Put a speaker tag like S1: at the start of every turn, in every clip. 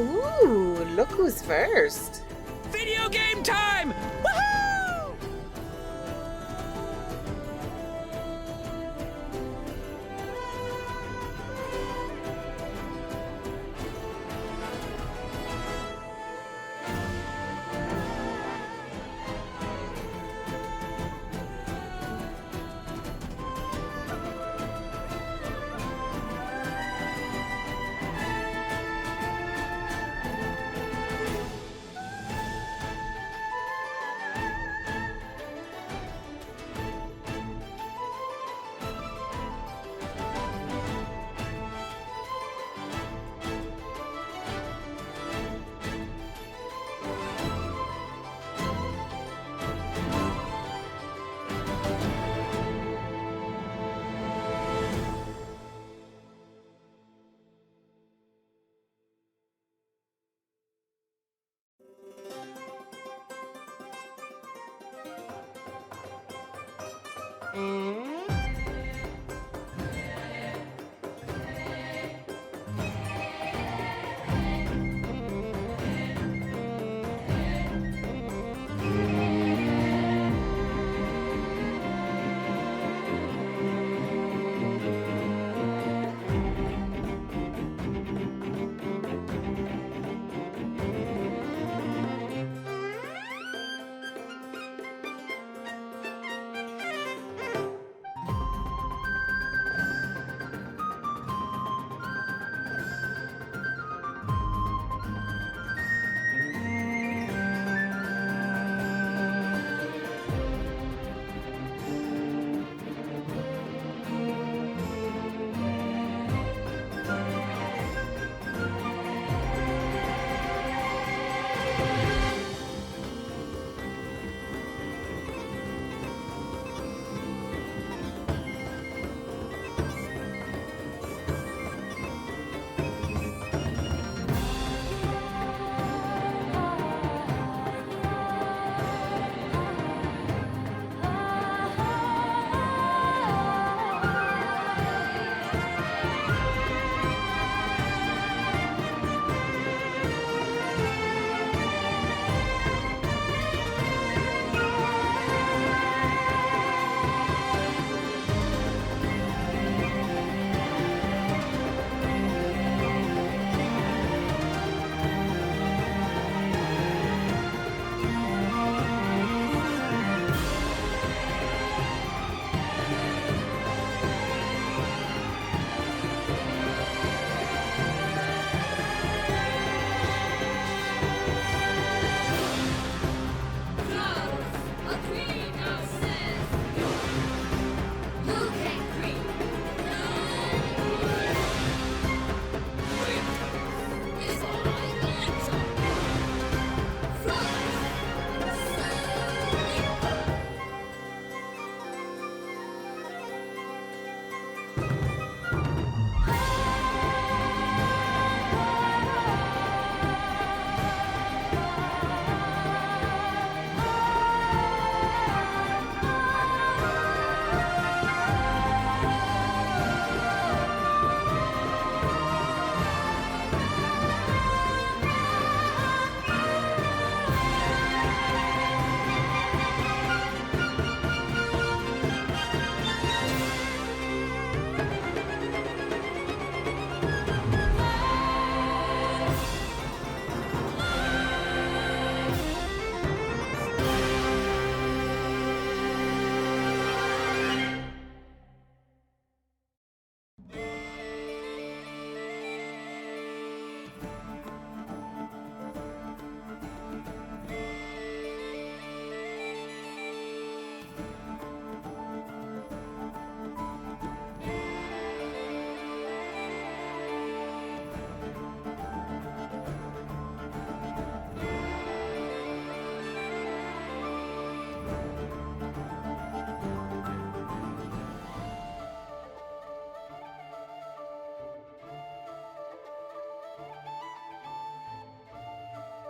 S1: Ooh, look who's first.
S2: Video game time! Woohoo!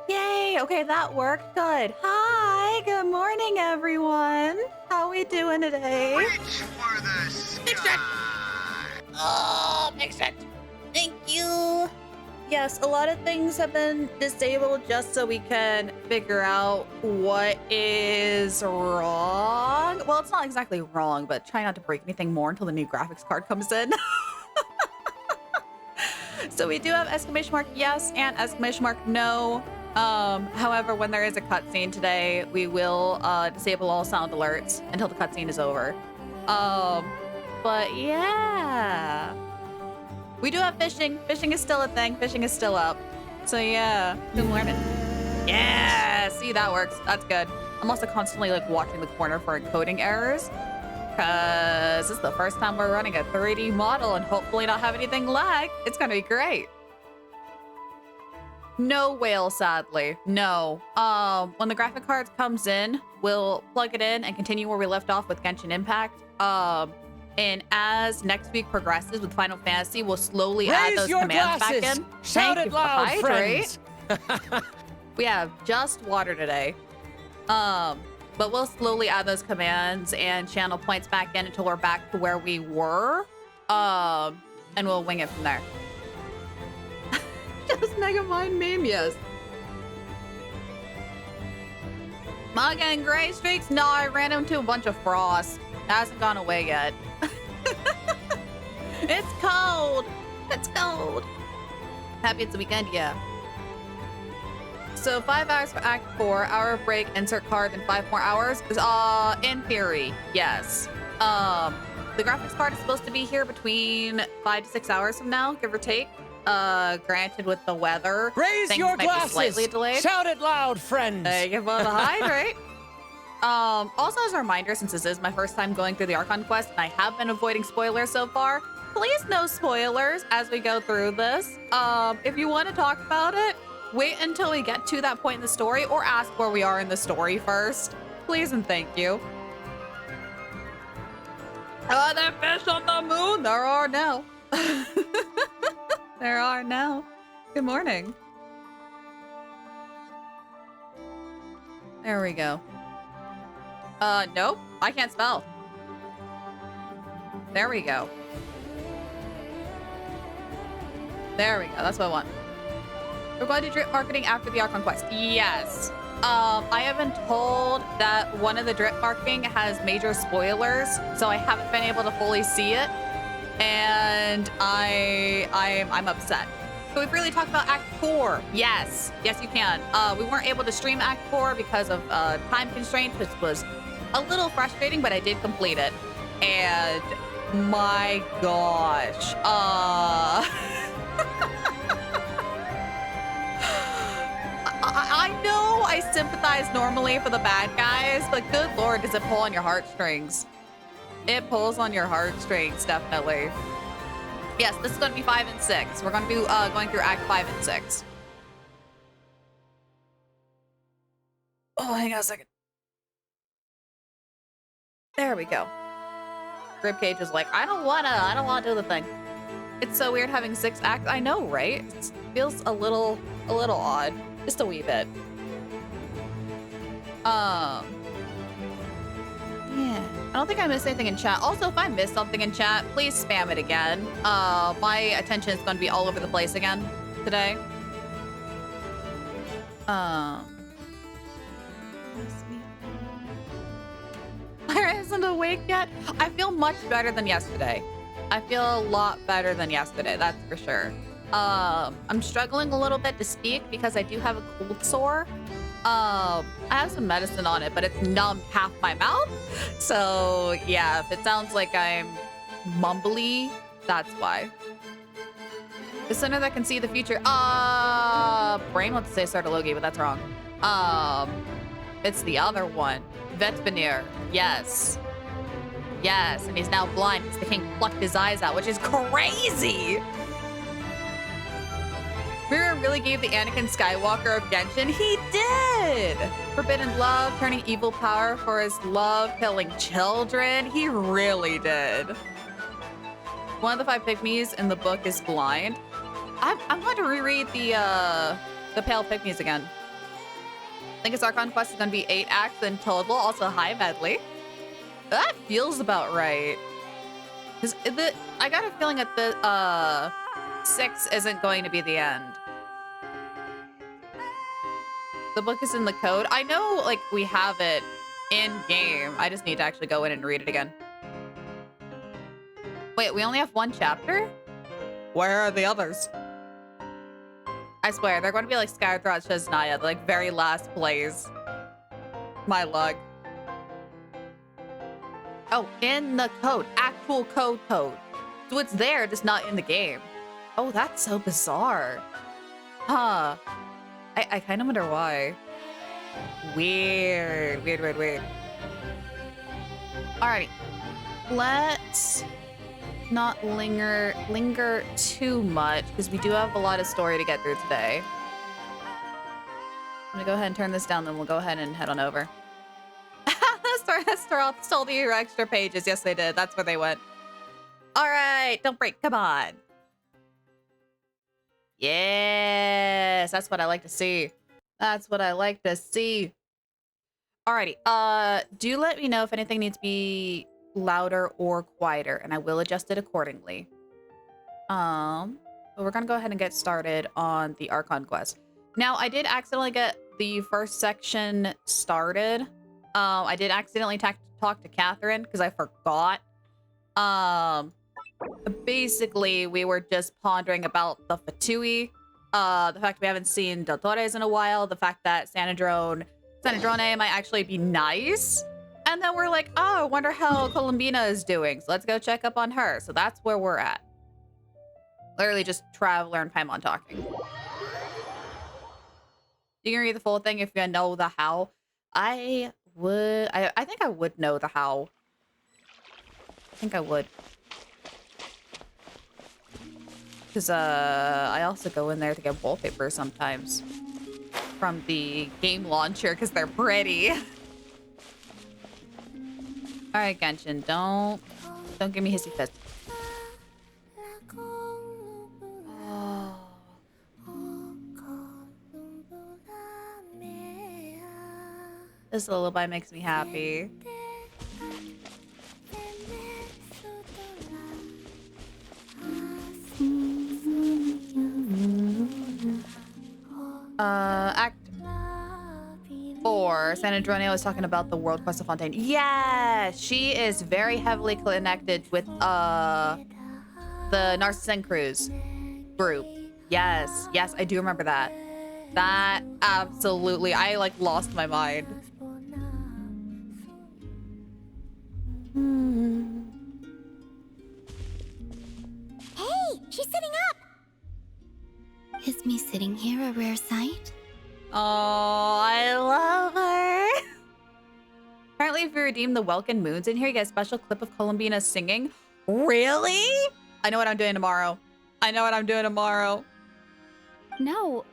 S3: Yay! Okay, that worked. Good. Hi, good morning, everyone. How we doing today?
S4: Reach for the sky.
S5: Oh, makes sense. Thank you.
S3: yes, a lot of things have been disabled just so we can figure out what is wrong. Well, it's not exactly wrong, but try not to break anything more until the new graphics card comes in. So we do have exclamation mark yes and exclamation mark no. However, when there is a cutscene today, we will disable all sound alerts until the cutscene is over. But yeah. We do have fishing. Fishing is still a thing. Fishing is still up. So yeah. Good morning. Yeah, see, that works. That's good. I'm also constantly like watching the corner for encoding errors. Because this is the first time we're running a 3D model and hopefully not have anything lag. It's gonna be great. No whale, sadly. No. When the graphic card comes in, we'll plug it in and continue where we left off with Genshin Impact. And as next week progresses with Final Fantasy, we'll slowly add those commands back in.
S2: Shout it loud, friends.
S3: We have just water today. But we'll slowly add those commands and channel points back in until we're back to where we were. And we'll wing it from there. Just Megamind meme, yes. Am I getting gray streaks? No, I ran into a bunch of frost. It hasn't gone away yet. It's cold. It's cold. Happy it's the weekend, yeah. So 5 hours for Act 4, hour of break, insert card, then 5 more hours. In theory, yes. The graphics card is supposed to be here between 5 to 6 hours from now, give or take. Granted, with the weather,
S2: Raise your glasses.
S3: Slightly delayed.
S2: Shout it loud, friends.
S3: Thank you for the hydrate. Also as a reminder, since this is my first time going through the Archon quest, and I have been avoiding spoilers so far, please no spoilers as we go through this. If you want to talk about it, wait until we get to that point in the story, or ask where we are in the story first. Please and thank you. Are there fish on the moon? There are now. There are now. Good morning. There we go. Nope. I can't spell. There we go. There we go. That's what I want. We're going to drip marketing after the Archon quest. Yes. I have been told that one of the drip marketing has major spoilers, so I haven't been able to fully see it, and I'm upset. So we've really talked about Act 4. Yes, yes you can. We weren't able to stream Act 4 because of time constraints, which was a little frustrating, but I did complete it, and my gosh, I know I sympathize normally for the bad guys, but good lord, does it pull on your heartstrings? It pulls on your heartstrings, definitely. Yes, this is going to be 5 and 6. We're going to be going through Act 5 and 6. Oh, hang on a second. There we go. Ribcage is like, I don't wanna do the thing. It's so weird having 6 acts. I know, right? It feels a little odd. Just a wee bit. Yeah. I don't think I missed anything in chat. Also, if I missed something in chat, please spam it again. My attention is going to be all over the place again today. I isn't awake yet. I feel much better than yesterday. I feel a lot better than yesterday, that's for sure. I'm struggling a little bit to speak because I do have a cold sore. I have some medicine on it, but it's numbed half my mouth. So yeah, if it sounds like I'm mumbly, that's why. The center that can see the future. Brain wants to say Sartologi, but that's wrong. It's the other one. Vetvenir. Yes. Yes, and he's now blind because the king plucked his eyes out, which is crazy. Mirror really gave the Anakin Skywalker of Genshin. He did! Forbidden love, turning evil power for his love, killing children. He really did. One of the 5 pygmies in the book is blind. I'm going to reread the Pale Pygmies again. I think his Archon quest is going to be 8 acts in total. Also, hi, Medley. That feels about right. I got a feeling that the 6 isn't going to be the end. The book is in the code. I know, like, we have it in game. I just need to actually go in and read it again. Wait, we only have one chapter? Where are the others? I swear, they're going to be like scattered throughout Shesnaya, the like very last plays. My luck. Oh, in the code. Actual code. So it's there, just not in the game. Oh, that's so bizarre. Huh. I kind of wonder why. Weird. Alrighty. Let's not linger too much because we do have a lot of story to get through today. I'm gonna go ahead and turn this down, then we'll go ahead and head on over. Stole the extra pages. Yes, they did. That's where they went. All right, don't break. Come on. Yes, that's what I like to see. That's what I like to see. Alrighty. Do let me know if anything needs to be louder or quieter, and I will adjust it accordingly. But we're gonna go ahead and get started on the Archon quest. Now, I did accidentally get the first section started. I did accidentally talk to Catherine because I forgot. Basically, we were just pondering about the Fatui, the fact we haven't seen Del Torres in a while, the fact that Sanadrone might actually be nice. And then we're like, oh, I wonder how Columbina is doing. So let's go check up on her. So that's where we're at. Literally just Traveler and Paimon talking. You can read the full thing if you know the how. I think I would know the how. I think I would. Because I also go in there to get wallpaper sometimes from the game launcher because they're pretty. All right, Genshin, don't give me hissy fits. Oh. This lullaby makes me happy. Act 4. Sanadrone was talking about the World Quest of Fontaine. Yeah, she is very heavily connected with the Narcissan Cruise group. Yes, I do remember that. That absolutely, I like lost my mind.
S4: Hey, she's sitting up! Is me sitting here a rare sight?
S3: Oh, I love her. Apparently, if you redeem the Welkin Moons in here, you get a special clip of Columbina singing. Really? I know what I'm doing tomorrow.
S5: No,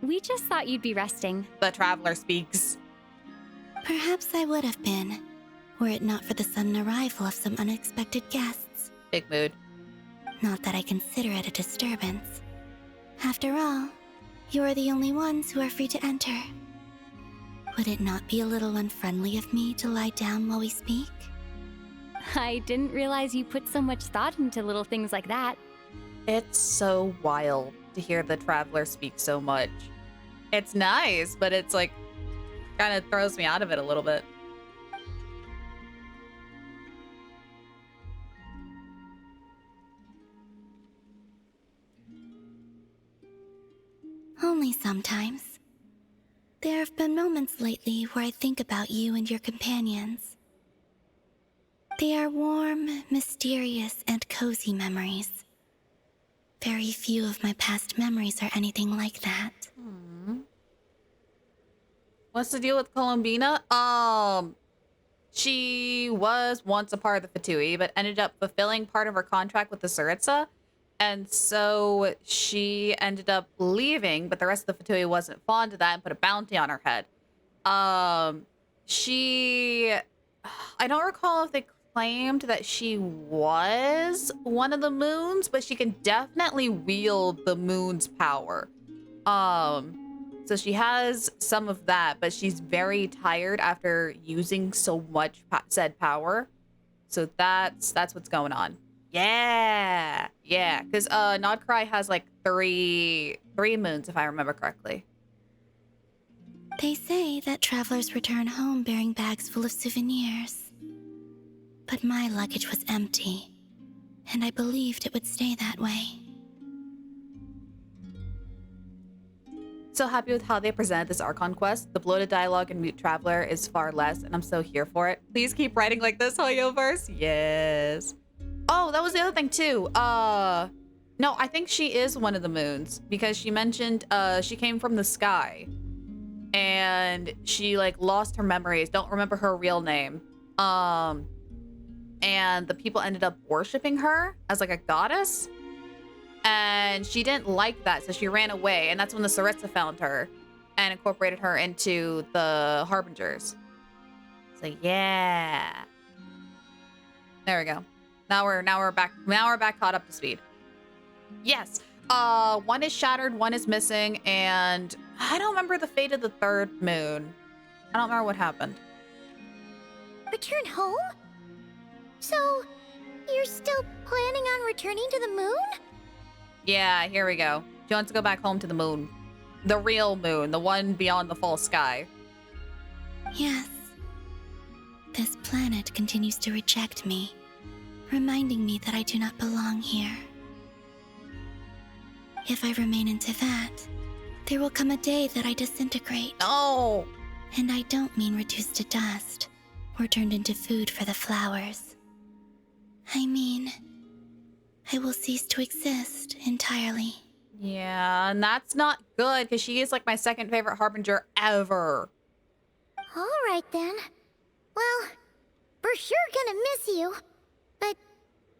S5: we just thought you'd be resting.
S3: The Traveler speaks.
S4: Perhaps I would have been, were it not for the sudden arrival of some unexpected guests.
S3: Big mood.
S4: Not that I consider it a disturbance. After all, you are the only ones who are free to enter. Would it not be a little unfriendly of me to lie down while we speak?
S5: I didn't realize you put so much thought into little things like that.
S3: It's so wild to hear the Traveler speak so much. It's nice, but it's like, kind of throws me out of it a little bit.
S4: Only sometimes. There have been moments lately where I think about you and your companions. They are warm, mysterious, and cozy memories. Very few of my past memories are anything like that.
S3: What's the deal with Columbina? She was once a part of the Fatui, but ended up fulfilling part of her contract with the Tsaritsa. And so she ended up leaving, but the rest of the Fatui wasn't fond of that and put a bounty on her head. I don't recall if they claimed that she was one of the moons, but she can definitely wield the moon's power. So she has some of that, but she's very tired after using so much said power. So that's what's going on. Yeah, because Nodcry has like three moons, if I remember correctly.
S4: They say that travelers return home bearing bags full of souvenirs. But my luggage was empty, and I believed it would stay that way.
S3: So happy with how they presented this Archon quest. The bloated dialogue in Mute Traveler is far less, and I'm so here for it. Please keep writing like this, Hoyoverse. Yes. Oh, that was the other thing too. No, I think she is one of the moons because she mentioned she came from the sky. And she like lost her memories, don't remember her real name. And the people ended up worshiping her as like a goddess. And she didn't like that, so she ran away. And that's when the Sarissa found her and incorporated her into the Harbingers. So yeah. There we go. Now we're back caught up to speed. Yes. One is shattered, one is missing, and I don't remember the fate of the third moon. I don't remember what happened.
S6: Return home? So, you're still planning on returning to the moon?
S3: Yeah, here we go. She wants to go back home to the moon. The real moon, the one beyond the false sky.
S4: Yes. This planet continues to reject me, reminding me that I do not belong here. If I remain in Teyvat, there will come a day that I disintegrate.
S3: No!
S4: And I don't mean reduced to dust or turned into food for the flowers. I mean, I will cease to exist entirely.
S3: Yeah, and that's not good, because she is like my second favorite Harbinger ever.
S6: Alright then. Well, we're sure gonna miss you. But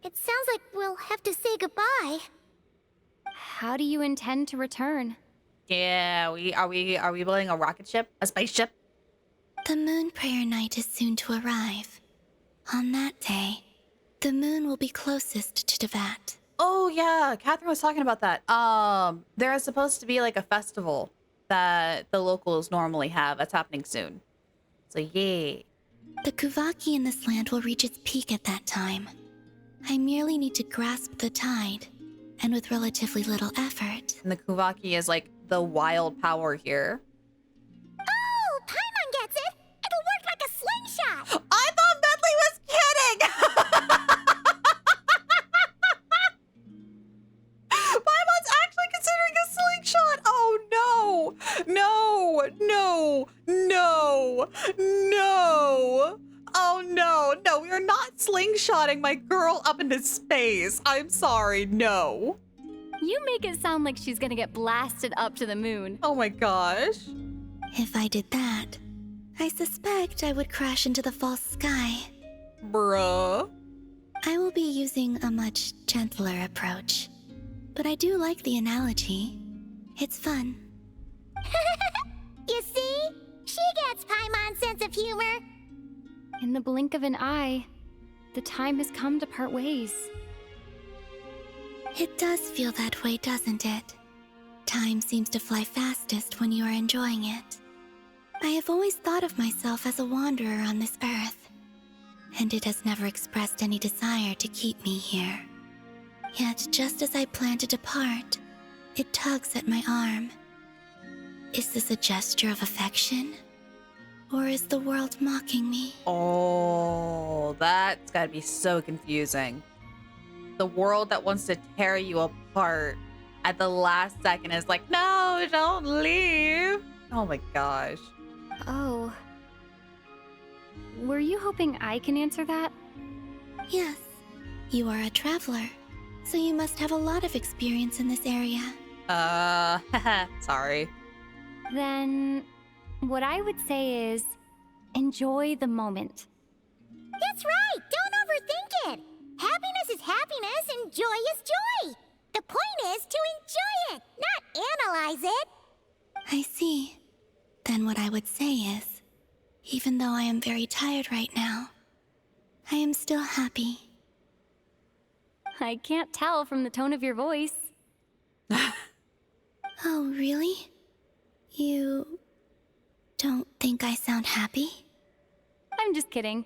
S6: it sounds like we'll have to say goodbye.
S5: How do you intend to return?
S3: Yeah, are we building a rocket ship? A spaceship?
S4: The moon prayer night is soon to arrive. On that day, the moon will be closest to Teyvat.
S3: Oh yeah, Catherine was talking about that. There is supposed to be like a festival that the locals normally have that's happening soon. So yay.
S4: The Kuvaki in this land will reach its peak at that time. I merely need to grasp the tide, and with relatively little effort.
S3: And the Kuvaki is like the wild power here.
S6: Oh, Paimon gets it! It'll work like a slingshot!
S3: I thought Bentley was kidding! Paimon's actually considering a slingshot! Oh no! No! No! No! No! Oh no! No, we are not slingshotting my girl up into space. I'm sorry, no.
S5: You make it sound like she's gonna get blasted up to the moon.
S3: Oh my gosh.
S4: If I did that, I suspect I would crash into the false sky.
S3: Bruh.
S4: I will be using a much gentler approach. But I do like the analogy. It's fun.
S6: You see? She gets Paimon's sense of humor.
S5: In the blink of an eye, the time has come to part ways.
S4: It does feel that way, doesn't it? Time seems to fly fastest when you are enjoying it. I have always thought of myself as a wanderer on this earth, and it has never expressed any desire to keep me here. Yet, just as I plan to depart, it tugs at my arm. Is this a gesture of affection? Or is the world mocking me?
S3: Oh, that's gotta be so confusing. The world that wants to tear you apart at the last second is like, no, don't leave. Oh my gosh.
S5: Oh. Were you hoping I can answer that?
S4: Yes, you are a traveler, so you must have a lot of experience in this area.
S3: Sorry.
S5: Then, what I would say is, enjoy the moment.
S6: That's right! Don't overthink it! Happiness is happiness and joy is joy! The point is to enjoy it, not analyze it!
S4: I see. Then what I would say is, even though I am very tired right now, I am still happy.
S5: I can't tell from the tone of your voice.
S4: Oh, really? You don't think I sound happy?
S5: I'm just kidding.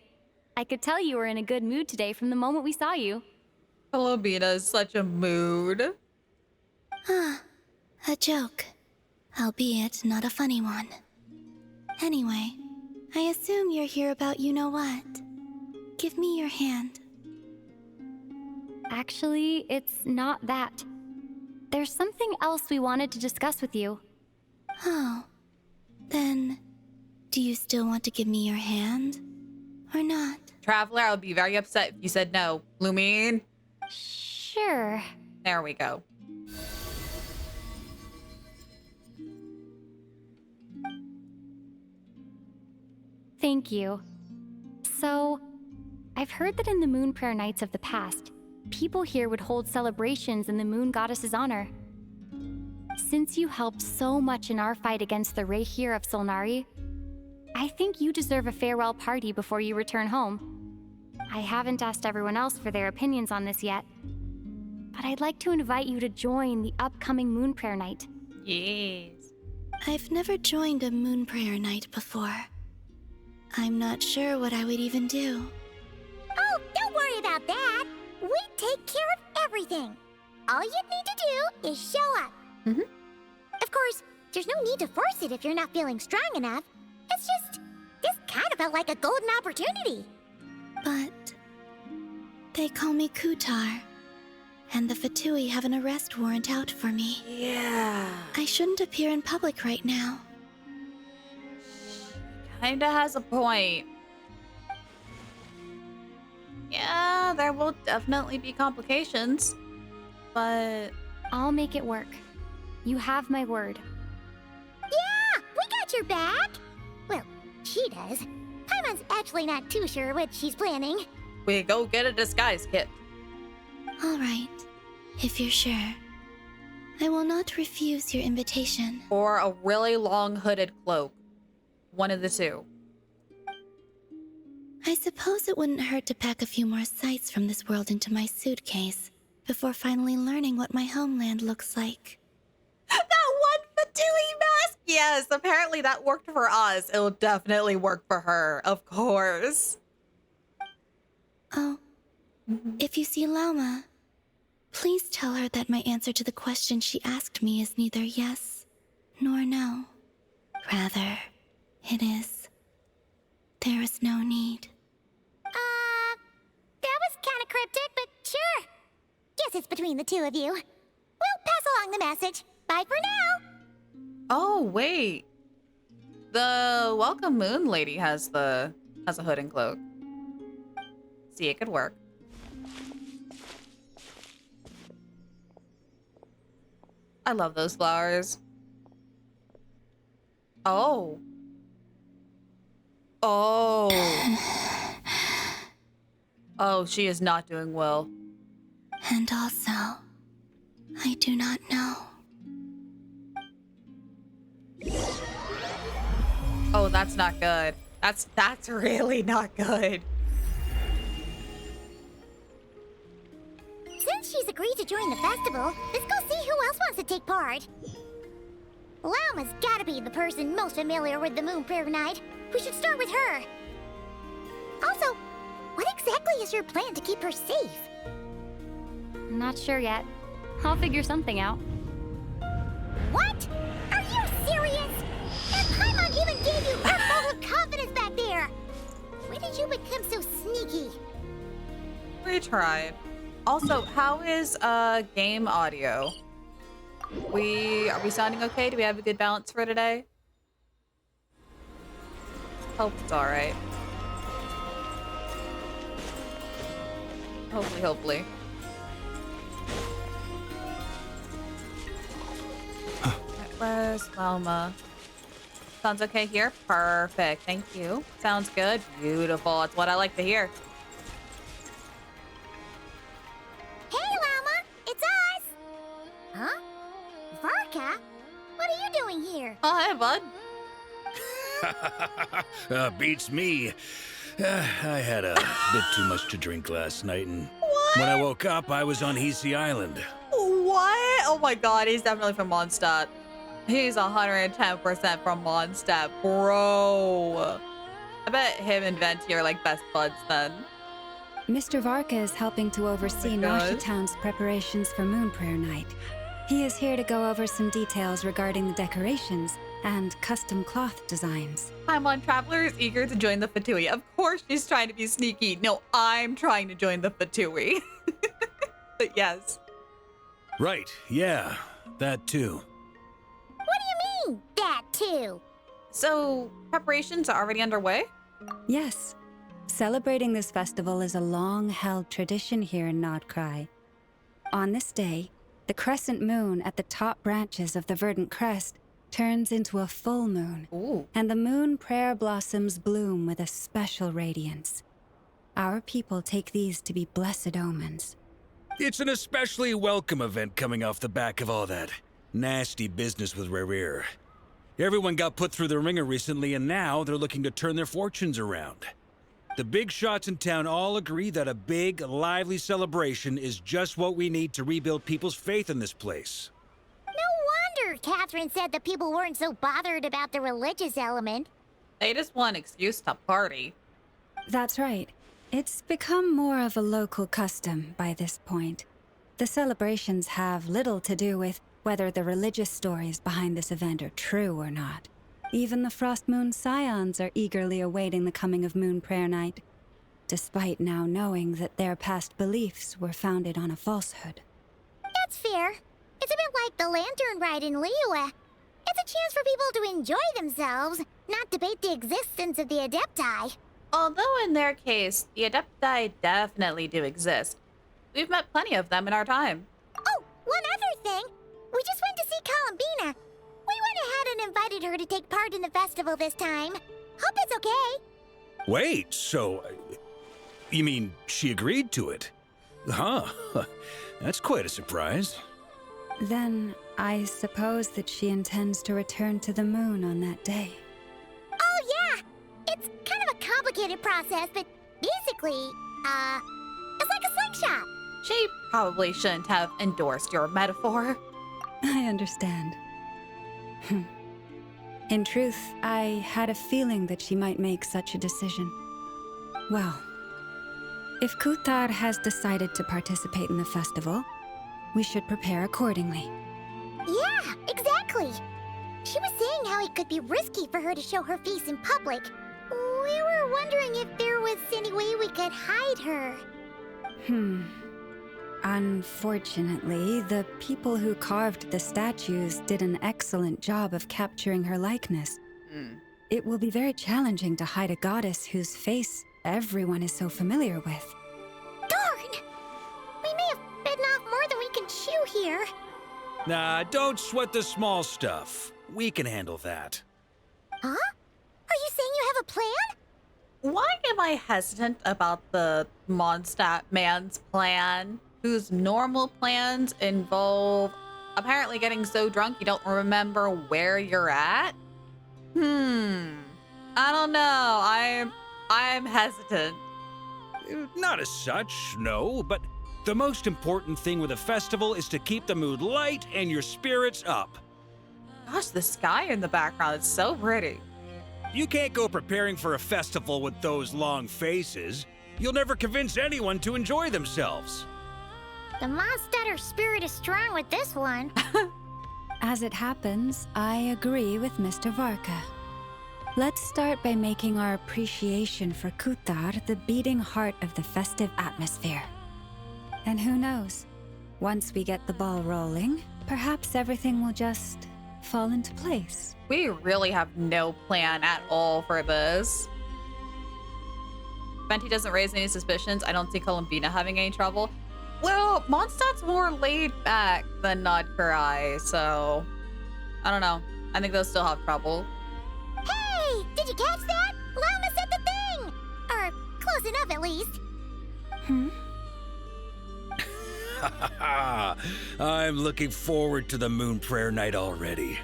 S5: I could tell you were in a good mood today from the moment we saw you.
S3: Columbina is such a mood.
S4: Ah, a joke. Albeit not a funny one. Anyway, I assume you're here about you-know-what. Give me your hand.
S5: Actually, it's not that. There's something else we wanted to discuss with you.
S4: Oh. Then, do you still want to give me your hand? Or not?
S3: Traveler, I would be very upset if you said no. Lumine?
S5: Sure.
S3: There we go.
S5: Thank you. So, I've heard that in the Moon Prayer Nights of the past, people here would hold celebrations in the Moon Goddess's honor. Since you helped so much in our fight against the Rayhir of Solnari, I think you deserve a farewell party before you return home. I haven't asked everyone else for their opinions on this yet, but I'd like to invite you to join the upcoming Moon Prayer Night.
S3: Yes.
S4: I've never joined a Moon Prayer Night before. I'm not sure what I would even do.
S6: Oh, don't worry about that. We take care of everything. All you need to do is show up.
S3: Mm-hmm.
S6: Of course, there's no need to force it if you're not feeling strong enough. It's just, this kind of felt like a golden opportunity.
S4: But they call me Kutar, and the Fatui have an arrest warrant out for me.
S1: Yeah.
S4: I shouldn't appear in public right now.
S3: Kinda has a point. Yeah, there will definitely be complications, but
S5: I'll make it work. You have my word.
S6: Yeah, we got your back. Well, she does. Paimon's actually not too sure what she's planning.
S3: we go get a disguise kit.
S4: All right, if you're sure. I will not refuse your invitation.
S3: Or a really long hooded cloak. One of the two.
S4: I suppose it wouldn't hurt to pack a few more sights from this world into my suitcase before finally learning what my homeland looks like.
S3: That one Fatui mask! Yes, apparently that worked for us. It'll definitely work for her, of course.
S4: Oh, if you see Lauma, please tell her that my answer to the question she asked me is neither yes nor no. Rather, it is. There is no need.
S6: That was kind of cryptic, but sure. Guess it's between the two of you. We'll pass along the message. Bye for now.
S3: Oh, wait. The Welcome Moon lady has a hood and cloak. See, it could work. I love those flowers. Oh. Oh. Oh, she is not doing well.
S4: And also, I do not know.
S3: Oh, that's not good. That's really not good.
S6: Since she's agreed to join the festival, let's go see who else wants to take part. Lauma's gotta be the person most familiar with the Moon Prayer Night. We should start with her. Also, what exactly is your plan to keep her safe?
S5: Not sure yet. I'll figure something out.
S6: What? Are you serious? And Paimon even gave you her vote of confidence back there. When did you become so sneaky?
S3: We tried. Also, how is game audio? Are we sounding okay? Do we have a good balance for today? Hope it's alright. Hopefully. Where's Lauma? Sounds okay here? Perfect. Thank you. Sounds good. Beautiful. That's what I like to hear.
S6: Hey, Lauma! It's us! Huh? Varka? What are you doing here?
S3: Oh, hey, bud.
S7: Beats me. I had a bit too much to drink last night, and when I woke up, I was on Hisi Island.
S3: What? Oh my god, he's definitely from Mondstadt. He's 110% from Mondstadt, bro. I bet him and Venti are like best buds then.
S8: Mr. Varka is helping to oversee Nashi Town's preparations for Moon Prayer Night. He is here to go over some details regarding the decorations and custom cloth designs.
S3: Paimon Traveler is eager to join the Fatui. Of course she's trying to be sneaky. No, I'm trying to join the Fatui. But yes.
S7: Right, yeah, that too.
S6: What do you mean, that too?
S3: So, preparations are already underway?
S8: Yes, celebrating this festival is a long-held tradition here in Nodcry. On this day, the crescent moon at the top branches of the verdant crest turns into a full moon,
S3: Ooh.
S8: and the moon prayer blossoms bloom with a special radiance. Our people take these to be blessed omens.
S7: It's an especially welcome event coming off the back of all that nasty business with Rare. Everyone got put through the ringer recently, and now they're looking to turn their fortunes around. The big shots in town all agree that a big, lively celebration is just what we need to rebuild people's faith in this place.
S6: No wonder Catherine said that people weren't so bothered about the religious element.
S3: They just want an excuse to party.
S8: That's right. It's become more of a local custom by this point. The celebrations have little to do with whether the religious stories behind this event are true or not. Even the Frost Moon Scions are eagerly awaiting the coming of Moon Prayer Night, despite now knowing that their past beliefs were founded on a falsehood.
S6: That's fair. It's a bit like the Lantern Ride in Liyue. It's a chance for people to enjoy themselves, not debate the existence of the Adepti.
S3: Although in their case, the Adepti definitely do exist. We've met plenty of them in our time.
S6: Oh, one other thing. We just went to see Columbina. We went ahead and invited her to take part in the festival this time. Hope it's okay.
S7: Wait, so... you mean she agreed to it? Huh. That's quite a surprise.
S8: Then I suppose that she intends to return to the moon on that day.
S6: Oh, yeah. It's kind of a complicated process, but basically, it's like a slingshot.
S3: She probably shouldn't have endorsed your metaphor.
S8: I understand. In truth, I had a feeling that she might make such a decision. Well, if Kuthar has decided to participate in the festival, we should prepare accordingly.
S6: Yeah, exactly. She was saying how it could be risky for her to show her face in public. We were wondering if there was any way we could hide her.
S8: Unfortunately, the people who carved the statues did an excellent job of capturing her likeness. It will be very challenging to hide a goddess whose face everyone is so familiar with.
S6: Darn! We may have bitten off more than we can chew here.
S7: Nah, don't sweat the small stuff. We can handle that.
S6: Huh? Are you saying you have a plan?
S3: Why am I hesitant about the Mondstadt man's plan, whose normal plans involve apparently getting so drunk you don't remember where you're at? I don't know. I'm hesitant.
S7: Not as such, no, but the most important thing with a festival is to keep the mood light and your spirits up.
S3: Gosh, the sky in the background is so pretty.
S7: You can't go preparing for a festival with those long faces. You'll never convince anyone to enjoy themselves.
S6: The Mondstadter spirit is strong with this one.
S8: As it happens, I agree with Mr. Varka. Let's start by making our appreciation for Kuthar the beating heart of the festive atmosphere. And who knows, once we get the ball rolling, perhaps everything will just fall into place.
S3: We really have no plan at all for this. Venti doesn't raise any suspicions. I don't see Columbina having any trouble. Well, Mondstadt's more laid back than Nodcry, so I don't know. I think they'll still have trouble.
S6: Hey! Did you catch that? Llama said the thing! Or close enough, at least.
S7: I'm looking forward to the Moon Prayer Night already.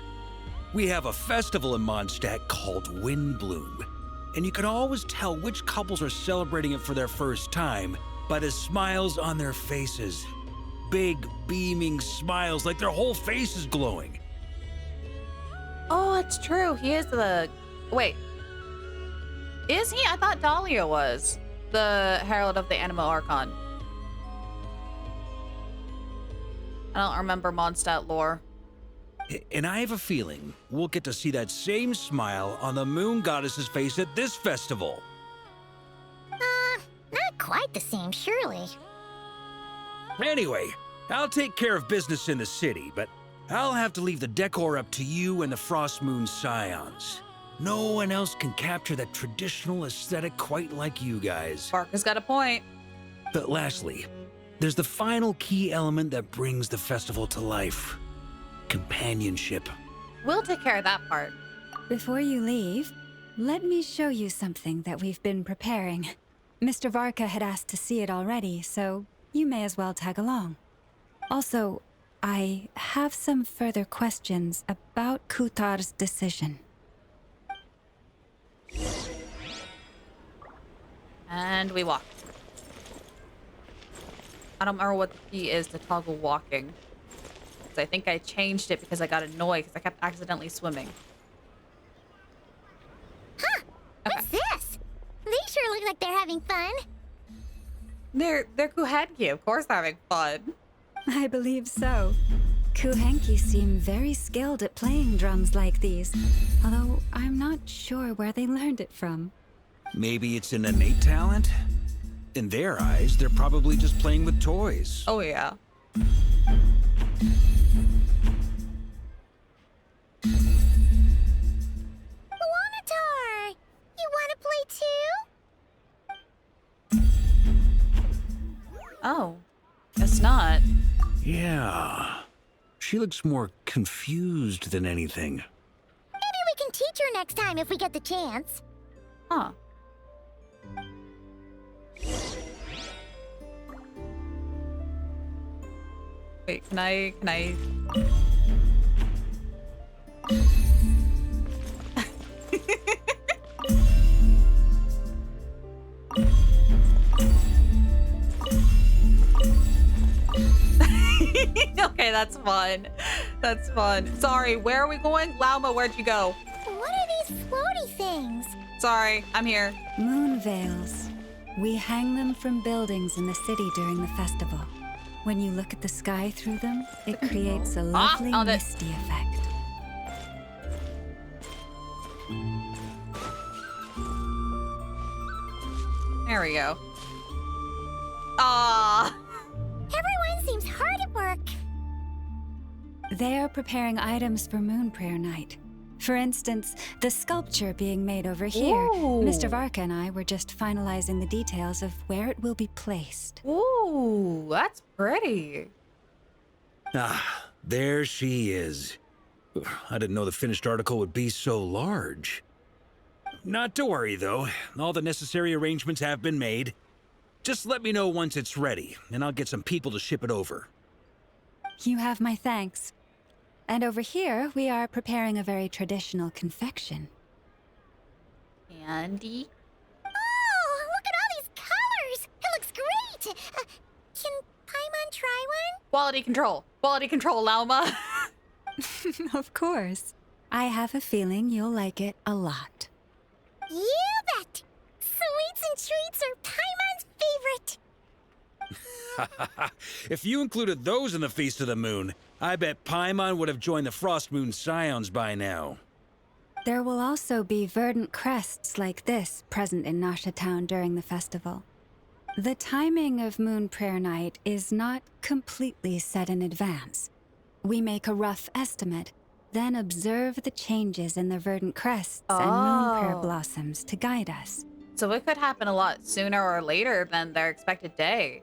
S7: We have a festival in Mondstadt called Windbloom, and you can always tell which couples are celebrating it for their first time by the smiles on their faces. Big, beaming smiles like their whole face is glowing.
S3: Oh, it's true. He is the... Wait. Is he? I thought Dahlia was the Herald of the Anima Archon. I don't remember Mondstadt lore.
S7: And I have a feeling we'll get to see that same smile on the moon goddess's face at this festival.
S6: Not quite the same, surely.
S7: Anyway, I'll take care of business in the city, but I'll have to leave the decor up to you and the Frost Moon Scions. No one else can capture that traditional aesthetic quite like you guys.
S3: Barker's got a point.
S7: But lastly, there's the final key element that brings the festival to life. Companionship.
S3: We'll take care of that part.
S8: Before you leave, let me show you something that we've been preparing. Mr. Varka had asked to see it already, so you may as well tag along. Also, I have some further questions about Kutar's decision.
S3: And we walk. I don't remember what the key is to toggle walking. I think I changed it because I got annoyed because I kept accidentally swimming.
S6: Huh? What's this? They sure look like they're having fun.
S3: They're Kuhenki, of course they're having fun.
S8: I believe so. Kuhenki seem very skilled at playing drums like these, although I'm not sure where they learned it from.
S7: Maybe it's an innate talent? In their eyes, they're probably just playing with toys.
S3: Oh yeah.
S6: Wanatar! You want to play too?
S3: Oh. Guess not.
S7: Yeah. She looks more confused than anything.
S6: Maybe we can teach her next time if we get the chance.
S3: Huh. Wait, can I... Okay, that's fun. That's fun. Sorry, where are we going? Lauma, where'd you go?
S6: What are these floaty things?
S3: Sorry, I'm here.
S8: Moon veils. We hang them from buildings in the city during the festival. When you look at the sky through them, it creates a lovely
S3: found it.
S8: misty effect.
S3: There we go. Ah.
S6: Everyone seems hard at work.
S8: They are preparing items for Moon Prayer Night. For instance, the sculpture being made over here.
S3: Ooh.
S8: Mr. Varka and I were just finalizing the details of where it will be placed.
S3: Ooh, that's pretty.
S7: Ah, there she is. I didn't know the finished article would be so large. Not to worry, though. All the necessary arrangements have been made. Just let me know once it's ready, and I'll get some people to ship it over.
S8: You have my thanks. And over here, we are preparing a very traditional confection.
S3: Andy?
S6: Oh, look at all these colors. It looks great. Can Paimon try one?
S3: Quality control. Quality control, Lauma.
S8: Of course. I have a feeling you'll like it a lot.
S6: You bet. Sweets and treats are Paimon's favorite.
S7: If you included those in the Feast of the Moon, I bet Paimon would have joined the Frost Moon Scions by now.
S8: There will also be verdant crests like this present in Nasha Town during the festival. The timing of Moon Prayer Night is not completely set in advance. We make a rough estimate, then observe the changes in the verdant crests and Moon Prayer blossoms to guide us.
S3: So it could happen a lot sooner or later than their expected day.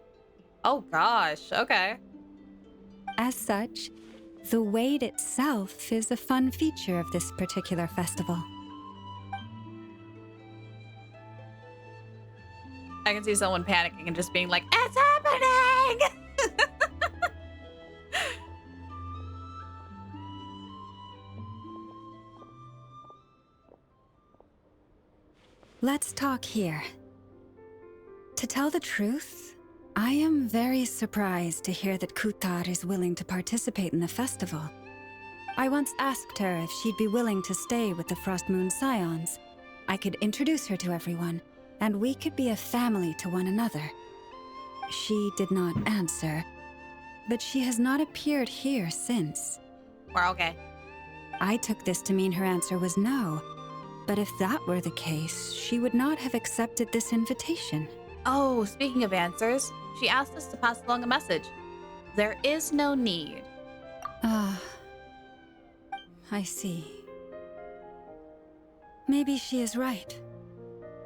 S3: Oh gosh, okay.
S8: As such, the wait itself is a fun feature of this particular festival.
S3: I can see someone panicking and just being like, it's happening!
S8: Let's talk here. To tell the truth, I am very surprised to hear that Kutar is willing to participate in the festival. I once asked her if she'd be willing to stay with the Frost Moon Scions. I could introduce her to everyone, and we could be a family to one another. She did not answer, but she has not appeared here since.
S3: We're okay.
S8: I took this to mean her answer was no. But if that were the case, she would not have accepted this invitation.
S3: Oh, speaking of answers, she asked us to pass along a message. There is no need.
S8: Ah, I see. Maybe she is right.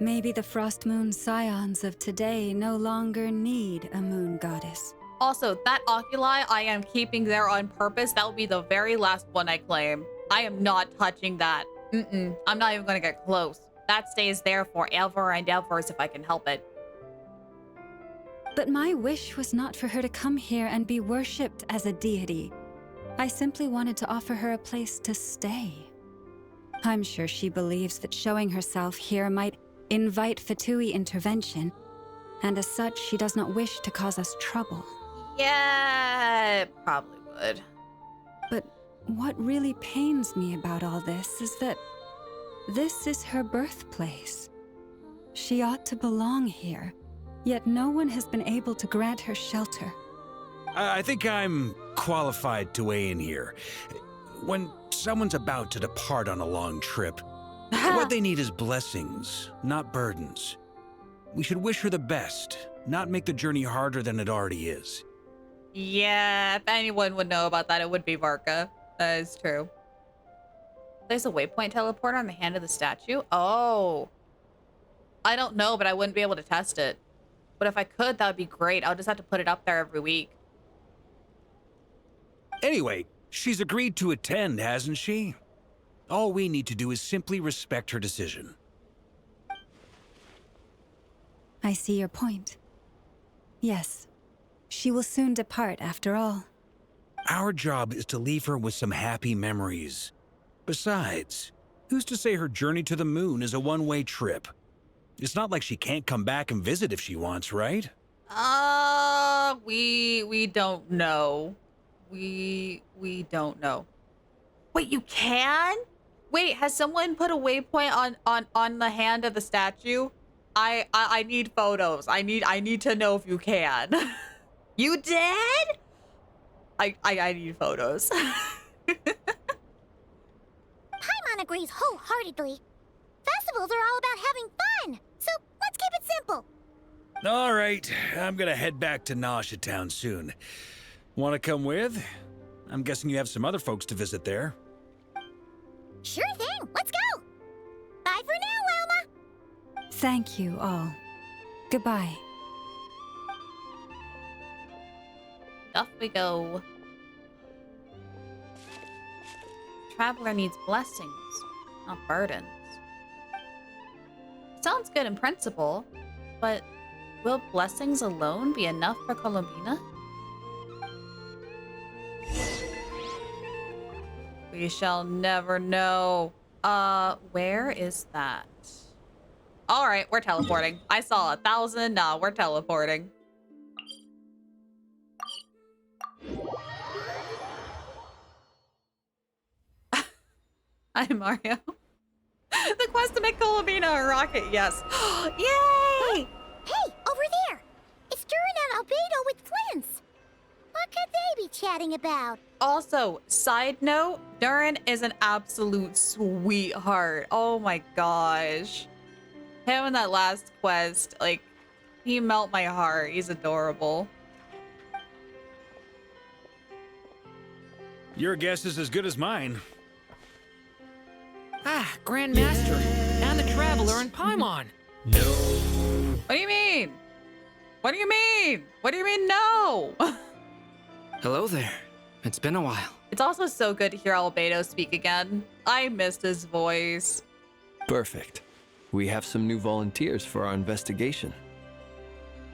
S8: Maybe the Frost Moon Scions of today no longer need a moon goddess.
S3: Also, that oculi I am keeping there on purpose. That will be the very last one I claim. I am not touching that. I'm not even gonna get close. That stays there forever and ever if I can help it.
S8: But my wish was not for her to come here and be worshipped as a deity. I simply wanted to offer her a place to stay. I'm sure she believes that showing herself here might invite Fatui intervention, and as such, she does not wish to cause us trouble.
S3: Yeah, it probably would.
S8: But what really pains me about all this is that this is her birthplace. She ought to belong here, yet no one has been able to grant her shelter.
S7: I think I'm qualified to weigh in here. When someone's about to depart on a long trip, what they need is blessings, not burdens. We should wish her the best, not make the journey harder than it already is.
S3: Yeah, if anyone would know about that, it would be Varka. That is true. There's a waypoint teleporter on the hand of the statue? Oh. I don't know, but I wouldn't be able to test it. But if I could, that would be great. I'll just have to put it up there every week.
S7: Anyway, she's agreed to attend, hasn't she? All we need to do is simply respect her decision.
S8: I see your point. Yes, she will soon depart after all.
S7: Our job is to leave her with some happy memories. Besides, who's to say her journey to the moon is a one-way trip? It's not like she can't come back and visit if she wants, right?
S3: We don't know. We don't know. Wait, you can? Wait, has someone put a waypoint on the hand of the statue? I need photos. I need to know if you can. You did? I need photos.
S6: Paimon agrees wholeheartedly. Festivals are all about having fun, so let's keep it simple.
S7: All right, I'm gonna head back to Nasha Town soon. Want to come with? I'm guessing you have some other folks to visit there.
S6: Sure thing, let's go. Bye for now, Wilma.
S8: Thank you all. Goodbye.
S3: Off we go. Traveler needs blessings, not burdens. Sounds good in principle, but will blessings alone be enough for Columbina? We shall never know. Where is that? All right, we're teleporting. I saw 1,000. Nah, we're teleporting. Hi, Mario. The quest to make Columbina a rocket, yes. Yay!
S6: Hey, over there. It's Durin and Albedo with Flints. What could they be chatting about?
S3: Also, side note, Durin is an absolute sweetheart. Oh my gosh. Him in that last quest, like, he melt my heart. He's adorable.
S7: Your guess is as good as mine.
S2: Ah, Grand Master and the Traveler and Paimon.
S3: What do you mean? What do you mean? What do you mean no?
S9: Hello there. It's been a while.
S3: It's also so good to hear Albedo speak again. I missed his voice.
S10: Perfect. We have some new volunteers for our investigation.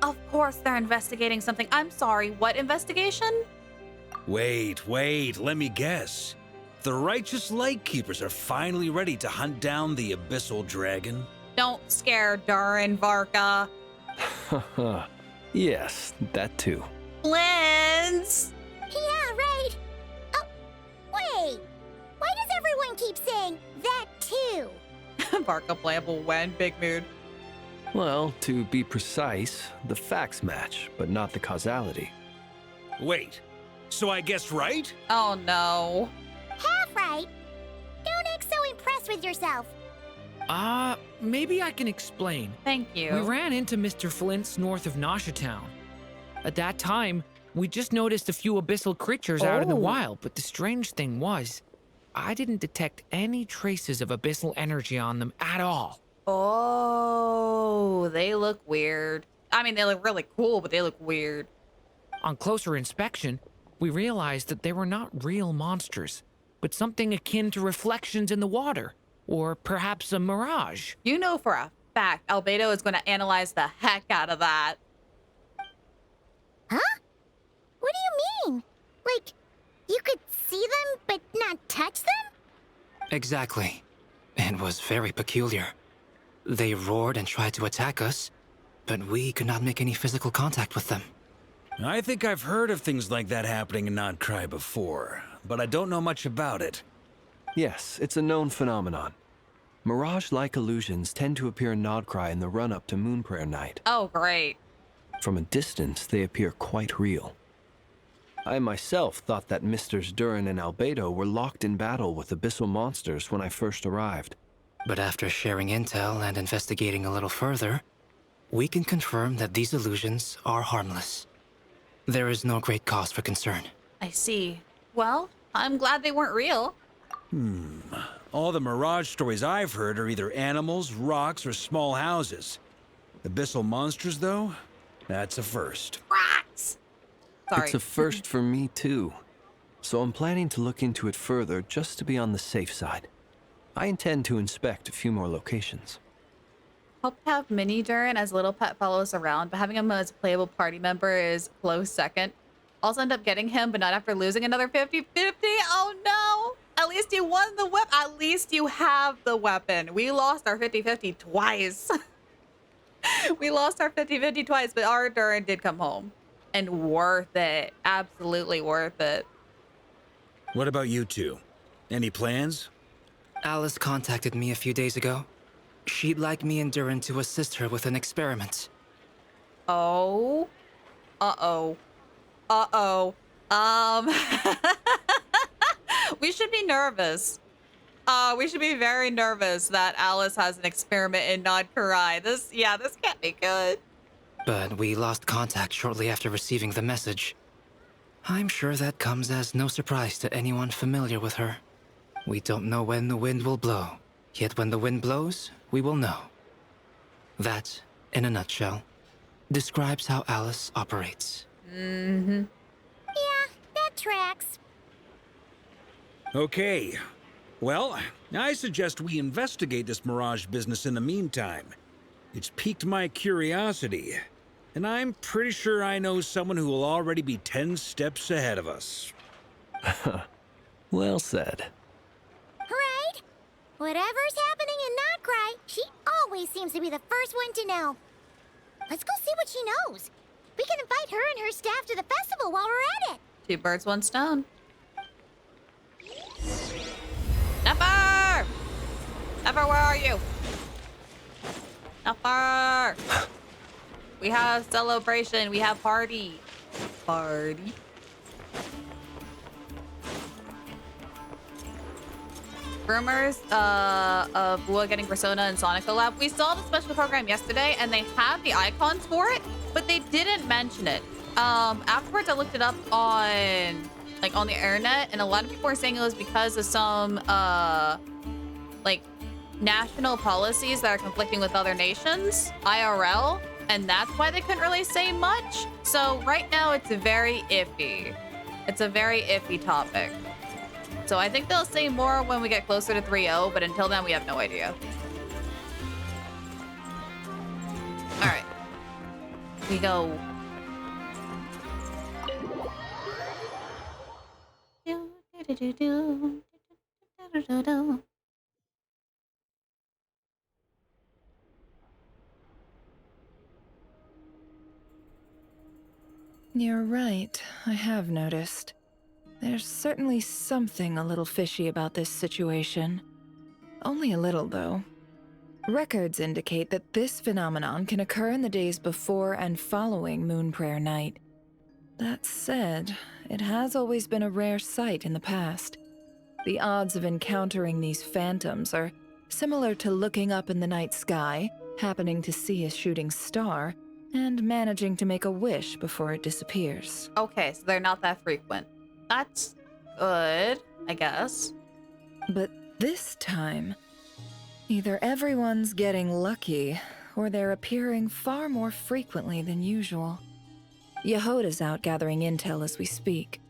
S3: Of course they're investigating something. I'm sorry, what investigation?
S7: Wait, let me guess. The righteous Lightkeepers are finally ready to hunt down the Abyssal Dragon?
S3: Don't scare Durin, Varka.
S10: Yes, that too.
S3: Blins!
S6: Yeah, right. Oh, wait. Why does everyone keep saying that too?
S3: Varka playable when, big mood.
S10: Well, to be precise, the facts match, but not the causality.
S7: Wait, so I guessed right?
S3: Oh no.
S6: Half right. honest with yourself.
S2: Maybe I can explain.
S3: Thank you.
S2: We ran into Mr. Flint's north of Nasha Town. At that time, we just noticed a few abyssal creatures out in the wild, but the strange thing was, I didn't detect any traces of abyssal energy on them at all.
S3: Oh, they look weird. I mean, they look really cool, but they look weird.
S2: On closer inspection, we realized that they were not real monsters, but something akin to reflections in the water, or perhaps a mirage.
S3: You know for a fact Albedo is going to analyze the heck out of that.
S6: Huh? What do you mean? Like, you could see them but not touch them?
S9: Exactly. It was very peculiar. They roared and tried to attack us, but we could not make any physical contact with them.
S7: I think I've heard of things like that happening in Nocturne before, but I don't know much about it.
S10: Yes, it's a known phenomenon. Mirage-like illusions tend to appear in Nocturne in the run-up to Moonprayer Night.
S3: Oh, great.
S10: From a distance, they appear quite real. I myself thought that Misters Durin and Albedo were locked in battle with abyssal monsters when I first arrived.
S9: But after sharing intel and investigating a little further, we can confirm that these illusions are harmless. There is no great cause for concern.
S3: I see. Well, I'm glad they weren't real.
S7: All the Mirage stories I've heard are either animals, rocks, or small houses. Abyssal monsters, though? That's a first.
S3: Rats! Sorry.
S10: It's a first for me, too. So I'm planning to look into it further just to be on the safe side. I intend to inspect a few more locations.
S3: Hope to have Mini Durin as little pet follow us around, but having him as a playable party member is close second. Also end up getting him, but not after losing another 50-50. Oh no! At least you won the weapon. At least you have the weapon. We lost our 50-50 twice. We lost our 50-50 twice, but our Durin did come home. And worth it. Absolutely worth it.
S7: What about you two? Any plans?
S9: Alice contacted me a few days ago. She'd like me and Durin to assist her with an experiment.
S3: Oh. Uh-oh. Uh-oh. We should be nervous. We should be very nervous that Alice has an experiment in Nocturne. This can't be good.
S9: But we lost contact shortly after receiving the message. I'm sure that comes as no surprise to anyone familiar with her. We don't know when the wind will blow, yet when the wind blows, we will know. That, in a nutshell, describes how Alice operates.
S3: Mm-hmm.
S6: Yeah, that tracks.
S7: Okay. Well, I suggest we investigate this Mirage business in the meantime. It's piqued my curiosity, and I'm pretty sure I know someone who will already be 10 steps ahead of us.
S10: Well said.
S6: Right? Whatever's happening in Nocturne, she always seems to be the first one to know. Let's go see what she knows. We can invite her and her staff to the festival while we're at it.
S3: 2 birds, 1 stone. Nuffer! Nuffer, where are you? Nuffer! We have celebration. We have party. Party. Rumors of Bua getting Persona and Sonic collab. We saw the special program yesterday, and they had the icons for it, but they didn't mention it. Afterwards, I looked it up on the internet, and a lot of people were saying it was because of some national policies that are conflicting with other nations, IRL, and that's why they couldn't really say much. So right now, it's very iffy. It's a very iffy topic. So I think they'll say more when we get closer to 3-0, but until then, we have no idea. All right. We go.
S11: You're right, I have noticed. There's certainly something a little fishy about this situation. Only a little, though. Records indicate that this phenomenon can occur in the days before and following Moonprayer Night. That said, it has always been a rare sight in the past. The odds of encountering these phantoms are similar to looking up in the night sky, happening to see a shooting star, and managing to make a wish before it disappears.
S3: Okay, so they're not that frequent. That's good, I guess.
S11: But this time, either everyone's getting lucky, or they're appearing far more frequently than usual. Yehoda's out gathering intel as we speak.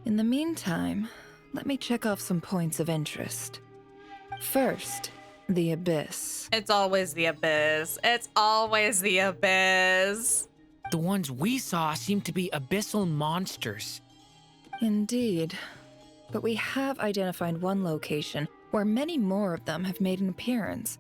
S11: In the meantime, let me check off some points of interest. First, the Abyss.
S3: It's always the Abyss. It's always the Abyss.
S2: The ones we saw seem to be abyssal monsters.
S11: Indeed. But we have identified one location where many more of them have made an appearance.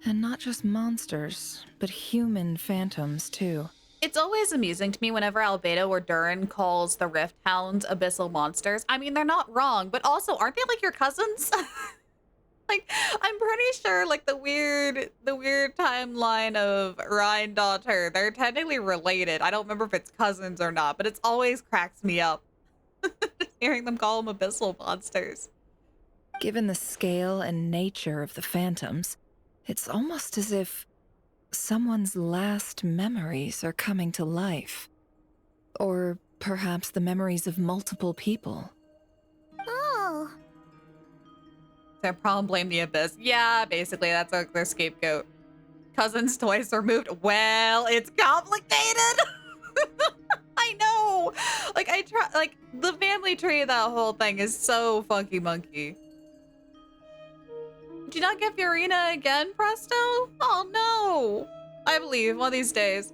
S11: And not just monsters, but human phantoms too.
S3: It's always amusing to me whenever Albedo or Durin calls the Rift Hounds abyssal monsters. I mean, they're not wrong, but also, aren't they like your cousins? Like, I'm pretty sure, like, the weird timeline of Rhine daughter, they're technically related. I don't remember if it's cousins or not, but it's always cracks me up hearing them call them abyssal monsters.
S11: Given the scale and nature of the phantoms, it's almost as if someone's last memories are coming to life. Or perhaps the memories of multiple people.
S6: Oh.
S3: They're probably blame the Abyss. Yeah, basically, that's their scapegoat. Cousins twice removed. Well, it's complicated. I know. Like, the family tree of that whole thing is so funky monkey. Did you not get Fiorina again, Presto? Oh, no. I believe one of these days.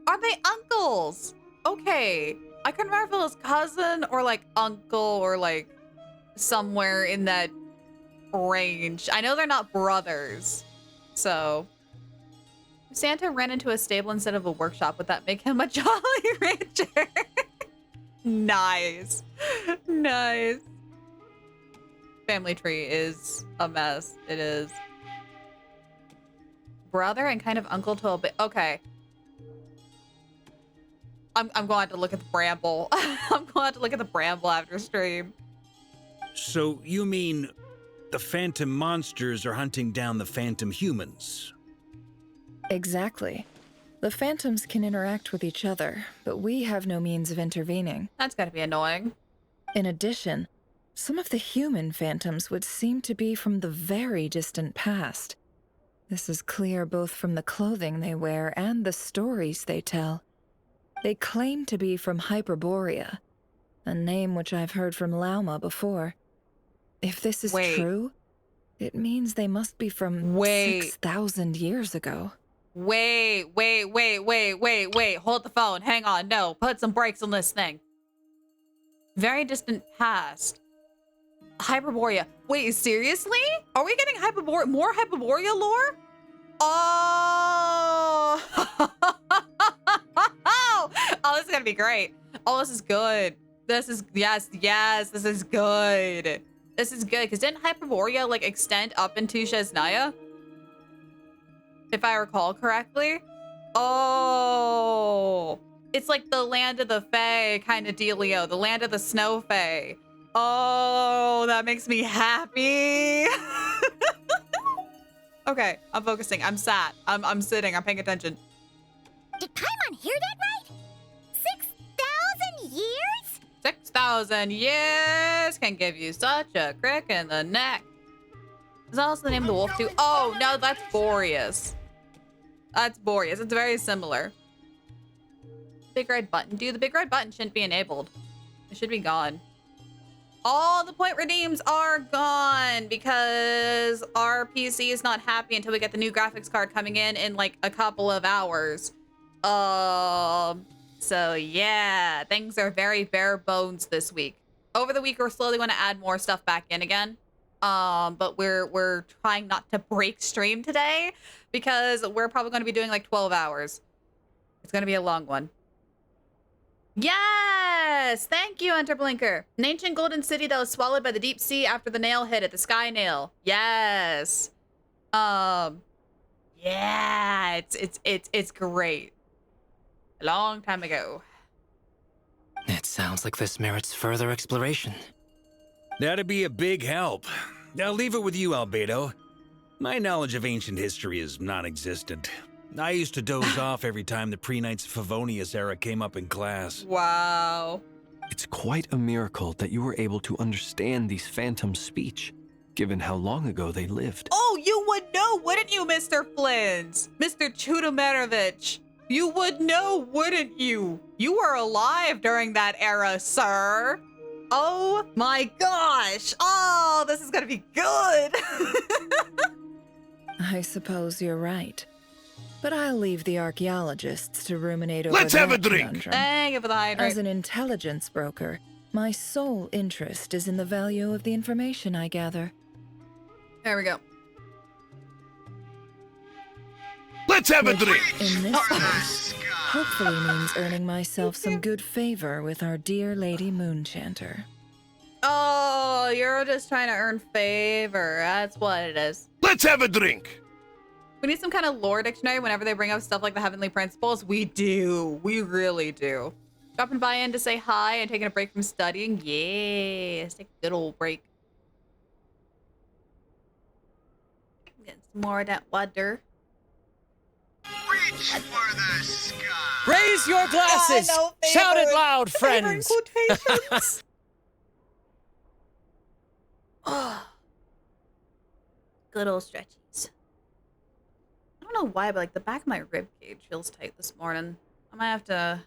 S3: Are they uncles? Okay. I couldn't remember if it was cousin or, like, uncle or, like, somewhere in that range. I know they're not brothers. So, if Santa ran into a stable instead of a workshop, would that make him a Jolly Rancher? Nice. Nice. Family tree is a mess. It is. Brother and kind of uncle to a bit. Okay. I'm going to have to look at the bramble. I'm going to have to look at the bramble after stream.
S7: So you mean the phantom monsters are hunting down the phantom humans?
S11: Exactly. The phantoms can interact with each other, but we have no means of intervening.
S3: That's gotta be annoying.
S11: In addition, some of the human phantoms would seem to be from the very distant past. This is clear both from the clothing they wear and the stories they tell. They claim to be from Hyperborea, a name which I've heard from Lauma before. If this is true, it means they must be from 6,000 years ago.
S3: Wait. Hold the phone. Hang on. No, put some brakes on this thing. Very distant past. Hyperborea. Wait, seriously? Are we getting more Hyperborea lore? Oh! Oh, this is gonna be great. Oh, this is good. This is, yes, this is good. This is good, because didn't Hyperborea, like, extend up into Shesnaya? If I recall correctly. Oh. It's like the land of the Fae kind of dealio. The land of the snow Fae. Oh, that makes me happy. Okay, I'm focusing. I'm sat. I'm sitting. I'm paying attention.
S6: Did Paimon hear that right? 6,000 years?
S3: 6,000 years can give you such a crick in the neck. Is that also the name of the wolf too? Oh, no, that's Boreas. That's Boreas. It's very similar. Big red button. Dude, the big red button shouldn't be enabled. It should be gone. All the point redeems are gone because our PC is not happy until we get the new graphics card coming in like a couple of hours. So yeah, things are very bare bones this week. Over the week, we're slowly going to add more stuff back in again. But we're trying not to break stream today because we're probably going to be doing like 12 hours. It's going to be a long one. Yes! Thank you, Enterblinker. An ancient golden city that was swallowed by the deep sea after the nail hit it, the sky nail. Yes. Yeah, it's great. A long time ago.
S9: It sounds like this merits further exploration.
S7: That'd be a big help. I'll leave it with you, Albedo. My knowledge of ancient history is non-existent. I used to doze off every time the pre-Knights of Favonius era came up in class.
S3: Wow.
S10: It's quite a miracle that you were able to understand these phantoms' speech, given how long ago they lived.
S3: Oh, you would know, wouldn't you, Mr. Flins? Mr. Chudomerovich? You would know, wouldn't you? You were alive during that era, sir. Oh my gosh. Oh, this is gonna be good.
S11: I suppose you're right. But I'll leave the archaeologists to ruminate over
S12: Let's have a
S11: that
S12: drink.
S11: conundrum.
S3: Thank you for the hydrate.
S11: As an intelligence broker, my sole interest is in the value of the information I gather.
S3: There we go.
S12: Let's have a drink.
S11: In this case, hopefully means earning myself some good favor with our dear Lady Moonchanter.
S3: Oh, you're just trying to earn favor. That's what it is.
S12: Let's have a drink.
S3: We need some kind of lore dictionary whenever they bring up stuff like the Heavenly Principles. We do. We really do. Dropping by in to say hi and taking a break from studying. Yes, take a good old break. Get some more of that water.
S12: Reach for the sky.
S2: Raise your glasses! Shout it loud, friends!
S3: Quotations. Oh. Good old stretchies. I don't know why, but like the back of my rib cage feels tight this morning. I might have to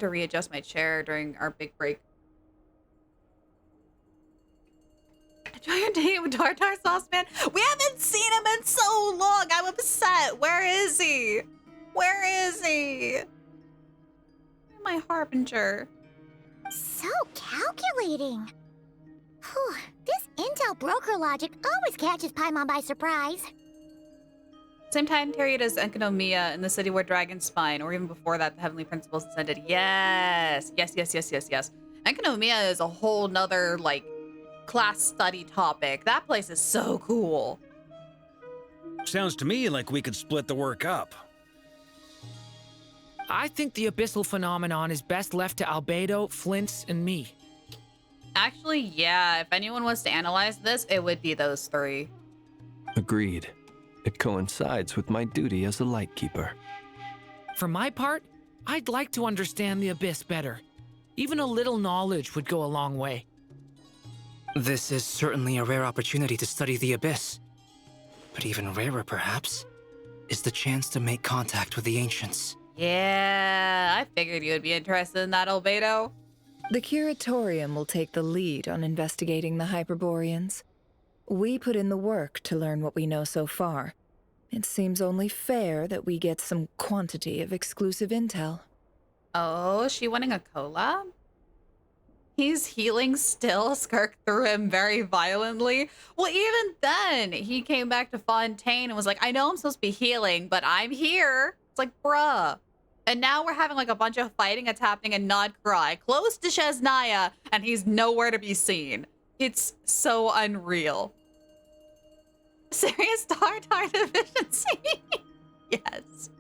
S3: readjust my chair during our big break. Enjoy your date with Tartar Sauce Man. We haven't seen him in so long. I'm upset. Where is he? Where is he? My harbinger.
S6: So calculating. Whew, this intel broker logic always catches Paimon by surprise.
S3: Same time period as Enkanomiya in the city where dragons spine, or even before that, the Heavenly Principles descended. Yes. Enkanomiya is a whole nother, like, class study topic. That place is so cool.
S7: Sounds to me like we could split the work up.
S2: I think the abyssal phenomenon is best left to Albedo, Flints, and me.
S3: Actually, yeah, if anyone was to analyze this, it would be those three.
S10: Agreed. It coincides with my duty as a lightkeeper.
S2: For my part, I'd like to understand the abyss better. Even a little knowledge would go a long way.
S9: This is certainly a rare opportunity to study the abyss. But even rarer, perhaps, is the chance to make contact with the ancients.
S3: Yeah, I figured you would be interested in that, Albedo.
S11: The Curatorium will take the lead on investigating the Hyperboreans. We put in the work to learn what we know so far. It seems only fair that we get some quantity of exclusive intel.
S3: Oh, is she wanting a collab? He's healing still. Skirk threw him very violently. Well, even then, he came back to Fontaine and was like, I know I'm supposed to be healing, but I'm here. It's like, bruh. And now we're having like a bunch of fighting that's happening in Nodcry, close to Shesnaya, and he's nowhere to be seen. It's so unreal. Serious Tartar deficiency? Yes.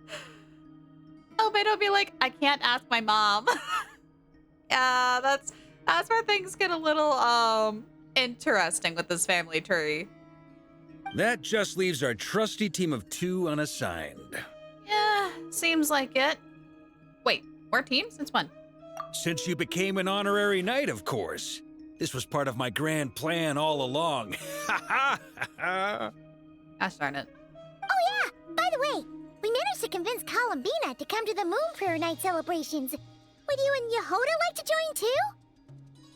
S3: Albedo be like, I can't ask my mom. Yeah, that's where things get a little interesting with this family tree.
S7: That just leaves our trusty team of 2 unassigned.
S3: Yeah, seems like it. Wait, we're a team? Since when?
S7: Since you became an honorary knight, of course. This was part of my grand plan all along. Ha ha ha!
S3: Gosh darn it.
S6: Oh yeah, by the way, we managed to convince Columbina to come to the Moon Prayer Night celebrations. Would you and Yehoda like to join too?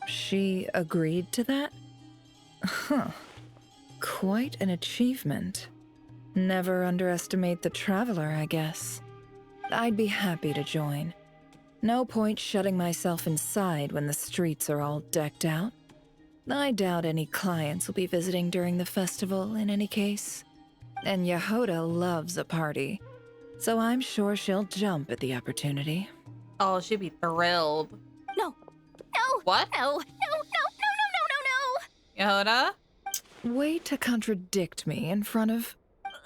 S11: She agreed to that? Huh. Quite an achievement. Never underestimate the traveler, I guess. I'd be happy to join. No point shutting myself inside when the streets are all decked out. I doubt any clients will be visiting during the festival in any case. And Yehoda loves a party, so I'm sure she'll jump at the opportunity.
S3: Oh, she'd be thrilled.
S6: No.
S3: What?
S6: No.
S3: Yehoda?
S11: Way to contradict me in front of...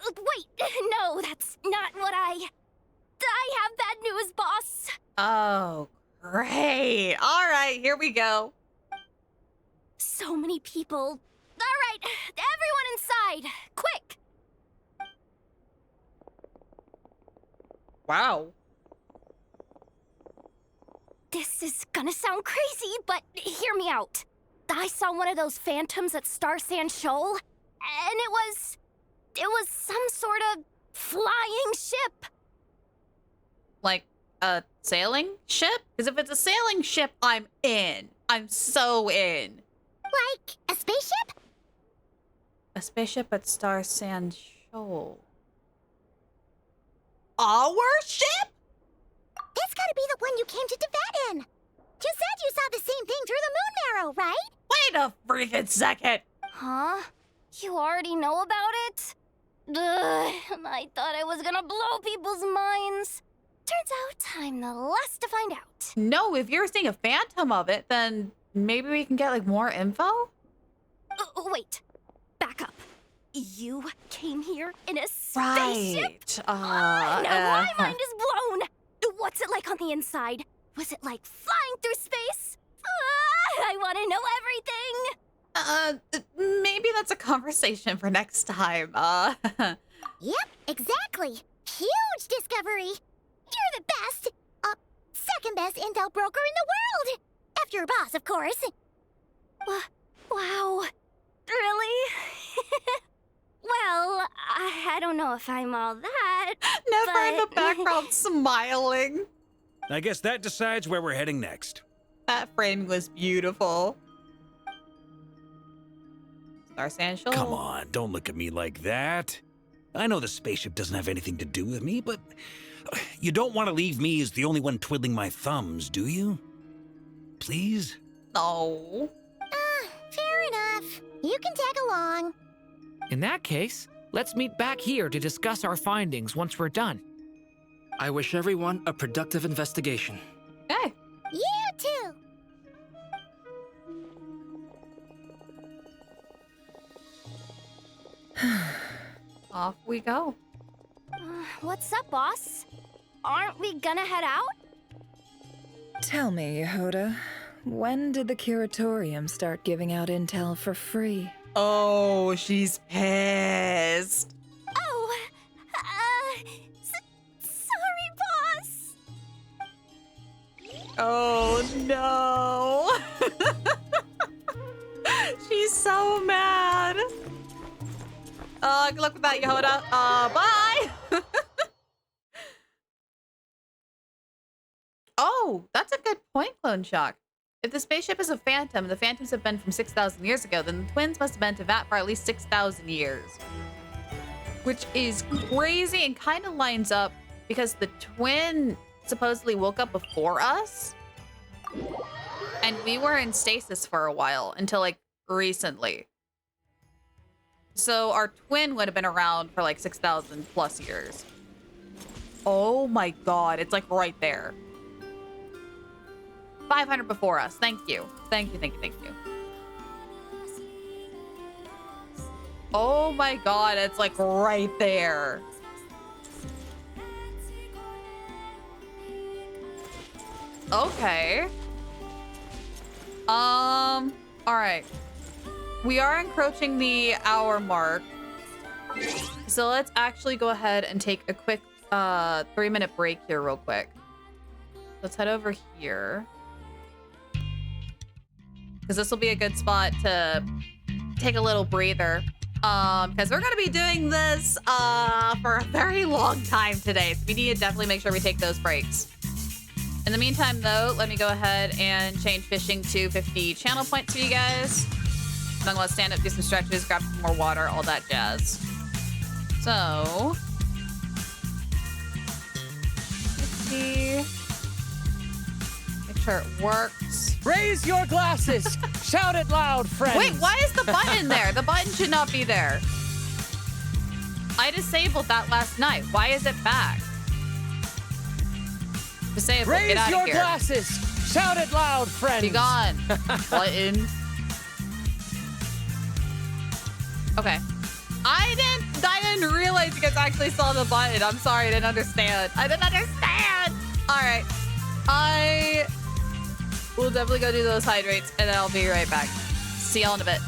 S6: Wait, no, that's not what I have bad news, boss.
S3: Oh, great. All right, here we go.
S5: So many people. All right, everyone inside, quick!
S3: Wow.
S5: This is gonna sound crazy, but hear me out. I saw one of those phantoms at Star Sand Shoal, and it was some sort of flying ship.
S3: Like a sailing ship? Because if it's a sailing ship, I'm in. I'm so in.
S6: Like a spaceship?
S3: A spaceship at Star Sand Shoal. Our ship?
S6: That's gotta be the one you came to Tibet in. You said you saw the same thing through the moon marrow, right?
S3: Wait a freaking second.
S5: Huh? You already know about it? Ugh, I thought I was gonna blow people's minds. Turns out I'm the last to find out.
S3: No, if you're seeing a phantom of it, then maybe we can get like more info?
S5: Wait, back up. You came here in a spaceship?
S3: Right.
S5: Now my mind is blown. What's it like on the inside? Was it like flying through space? I want to know everything.
S3: Maybe that's a conversation for next time.
S6: Yep, exactly. Huge discovery. You're the best. Second best intel broker in the world. After your boss, of course.
S5: Wow. Really? Well, I don't know if I'm all that.
S3: Never in the background smiling.
S7: I guess that decides where we're heading next.
S3: That framing was beautiful. Star Sand Shoal.
S7: Come on, don't look at me like that. I know the spaceship doesn't have anything to do with me, but you don't want to leave me as the only one twiddling my thumbs, do you? Please?
S3: No.
S6: Fair enough. You can tag along.
S2: In that case, let's meet back here to discuss our findings once we're done.
S9: I wish everyone a productive investigation.
S3: Okay.
S6: You too.
S3: Off we go.
S5: What's up, boss? Aren't we gonna head out?
S11: Tell me, Yehoda, when did the curatorium start giving out intel for free?
S3: Oh, she's pissed.
S5: Oh, sorry, boss.
S3: Oh, no. She's so mad. Good luck with that, Yehoda. Bye. Oh, that's a good point, Clone Shock. If the spaceship is a phantom, the phantoms have been from 6,000 years ago, then the twins must have been to Vat for at least 6,000 years. Which is crazy and kind of lines up because the twin supposedly woke up before us. And we were in stasis for a while until like recently. So our twin would have been around for like 6,000 plus years. Oh my god, it's like right there. 500 before us. Thank you. Thank you, thank you, thank you. Oh my god, it's like right there. Okay. All right. We are encroaching the hour mark. So let's actually go ahead and take a quick 3-minute break here real quick. Let's head over here. Because this will be a good spot to take a little breather. Because we're going to be doing this for a very long time today. So we need to definitely make sure we take those breaks. In the meantime, though, let me go ahead and change fishing to 50 channel points for you guys. I'm going to stand up, do some stretches, grab some more water, all that jazz. So, let's see. Make sure it works.
S13: Raise your glasses! Shout it loud, friends!
S3: Wait, why is the button there? The button should not be there. I disabled that last night. Why is it back? Disabled.
S13: Raise
S3: Get out
S13: your
S3: of here.
S13: glasses! Shout it loud, friends!
S3: Be gone. Button. Okay. I didn't realize you guys actually saw the button. I'm sorry, I didn't understand. I didn't understand! Alright. I will definitely go do those hydrates and then I'll be right back. See y'all in a bit.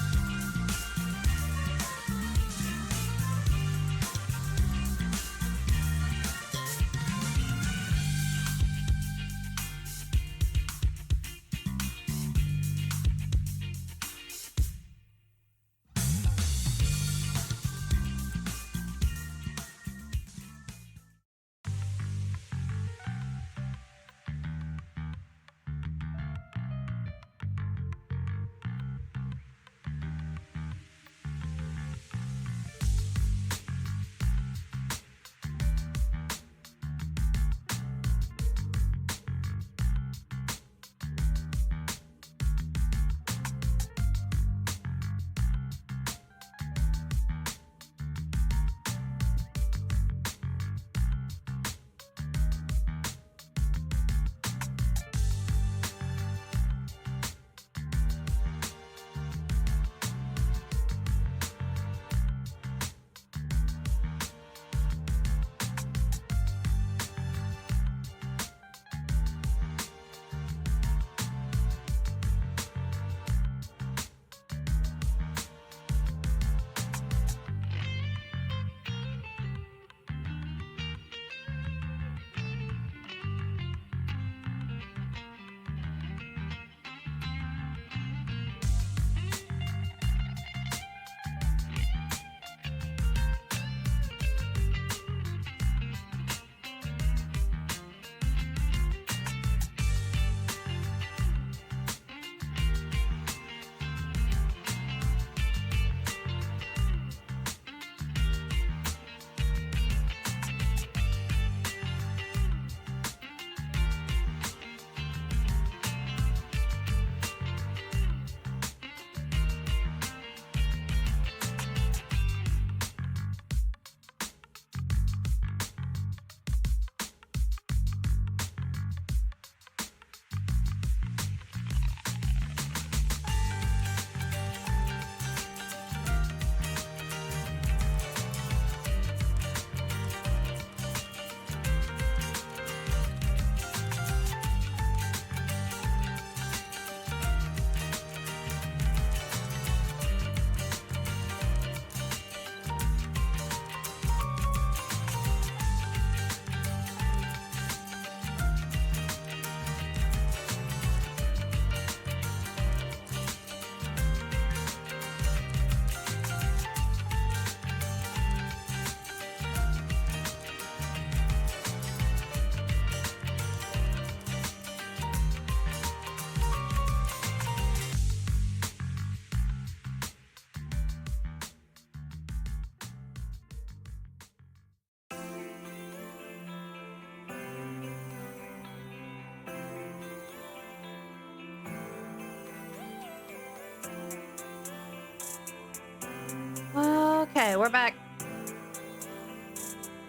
S3: Okay, we're back.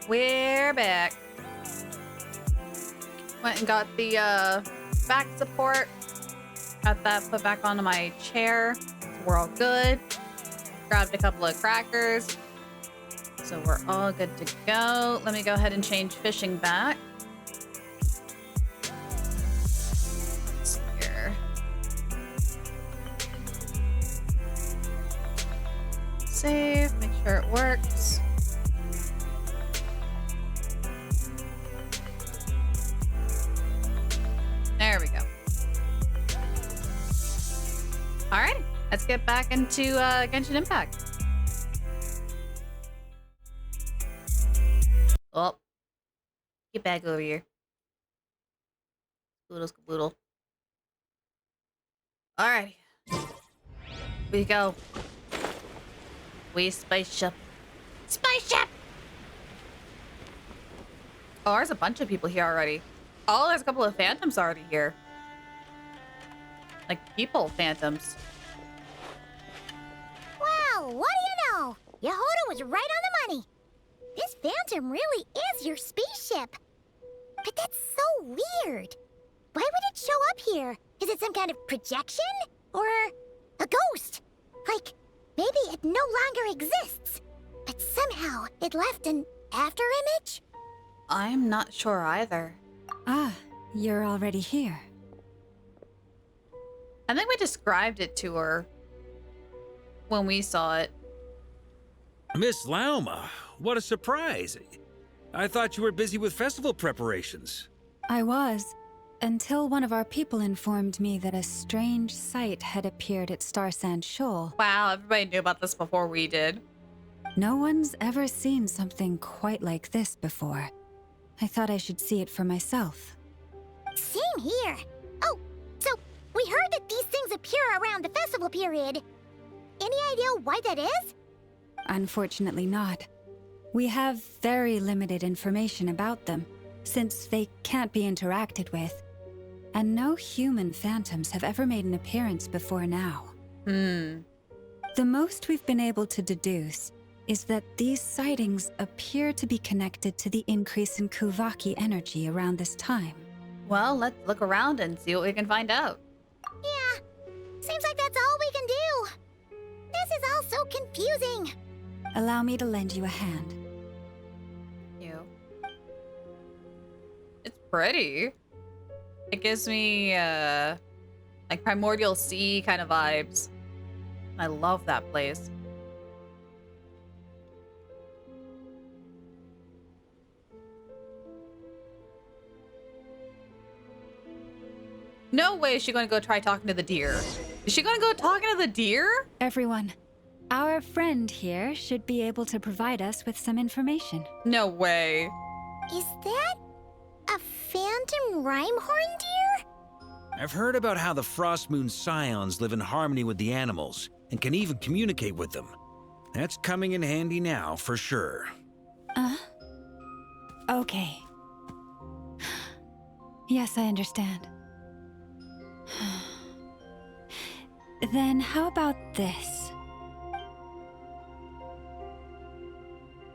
S3: We're back. Went and got the back support. Got that put back onto my chair. So we're all good. Grabbed a couple of crackers. So we're all good to go. Let me go ahead and change fishing back. Let's see here. Save, make sure it works. There we go. All right, let's get back into Genshin Impact. Oh, get back over here. Scoodle, scaboodle. All right, we go. We spaceship. Spaceship! Oh, there's a bunch of people here already. Oh, there's a couple of phantoms already here. Like people phantoms.
S6: Wow, what do you know? Yehoda was right on the money. This phantom really is your spaceship. But that's so weird. Why would it show up here? Is it some kind of projection? Or a ghost? Like, maybe it no longer exists, but somehow it left an afterimage?
S3: I'm not sure either.
S8: Ah, you're already here.
S3: I think we described it to her when we saw it.
S7: Miss Lauma, what a surprise. I thought you were busy with festival preparations.
S8: I was, until one of our people informed me that a strange sight had appeared at Star Sand Shoal.
S3: Wow, everybody knew about this before we did.
S8: No one's ever seen something quite like this before. I thought I should see it for myself.
S6: Same here. Oh, so we heard that these things appear around the festival period. Any idea why that is?
S8: Unfortunately not. We have very limited information about them, since they can't be interacted with. And no human phantoms have ever made an appearance before now. The most we've been able to deduce is that these sightings appear to be connected to the increase in Kuvaki energy around this time.
S3: Well, let's look around and see what we can find out.
S6: Yeah, seems like that's all we can do. This is all so confusing.
S8: Allow me to lend you a hand.
S3: You. It's pretty. It gives me, like Primordial Sea kind of vibes. I love that place. No way is she going to go try talking to the deer. Is she going to go talking to the deer?
S8: Everyone, our friend here should be able to provide us with some information.
S3: No way.
S6: Is that a phantom Rhymehorn deer?
S7: I've heard about how the Frost Moon Scions live in harmony with the animals and can even communicate with them. That's coming in handy now, for sure.
S8: Okay. Yes, I understand. Then how about this?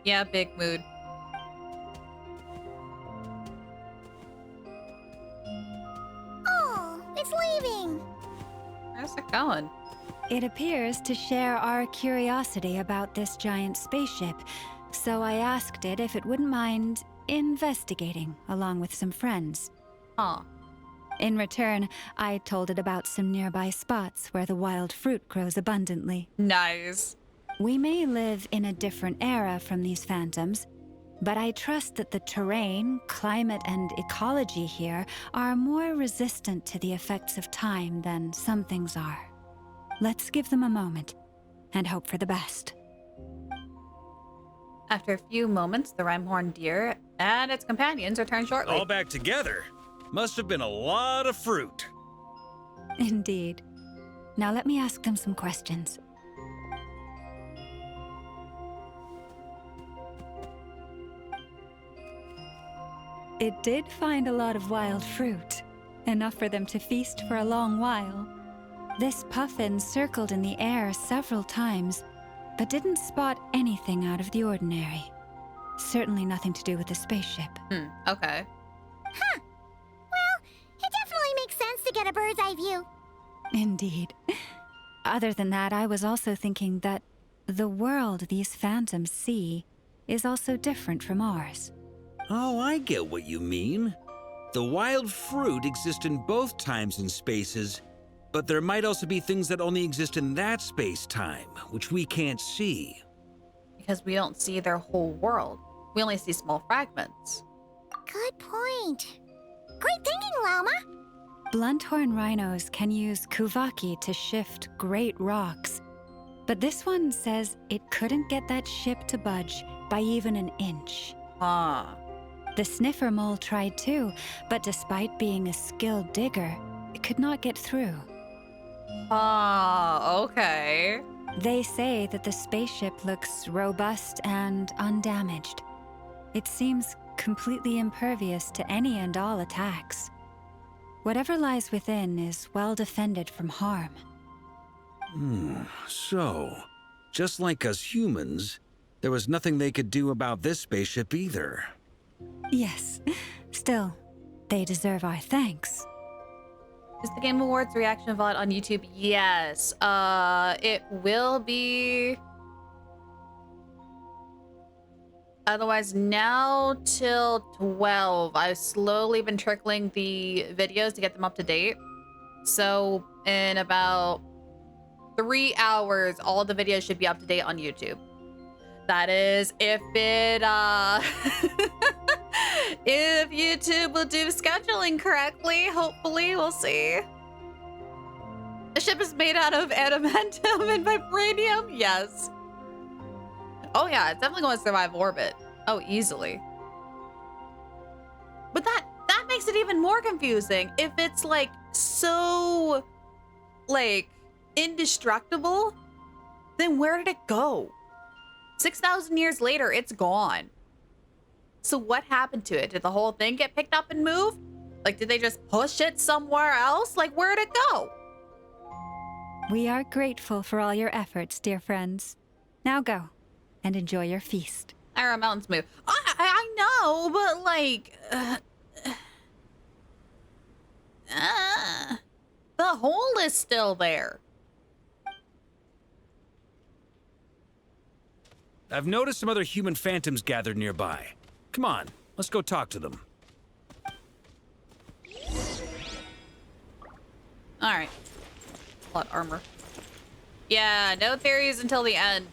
S3: Yeah, big mood.
S6: Oh, it's leaving.
S3: Where's it going?
S8: It appears to share our curiosity about this giant spaceship, so I asked it if it wouldn't mind investigating along with some friends.
S3: Huh.
S8: In return, I told it about some nearby spots where the wild fruit grows abundantly.
S3: Nice.
S8: We may live in a different era from these phantoms, but I trust that the terrain, climate, and ecology here are more resistant to the effects of time than some things are. Let's give them a moment and hope for the best.
S3: After a few moments, the Rhymehorn deer and its companions return shortly.
S7: All back together. Must have been a lot of fruit.
S8: Indeed. Now let me ask them some questions. It did find a lot of wild fruit, enough for them to feast for a long while. This puffin circled in the air several times, but didn't spot anything out of the ordinary. Certainly nothing to do with the spaceship.
S3: Okay.
S6: Huh. Well, it definitely makes sense to get a bird's eye view.
S8: Indeed. Other than that, I was also thinking that the world these phantoms see is also different from ours.
S7: Oh, I get what you mean. The wild fruit exist in both times and spaces, but there might also be things that only exist in that space-time, which we can't see.
S3: Because we don't see their whole world. We only see small fragments.
S6: Good point. Great thinking, Lauma.
S8: Blunthorn rhinos can use Kuvaki to shift great rocks, but this one says it couldn't get that ship to budge by even an inch. The sniffer mole tried too, but despite being a skilled digger, it could not get through.
S3: Okay.
S8: They say that the spaceship looks robust and undamaged. It seems completely impervious to any and all attacks. Whatever lies within is well defended from harm.
S7: So, just like us humans, there was nothing they could do about this spaceship either.
S8: Yes. Still, they deserve our thanks.
S3: Is the Game Awards reaction VOD on YouTube? Yes. It will be. Otherwise, now till 12. I've slowly been trickling the videos to get them up to date. So in about 3 hours, all the videos should be up to date on YouTube. That is if it, if YouTube will do scheduling correctly. Hopefully, we'll see. The ship is made out of adamantium and vibranium. Yes. Oh yeah, it's definitely going to survive orbit. Oh, easily. But that makes it even more confusing. If it's like so like indestructible, then where did it go? 6,000 years later, it's gone. So what happened to it? Did the whole thing get picked up and moved? Like, did they just push it somewhere else? Like, where'd it go?
S8: We are grateful for all your efforts, dear friends. Now go and enjoy your feast.
S3: Iron Mountains move. I know, but like, the hole is still there.
S7: I've noticed some other human phantoms gathered nearby. Come on, let's go talk to them.
S3: All right. Plot armor. Yeah, no theories until the end.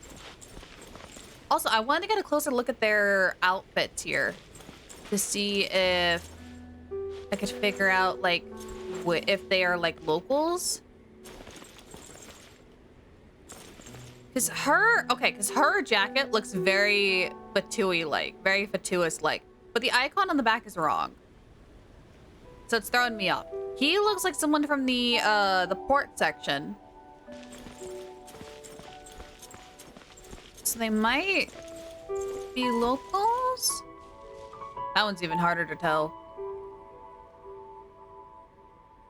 S3: Also, I wanted to get a closer look at their outfits here to see if I could figure out, like, if they are, like, locals. Because her jacket looks very Fatui-like, very Fatuous-like. But the icon on the back is wrong. So it's throwing me off. He looks like someone from the port section. So they might be locals? That one's even harder to tell.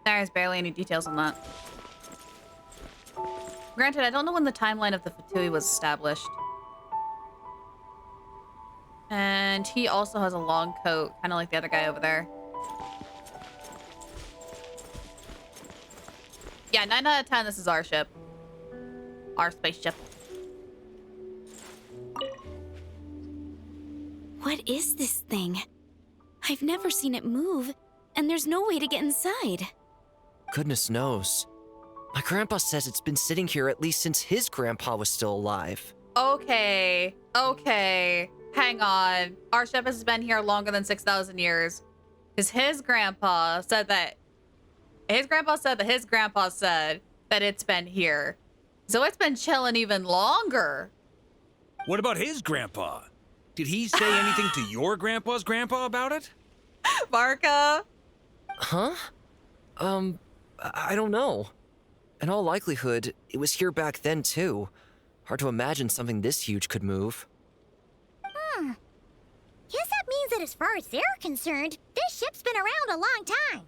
S3: There's barely any details on that. Granted, I don't know when the timeline of the Fatui was established. And he also has a long coat, kind of like the other guy over there. Yeah, 9 out of 10, this is our ship. Our spaceship.
S4: What is this thing? I've never seen it move, and there's no way to get inside.
S14: Goodness knows. My grandpa says it's been sitting here at least since his grandpa was still alive.
S3: Okay. Hang on. Our ship has been here longer than 6,000 years. Because his grandpa said that his grandpa said that it's been here. So it's been chilling even longer.
S7: What about his grandpa? Did he say anything to your grandpa's grandpa about it?
S3: Barca?
S14: Huh? I don't know. In all likelihood, it was here back then too. Hard to imagine something this huge could move.
S6: Guess that means that as far as they're concerned, this ship's been around a long time.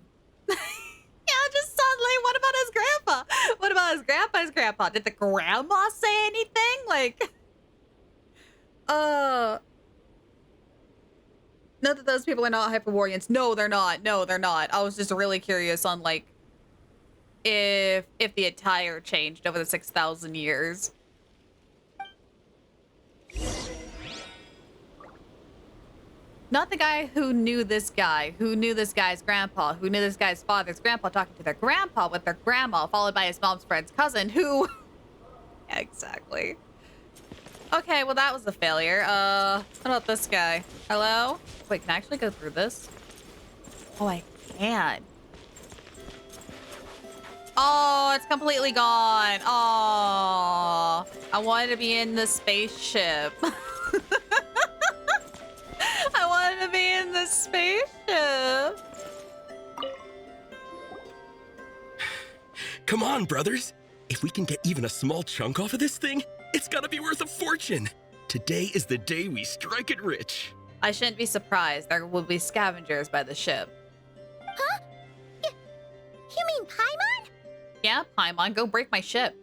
S3: Yeah, just suddenly, what about his grandpa? What about his grandpa's grandpa? Did the grandma say anything? Like, not that those people are not Hyperwarians. No, they're not. No, they're not. I was just really curious on, like, if the attire changed over the 6,000 years. Not the guy who knew this guy, who knew this guy's grandpa, who knew this guy's father's grandpa talking to their grandpa with their grandma, followed by his mom's friend's cousin, who... Yeah, exactly. Okay, well, that was a failure. What about this guy? Hello? Wait, can I actually go through this? Oh, I can. Oh, it's completely gone. Oh, I wanted to be in the spaceship. I wanted to be in the spaceship.
S15: Come on, brothers. If we can get even a small chunk off of this thing, it's gotta be worth a fortune. Today is the day we strike it rich.
S3: I shouldn't be surprised. There will be scavengers by the ship.
S6: Huh? You mean Paimon?
S3: Yeah, Paimon, go break my ship.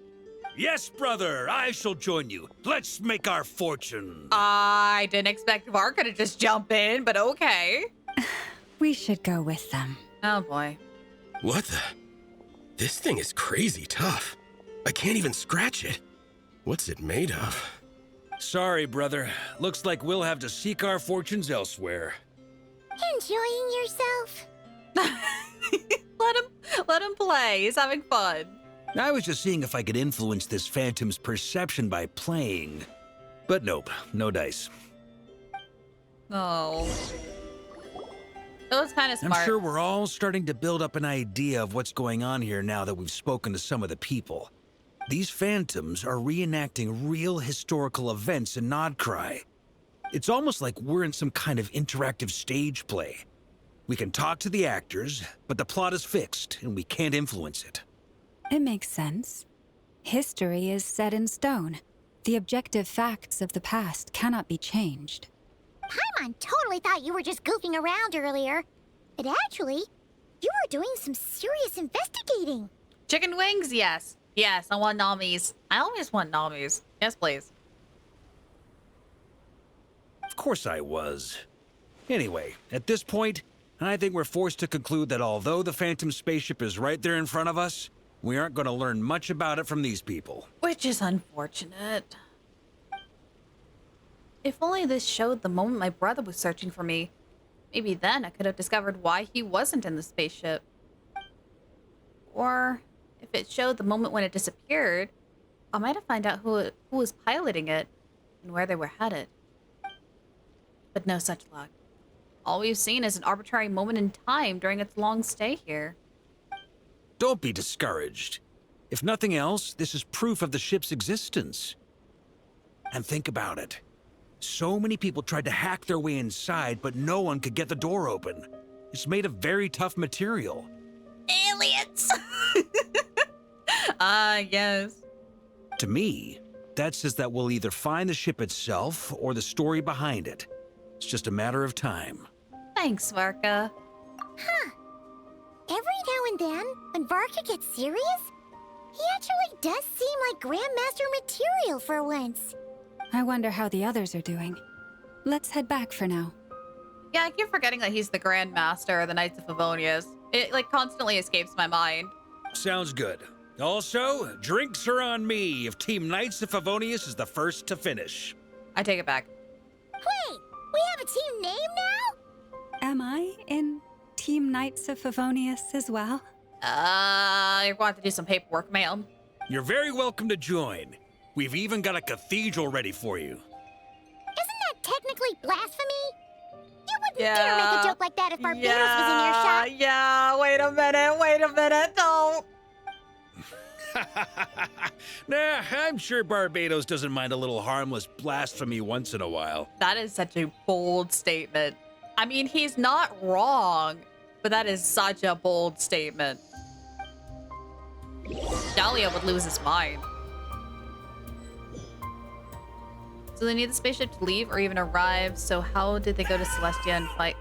S7: Yes, brother, I shall join you. Let's make our fortune.
S3: I didn't expect Varka to just jump in, but okay.
S8: We should go with them.
S3: Oh boy.
S15: What the? This thing is crazy tough. I can't even scratch it. What's it made of?
S7: Sorry, brother. Looks like we'll have to seek our fortunes elsewhere.
S6: Enjoying yourself?
S3: Let him play. He's having fun.
S7: I was just seeing if I could influence this phantom's perception by playing. But nope, no dice.
S3: Oh. That was kind of smart.
S7: I'm sure we're all starting to build up an idea of what's going on here now that we've spoken to some of the people. These phantoms are reenacting real historical events in Nodcry. It's almost like we're in some kind of interactive stage play. We can talk to the actors, but the plot is fixed, and we can't influence it.
S8: It makes sense. History is set in stone. The objective facts of the past cannot be changed.
S6: Paimon totally thought you were just goofing around earlier. But actually, you were doing some serious investigating.
S3: Chicken wings? Yes. Yes, I want nommies. I always want nommies. Yes, please.
S7: Of course I was. Anyway, at this point, I think we're forced to conclude that although the Phantom spaceship is right there in front of us, we aren't going to learn much about it from these people.
S3: Which is unfortunate. If only this showed the moment my brother was searching for me. Maybe then I could have discovered why he wasn't in the spaceship. Or if it showed the moment when it disappeared, I might have found out who was piloting it and where they were headed. But no such luck. All we've seen is an arbitrary moment in time during its long stay here.
S7: Don't be discouraged. If nothing else, this is proof of the ship's existence. And think about it. So many people tried to hack their way inside, but no one could get the door open. It's made of very tough material.
S3: Aliens! Yes.
S7: To me, that says that we'll either find the ship itself or the story behind it. It's just a matter of time.
S3: Thanks, Varka.
S6: Huh. Every now and then, when Varka gets serious, he actually does seem like Grandmaster material for once.
S8: I wonder how the others are doing. Let's head back for now.
S3: Yeah, I keep forgetting that he's the Grand Master of the Knights of Favonius. It, constantly escapes my mind.
S7: Sounds good. Also, drinks are on me if Team Knights of Favonius is the first to finish.
S3: I take it back.
S6: Wait, we have a team name now?
S8: Am I in Team Knights of Favonius as well?
S3: You're going to have to do some paperwork, ma'am.
S7: You're very welcome to join. We've even got a cathedral ready for you.
S6: Isn't that technically blasphemy? You wouldn't dare make a joke like that if Barbados was in earshot.
S3: Yeah, wait a minute, don't.
S7: Nah, I'm sure Barbados doesn't mind a little harmless blasphemy once in a while.
S3: That is such a bold statement. I mean, he's not wrong, but that is such a bold statement. Dahlia would lose his mind. So they need the spaceship to leave or even arrive, so how did they go to Celestia and fight?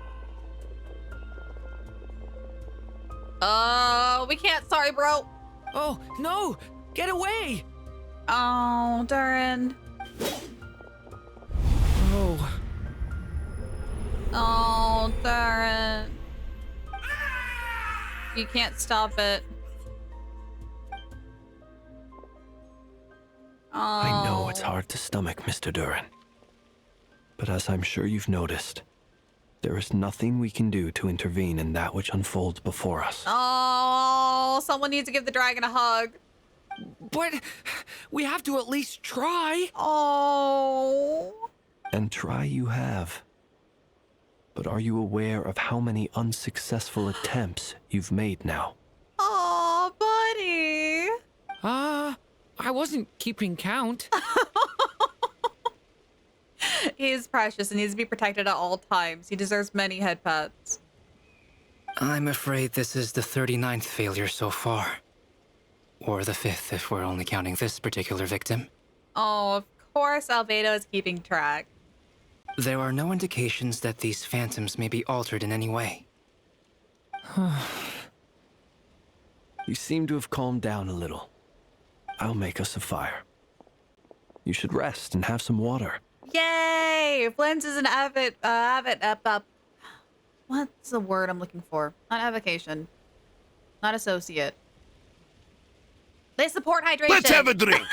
S3: Oh, we can't. Sorry, bro.
S2: Oh, no! Get away!
S3: Oh, Durin.
S2: Oh.
S3: Oh, Durin. You can't stop it. Oh.
S10: I know it's hard to stomach, Mr. Durin. But as I'm sure you've noticed, there is nothing we can do to intervene in that which unfolds before us.
S3: Oh, someone needs to give the dragon a hug.
S2: But we have to at least try.
S3: Oh.
S10: And try you have. But are you aware of how many unsuccessful attempts you've made now?
S3: Oh, buddy.
S2: I wasn't keeping count.
S3: He is precious and needs to be protected at all times. He deserves many head pats.
S9: I'm afraid this is the 39th failure so far. Or the 5th if we're only counting this particular victim.
S3: Oh, of course Albedo is keeping track.
S9: There are no indications that these phantoms may be altered in any way.
S10: You seem to have calmed down a little. I'll make us a fire. You should rest and have some water.
S3: Yay! Blends is an what's the word I'm looking for? Not avocation. Not associate. They support hydration.
S12: Let's have a drink.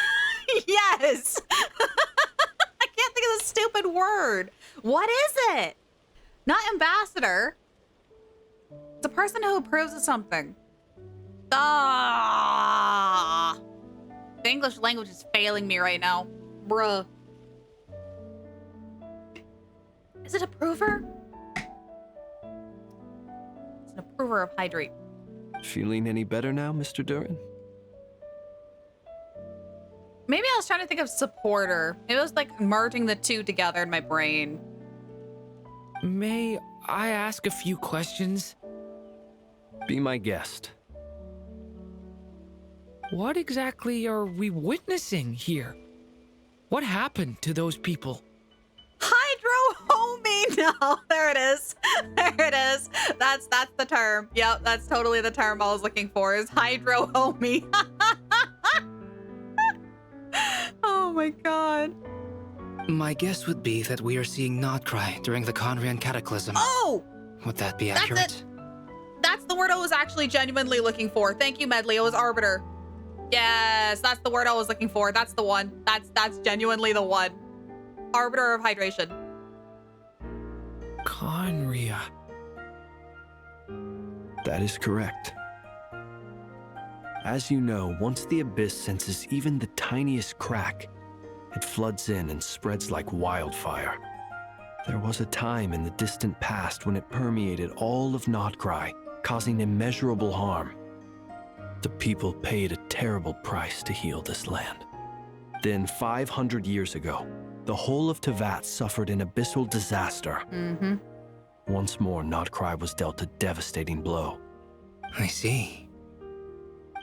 S3: Yes! I can't think of the stupid word. What is it? Not ambassador. It's a person who approves of something. Ah! The English language is failing me right now. Bruh. Is it approver? It's an approver of hydrate.
S10: Feeling any better now, Mr. Durin?
S3: Maybe I was trying to think of supporter. It was like merging the two together in my brain.
S2: May I ask a few questions?
S10: Be my guest.
S2: What exactly are we witnessing here? What happened to those people?
S3: Hydro homie! No, there it is. There it is. That's the term. Yep, that's totally the term I was looking for, is hydro homie. Oh my god.
S9: My guess would be that we are seeing Notcry during the Conrian Cataclysm.
S3: Oh!
S9: Would that be
S3: That's
S9: accurate?
S3: it. That's the word I was actually genuinely looking for. Thank you, Medley. It was arbiter. Yes, that's the word I was looking for. That's the one. That's genuinely the one. Arbiter of hydration.
S2: Conria.
S10: That is correct. As you know, once the Abyss senses even the tiniest crack, it floods in and spreads like wildfire. There was a time in the distant past when it permeated all of Notcry, causing immeasurable harm. The people paid a terrible price to heal this land. Then, 500 years ago, the whole of Tevat suffered an abyssal disaster.
S3: Mm-hmm.
S10: Once more, Notcry was dealt a devastating blow.
S9: I see.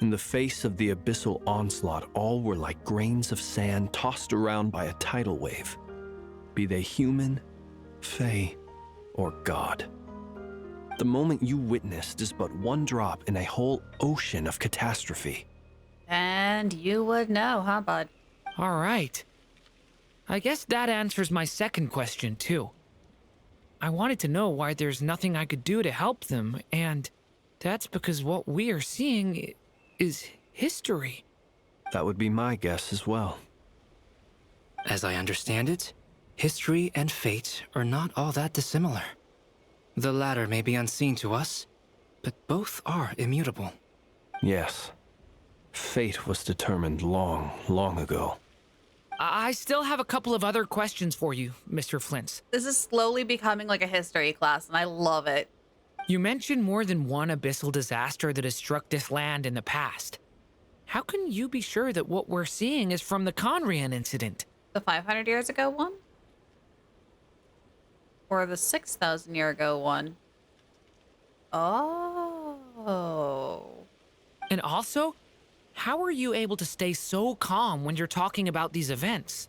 S10: In the face of the abyssal onslaught, all were like grains of sand tossed around by a tidal wave, be they human, fae, or god. The moment you witnessed is but one drop in a whole ocean of catastrophe.
S3: And you would know, huh, bud?
S2: All right. I guess that answers my second question, too. I wanted to know why there's nothing I could do to help them, and that's because what we are seeing is history.
S10: That would be my guess as well.
S9: As I understand it, history and fate are not all that dissimilar. The latter may be unseen to us, but both are immutable.
S10: Yes. Fate was determined long, long ago.
S2: I still have a couple of other questions for you, Mr. Flint's.
S3: This is slowly becoming like a history class, and I love it.
S2: You mentioned more than one abyssal disaster that has struck this land in the past. How can you be sure that what we're seeing is from the Conrian incident?
S3: The 500 years ago one? Or the 6,000 year ago one? Oh.
S2: And also, how are you able to stay so calm when you're talking about these events?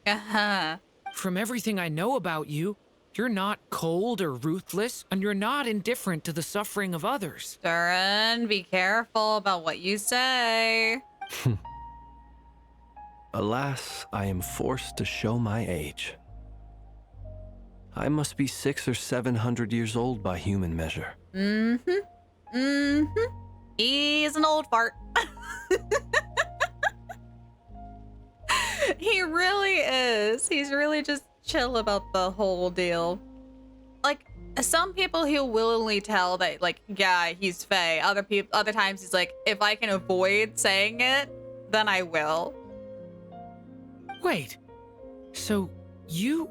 S3: Uh-huh.
S2: From everything I know about you, you're not cold or ruthless, and you're not indifferent to the suffering of others.
S3: Durin, be careful about what you say.
S10: Alas, I am forced to show my age. I must be 600 or 700 years old by human measure.
S3: Mm-hmm. Mm-hmm. He's an old fart. He really is. He's really just chill about the whole deal. Like, some people he'll willingly tell that, like, yeah, he's Fae. Other times he's like, if I can avoid saying it, then I will.
S2: Wait, so you...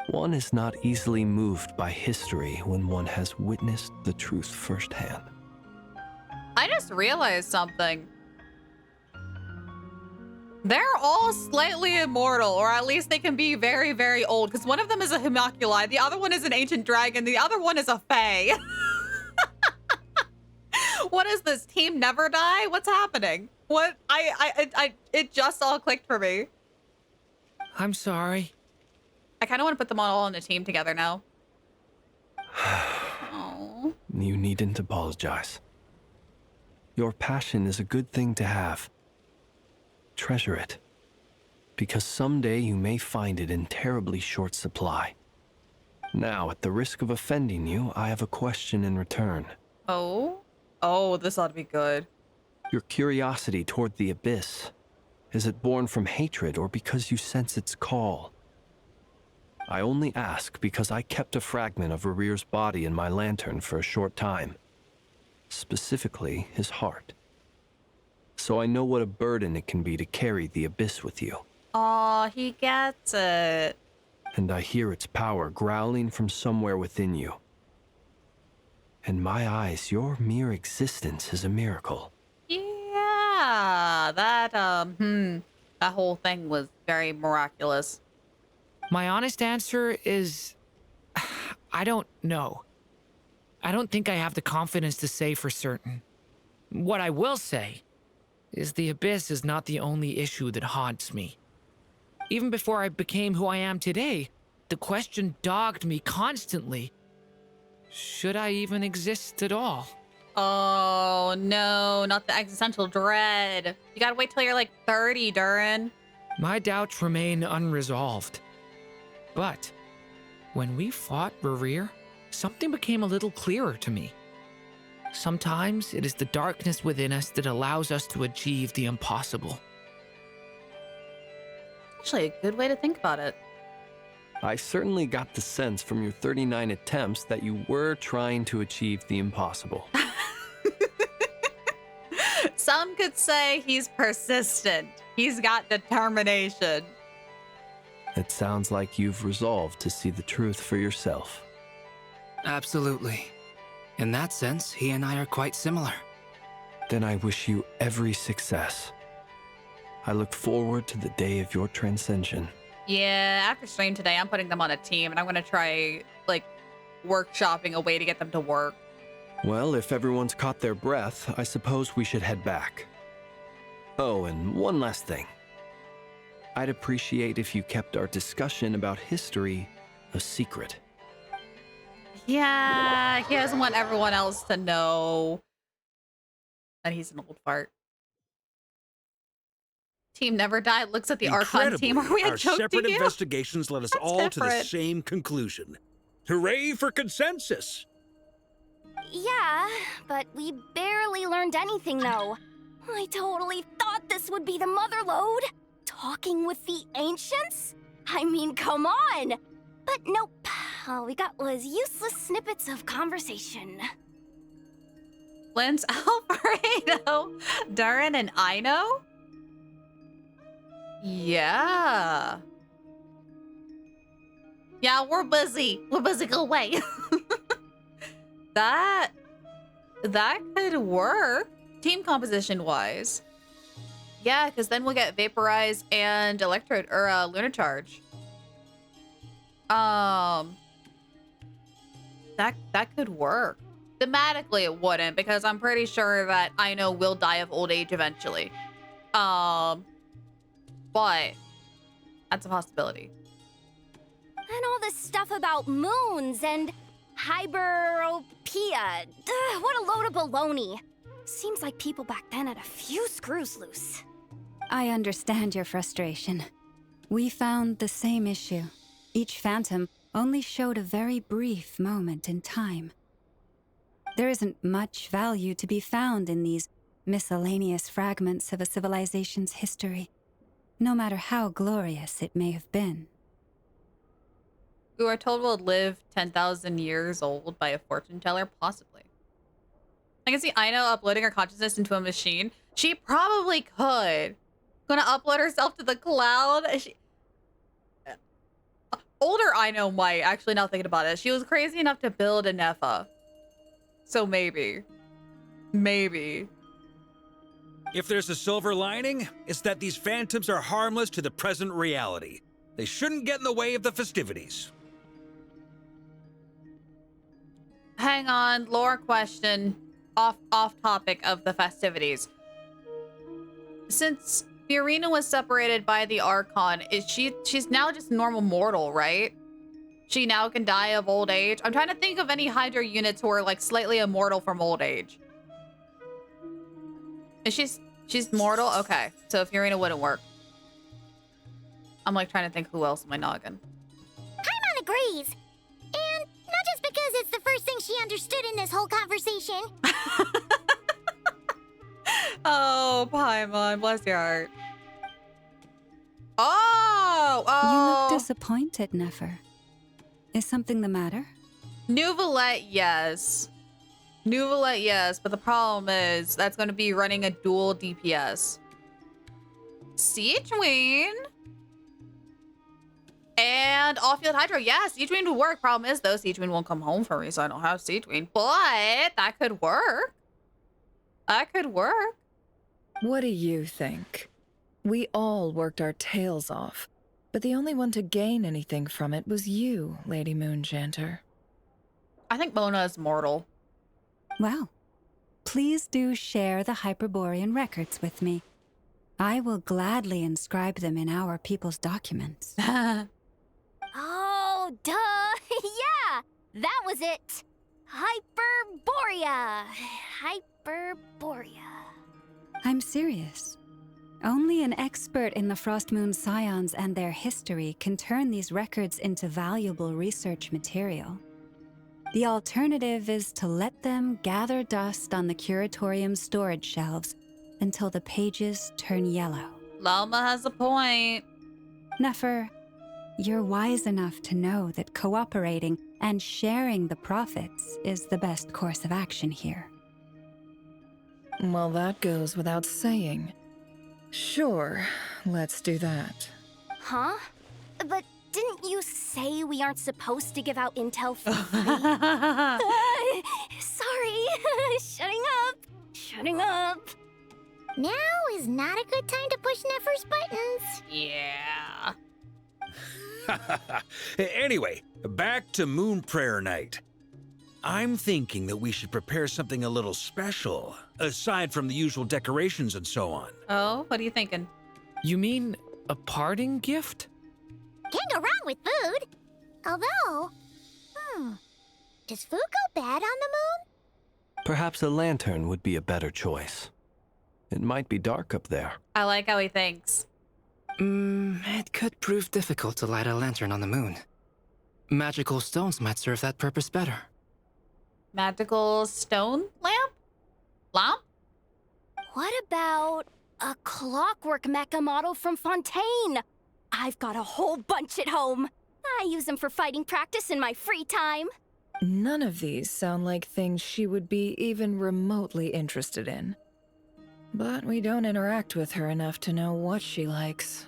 S10: One is not easily moved by history when one has witnessed the truth firsthand.
S3: I just realized something. They're all slightly immortal, or at least they can be very, very old, because one of them is a homunculi, the other one is an ancient dragon, the other one is a fae. What is this? Team never die? What's happening? What? It just all clicked for me.
S2: I'm sorry.
S3: I kind of want to put them all on a team together now. Oh.
S10: You needn't apologize. Your passion is a good thing to have. Treasure it, because someday you may find it in terribly short supply. Now, at the risk of offending you, I have a question in return.
S3: Oh? Oh, this ought to be good.
S10: Your curiosity toward the Abyss, is it born from hatred or because you sense its call? I only ask because I kept a fragment of Rarir's body in my lantern for a short time. specifically his heart. So I know what a burden it can be to carry the abyss with you.
S3: Aw, he gets it.
S10: And I hear its power growling from somewhere within you. In my eyes, your mere existence is a miracle.
S3: Yeah, that whole thing was very miraculous.
S2: My honest answer is I don't know. I don't think I have the confidence to say for certain. What I will say is the abyss is not the only issue that haunts me. Even before I became who I am today, the question dogged me constantly. Should I even exist at all?
S3: Oh, no, not the existential dread. You gotta wait till you're like 30, Durin.
S2: My doubts remain unresolved. But when we fought Rerir, something became a little clearer to me. Sometimes it is the darkness within us that allows us to achieve the impossible.
S3: Actually, a good way to think about it.
S10: I certainly got the sense from your 39 attempts that you were trying to achieve the impossible.
S3: Some could say he's persistent. He's got determination.
S10: It sounds like you've resolved to see the truth for yourself.
S9: Absolutely. In that sense, he and I are quite similar.
S10: Then I wish you every success. I look forward to the day of your transcension.
S3: Yeah, after stream today, I'm putting them on a team, and I'm gonna try, like, workshopping a way to get them to work.
S10: Well, if everyone's caught their breath, I suppose we should head back. Oh, and one last thing. I'd appreciate if you kept our discussion about history a secret.
S3: Yeah, he doesn't want everyone else to know that he's an old fart. Team Never Died looks at the Archon team. Are we a
S7: our
S3: joke
S7: separate
S3: to you?
S7: investigations led us all to the
S3: different.
S7: same conclusion. Hooray for consensus!
S16: Yeah, but we barely learned anything, though. I totally thought this would be the mother lode. Talking with the ancients? I mean, come on! But nope. All we got was useless snippets of conversation.
S3: Lance, Alfredo, Durin, and Ino? Yeah. Yeah, we're busy. We're busy. Go away. That could work. Team composition wise. Yeah, because then we'll get Vaporize and Electrode or Lunar Charge. That could work. Thematically, it wouldn't, because I'm pretty sure that Ino will die of old age eventually. But that's a possibility.
S16: And all this stuff about moons and hyperopia. What a load of baloney. Seems like people back then had a few screws loose.
S8: I understand your frustration. We found the same issue. Each phantom only showed a very brief moment in time. There isn't much value to be found in these miscellaneous fragments of a civilization's history, no matter how glorious it may have been.
S3: We are told we'll live 10,000 years old by a fortune teller, possibly. I can see Ino uploading her consciousness into a machine. She probably could. Gonna upload herself to the cloud. Older Ino might, actually, now thinking about it. She was crazy enough to build a Nepha. So maybe. Maybe.
S7: If there's a silver lining, it's that these phantoms are harmless to the present reality. They shouldn't get in the way of the festivities.
S3: Hang on, lore question. Off topic of the festivities. Since Fiorina was separated by the Archon, she's now just normal mortal, right? She now can die of old age. I'm trying to think of any Hydra units who are like slightly immortal from old age. Is she's mortal? Okay. So Fiorina wouldn't work. I'm like trying to think who else in my noggin.
S6: Paimon agrees. And not just because it's the first thing she understood in this whole conversation.
S3: Oh, Paimon, bless your heart. Oh!
S8: You look disappointed, Nefer. Is something the matter?
S3: Nuvolette, yes. Nuvolite, yes, but the problem is that's going to be running a dual DPS. Siege Wing. And off-field Hydro. Yeah, Siege Wing would work. Problem is, though, Siege Wing won't come home for me, so I don't have Siege Wing. But that could work. That could work.
S11: What do you think? We all worked our tails off, but the only one to gain anything from it was you, Lady Moonjanter.
S3: I think Mona is mortal.
S8: Well, please do share the Hyperborean records with me. I will gladly inscribe them in our people's documents.
S16: Oh, duh! Yeah! That was it! Hyperborea! Hyperborea.
S8: I'm serious. Only an expert in the Frostmoon Scions and their history can turn these records into valuable research material. The alternative is to let them gather dust on the Curatorium's storage shelves until the pages turn yellow.
S3: Lalma has a point.
S8: Nefer, you're wise enough to know that cooperating and sharing the profits is the best course of action here.
S11: Well, that goes without saying. Sure, let's do that.
S16: Huh? But didn't you say we aren't supposed to give out intel for free? Sorry. Shutting up.
S6: Now is not a good time to push Nefer's buttons.
S3: Yeah.
S7: Anyway, back to Moon Prayer Night. I'm thinking that we should prepare something a little special, aside from the usual decorations and so on.
S3: Oh, what are you thinking?
S2: You mean a parting gift?
S6: Can't go wrong with food. Although, does food go bad on the moon?
S10: Perhaps a lantern would be a better choice. It might be dark up there.
S3: I like how he thinks.
S9: It could prove difficult to light a lantern on the moon. Magical stones might serve that purpose better.
S3: Magical stone lamp? Lamp?
S16: What about a clockwork mecha model from Fontaine? I've got a whole bunch at home. I use them for fighting practice in my free time.
S11: None of these sound like things she would be even remotely interested in. But we don't interact with her enough to know what she likes.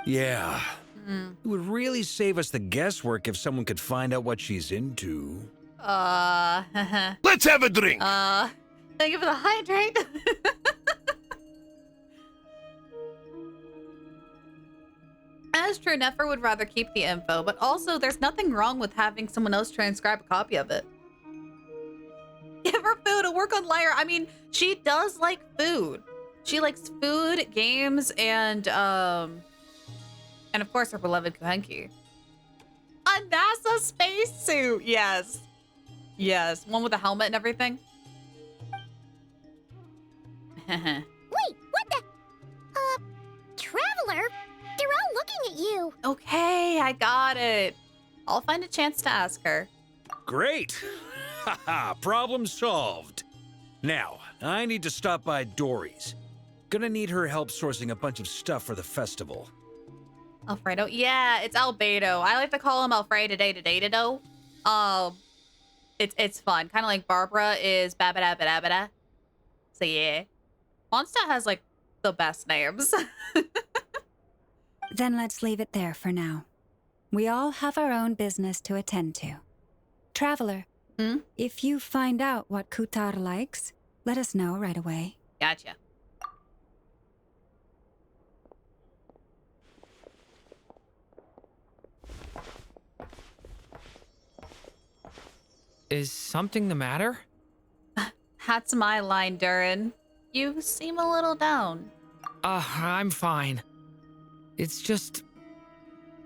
S7: Yeah. It would really save us the guesswork if someone could find out what she's into.
S12: Let's have a drink!
S3: Thank you for the hydrate. As true, Nefer would rather keep the info, but also there's nothing wrong with having someone else transcribe a copy of it. Give her food and work on Lyre. I mean, she does like food. She likes food, games, and of course her beloved Kuhenki. A NASA spacesuit, yes. Yes, one with a helmet and everything.
S6: Wait, what the? Traveler? They're all looking at you.
S3: Okay, I got it. I'll find a chance to ask her.
S7: Great! Haha, problem solved. Now, I need to stop by Dory's. Gonna need her help sourcing a bunch of stuff for the festival.
S3: Alfredo? Yeah, it's Albedo. I like to call him Alfredo. It's fun. Kind of like Barbara is Babada. So yeah. Mondstadt has like the best names.
S8: Then let's leave it there for now. We all have our own business to attend to. Traveler, if you find out what Kutar likes, let us know right away.
S3: Gotcha.
S2: Is something the matter?
S3: That's my line, Durin. You seem a little down.
S2: I'm fine. It's just...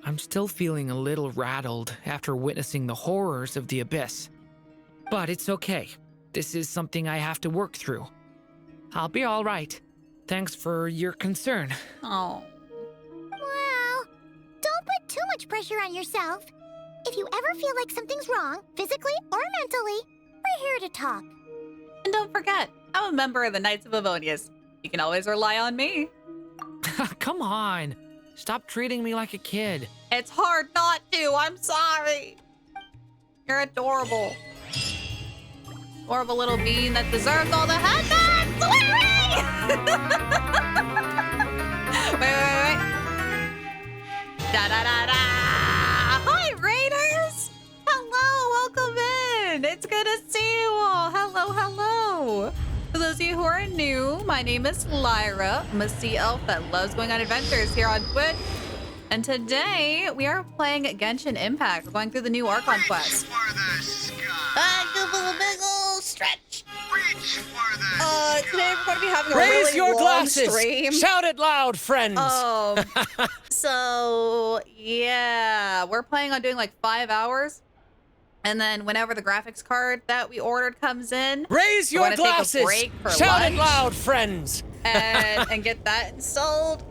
S2: I'm still feeling a little rattled after witnessing the horrors of the Abyss. But it's okay. This is something I have to work through. I'll be all right. Thanks for your concern.
S3: Oh.
S6: Well, don't put too much pressure on yourself. If you ever feel like something's wrong, physically or mentally, we're here to talk.
S3: And don't forget, I'm a member of the Knights of Avonius. You can always rely on me.
S2: Come on. Stop treating me like a kid.
S3: It's hard not to. I'm sorry. You're adorable. More of a little bean that deserves all the headbutts! Wait. Da-da-da-da! Hi, Raiders! Hello, welcome in! It's good to see you all! Hello! For those of you who are new, my name is Lyra. I'm a sea elf that loves going on adventures here on Twitch. And today, we are playing Genshin Impact. We're going through the new Archon quest. Give a big old stretch. Today we're going to be having a
S13: Raise
S3: really
S13: your
S3: long
S13: glasses.
S3: stream.
S13: Shout it loud, friends.
S3: So yeah, we're planning on doing like 5 hours. And then whenever the graphics card that we ordered comes in,
S13: Raise your glasses.
S3: Take a break for
S13: Shout
S3: lunch
S13: it loud, friends.
S3: and get that installed.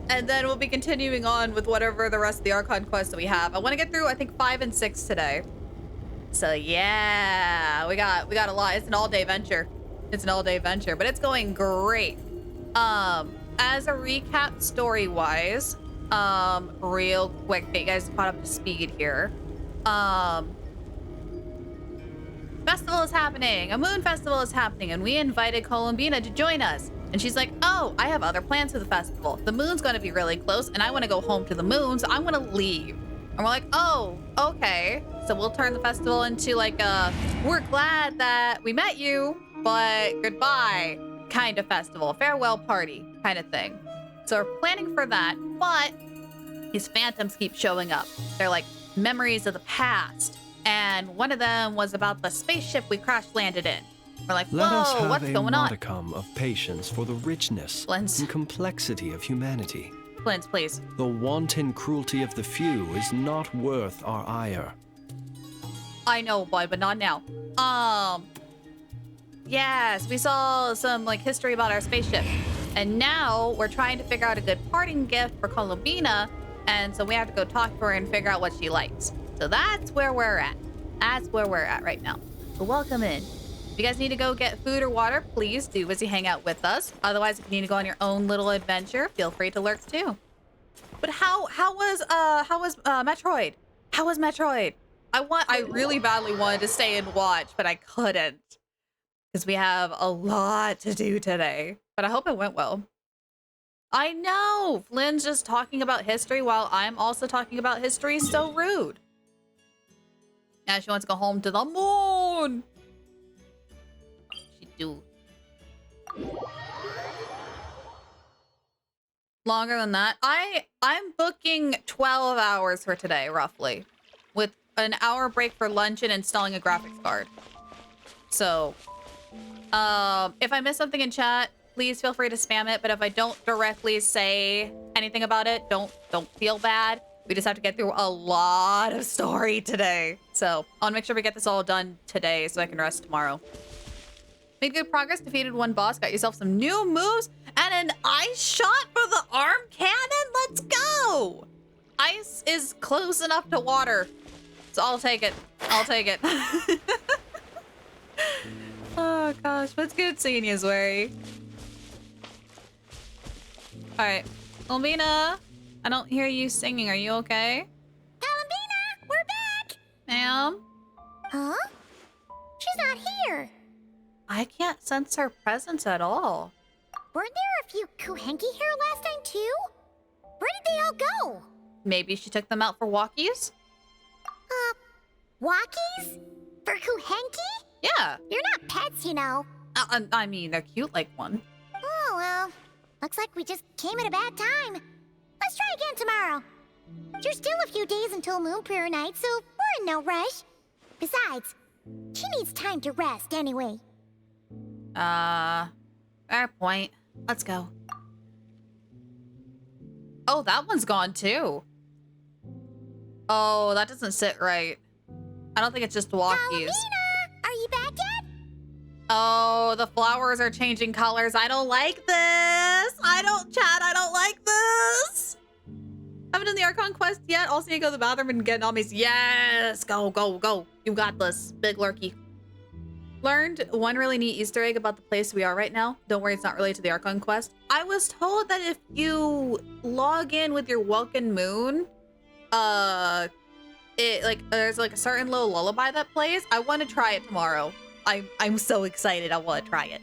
S3: And then we'll be continuing on with whatever the rest of the Archon quest that we have. I want to get through, I think, 5 and 6 today. So yeah, we got a lot. It's an all-day venture. But it's going great. As a recap story-wise, real quick, get you guys caught up to speed here. Festival is happening. A moon festival is happening, and we invited Columbina to join us. And she's like, oh, I have other plans for the festival. The moon's going to be really close, and I want to go home to the moon, so I'm going to leave. And we're like, oh, okay. So we'll turn the festival into like a, we're glad that we met you, but goodbye kind of festival. Farewell party kind of thing. So we're planning for that, but these phantoms keep showing up. They're like memories of the past. And one of them was about the spaceship we crash landed in. We're like,
S10: Let us
S3: whoa,
S10: have
S3: what's
S10: a
S3: going on?
S10: modicum of patience for the richness and complexity of humanity.
S3: Flint, please.
S10: The wanton cruelty of the few is not worth our ire.
S3: I know, boy, but not now. Yes, we saw some like history about our spaceship. And now we're trying to figure out a good parting gift for Columbina. And so we have to go talk to her and figure out what she likes. So that's where we're at. That's where we're at right now. So welcome in. If you guys need to go get food or water, please do as you hang out with us. Otherwise, if you need to go on your own little adventure, feel free to lurk too. But how was Metroid? How was Metroid? I really badly wanted to stay and watch, but I couldn't. Because we have a lot to do today. But I hope it went well. I know! Flynn's just talking about history while I'm also talking about history. So rude. Now she wants to go home to the moon. She do. Longer than that. I'm booking 12 hours for today, roughly. With an hour break for lunch and installing a graphics card. So, if I miss something in chat, please feel free to spam it. But if I don't directly say anything about it, don't feel bad. We just have to get through a lot of story today. So I'll make sure we get this all done today so I can rest tomorrow. Made good progress, defeated one boss, got yourself some new moves, and an ice shot for the arm cannon? Let's go! Ice is close enough to water. So I'll take it. Oh gosh, but it's good seeing you, Zwary. Alright, Columbina, I don't hear you singing. Are you okay?
S6: Columbina, we're back!
S3: Ma'am?
S6: Huh? She's not here.
S3: I can't sense her presence at all.
S6: Weren't there a few Kuhenki here last time too? Where did they all go?
S3: Maybe she took them out for walkies?
S6: Walkies? For Kuhenki?
S3: Yeah.
S6: You're not pets, you know.
S3: I mean, they're cute like one.
S6: Oh, well. Looks like we just came at a bad time. Let's try again tomorrow. There's still a few days until Moon Prayer Night, so we're in no rush. Besides, she needs time to rest anyway.
S3: Fair point. Let's go. Oh, that one's gone too. Oh, that doesn't sit right. I don't think it's just walkies.
S6: Columbina, are you back yet?
S3: Oh, the flowers are changing colors. I don't like this. I don't like this. Haven't done the Archon quest yet. Also need to go to the bathroom and get enemies. Yes, go. You got this, big lurky. Learned one really neat Easter egg about the place we are right now. Don't worry, it's not related to the Archon quest. I was told that if you log in with your Welkin Moon, there's like a certain little lullaby that plays. I want to try it tomorrow. I'm so excited. I want to try it.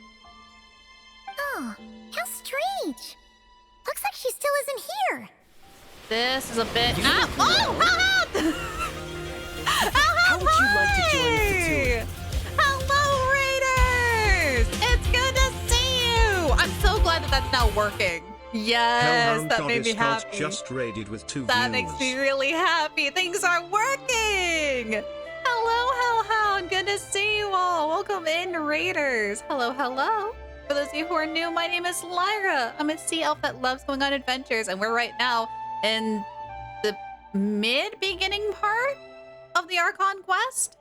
S6: Oh, how strange. Looks like she still isn't here.
S3: This is a bit.
S15: How would you like to join the Fatui?
S3: Hello, Raiders! It's good to see you. I'm so glad that that's now working. Yes,
S17: Hellhound
S3: that made me
S17: Goddess
S3: happy.
S17: just raided with 2
S3: That
S17: viewers.
S3: makes me really happy. Things are working. Hello, Hellhound. Good to see you all. Welcome in, Raiders. Hello, hello. For those of you who are new, my name is Lyra. I'm a sea elf that loves going on adventures, and we're right now in the mid-beginning part of the Archon quest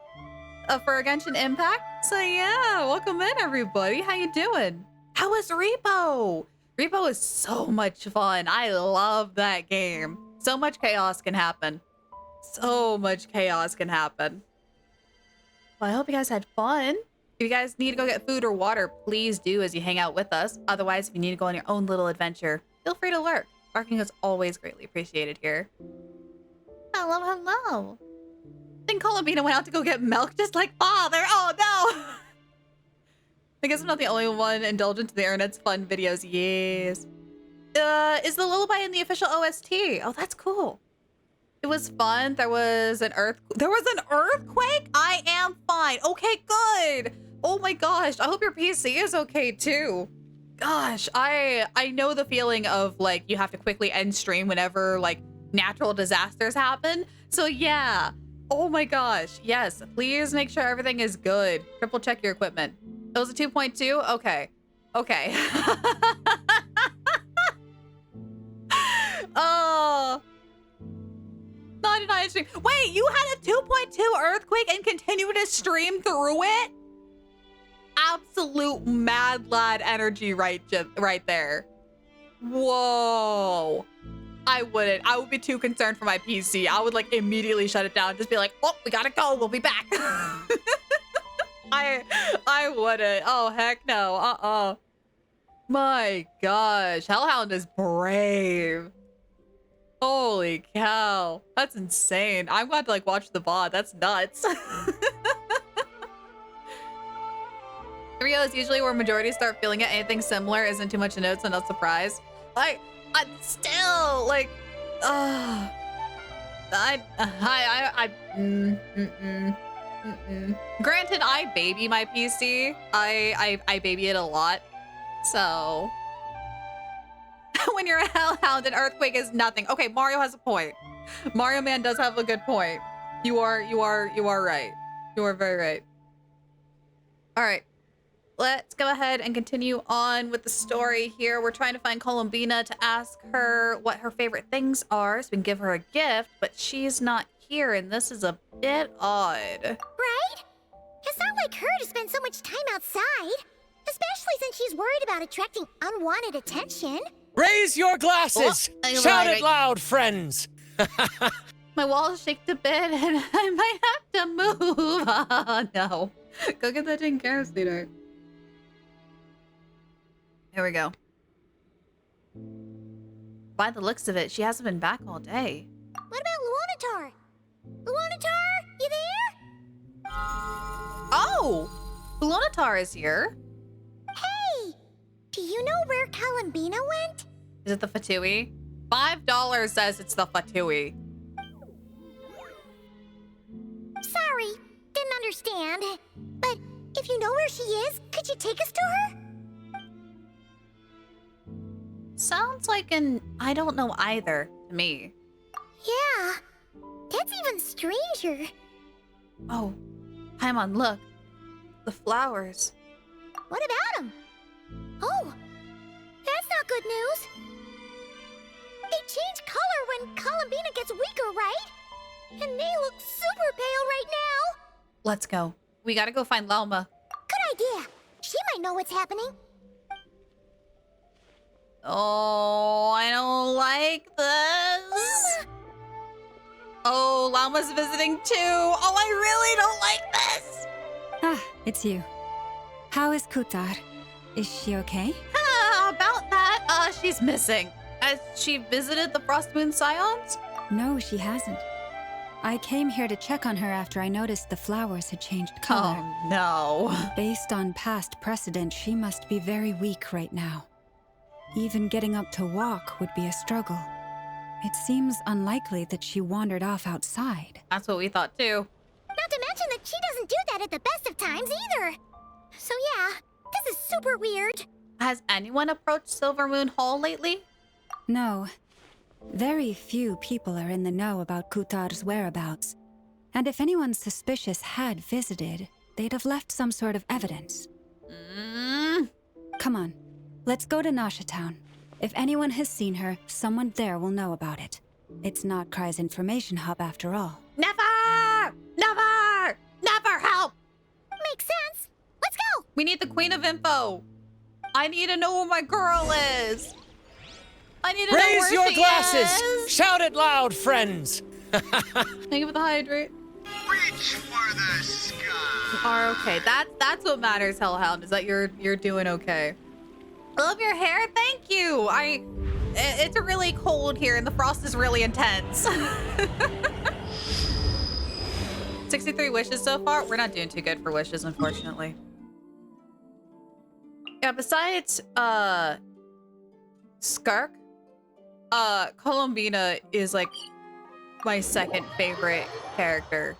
S3: for Genshin Impact. So yeah, welcome in, everybody. How you doing? How is Repo? Repo is so much fun. I love that game. So much chaos can happen. So much chaos can happen. Well, I hope you guys had fun. If you guys need to go get food or water, please do as you hang out with us. Otherwise, if you need to go on your own little adventure, feel free to lurk. Barking is always greatly appreciated here. Hello, hello. I think Columbina went out to go get milk just like father. Oh, no. I guess I'm not the only one indulgent to the internet's fun videos. Yes. Is the lullaby in the official OST? Oh, that's cool. It was fun. There was an earthquake? I am fine. Okay, good. Oh my gosh. I hope your PC is okay too. Gosh, I know the feeling of like you have to quickly end stream whenever like natural disasters happen. So yeah. Oh my gosh. Yes, please make sure everything is good. Triple check your equipment. It was a 2.2? Okay. Okay. Oh. 99 stream. Wait, you had a 2.2 earthquake and continued to stream through it? Absolute mad lad energy right there. Whoa. I wouldn't. I would be too concerned for my PC. I would like immediately shut it down. Just be like, oh, we gotta go. We'll be back. I wouldn't. Oh, heck no. My gosh. Hellhound is brave. Holy cow. That's insane. I'm glad to like watch the VOD. That's nuts. Rio is usually where majority start feeling it. Anything similar isn't too much to note, so no surprise. Like, I'm still like, Granted, I baby my PC. I baby it a lot. So when you're a hellhound, an earthquake is nothing. Okay, Mario has a point. Mario Man does have a good point. You are right. You are very right. All right. Let's go ahead and continue on with the story here. We're trying to find Columbina to ask her what her favorite things are so we can give her a gift, but she's not here, and this is a bit odd.
S6: Right? It's not like her to spend so much time outside, especially since she's worried about attracting unwanted attention.
S13: Raise your glasses!
S3: Oh,
S13: Shout
S3: right.
S13: it loud, friends!
S3: My walls shaked a bit, and I might have to move. Oh, no. Go get that dang sweetheart. Here we go. By the looks of it, she hasn't been back all day.
S6: What about Luonatar? Luonatar, you there?
S3: Oh! Luonatar is here.
S6: Hey! Do you know where Columbina went?
S3: Is it the Fatui? $5 says it's the Fatui.
S6: Sorry, didn't understand. But if you know where she is, could you take us to her?
S3: Sounds like an I don't know either to me.
S6: Yeah, that's even stranger.
S3: Oh, Paimon, look. The flowers.
S6: What about them? Oh, that's not good news. They change color when Columbina gets weaker, right? And they look super pale right now.
S3: Let's go. We gotta go find Lauma.
S6: Good idea. She might know what's happening.
S3: Oh, I don't like this. Oh, Llama's visiting too. Oh, I really don't like this.
S8: Ah, it's you. How is Kutar? Is she okay?
S3: About that, she's missing. Has she visited the Frost Moon Scions?
S8: No, she hasn't. I came here to check on her after I noticed the flowers had changed color.
S3: Oh, no.
S8: Based on past precedent, she must be very weak right now. Even getting up to walk would be a struggle. It seems unlikely that she wandered off outside.
S3: That's what we thought too.
S6: Not to mention that she doesn't do that at the best of times either. So yeah, this is super weird.
S3: Has anyone approached Silver Moon Hall lately?
S8: No. Very few people are in the know about Kutar's whereabouts. And if anyone suspicious had visited, they'd have left some sort of evidence. Come on, let's go to Nasha Town. If anyone has seen her, someone there will know about it. It's not Cry's information hub after all.
S3: Never! Never! Never help!
S6: Makes sense. Let's go!
S3: We need the Queen of Info. I need to know where my girl is. I need to know
S13: Raise
S3: where
S13: your
S3: she
S13: glasses!
S3: is.
S13: Shout it loud, friends!
S3: Thank you for the hydrate.
S12: Reach for the sky.
S3: You are okay. That's what matters, Hellhound, is that you're doing okay. I love your hair. Thank you. It's really cold here and the frost is really intense. 63 wishes so far. We're not doing too good for wishes, unfortunately. Yeah, besides Skark, Columbina is like my second favorite character.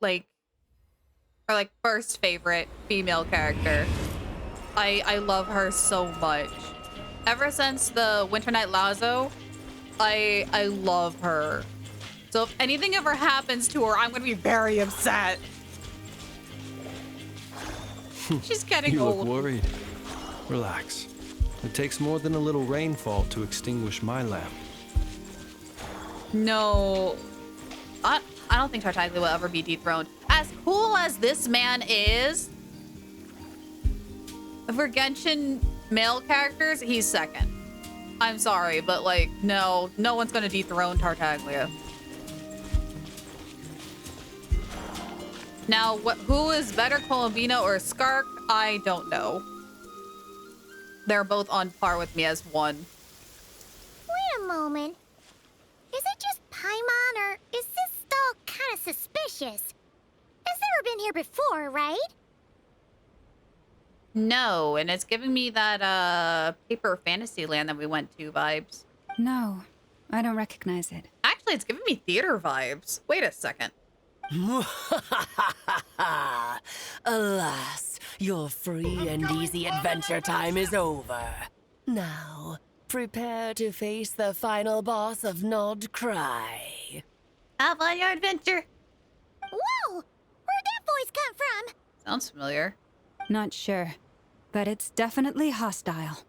S3: Or first favorite female character. I love her so much. Ever since the Winter Night Lazo, I love her. So if anything ever happens to her, I'm gonna be very upset. She's getting
S10: You
S3: old.
S10: look worried. Relax. It takes more than a little rainfall to extinguish my lamp.
S3: No, I don't think Tartaglia will ever be dethroned. As cool as this man is, for Genshin male characters, he's second. I'm sorry, but like, no one's gonna dethrone Tartaglia. Now, who is better, Columbina or Skark? I don't know. They're both on par with me as one.
S6: Wait a moment. Is it just Paimon, or is this stall kind of suspicious? It's never been here before, right?
S3: No, and it's giving me that paper fantasy land that we went to vibes.
S8: No, I don't recognize it.
S3: Actually, it's giving me theater vibes. Wait a second.
S17: Alas, your free and easy adventure time is over. Now, prepare to face the final boss of Nod Cry.
S3: How about your adventure?
S6: Whoa! Where'd that voice come from?
S3: Sounds familiar.
S8: Not sure, but it's definitely hostile.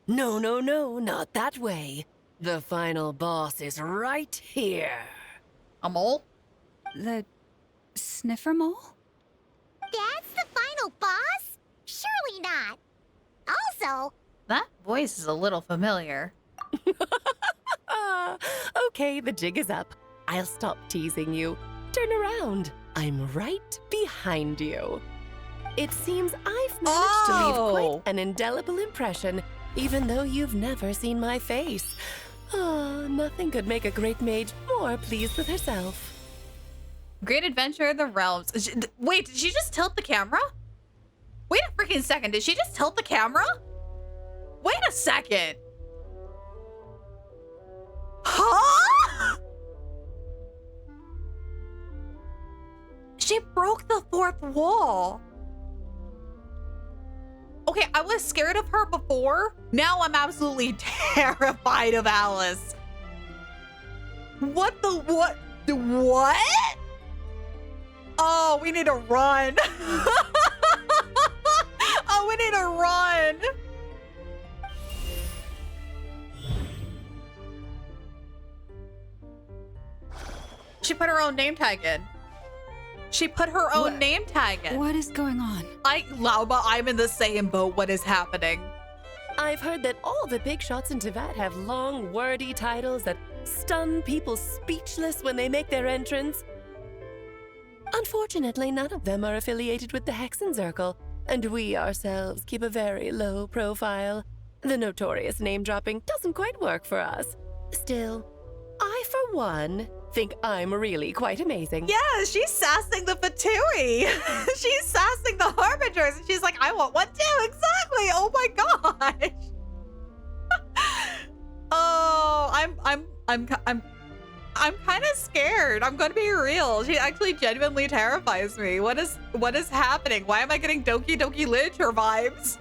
S17: No, not that way. The final boss is right here.
S3: A mole?
S8: The sniffer mole?
S6: That's the final boss? Surely not. Also,
S3: That voice is a little familiar.
S17: Okay, the jig is up. I'll stop teasing you. Turn around. I'm right behind you. It seems I've managed to leave quite an indelible impression, even though you've never seen my face. Nothing could make a great mage more pleased with herself.
S3: Great Adventure of the Realms. Wait, did she just tilt the camera? Wait a freaking second. Did she just tilt the camera? Wait a second. Huh? She broke the fourth wall. Okay, I was scared of her before. Now I'm absolutely terrified of Alice. What? Oh, we need to run. Oh, we need to run. She put her own name tag in. She put her own name tag in.
S8: What is going on?
S3: Lauba, I'm in the same boat. What is happening?
S17: I've heard that all the big shots in Teyvat have long, wordy titles that stun people speechless when they make their entrance. Unfortunately, none of them are affiliated with the Hexen Circle, and we ourselves keep a very low profile. The notorious name-dropping doesn't quite work for us. Still, I, for one, think I'm really quite amazing.
S3: Yeah, she's sassing the Fatui. She's sassing the Harbingers, and she's like, I want one too. Exactly. Oh my gosh. Oh, I'm kind of scared. I'm gonna be real. She actually genuinely terrifies me. What is happening? Why am I getting Doki Doki Literature vibes?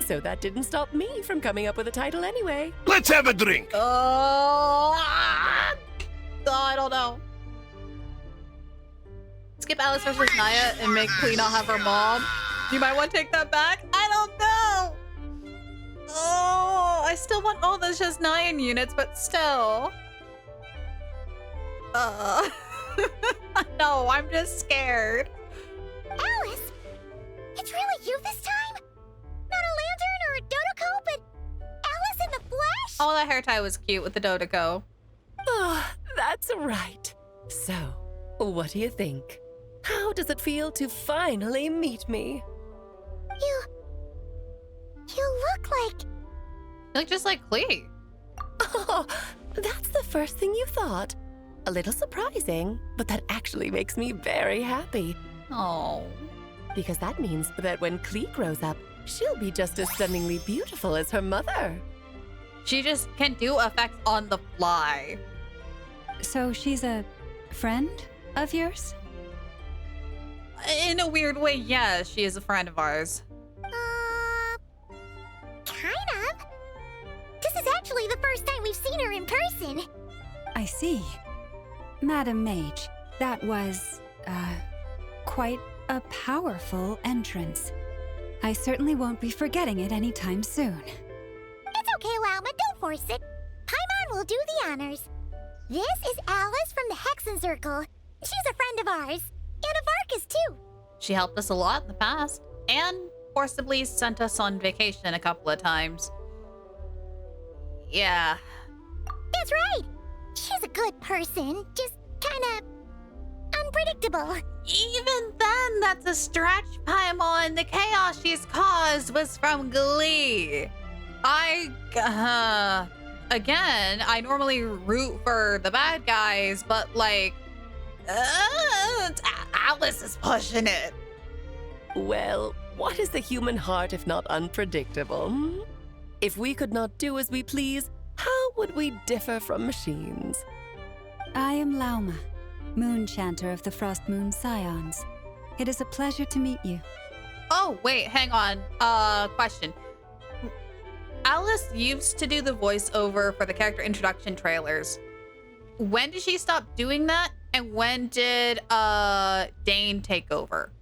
S17: So that didn't stop me from coming up with a title anyway.
S12: Let's have a drink.
S3: I don't know. Skip Alice versus Naya and make Queen not have her mom. You might want to take that back. I don't know. Oh, I still want all the just 9 units, but still. No, I'm just scared.
S6: Alice? It's really you this time? Not a lantern or a Dodoko, but Alice in the flesh?
S3: Oh, that hair tie was cute with the Dodoko.
S17: Oh, that's right. So, what do you think? How does it feel to finally meet me?
S6: You look like...
S3: You look just like Klee.
S17: Oh, that's the first thing you thought. A little surprising, but that actually makes me very happy.
S3: Oh.
S17: Because that means that when Klee grows up, she'll be just as stunningly beautiful as her mother.
S3: She just can do effects on the fly.
S8: So she's a friend of yours?
S3: In a weird way, yes, she is a friend of ours.
S6: Kind of. This is actually the first time we've seen her in person.
S8: I see. Madam Mage, that was, quite a powerful entrance. I certainly won't be forgetting it anytime soon.
S6: It's okay, Lauma, don't force it. Paimon will do the honors. This is Alice from the Hexen Circle. She's a friend of ours. And of Arcus, too.
S3: She helped us a lot in the past, and forcibly sent us on vacation a couple of times. Yeah.
S6: That's right. She's a good person, just kinda unpredictable.
S3: Even then, that's a stretch, Paimon. The chaos she's caused was from Glee. Again, I normally root for the bad guys, but like, Alice is pushing it.
S17: Well, what is the human heart if not unpredictable? Hmm? If we could not do as we please, how would we differ from machines?
S8: I am Lauma, Moon Chanter of the Frost Moon Scions. It is a pleasure to meet you.
S3: Oh, wait, hang on. Question. Alice used to do the voiceover for the character introduction trailers. When did she stop doing that? And when did Dane take over?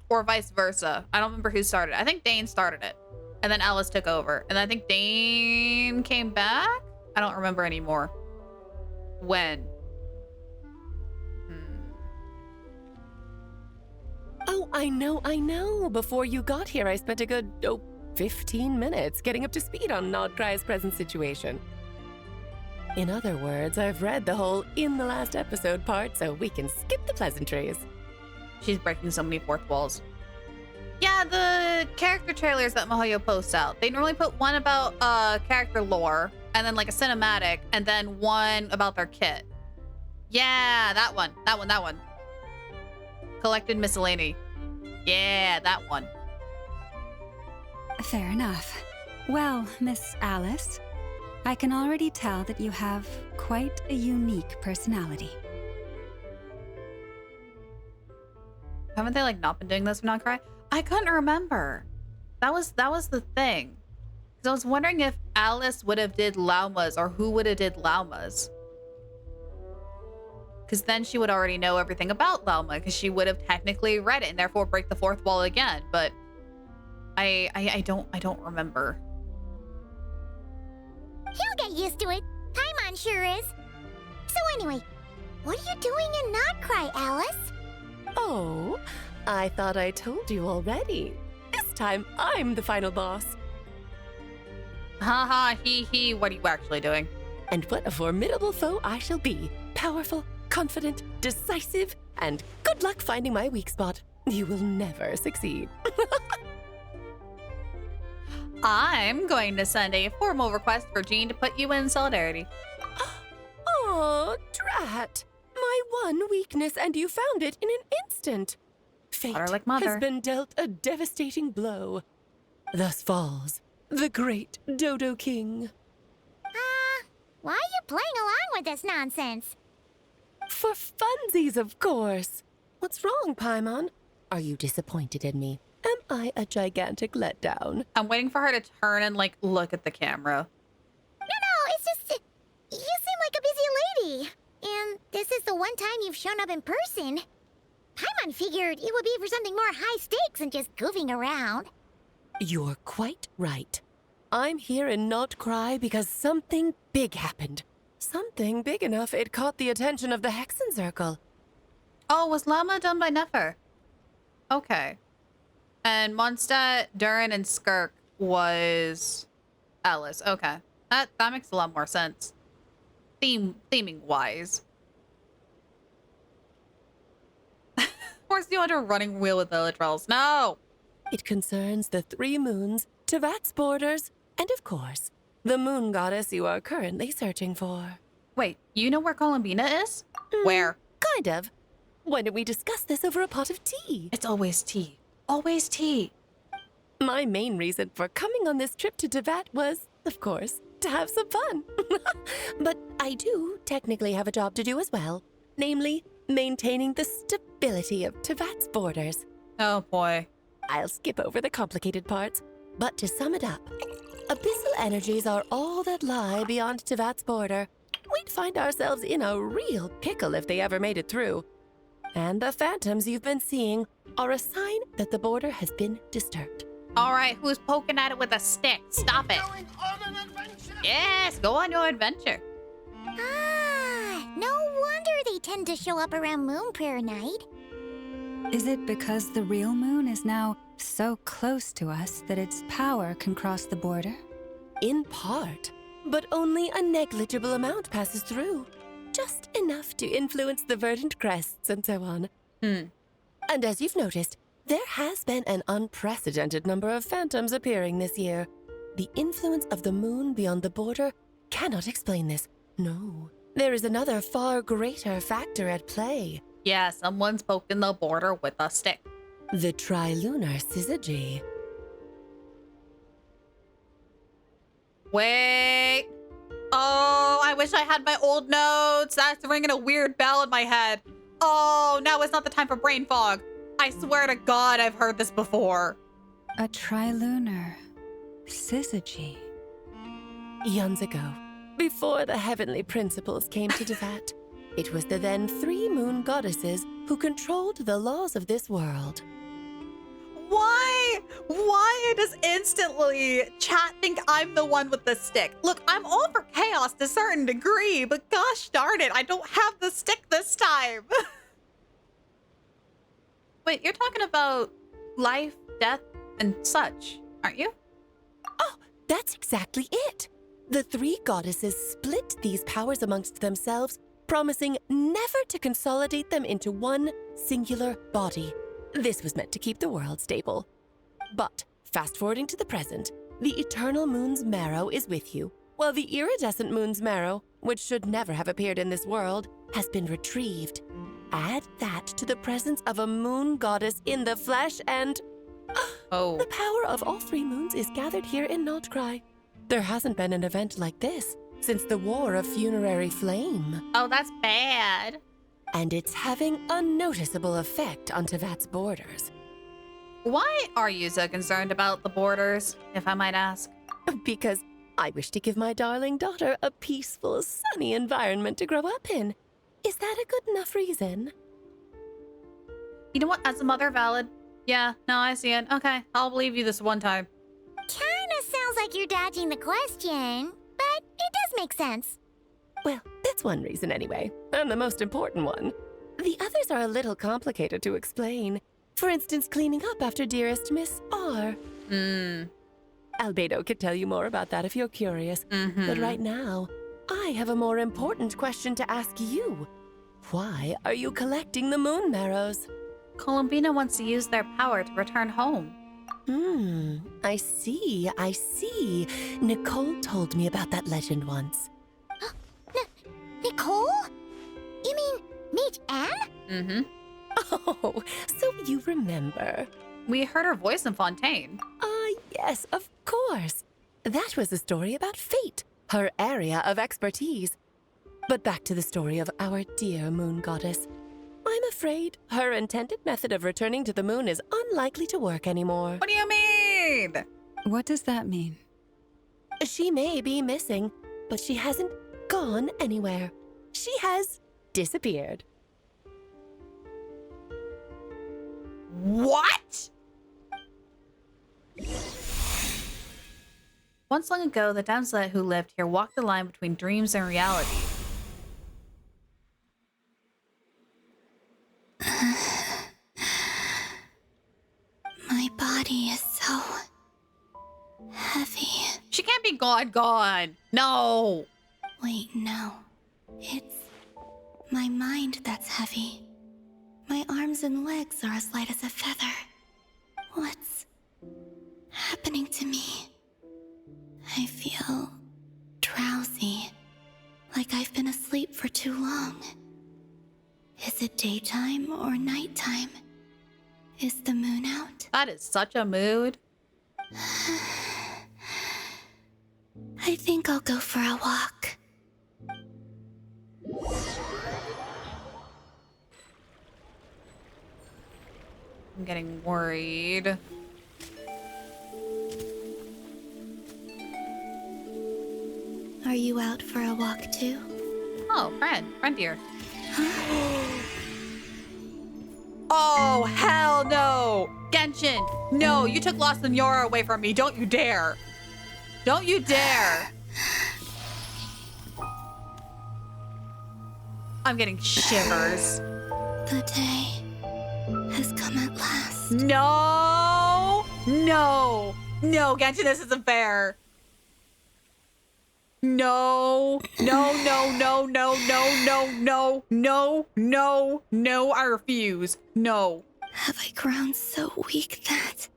S3: Or vice versa? I don't remember who started. I think Dane started it. And then Alice took over. And I think Dane came back? I don't remember anymore. When?
S17: Oh, I know. Before you got here, I spent a good, 15 minutes getting up to speed on Nodcry's present situation. In other words, I've read the whole in the last episode part, so we can skip the pleasantries.
S3: She's breaking so many fourth walls. Yeah, the character trailers that MiHoYo posts out, they normally put one about character lore, and then like a cinematic, and then one about their kit. Yeah, that one. Collected miscellany. Yeah, that one.
S8: Fair enough. Well, Miss Alice, I can already tell that you have quite a unique personality.
S3: Haven't they like not been doing this for Nocturne? I couldn't remember. That was the thing. Because I was wondering if Alice would have did Lauma's or who would have did Lauma's. Because then she would already know everything about Lauma because she would have technically read it and therefore break the fourth wall again. But I don't remember.
S6: He'll get used to it. Paimon sure is. So anyway, what are you doing in Nodcry, Alice?
S17: Oh, I thought I told you already. This time, I'm the final boss.
S3: Haha, hee, what are you actually doing?
S17: And what a formidable foe I shall be. Powerful, confident, decisive, and good luck finding my weak spot. You will never succeed.
S3: I'm going to send a formal request for Jean to put you in solidarity.
S17: Oh, drat! My one weakness, and you found it in an instant. Fate
S3: like mother.
S17: has been dealt a devastating blow. Thus falls the great Dodo King.
S6: Why are you playing along with this nonsense?
S17: For funsies, of course. What's wrong, Paimon? Are you disappointed in me? Am I a gigantic letdown?
S3: I'm waiting for her to turn and, like, look at the camera.
S6: No, it's just... You seem like a busy lady. And this is the one time you've shown up in person. Paimon figured it would be for something more high stakes than just goofing around.
S17: You're quite right. I'm here in Not Cry because something big happened. Something big enough it caught the attention of the Hexen Circle.
S3: Oh, was Llama done by Nefer? Okay. And Mondstadt, Durin, and Skirk was Alice. Okay. That makes a lot more sense. Theming wise. Force you onto a running wheel with Elytrals. No!
S17: It concerns the 3 moons, Tevat's borders, and of course, the moon goddess you are currently searching for.
S3: Wait, you know where Columbina is? Where?
S17: Kind of. Why don't we discuss this over a pot of tea?
S3: It's always tea. Always tea.
S17: My main reason for coming on this trip to Tevat was, of course, to have some fun. But I do technically have a job to do as well, namely, maintaining the stability of Tevat's borders.
S3: Oh boy.
S17: I'll skip over the complicated parts, but to sum it up, abyssal energies are all that lie beyond Tevat's border. We'd find ourselves in a real pickle if they ever made it through. And the phantoms you've been seeing are a sign that the border has been disturbed.
S3: All right, who's poking at it with a stick? Stop it. Yes, go on your adventure.
S6: No wonder they tend to show up around Moon Prayer Night.
S8: Is it because the real moon is now so close to us that its power can cross the border?
S17: In part, but only a negligible amount passes through. Just enough to influence the verdant crests and so on. And as you've noticed, there has been an unprecedented number of phantoms appearing this year. The influence of the moon beyond the border cannot explain this. No, there is another far greater factor at play.
S3: Yeah, someone's poking the border with a stick.
S17: The trilunar syzygy.
S3: Wait. Oh, I wish I had my old notes. That's ringing a weird bell in my head. Oh, now it's not the time for brain fog. I swear to God, I've heard this before.
S8: A trilunar syzygy.
S17: Eons ago, before the heavenly principles came to Tevat, it was the then 3 moon goddesses who controlled the laws of this world.
S3: Why does instantly chat think I'm the one with the stick? Look, I'm all for chaos to a certain degree, but gosh darn it, I don't have the stick this time. Wait, you're talking about life, death, and such, aren't you?
S17: Oh, that's exactly it. The 3 goddesses split these powers amongst themselves, promising never to consolidate them into one singular body. This was meant to keep the world stable. But, fast-forwarding to the present, the eternal moon's marrow is with you, while the iridescent moon's marrow, which should never have appeared in this world, has been retrieved. Add that to the presence of a moon goddess in the flesh and... the power of all 3 moons is gathered here in Not Cry. There hasn't been an event like this since the War of Funerary Flame.
S3: Oh, that's bad.
S17: And it's having a noticeable effect on Tevat's borders.
S3: Why are you so concerned about the borders, if I might ask?
S17: Because I wish to give my darling daughter a peaceful, sunny environment to grow up in. Is that a good enough reason?
S3: You know what? As a mother, valid. Yeah, no, I see it. Okay, I'll believe you this one time.
S6: Kinda sounds like you're dodging the question, but it does make sense.
S17: Well, that's one reason anyway, and the most important one. The others are a little complicated to explain. For instance, cleaning up after dearest Miss R. Albedo could tell you more about that if you're curious. But right now, I have a more important question to ask you. Why are you collecting the moon marrows?
S3: Columbina wants to use their power to return home.
S17: I see. Nicole told me about that legend once.
S6: Nicole? You mean meet Anne?
S3: Mm-hmm.
S17: Oh, so you remember.
S3: We heard her voice in Fontaine.
S17: Yes, of course. That was a story about fate, her area of expertise. But back to the story of our dear moon goddess. I'm afraid her intended method of returning to the moon is unlikely to work anymore.
S3: What do you mean?
S8: What does that mean?
S17: She may be missing, but she hasn't gone anywhere. She has disappeared.
S3: What? Once long ago, the damsel who lived here walked the line between dreams and reality.
S4: My body is so heavy.
S3: She can't be gone. No.
S4: Wait, no. It's my mind that's heavy. My arms and legs are as light as a feather. What's happening to me? I feel drowsy, like I've been asleep for too long. Is it daytime or nighttime? Is the moon out?
S3: That is such a mood.
S4: I think I'll go for a walk.
S3: I'm getting worried.
S4: Are you out for a walk too?
S3: Oh, friend here. Oh, hell no! Genshin, no, you took Lost and Yora away from me. Don't you dare. Don't you dare. I'm getting shivers.
S4: The day has come at last.
S3: No, Genshin, this isn't fair. No, I refuse. No.
S4: Have I grown so weak that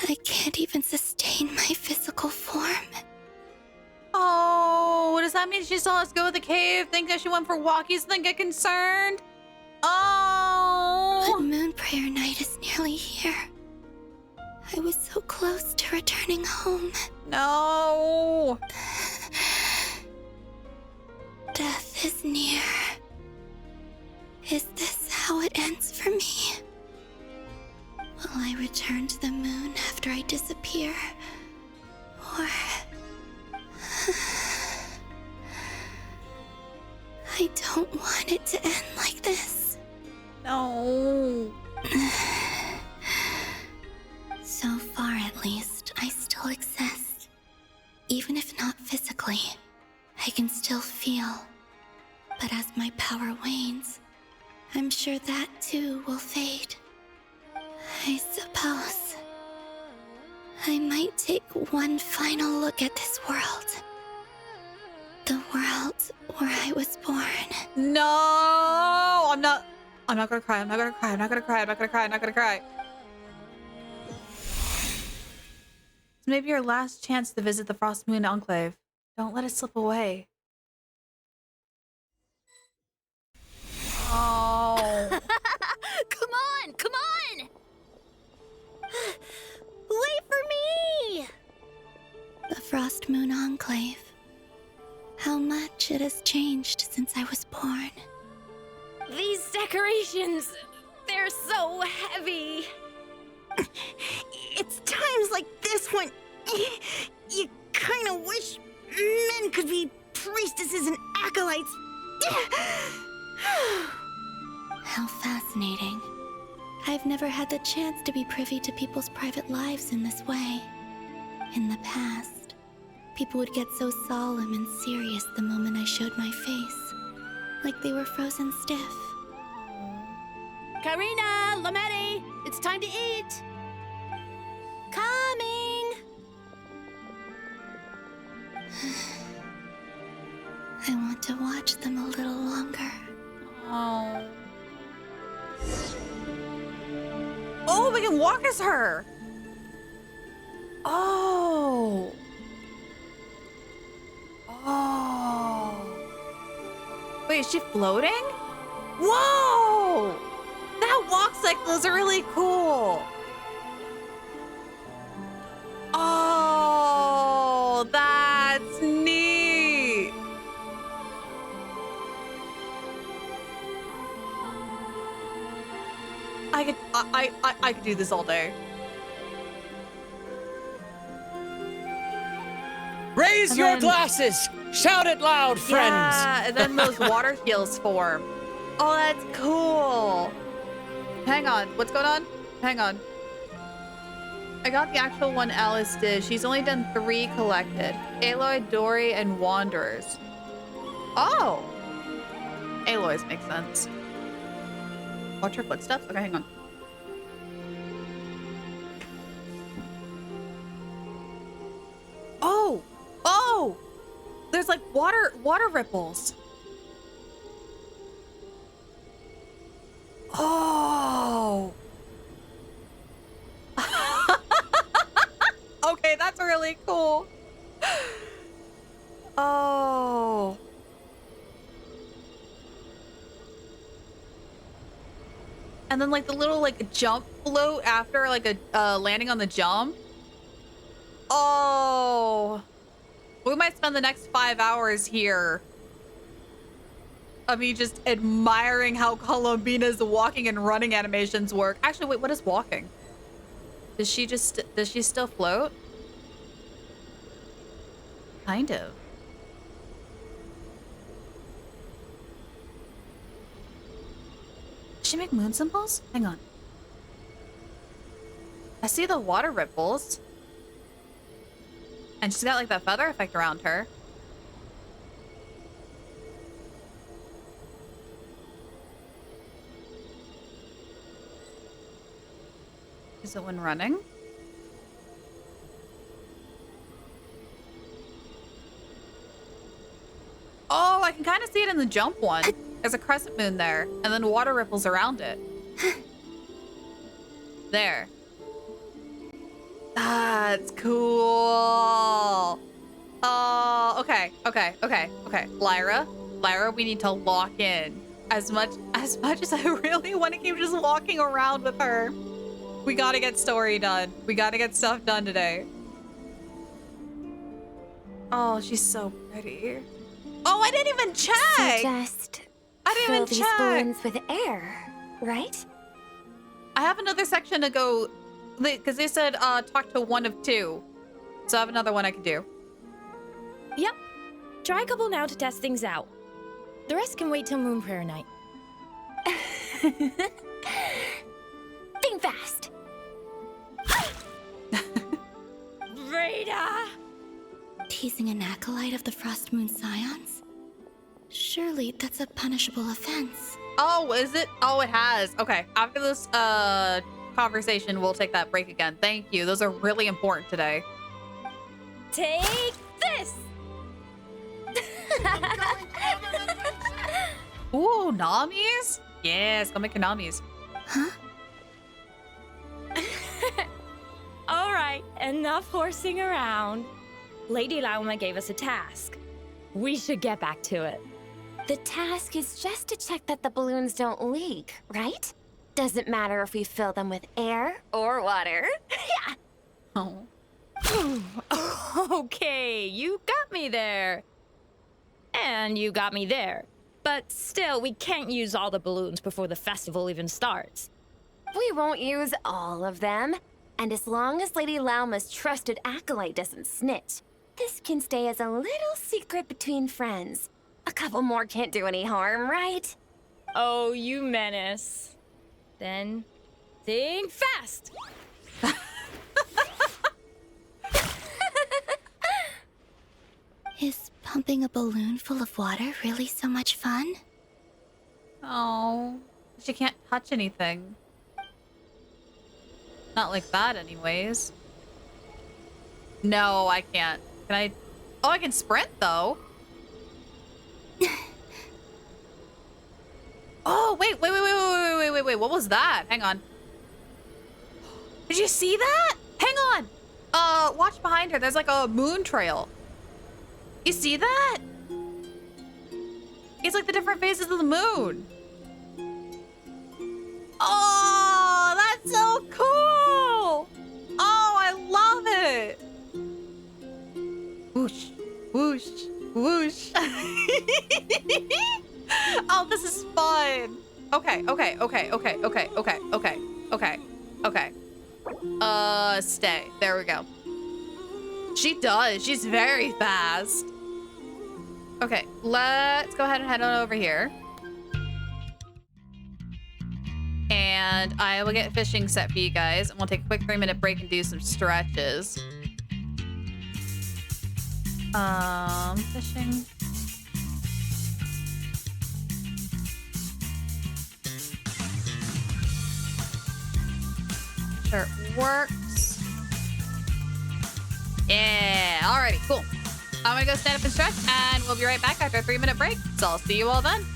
S4: I can't even sustain my physical form?
S3: Oh, does that mean she saw us go to the cave, think that she went for walkies, then get concerned? Oh.
S4: But Moon Prayer Night is nearly here. I was so close to returning home.
S3: No.
S4: Death is near. Is this how it ends for me? Will I return to the moon after I disappear? Or... I don't want it to end like this.
S3: No.
S4: So far, at least, I still exist. Even if not physically, I can still feel. But as my power wanes, I'm sure that too will fade. I suppose I might take one final look at this world. The world where I was born.
S3: No, I'm not gonna cry. It's maybe your last chance to visit the Frost Moon Enclave. Don't let it slip away. Oh.
S6: Come on! Wait for me!
S4: The Frost Moon Enclave. How much it has changed since I was born.
S16: These decorations, they're so heavy.
S6: It's times like this when you kind of wish men could be priestesses and acolytes.
S4: How fascinating. I've never had the chance to be privy to people's private lives in this way. In the past, people would get so solemn and serious the moment I showed my face, like they were frozen stiff.
S17: Karina, Lametti, it's time to eat.
S6: Coming!
S4: I want to watch them a little longer.
S3: Oh. Oh, we can walk as her. Oh. Oh. Wait, is she floating? Whoa! That walk cycle is really cool. Oh, that's neat. I could do this all day.
S13: Raise your glasses! Shout it loud, friends!
S3: Yeah, and then those water heels form. Oh, that's cool. Hang on, what's going on? Hang on. I got the actual one Alice did. She's only done 3 collected. Aloy, Dory, and Wanderers. Oh! Aloy's makes sense. Watch her footsteps? Okay, hang on. Oh! Oh! There's like water ripples. Oh! Okay, that's really cool. Oh. And then like the little like jump float after like a landing on the jump. Oh. We might spend the next 5 hours here of me just admiring how Columbina's walking and running animations work. Actually, wait, what is walking? Does she still float? Kind of. Does she make moon symbols? Hang on. I see the water ripples. And she's got like that feather effect around her. Is it when running? Oh, I can kind of see it in the jump one. There's a crescent moon there, and then water ripples around it. There. That's cool. Oh, okay. Lyra, we need to lock in. As much as I really want to keep just walking around with her. We gotta get story done. We gotta get stuff done today. Oh, she's so pretty. Oh, I didn't even check.
S16: So just fill these balloons with air, right?
S3: I have another section to go, because they said talk to 1 of 2. So I have another one I can do.
S18: Yep. Try a couple now to test things out. The rest can wait till Moon Prayer Night.
S16: Think fast.
S18: Breda!
S4: Teasing an acolyte of the Frost Moon Scions? Surely that's a punishable offense.
S3: Oh, is it? Oh, it has. Okay, after this conversation, we'll take that break again. Thank you. Those are really important today.
S18: Take this!
S3: Ooh, Namis? Yes, go make your Namis.
S4: Huh?
S18: All right, enough horsing around. Lady Lauma gave us a task. We should get back to it.
S16: The task is just to check that the balloons don't leak, right? Doesn't matter if we fill them with air or water. Yeah.
S3: Oh.
S18: Okay, you got me there. And you got me there. But still, we can't use all the balloons before the festival even starts.
S16: We won't use all of them. And as long as Lady Lauma's trusted acolyte doesn't snitch, this can stay as a little secret between friends. A couple more can't do any harm, right?
S18: Oh, you menace. Then, think fast!
S4: Is pumping a balloon full of water really so much fun?
S3: Oh, she can't touch anything. Not like that, anyways. No, I can't. Can I? Oh, I can sprint, though. Oh, wait. What was that? Hang on. Did you see that? Hang on. Watch behind her. There's like a moon trail. You see that? It's like the different phases of the moon. Oh, that's so cool. Oh, I love it. Whoosh, whoosh, whoosh. Oh, this is fun. Okay. Stay. There we go. She does. She's very fast. Okay, let's go ahead and head on over here. And I will get fishing set for you guys. And we'll take a quick 3-minute break and do some stretches. Fishing. Sure it works. Yeah, alrighty, cool. I'm gonna go stand up and stretch, and we'll be right back after a 3-minute break. So I'll see you all then.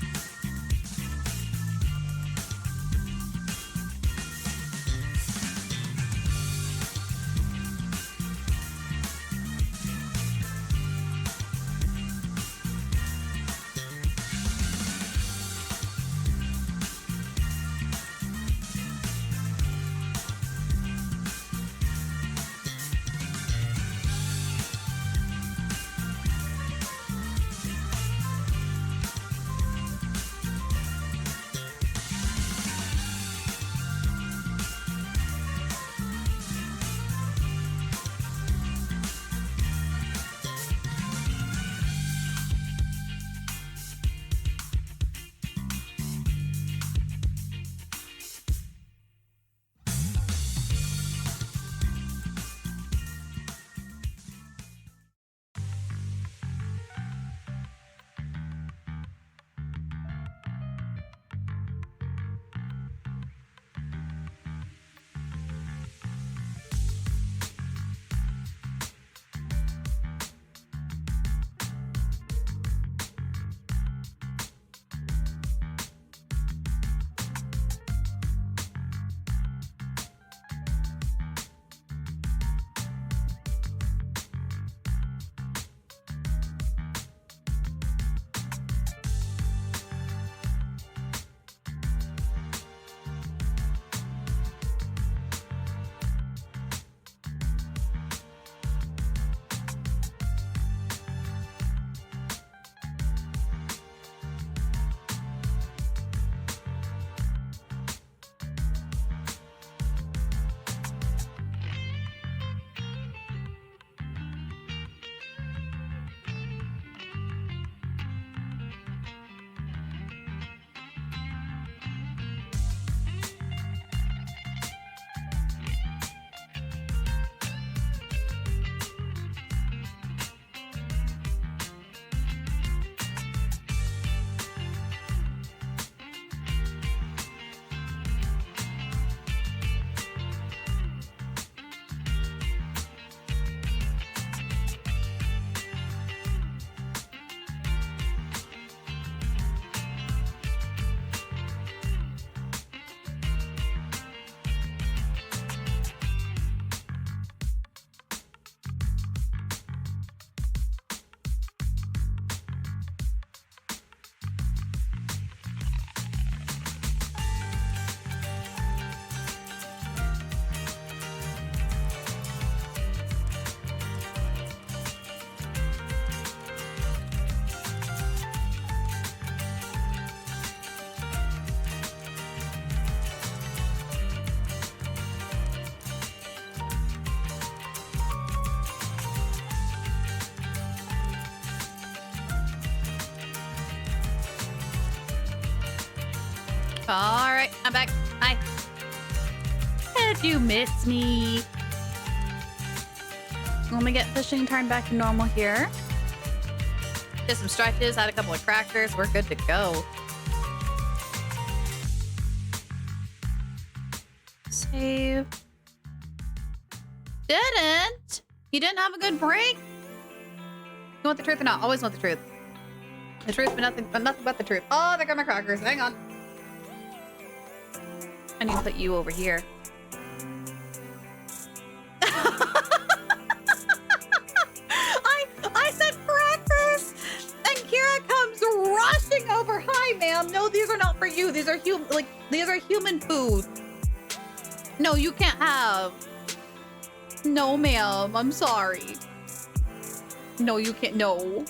S3: All right, I'm back. Hi. Did you miss me? Let me get fishing turned back to normal here. Did some stretches, had a couple of crackers. We're good to go. Save. Didn't? You didn't have a good break? You want the truth or not? Always want the truth. The truth, but nothing but the truth. Oh, there go my crackers. Hang on. I need to put you over here. I said crackers, and Kira comes rushing over ma'am. No, these are not for you. These are these are human food. No, you can't have. No, ma'am. I'm sorry. No, you can't. No. All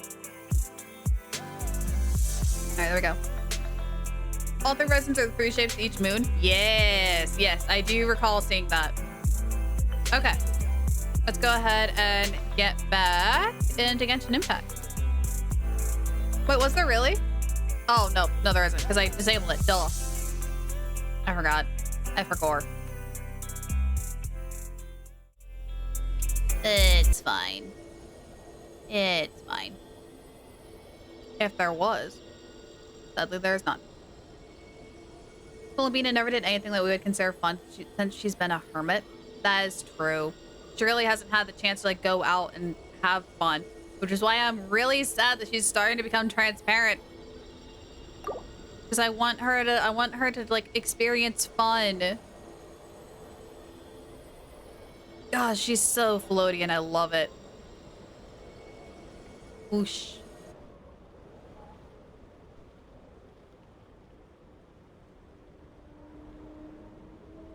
S3: right, there we go. All 3 resins are the 3 shapes of each moon. Yes, yes, I do recall seeing that. Okay, let's go ahead and get back into Genshin Impact. Wait, was there really? Oh, no, there isn't, because I disabled it. Duh. I forgot. I forgot. It's fine. It's fine. If there was. Sadly, there is none. Columbina never did anything that we would consider fun since she's been a hermit. That is true. She really hasn't had the chance to like go out and have fun, which is why I'm really sad that she's starting to become transparent. Because I want her to like experience fun. Gosh, she's so floaty and I love it. Whoosh.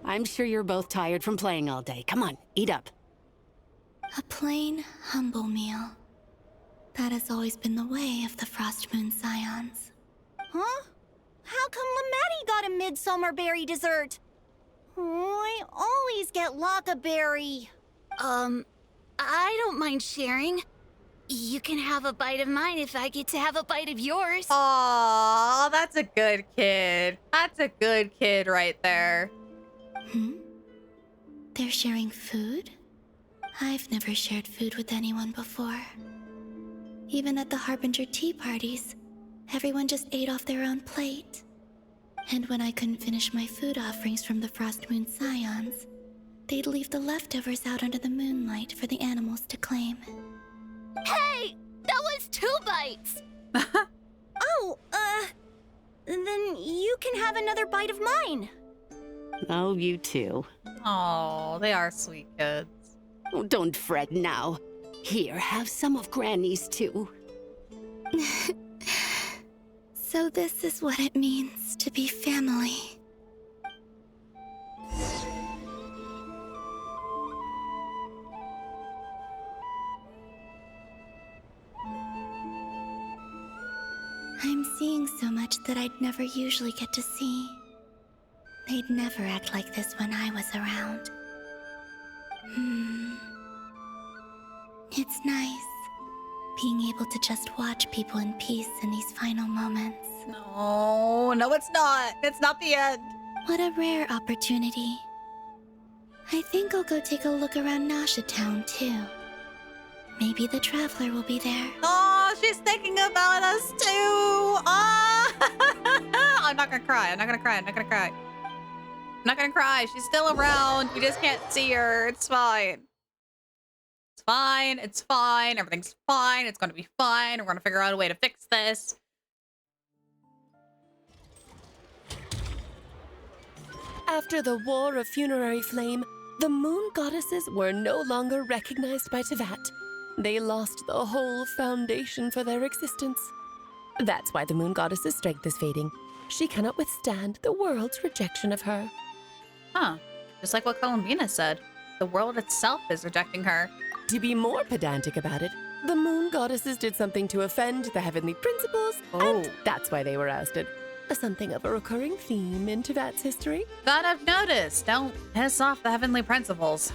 S19: I'm sure you're both tired from playing all day. Come on, eat up.
S4: A plain, humble meal. That has always been the way of the Frost Moon Scions.
S6: Huh? How come Lamatti got a midsummer berry dessert? Oh, I always get Lockaberry.
S20: I don't mind sharing. You can have a bite of mine if I get to have a bite of yours.
S3: Aww, that's a good kid. That's a good kid right there.
S4: They're sharing food? I've never shared food with anyone before. Even at the Harbinger tea parties, everyone just ate off their own plate. And when I couldn't finish my food offerings from the Frost Moon Scions, they'd leave the leftovers out under the moonlight for the animals to claim.
S20: Hey! That was 2 bites!
S6: Oh, then you can have another bite of mine.
S19: Oh, you too.
S3: Oh, they are sweet kids.
S19: Oh, don't fret now. Here, have some of Granny's too.
S4: So this is what it means to be family. I'm seeing so much that I'd never usually get to see. They'd never act like this when I was around. It's nice, being able to just watch people in peace in these final moments.
S3: No, it's not. It's not the end.
S4: What a rare opportunity. I think I'll go take a look around Nasha Town, too. Maybe the Traveler will be there.
S3: Oh, she's thinking about us, too. Oh. I'm not gonna cry. I'm not gonna cry. I'm not gonna cry. I'm not gonna cry. She's still around. We just can't see her. It's fine. It's fine. It's fine. Everything's fine. It's gonna be fine. We're gonna figure out a way to fix this.
S17: After the War of Funerary Flame, the moon goddesses were no longer recognized by Tevat. They lost the whole foundation for their existence. That's why the moon goddess's strength is fading. She cannot withstand the world's rejection of her.
S3: Huh. Just like what Columbina said. The world itself is rejecting her.
S17: To be more pedantic about it, the moon goddesses did something to offend the heavenly principles, and that's why they were ousted. Something of a recurring theme in Tevat's history.
S3: That I've noticed. Don't piss off the heavenly principles.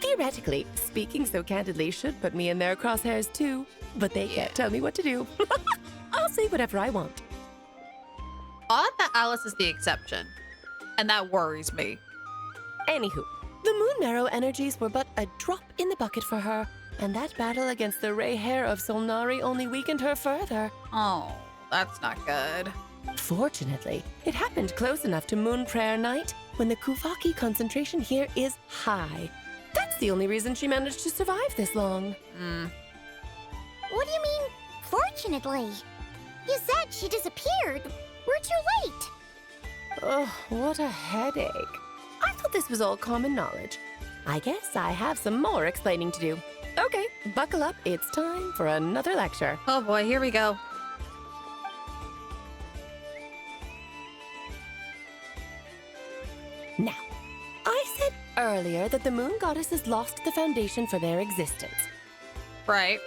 S17: Theoretically, speaking so candidly should put me in their crosshairs too, but they can't tell me what to do. I'll say whatever I want.
S3: Odd that Alice is the exception, and that worries me.
S17: Anywho, the Moon Marrow energies were but a drop in the bucket for her, and that battle against the Ray Hair of Solnari only weakened her further.
S3: Oh, that's not good.
S17: Fortunately, it happened close enough to Moon Prayer Night when the Kuvaki concentration here is high. That's the only reason she managed to survive this long.
S6: What do you mean, fortunately? You said she disappeared. We're too late.
S17: Oh, what a headache. I thought this was all common knowledge. I guess I have some more explaining to do. Okay, buckle up. It's time for another lecture.
S3: Oh boy, here we go.
S17: earlier that the moon goddesses lost the foundation for their existence.
S3: Right.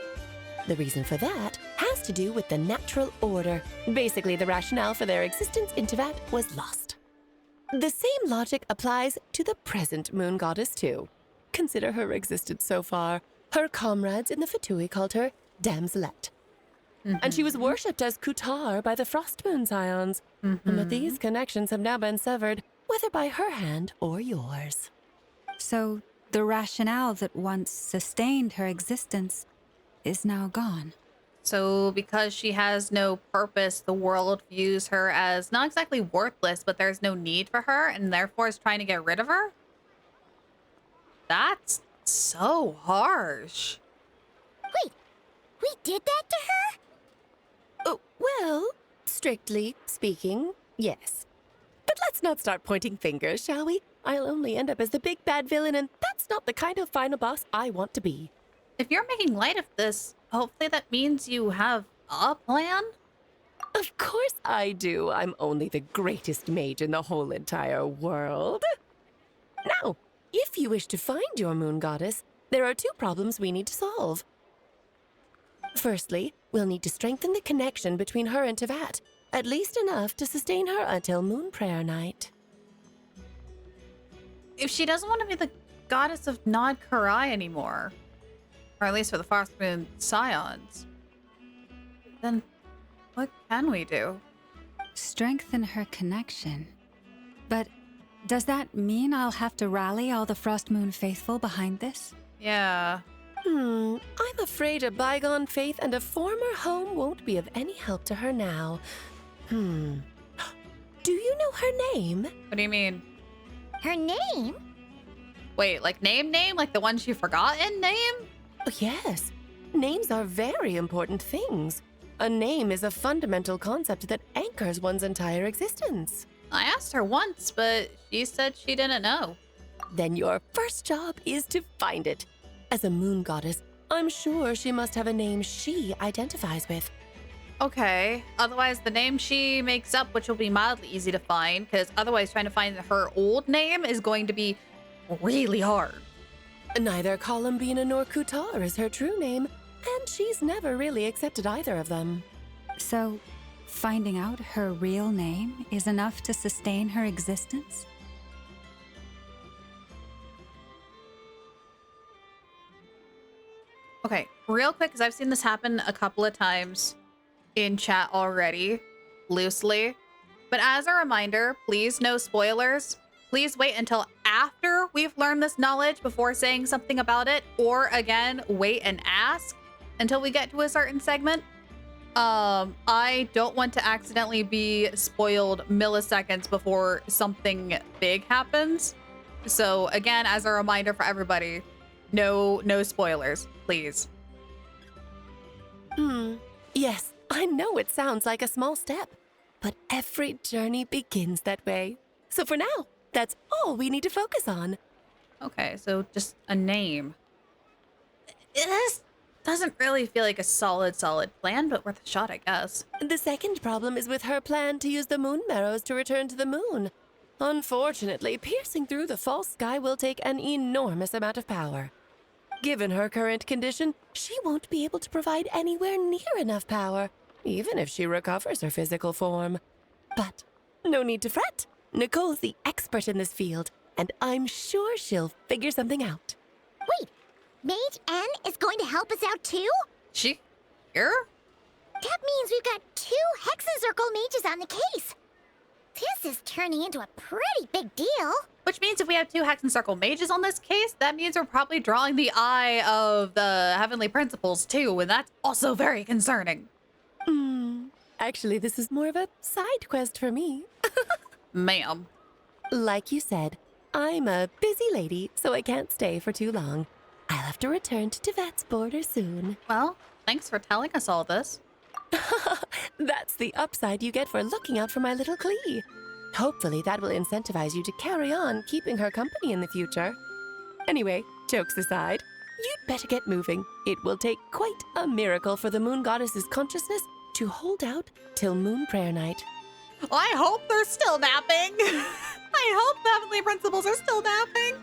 S17: The reason for that has to do with the natural order. Basically, the rationale for their existence in Teyvat was lost. The same logic applies to the present moon goddess, too. Consider her existence so far. Her comrades in the Fatui called her Damselette. And she was worshipped as Kutar by the Frost Moon Scions. But these connections have now been severed, whether by her hand or yours.
S8: So, the rationale that once sustained her existence is now gone.
S3: So because she has no purpose, the world views her as not exactly worthless, but there's no need for her, and therefore is trying to get rid of her? That's so harsh.
S6: Wait, we did that to her?
S17: Oh, well, strictly speaking, yes. But let's not start pointing fingers, shall we? I'll only end up as the big bad villain, and that's not the kind of final boss I want to be.
S3: If you're making light of this, hopefully that means you have a plan?
S17: Of course I do. I'm only the greatest mage in the whole entire world. Now, if you wish to find your moon goddess, there are 2 problems we need to solve. Firstly, we'll need to strengthen the connection between her and Teyvat, at least enough to sustain her until Moon Prayer Night.
S3: If she doesn't want to be the goddess of Nod Karai anymore, or at least for the Frost Moon Scions, then what can we do?
S8: Strengthen her connection. But does that mean I'll have to rally all the Frost Moon faithful behind this?
S3: Yeah.
S17: I'm afraid a bygone faith and a former home won't be of any help to her now. Do you know her name?
S3: What do you mean?
S6: Her name?
S3: Wait, like name? Like the one she forgotten name?
S17: Oh, yes. Names are very important things. A name is a fundamental concept that anchors one's entire existence.
S3: I asked her once, but she said she didn't know.
S17: Then your first job is to find it. As a moon goddess, I'm sure she must have a name she identifies with.
S3: Okay, otherwise the name she makes up, which will be mildly easy to find, because otherwise trying to find her old name is going to be really hard.
S17: Neither Columbina nor Kutar is her true name, and she's never really accepted either of them.
S8: So, finding out her real name is enough to sustain her existence?
S3: Okay, real quick, because I've seen this happen a couple of times in chat already, loosely. But as a reminder, please no spoilers. Please wait until after we've learned this knowledge before saying something about it. Or again, wait and ask until we get to a certain segment. I don't want to accidentally be spoiled milliseconds before something big happens. So again, as a reminder for everybody, no spoilers, please.
S17: Yes, I know it sounds like a small step, but every journey begins that way. So for now, that's all we need to focus on.
S3: Okay, so just a name. This doesn't really feel like a solid plan, but worth a shot, I guess.
S17: The second problem is with her plan to use the moon marrows to return to the moon. Unfortunately, piercing through the false sky will take an enormous amount of power. Given her current condition, she won't be able to provide anywhere near enough power, even if she recovers her physical form. But no need to fret. Nicole's the expert in this field, and I'm sure she'll figure something out.
S6: Wait, Mage N is going to help us out too?
S3: She here?
S6: That means we've got 2 Hexencircle mages on the case. This is turning into a pretty big deal.
S3: Which means if we have 2 Hexencircle mages on this case, that means we're probably drawing the eye of the Heavenly Principles too, and that's also very concerning.
S17: Actually, this is more of a side quest for me.
S3: Ma'am.
S17: Like you said, I'm a busy lady, so I can't stay for too long. I'll have to return to Teyvat's border soon.
S3: Well, thanks for telling us all this.
S17: That's the upside you get for looking out for my little Klee. Hopefully that will incentivize you to carry on keeping her company in the future. Anyway, jokes aside, you'd better get moving. It will take quite a miracle for the moon goddess's consciousness to hold out till Moon Prayer Night.
S3: I hope they're still napping. I hope the Heavenly Principles are still napping.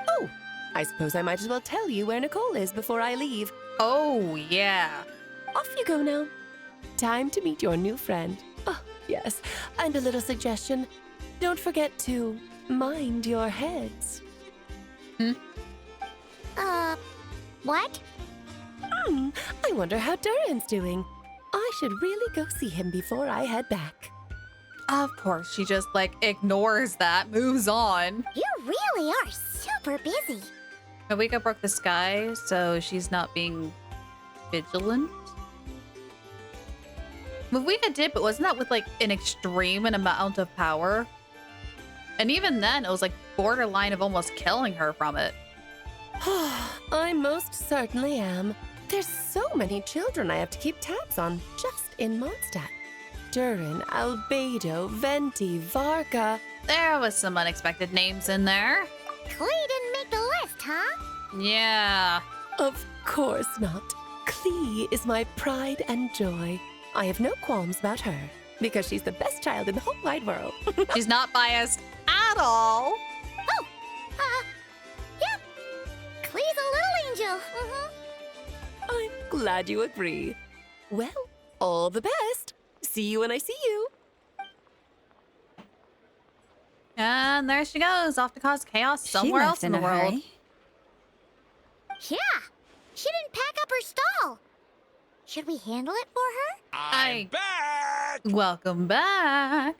S17: Oh, I suppose I might as well tell you where Nicole is before I leave.
S3: Oh, yeah.
S17: Off you go now. Time to meet your new friend. Oh, yes, and a little suggestion. Don't forget to mind your heads.
S6: What?
S17: I wonder how Durin's doing. I should really go see him before I head back.
S3: Of course, she just, like, ignores that, moves on.
S6: You really are super busy.
S3: Awika broke the sky, so she's not being vigilant. Awika did, but wasn't that with, like, an extreme amount of power? And even then, it was, like, borderline of almost killing her from it.
S17: I most certainly am. There's so many children I have to keep tabs on just in Mondstadt. Durin, Albedo, Venti, Varka.
S3: There was some unexpected names in there.
S6: Klee didn't make the list, huh?
S3: Yeah.
S17: Of course not. Klee is my pride and joy. I have no qualms about her, because she's the best child in the whole wide world.
S3: She's not biased at all.
S6: Oh, yep. Klee's a little angel.
S17: I'm glad you agree. Well, all the best. See you when I see you.
S3: And there she goes, off to cause chaos somewhere else in the world.
S6: Yeah, she didn't pack up her stall. Should we handle it for her?
S7: I'm back!
S3: Welcome back.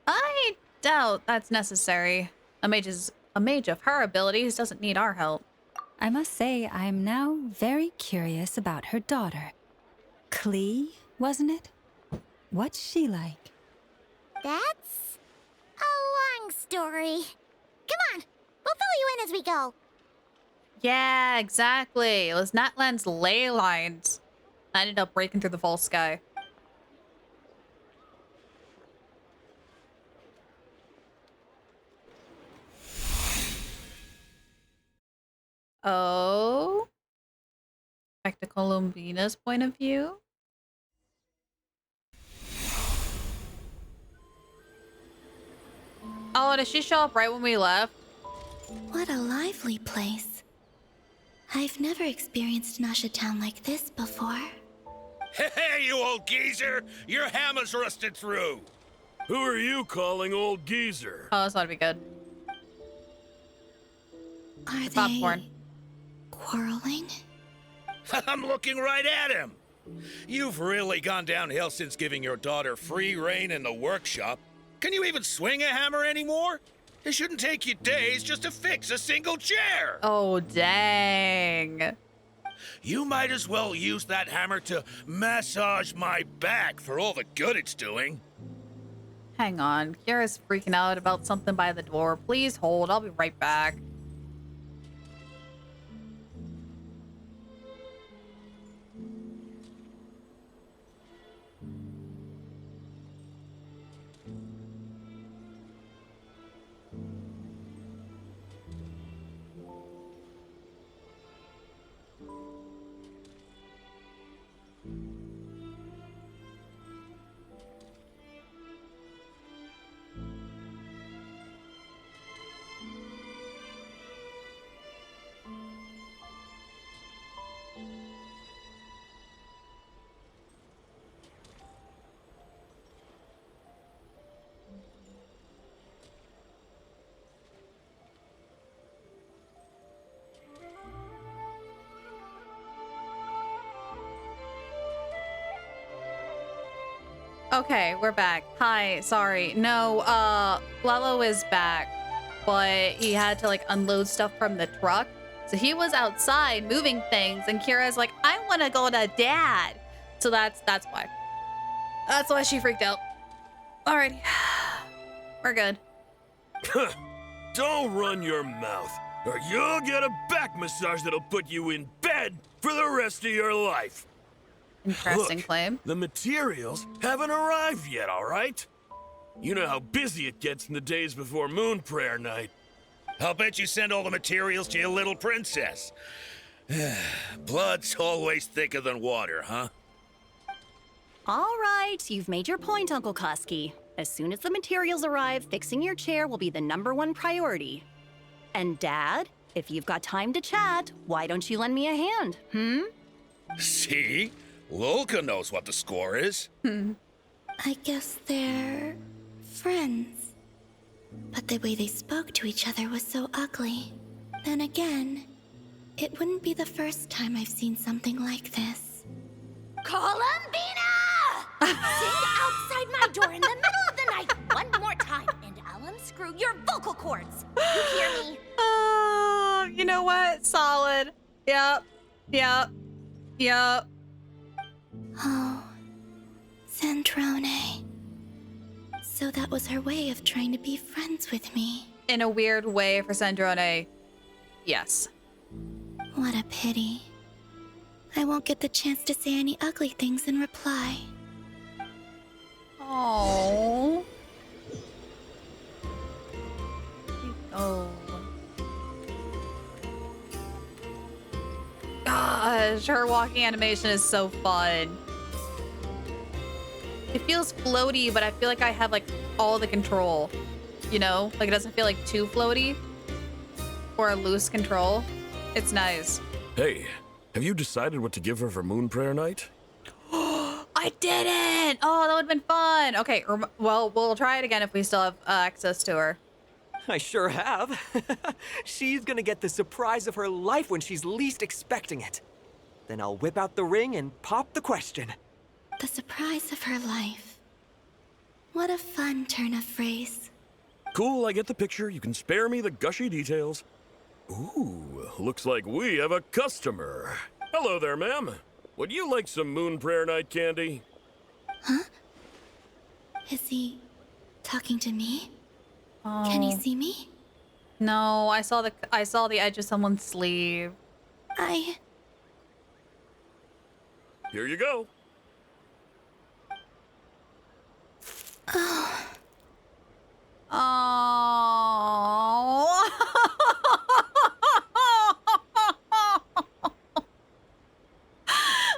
S3: I doubt that's necessary. A mage of her abilities doesn't need our help.
S8: I must say, I'm now very curious about her daughter. Klee, wasn't it? What's she like?
S6: That's a long story. Come on, we'll fill you in as we go.
S3: Yeah, exactly. It was Natlan's ley lines. I ended up breaking through the false sky. Oh. Back to Columbina's point of view. Oh, did she show up right when we left?
S4: What a lively place. I've never experienced Nasha Town like this before.
S12: Hey, you old geezer! Your hammer's rusted through!
S2: Who are you calling old geezer?
S3: Oh, this ought to be good.
S4: Are
S3: Popcorn.
S4: they quarreling?
S12: I'm looking right at him! You've really gone downhill since giving your daughter free reign in the workshop. Can you even swing a hammer anymore? It shouldn't take you days just to fix a single chair!
S3: Oh, dang.
S12: You might as well use that hammer to massage my back for all the good it's doing.
S3: Hang on. Kira's freaking out about something by the door. Please hold. I'll be right back. Okay, we're back. Hi, sorry. No, Lello is back, but he had to, like, unload stuff from the truck. So he was outside moving things, and Kira's like, I want to go to Dad. So that's why. That's why she freaked out. Alrighty. We're good.
S2: Don't run your mouth, or you'll get a back massage that'll put you in bed for the rest of your life.
S3: Interesting claim.
S2: The materials haven't arrived yet, all right? You know how busy it gets in the days before Moon Prayer Night.
S12: I'll bet you send all the materials to your little princess. Blood's always thicker than water, huh?
S21: All right, you've made your point, Uncle Koski. As soon as the materials arrive, fixing your chair will be the #1 priority. And Dad, If you've got time to chat, why don't you lend me a hand,
S12: See? Lolka knows what the score is.
S4: I guess they're friends. But the way they spoke to each other was so ugly. Then again, it wouldn't be the first time I've seen something like this.
S16: Columbina! Sing outside my door in the middle of the night one more time, and I'll unscrew your vocal cords. You hear me?
S3: Oh, you know what? Solid. Yep.
S4: Oh, Zandrone. So that was her way of trying to be friends with me.
S3: In a weird way for Zandrone, yes.
S4: What a pity. I won't get the chance to say any ugly things in reply.
S3: Oh. Oh. Gosh, her walking animation is so fun. It feels floaty, but I feel like I have like all the control. You know? Like it doesn't feel like too floaty or a loose control. It's nice.
S1: Hey, have you decided what to give her for Moon Prayer Night?
S3: I didn't! Oh, that would have been fun. Okay, well, we'll try it again if we still have access to her.
S22: I sure have. She's gonna get the surprise of her life when she's least expecting it. Then I'll whip out the ring and pop the question.
S4: The surprise of her life. What a fun turn of phrase.
S1: Cool, I get the picture. You can spare me the gushy details. Ooh, looks like we have a customer. Hello there, ma'am. Would you like some Moon Prayer Night candy?
S4: Huh? Is he talking to me? Can he see me?
S3: No, I saw the edge of someone's sleeve.
S1: Here you go.
S4: Oh.
S3: Oh.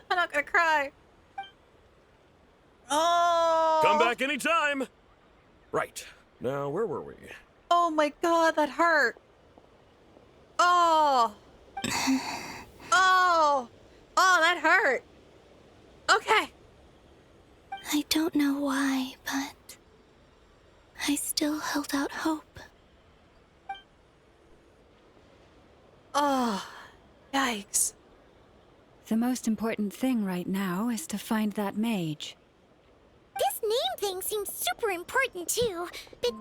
S3: I'm not gonna cry. Oh.
S1: Come back anytime. Right. Now, where were we?
S3: Oh my god, that hurt. Oh. Oh. Oh, that hurt. Okay.
S4: I don't know why, but I still held out hope.
S3: Oh, yikes.
S8: The most important thing right now is to find that mage.
S6: This name thing seems super important too, but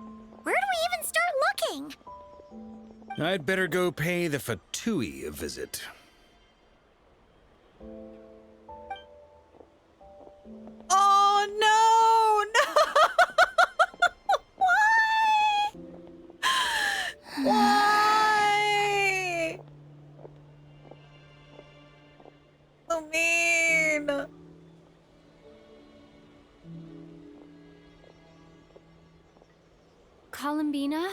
S6: where do we even start looking?
S7: I'd better go pay the Fatui a visit.
S3: Oh no! No! Why? Why? So mean.
S5: Columbina?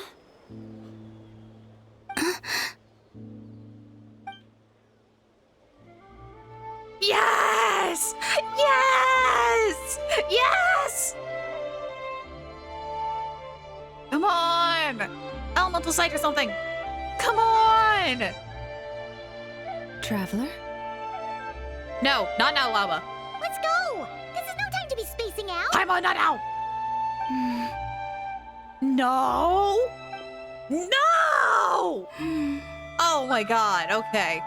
S3: Yes! Yes! Yes! Come on! Elemental sight or something! Come on!
S8: Traveler?
S3: No, not now, Lava.
S6: Let's go! This is no time to be spacing out!
S3: I'm on, not now! No! No! Oh my god, okay.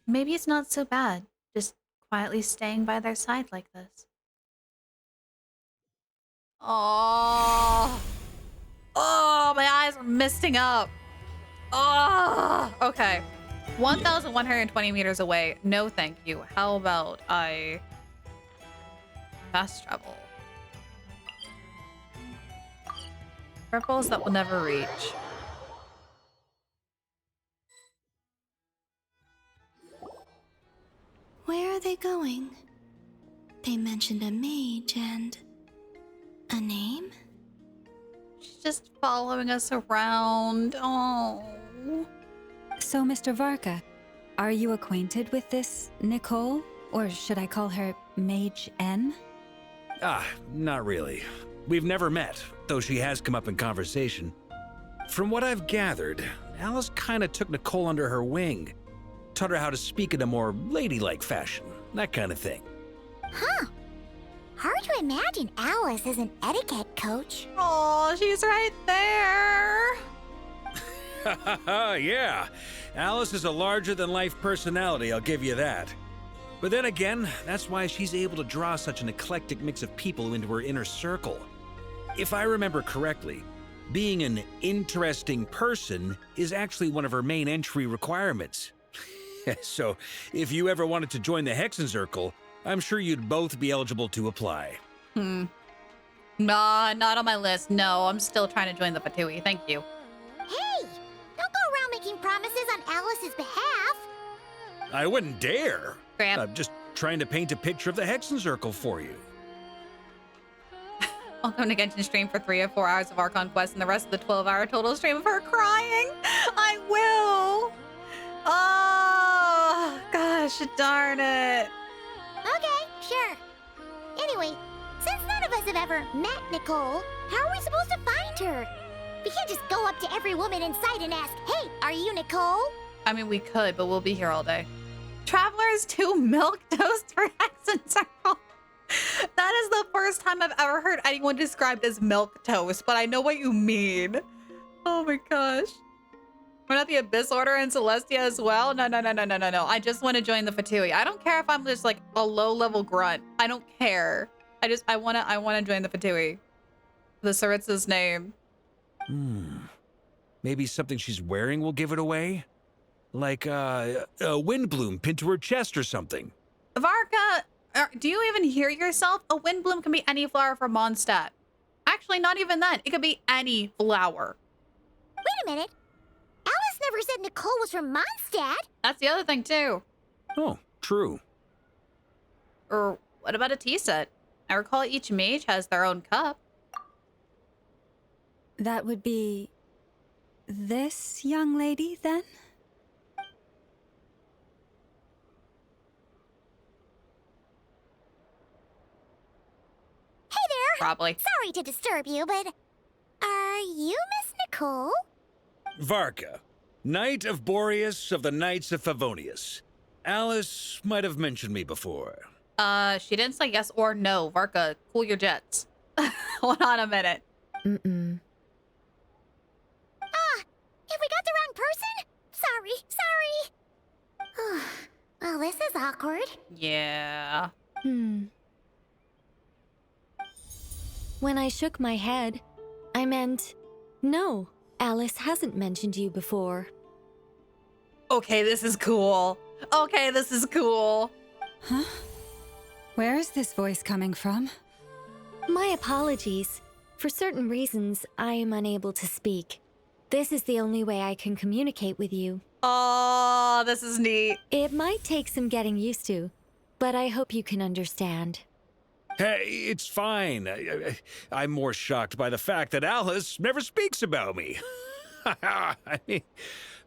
S3: Maybe it's not so bad, just quietly staying by their side like this. Oh, oh, my eyes are misting up. Oh, okay. 1,120 meters away. No, thank you. How about I fast travel? Purples that will never reach.
S4: Where are they going? They mentioned a mage and a name?
S3: She's just following us around. Oh.
S8: So, Mr. Varka, are you acquainted with this Nicole? Or should I call her Mage N?
S7: Ah, not really. We've never met, though she has come up in conversation. From what I've gathered, Alice kinda took Nicole under her wing. Taught her how to speak in a more ladylike fashion, that kind of thing.
S6: Huh. Hard to imagine Alice as an etiquette coach.
S3: Oh, she's right there.
S7: Yeah, Alice is a larger-than-life personality, I'll give you that. But then again, that's why she's able to draw such an eclectic mix of people into her inner circle. If I remember correctly, being an interesting person is actually one of her main entry requirements. So, if you ever wanted to join the Hexen Circle, I'm sure you'd both be eligible to apply.
S3: Nah, not on my list. No, I'm still trying to join the Fatui. Thank you.
S6: Hey! Don't go around making promises on Alice's behalf.
S7: I wouldn't dare.
S3: Graham.
S7: I'm just trying to paint a picture of the Hexen Circle for you.
S3: Welcome to Genshin stream for 3 or 4 hours of Archon Quest and the rest of the 12-hour total stream of her crying. I will. Oh, gosh, darn it.
S6: Okay, sure. Anyway, since none of us have ever met Nicole, how are we supposed to find her? We can't just go up to every woman in sight and ask, hey, are you Nicole?
S3: I mean, we could, but we'll be here all day. Travelers to milk toast for Hexen Circle. That is the first time I've ever heard anyone described as milk toast, but I know what you mean. Oh my gosh. We're not the Abyss Order in Celestia as well? No. I just want to join the Fatui. I don't care if I'm just like a low-level grunt. I don't care. I wanna join the Fatui. The Saritsa's name.
S7: Maybe something she's wearing will give it away? Like a windbloom pinned to her chest or something.
S3: Varka, do you even hear yourself? A windbloom can be any flower from Mondstadt. Actually, not even that. It could be any flower.
S6: Wait a minute. Alice never said Nicole was from Mondstadt.
S3: That's the other thing, too.
S7: Oh, true.
S3: Or what about a tea set? I recall each mage has their own cup.
S8: That would be this young lady, then?
S6: Hey there!
S3: Probably.
S6: Sorry to disturb you, but are you Miss Nicole?
S7: Varka, Knight of Boreas of the Knights of Favonius. Alice might have mentioned me before.
S3: She didn't say yes or no. Varka, cool your jets. Hold on a minute.
S6: If we got the wrong person? Sorry. Well, this is awkward.
S3: Yeah.
S5: When I shook my head, I meant, no, Alice hasn't mentioned you before.
S3: Okay, this is cool. Okay, this is cool.
S8: Huh? Where is this voice coming from?
S5: My apologies. For certain reasons, I am unable to speak. This is the only way I can communicate with you.
S3: Oh, this is neat.
S5: It might take some getting used to, but I hope you can understand.
S7: Hey, it's fine. I'm more shocked by the fact that Alice never speaks about me. I mean,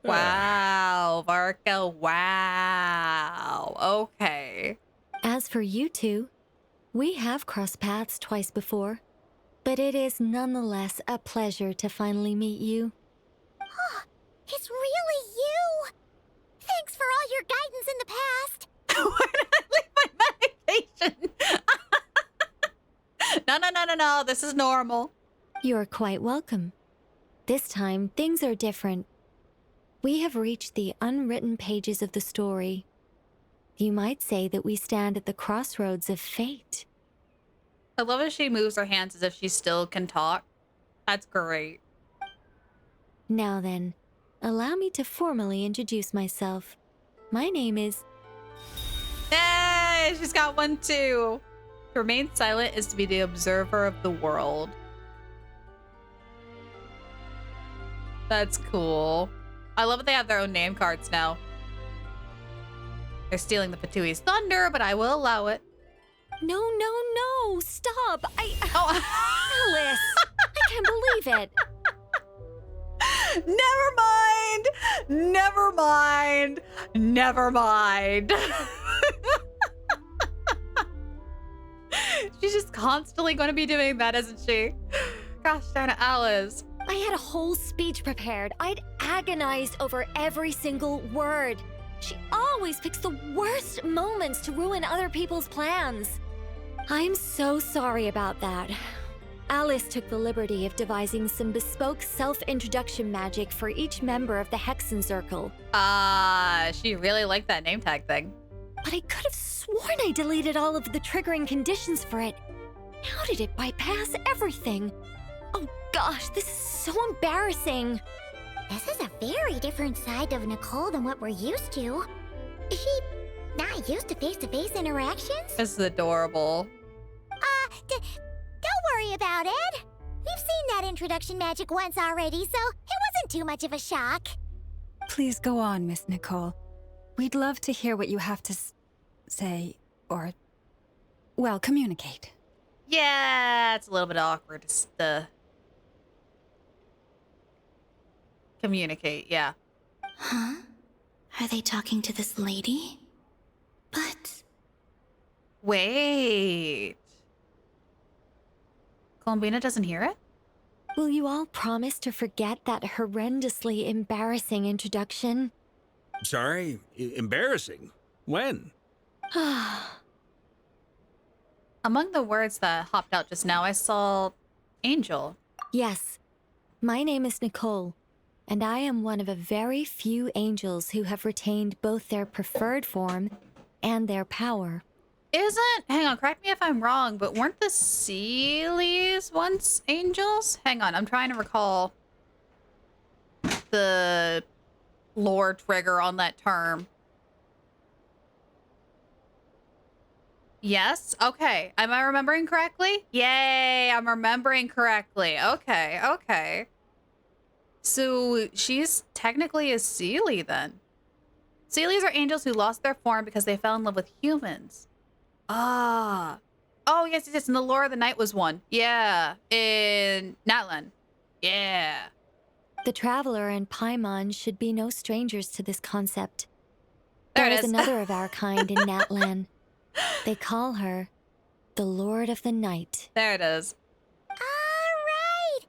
S3: wow, Varka, wow. Okay.
S5: As for you two, we have crossed paths twice before, but it is nonetheless a pleasure to finally meet you.
S6: It's really you! Thanks for all your guidance in the past.
S3: Where did I leave my medication? No. This is normal.
S5: You're quite welcome. This time, things are different. We have reached the unwritten pages of the story. You might say that we stand at the crossroads of fate.
S3: I love as she moves her hands as if she still can talk. That's great.
S5: Now then, allow me to formally introduce myself. My name is...
S3: Hey, she's got one too. To remain silent is to be the observer of the world. That's cool. I love that they have their own name cards now. They're stealing the Fatui's thunder, but I will allow it.
S5: No, stop!
S3: Oh.
S5: Alice! I can't believe it!
S3: Never mind! She's just constantly going to be doing that, isn't she? Gosh darn it, Alice.
S5: I had a whole speech prepared. I'd agonized over every single word. She always picks the worst moments to ruin other people's plans. I'm so sorry about that. Alice took the liberty of devising some bespoke self-introduction magic for each member of the Hexen Circle.
S3: She really liked that name tag thing.
S5: But I could have sworn I deleted all of the triggering conditions for it. How did it bypass everything? Oh gosh, this is so embarrassing.
S6: This is a very different side of Nicole than what we're used to. Is she not used to face-to-face interactions?
S3: This is adorable.
S6: Don't worry about it. We've seen that introduction magic once already, so it wasn't too much of a shock.
S8: Please go on, Miss Nicole. We'd love to hear what you have to say, or, well, communicate.
S3: Yeah, it's a little bit awkward to communicate, yeah.
S4: Huh? Are they talking to this lady? But...
S3: Wait. Columbina doesn't hear it?
S5: Will you all promise to forget that horrendously embarrassing introduction?
S7: Sorry? Embarrassing? When?
S3: Among the words that hopped out just now, I saw Angel.
S5: Yes. My name is Nicole, and I am one of a very few angels who have retained both their preferred form and their power.
S3: Hang on, correct me if I'm wrong, but weren't the Sealies once angels? Hang on, I'm trying to recall the lore trigger on that term. Yes? Okay. Am I remembering correctly? Yay, I'm remembering correctly. Okay, okay. So she's technically a Sealie then. Sealies are angels who lost their form because they fell in love with humans. Ah. Oh, yes, yes, and the Lore of the Night was one. Yeah, in Natlan. Yeah.
S5: The Traveler and Paimon should be no strangers to this concept.
S3: There
S5: There
S3: it
S5: is
S3: is.
S5: another of our kind in Natlan. They call her the Lord of the Night.
S3: There it is.
S6: All right.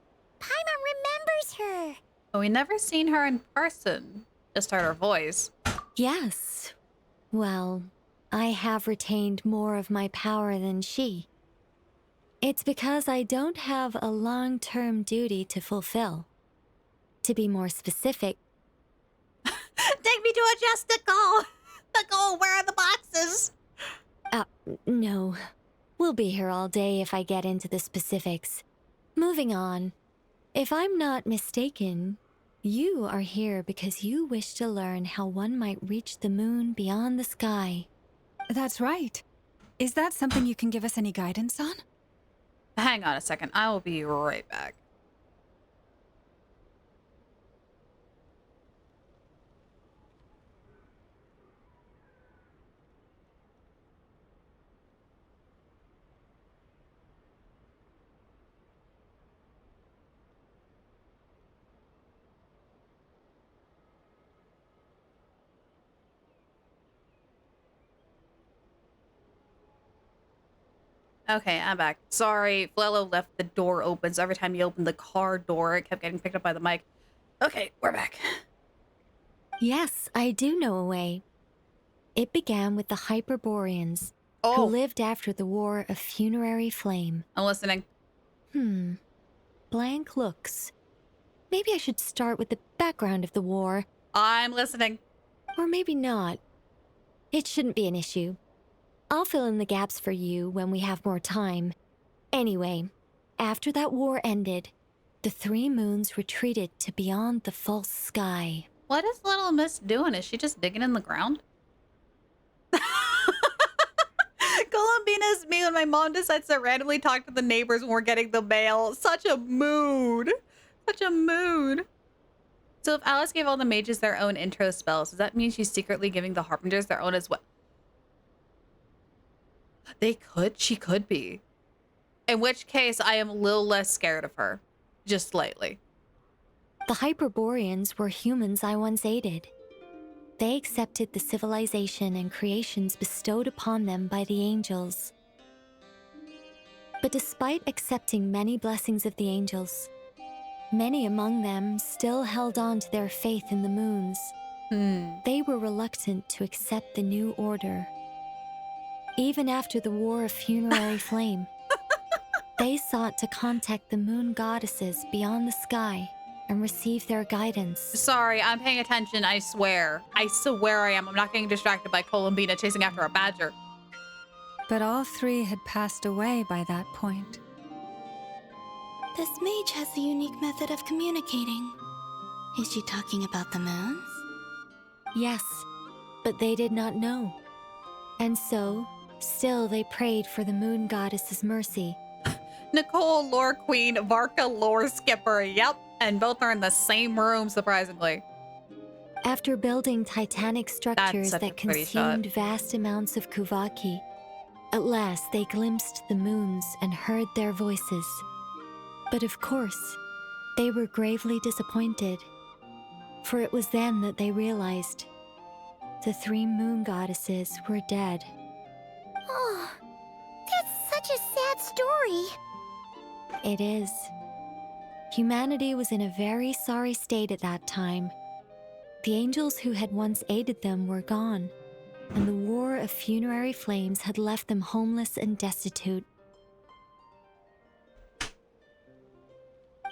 S6: Paimon remembers her.
S3: But we never seen her in person. Just heard her voice.
S5: Yes. Well, I have retained more of my power than she. It's because I don't have a long-term duty to fulfill. To be more specific,
S20: Take me to a Nicole. Nicole, where are the boxes?
S5: no. We'll be here all day if I get into the specifics. Moving on. If I'm not mistaken, you are here because you wish to learn how one might reach the moon beyond the sky.
S8: That's right. Is that something you can give us any guidance on?
S3: Hang on a second. I will be right back. Okay, I'm back. Sorry, Flello left the door open, so every time you opened the car door, it kept getting picked up by the mic. Okay, we're back.
S5: Yes, I do know a way. It began with the Hyperboreans, who lived after the War of Funerary Flame.
S3: I'm listening.
S5: Blank looks. Maybe I should start with the background of the war.
S3: I'm listening.
S5: Or maybe not. It shouldn't be an issue. I'll fill in the gaps for you when we have more time. Anyway, after that war ended, the three moons retreated to beyond the false sky.
S3: What is little Miss doing? Is she just digging in the ground? Columbina's me when my mom decides to randomly talk to the neighbors when we're getting the mail. Such a mood. Such a mood. So if Alice gave all the mages their own intro spells, does that mean she's secretly giving the Harbingers their own as well? She could be. In which case, I am a little less scared of her. Just slightly.
S5: The Hyperboreans were humans I once aided. They accepted the civilization and creations bestowed upon them by the angels. But despite accepting many blessings of the angels, many among them still held on to their faith in the moons. They were reluctant to accept the new order. Even after the War of Funerary Flame, they sought to contact the moon goddesses beyond the sky and receive their guidance.
S3: Sorry, I'm paying attention, I swear. I swear I am. I'm not getting distracted by Columbina chasing after a badger.
S8: But all three had passed away by that point.
S4: This mage has a unique method of communicating. Is she talking about the moons?
S5: Yes, but they did not know. And so, still they prayed for the moon goddess's mercy.
S3: Nicole, lore queen, Varka, lore skipper. Yep, and both are in the same room, surprisingly.
S5: After building titanic structures
S3: such a
S5: that
S3: pretty shot.
S5: consumed vast amounts of Kuvaki, at last they glimpsed the moons and heard their voices. But of course, they were gravely disappointed, for it was then that they realized the three moon goddesses were dead.
S6: Oh, that's such a sad story.
S5: It is. Humanity was in a very sorry state at that time. The angels who had once aided them were gone, and the War of Funerary Flames had left them homeless and destitute.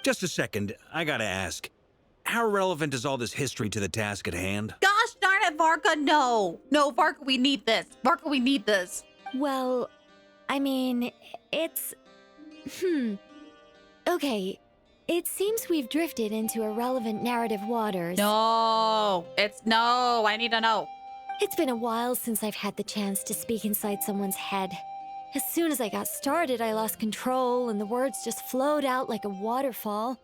S7: Just a second, I gotta ask. How relevant is all this history to the task at hand?
S3: Gosh darn it, Varka, no. No, Varka, we need this. Varka, we need this.
S5: Well, I mean, it's... Okay, it seems we've drifted into irrelevant narrative waters.
S3: No, I need to know.
S5: It's been a while since I've had the chance to speak inside someone's head. As soon as I got started, I lost control and the words just flowed out like a waterfall.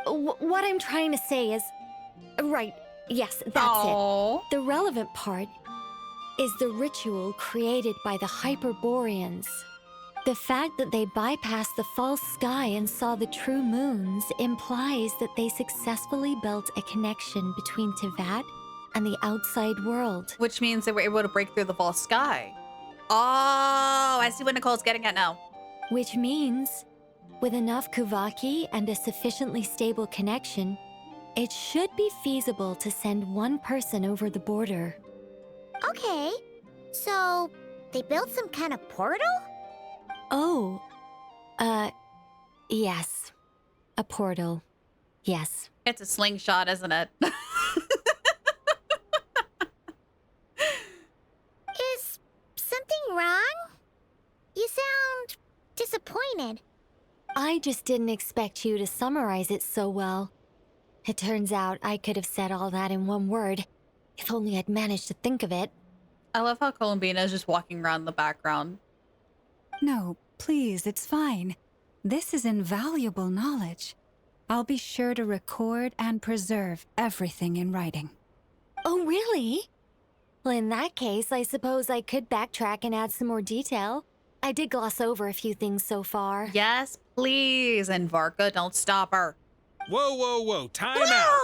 S5: What I'm trying to say is... Right, yes, that's it. The relevant part is the ritual created by the Hyperboreans. The fact that they bypassed the false sky and saw the true moons implies that they successfully built a connection between Tevat and the outside world.
S3: Which means they were able to break through the false sky. Oh, I see what Nicole's getting at now.
S5: Which means, with enough Kuvaki and a sufficiently stable connection, it should be feasible to send one person over the border.
S6: Okay, so they built some kind of portal?
S5: Oh, yes. A portal. Yes.
S3: It's a slingshot, isn't it?
S6: Is something wrong? You sound disappointed.
S5: I just didn't expect you to summarize it so well. It turns out I could have said all that in one word, if only I'd managed to think of it.
S3: I love how Columbina is just walking around in the background.
S8: No, please, it's fine. This is invaluable knowledge. I'll be sure to record and preserve everything in writing.
S5: Oh, really? Well, in that case, I suppose I could backtrack and add some more detail. I did gloss over a few things so far.
S3: Yes, please. And Varka, don't stop her.
S7: Whoa, whoa, whoa, time out!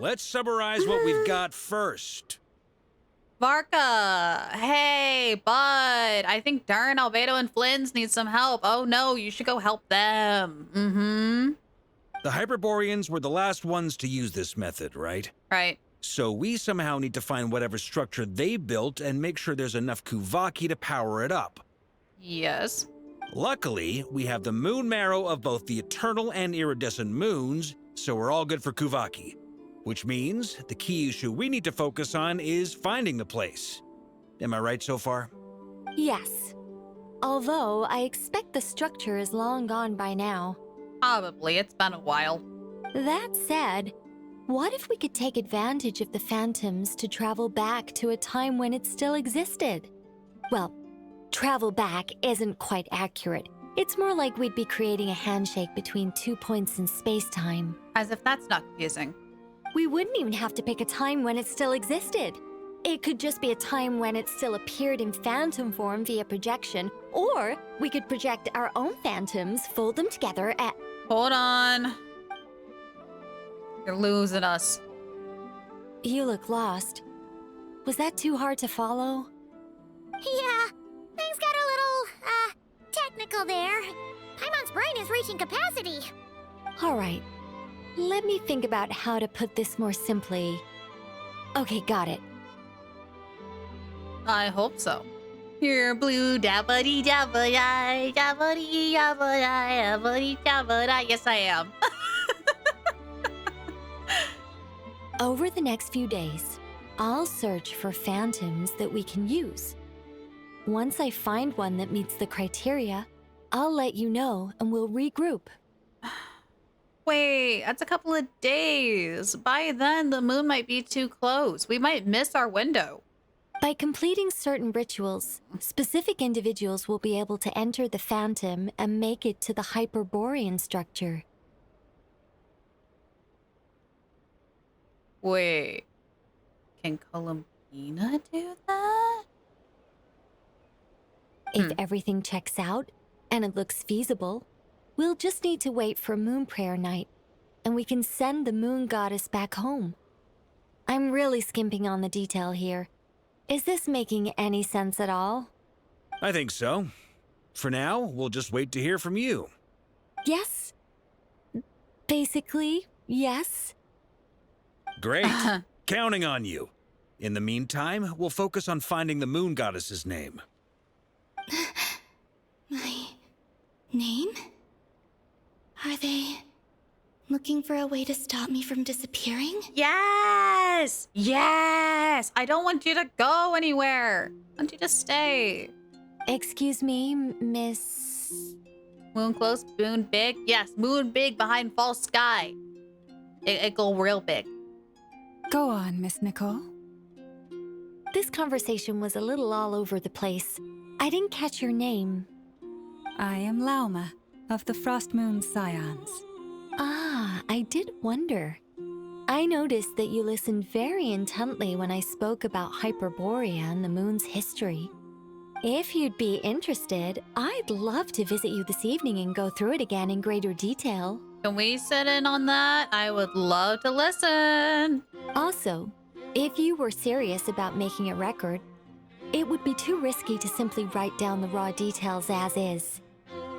S7: Let's summarize what we've got first.
S3: Varka, hey, bud. I think Darn, Albedo, and Flynn's need some help. Oh no, you should go help them.
S7: The Hyperboreans were the last ones to use this method, right?
S3: Right.
S7: So we somehow need to find whatever structure they built and make sure there's enough Kuvaki to power it up.
S3: Yes.
S7: Luckily, we have the moon marrow of both the eternal and iridescent moons, so we're all good for Kuvaki. Which means the key issue we need to focus on is finding the place. Am I right so far?
S5: Yes. Although, I expect the structure is long gone by now.
S3: Probably. It's been a while.
S5: That said, what if we could take advantage of the phantoms to travel back to a time when it still existed? Well, travel back isn't quite accurate. It's more like we'd be creating a handshake between 2 points in space-time.
S3: As if that's not confusing.
S5: We wouldn't even have to pick a time when it still existed. It could just be a time when it still appeared in phantom form via projection, or we could project our own phantoms, fold them together, and...
S3: Hold on. You're losing us.
S5: You look lost. Was that too hard to follow?
S6: Yeah, things got a little, technical there. Paimon's brain is reaching capacity.
S5: All right. Let me think about how to put this more simply. Okay, got it.
S3: I hope so. You're blue, dabbity dabbity, dabbity dabbity, dabbity dabbity. Yes, I am.
S5: Over the next few days, I'll search for phantoms that we can use. Once I find one that meets the criteria, I'll let you know and we'll regroup.
S3: Wait, that's a couple of days. By then, the moon might be too close. We might miss our window.
S5: By completing certain rituals, specific individuals will be able to enter the phantom and make it to the Hyperborean structure.
S3: Wait, can Columbina do that?
S5: If everything checks out and it looks feasible, we'll just need to wait for Moon Prayer Night, and we can send the moon goddess back home. I'm really skimping on the detail here. Is this making any sense at all?
S7: I think so. For now, we'll just wait to hear from you.
S5: Yes. Basically, yes.
S7: Great. Counting on you. In the meantime, we'll focus on finding the moon goddess's name.
S4: My name? Are they looking for a way to stop me from disappearing?
S3: Yes! Yes! I don't want you to go anywhere. I want you to stay.
S5: Excuse me, Miss...
S3: Moon close, moon big? Yes, moon big behind false sky. It go real big.
S8: Go on, Miss Nicole.
S5: This conversation was a little all over the place. I didn't catch your name.
S8: I am Lauma, of the Frost Moon Scions.
S5: Ah, I did wonder. I noticed that you listened very intently when I spoke about Hyperborea and the moon's history. If you'd be interested, I'd love to visit you this evening and go through it again in greater detail.
S3: Can we sit in on that? I would love to listen.
S5: Also, if you were serious about making a record, it would be too risky to simply write down the raw details as is.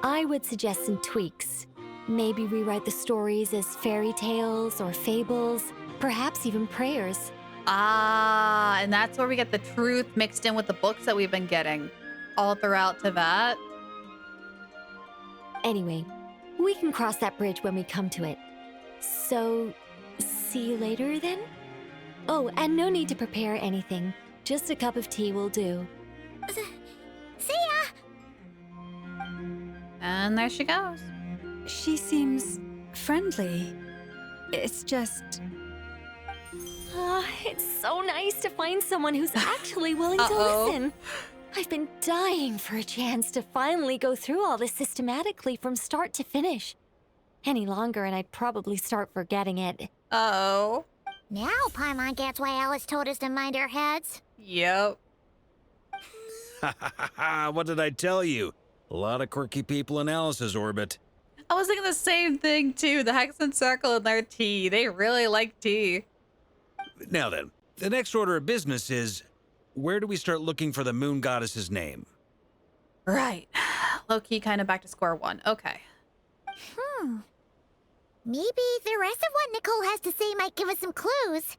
S5: I would suggest some tweaks. Maybe rewrite the stories as fairy tales or fables, perhaps even prayers.
S3: Ah, and that's where we get the truth mixed in with the books that we've been getting all throughout Teyvat.
S5: Anyway, we can cross that bridge when we come to it. So, see you later then? Oh, and no need to prepare anything. Just a cup of tea will do.
S6: See ya!
S3: And there she goes.
S8: She seems friendly. It's just...
S5: It's so nice to find someone who's actually willing to listen. I've been dying for a chance to finally go through all this systematically from start to finish. Any longer and I'd probably start forgetting it.
S3: Uh-oh.
S6: Now Paimon gets why Alice told us to mind our heads.
S3: Yep.
S7: What did I tell you? A lot of quirky people in Alice's orbit.
S3: I was thinking the same thing too. The Hex and Circle and their tea. They really like tea.
S7: Now then, the next order of business is, where do we start looking for the moon goddess's name?
S3: Right. Low-key kind of back to square one. Okay.
S6: Maybe the rest of what Nicole has to say might give us some clues.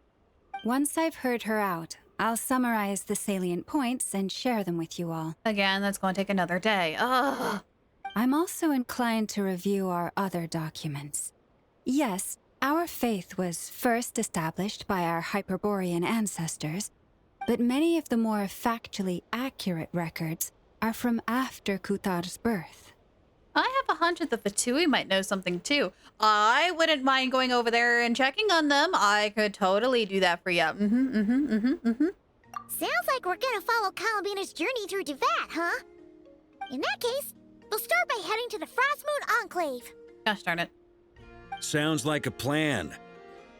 S8: Once I've heard her out, I'll summarize the salient points and share them with you all.
S3: Again, that's going to take another day. Ugh.
S8: I'm also inclined to review our other documents. Yes, our faith was first established by our Hyperborean ancestors, but many of the more factually accurate records are from after Kutar's birth.
S3: I have a hunch that the Fatui might know something too. I wouldn't mind going over there and checking on them. I could totally do that for you.
S6: Sounds like we're gonna follow Columbina's journey through Teyvat, huh? In that case, we'll start by heading to the Frost Moon Enclave.
S3: Gosh darn it.
S7: Sounds like a plan.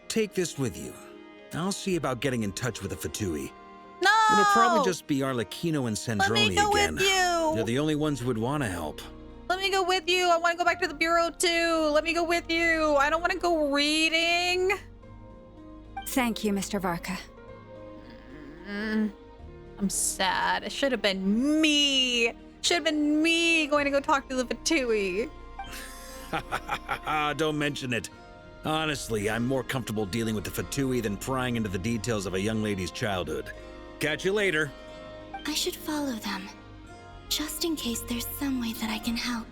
S7: Take this with you. I'll see about getting in touch with the Fatui.
S3: No!
S7: It'll probably just be Arlecchino and Sandrone
S3: Let me go
S7: again.
S3: with you!
S7: They're the only ones who would want to help.
S3: Let me go with you. I want to go back to the bureau too. Let me go with you. I don't want to go reading.
S8: Thank you, Mr. Varka.
S3: I'm sad. It should have been me. Should have been me going to go talk to the Fatui.
S7: Don't mention it. Honestly, I'm more comfortable dealing with the Fatui than prying into the details of a young lady's childhood. Catch you later.
S4: I should follow them, just in case there's some way that I can help.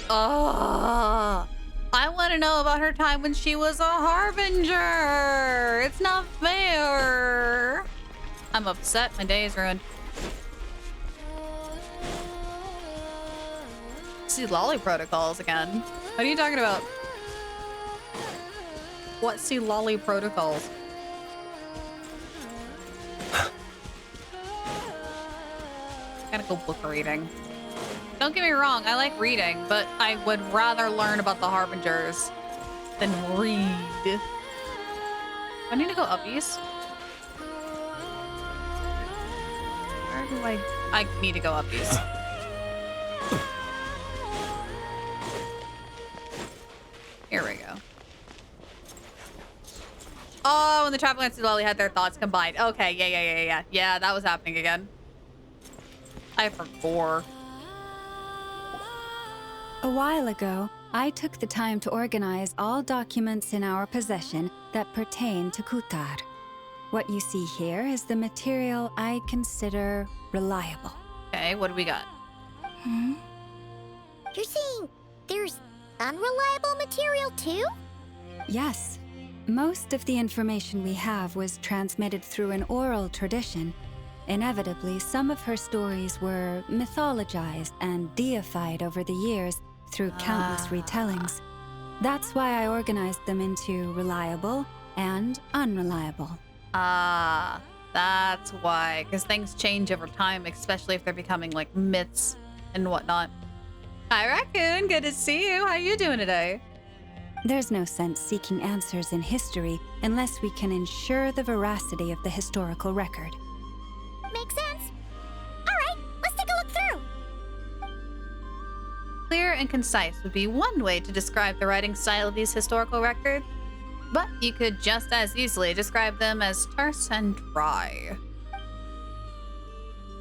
S3: Oh, I want to know about her time when she was a harbinger. It's not fair. I'm upset. My day is ruined. See lolly protocols again. What are you talking about? What see lolly protocols? Gotta go book reading. Don't get me wrong, I like reading, but I would rather learn about the harbingers than read. I need to go up east. Where do I need to go up east. Here we go. Oh, when the traveler and Sulali had their thoughts combined. Okay, yeah. Yeah, that was happening again. I forgot.
S8: A while ago, I took the time to organize all documents in our possession that pertain to Kutar. What you see here is the material I consider reliable.
S3: Okay, what do we got?
S6: You're saying there's unreliable material too?
S8: Yes. Most of the information we have was transmitted through an oral tradition. Inevitably, some of her stories were mythologized and deified over the years through countless retellings. That's why I organized them into reliable and unreliable.
S3: Ah, that's why. Because things change over time, especially if they're becoming like myths and whatnot. Hi, Raccoon. Good to see you. How you doing today?
S8: There's no sense seeking answers in history unless we can ensure the veracity of the historical record.
S6: Makes sense. All right, let's take a look through.
S3: Clear and concise would be one way to describe the writing style of these historical records, but you could just as easily describe them as terse and dry.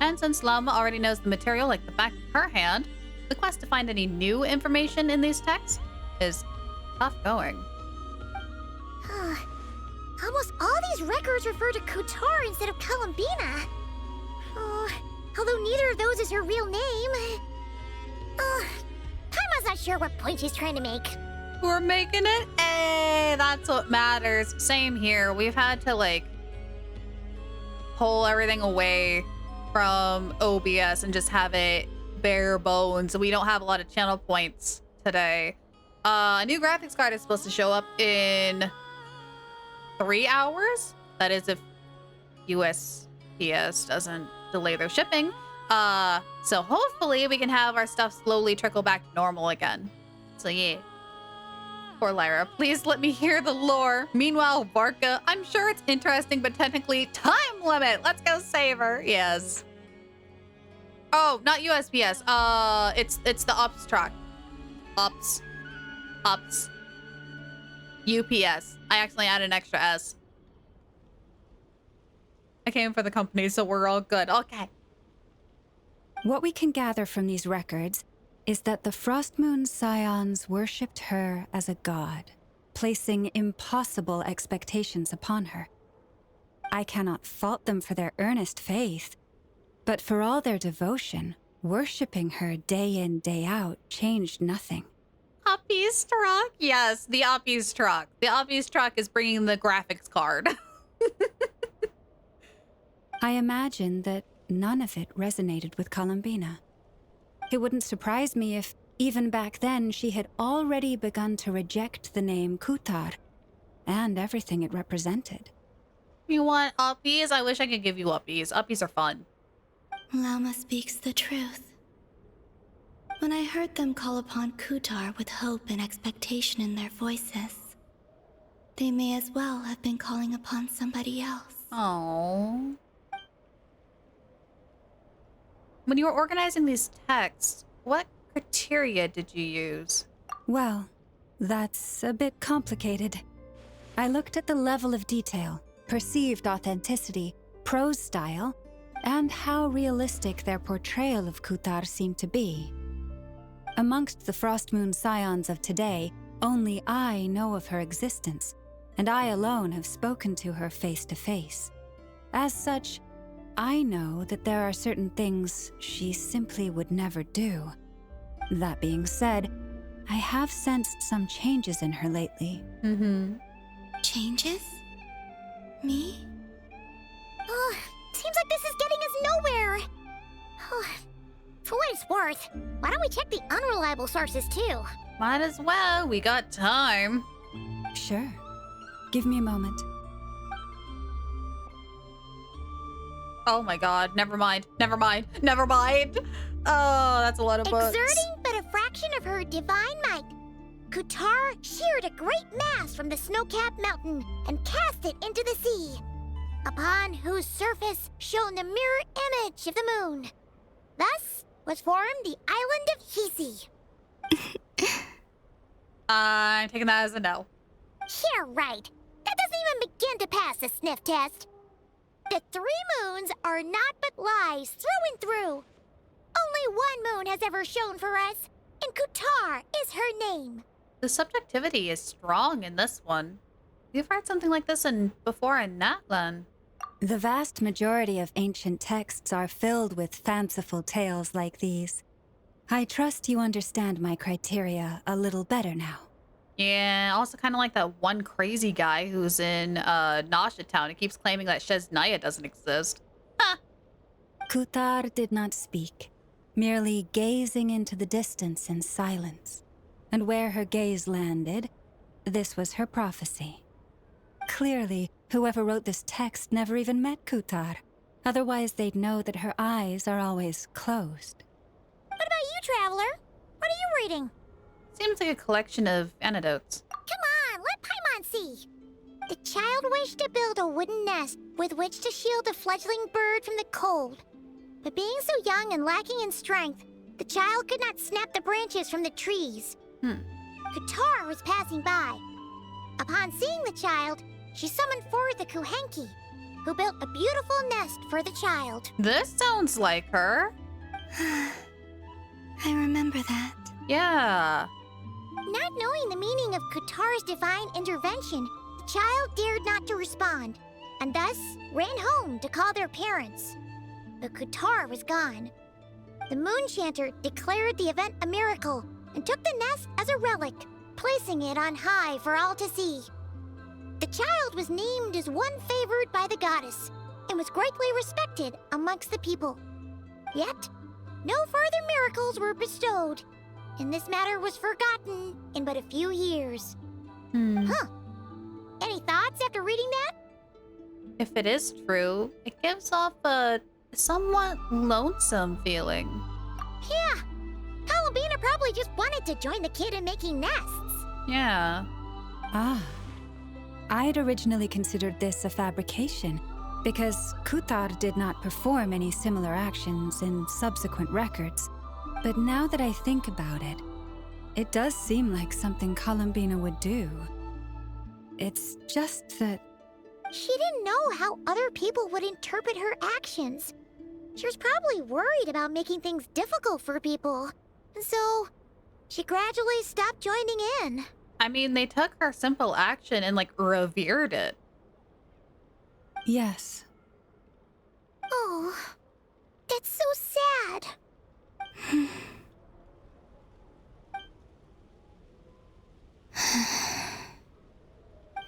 S3: And since Lama already knows the material like the back of her hand, the quest to find any new information in these texts is tough going.
S6: Almost all these records refer to Kutar instead of Columbina. Although neither of those is her real name. Paimon's not sure what point she's trying to make.
S3: We're making it? Hey, that's what matters. Same here. We've had to like pull everything away from OBS and just have it bare bones. We don't have a lot of channel points today. A new graphics card is supposed to show up in 3 hours. That is if USPS doesn't delay their shipping. So hopefully we can have our stuff slowly trickle back to normal again. So yeah. Poor Lyra, please let me hear the lore. Meanwhile, Barca, I'm sure it's interesting, but technically time limit. Let's go save her. Yes. Oh, not USPS. It's the UPS truck. UPS. UPS. I accidentally added an extra S. I came for the company, so we're all good. Okay.
S8: What we can gather from these records is that the Frostmoon Scions worshipped her as a god, placing impossible expectations upon her. I cannot fault them for their earnest faith, but for all their devotion, worshipping her day in, day out changed nothing.
S3: Uppy's truck? Yes, the Uppy's truck. The Uppy's truck is bringing the graphics card.
S8: I imagine that none of it resonated with Columbina. It wouldn't surprise me if, even back then, she had already begun to reject the name Kutar and everything it represented.
S3: You want Uppies? I wish I could give you Uppies. Uppies are fun.
S4: Lama speaks the truth. When I heard them call upon Kutar with hope and expectation in their voices, they may as well have been calling upon somebody else.
S3: Oh. When you were organizing these texts, what criteria did you use?
S8: Well, that's a bit complicated. I looked at the level of detail, perceived authenticity, prose style, and how realistic their portrayal of Kutar seemed to be. Amongst the Frostmoon scions of today, only I know of her existence, and I alone have spoken to her face to face. As such, I know that there are certain things she simply would never do. That being said, I have sensed some changes in her lately.
S4: Changes? Me?
S6: Oh, seems like this is getting us nowhere. For what it's worth, why don't we check the unreliable sources too?
S3: Might as well. We got time.
S8: Sure. Give me a moment.
S3: Oh my god. Never mind. Never mind. Never mind. Oh, that's a lot of books.
S6: Exerting but a fraction of her divine might, Kutar sheared a great mass from the snow-capped mountain and cast it into the sea, upon whose surface shone the mirror image of the moon. Thus was formed the island of Hisi.
S3: I'm taking that as a no.
S6: Yeah, right. That doesn't even begin to pass the sniff test. The 3 moons are not but lies through and through. Only one moon has ever shone for us, and Kutar is her name.
S3: The subjectivity is strong in this one. You've heard something like this before in Natlan.
S8: The vast majority of ancient texts are filled with fanciful tales like these. I trust you understand my criteria a little better now.
S3: Yeah, also kind of like that one crazy guy who's in Nasha Town. He keeps claiming that Sheznaya doesn't exist. Huh.
S8: Kutar did not speak, merely gazing into the distance in silence. And where her gaze landed, this was her prophecy. Clearly, whoever wrote this text never even met Kutar. Otherwise, they'd know that her eyes are always closed.
S6: What about you, Traveler? What are you reading?
S3: Seems like a collection of anecdotes.
S6: Come on, let Paimon see. The child wished to build a wooden nest with which to shield the fledgling bird from the cold. But being so young and lacking in strength, the child could not snap the branches from the trees. Kutar was passing by. Upon seeing the child, she summoned forth a Kuhenki, who built a beautiful nest for the child.
S3: This sounds like her.
S4: I remember that.
S3: Yeah.
S6: Not knowing the meaning of Kutar's divine intervention, the child dared not to respond, and thus ran home to call their parents. But Kutar was gone. The moon chanter declared the event a miracle and took the nest as a relic, placing it on high for all to see. The child was named as one favored by the goddess and was greatly respected amongst the people. Yet, no further miracles were bestowed, and this matter was forgotten in but a few years. Huh. Any thoughts after reading that?
S3: If it is true, it gives off a somewhat lonesome feeling.
S6: Yeah. Columbina probably just wanted to join the kid in making nests.
S3: Yeah.
S8: Ah. I'd originally considered this a fabrication, because Kutar did not perform any similar actions in subsequent records. But now that I think about it, it does seem like something Columbina would do. It's just that...
S6: She didn't know how other people would interpret her actions. She was probably worried about making things difficult for people. So, she gradually stopped joining in.
S3: I mean, they took her simple action and, like, revered it.
S8: Yes.
S6: Oh, that's so sad.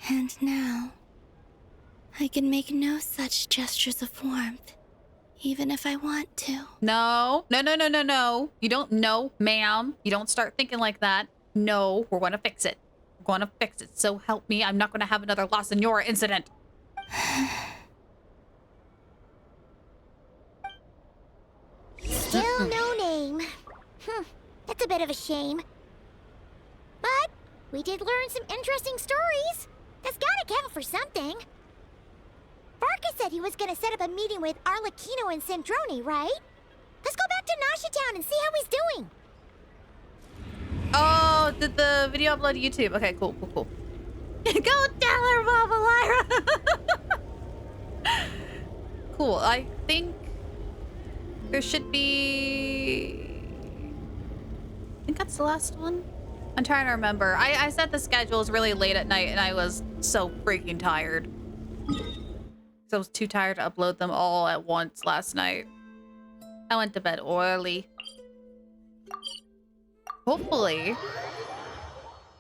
S4: And now, I can make no such gestures of warmth, even if I want to.
S3: No. You don't know, ma'am. You don't start thinking like that. No, we're gonna fix it. We're gonna fix it. So help me, I'm not gonna have another La Senora incident.
S6: Still no name. That's a bit of a shame. But we did learn some interesting stories. That's gotta count for something. Varka said he was gonna set up a meeting with Arlecchino and Sandrone, right? Let's go back to Nasha Town and see how he's doing.
S3: Oh, did the video upload to YouTube? Okay, cool. Go tell her, Mama Lyra. Cool. I think there should be... think that's the last one. I'm trying to remember. I set the schedules really late at night and I was so freaking tired. So I was too tired to upload them all at once last night. I went to bed early. Hopefully,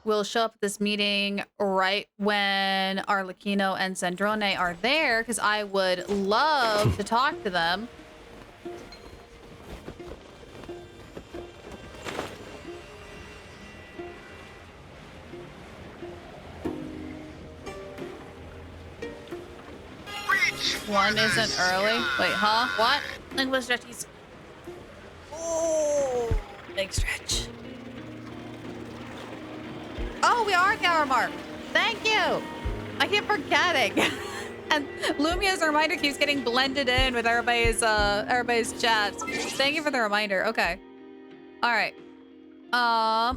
S3: we'll show up at this meeting right when Arlecchino and Sandrone are there, because I would love to talk to them. One isn't early. Wait, huh? What? Lingual stretchies. Oh, big stretch. Oh, we are at the hour mark. Thank you. I keep forgetting. And Lumia's reminder keeps getting blended in with everybody's chats. Thank you for the reminder. Okay. All right.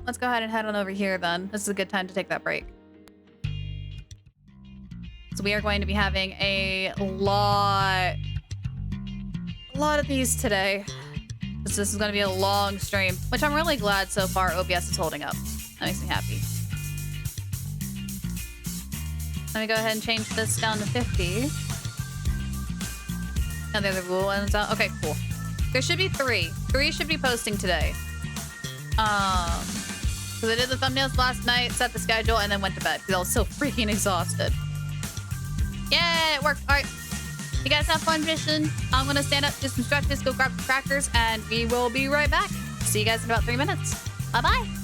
S3: Let's go ahead and head on over here then. This is a good time to take that break. So we are going to be having a lot of these today. This is going to be a long stream, which I'm really glad so far OBS is holding up. That makes me happy. Let me go ahead and change this down to 50. Now the other rule one's out. Okay, cool. There should be 3. 3 should be posting today. Because I did the thumbnails last night, set the schedule, and then went to bed because I was so freaking exhausted. Yeah, it worked. All right. You guys have fun mission. I'm going to stand up, do some stretches, go grab some crackers, and we will be right back. See you guys in about 3 minutes. Bye-bye.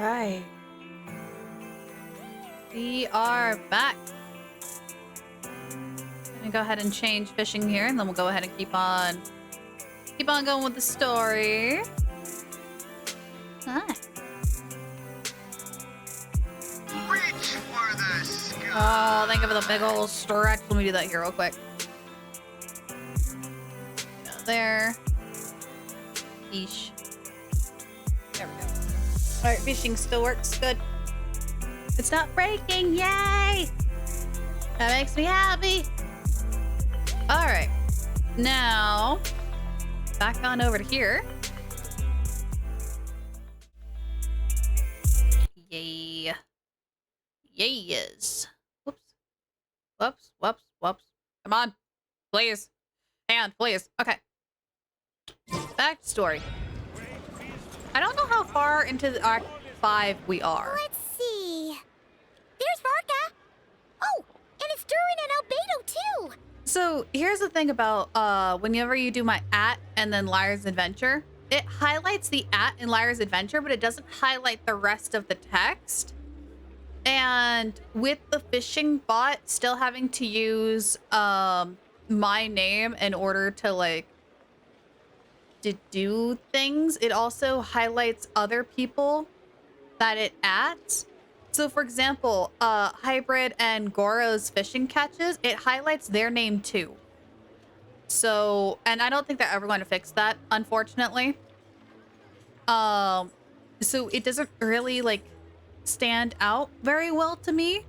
S3: right. We are back. Gonna go ahead and change fishing here, and then we'll go ahead and keep on going with the story. Ah.
S9: Reach for the sky.
S3: Oh, think of the big old stretch. Let me do that here real quick. Go there. Yeesh. There we go. Alright, fishing still works good. It's not breaking, yay! That makes me happy. Alright. Now, back on over to here. Yay. Yes. Whoops. Whoops, whoops, whoops. Come on. Please. Hang on, please. Okay. Back to story. I don't know how far into Act 5 we are.
S6: Let's see. There's Varka. Oh, and it's Durin and Albedo too.
S3: So here's the thing about whenever you do my @ and then Lyra's Adventure, it highlights the @ in Lyra's Adventure, but it doesn't highlight the rest of the text. And with the fishing bot still having to use my name in order to do things, it also highlights other people that it @. So for example, Hybrid and Goro's fishing catches, it highlights their name too. So, and I don't think they're ever going to fix that, unfortunately. So it doesn't really stand out very well to me.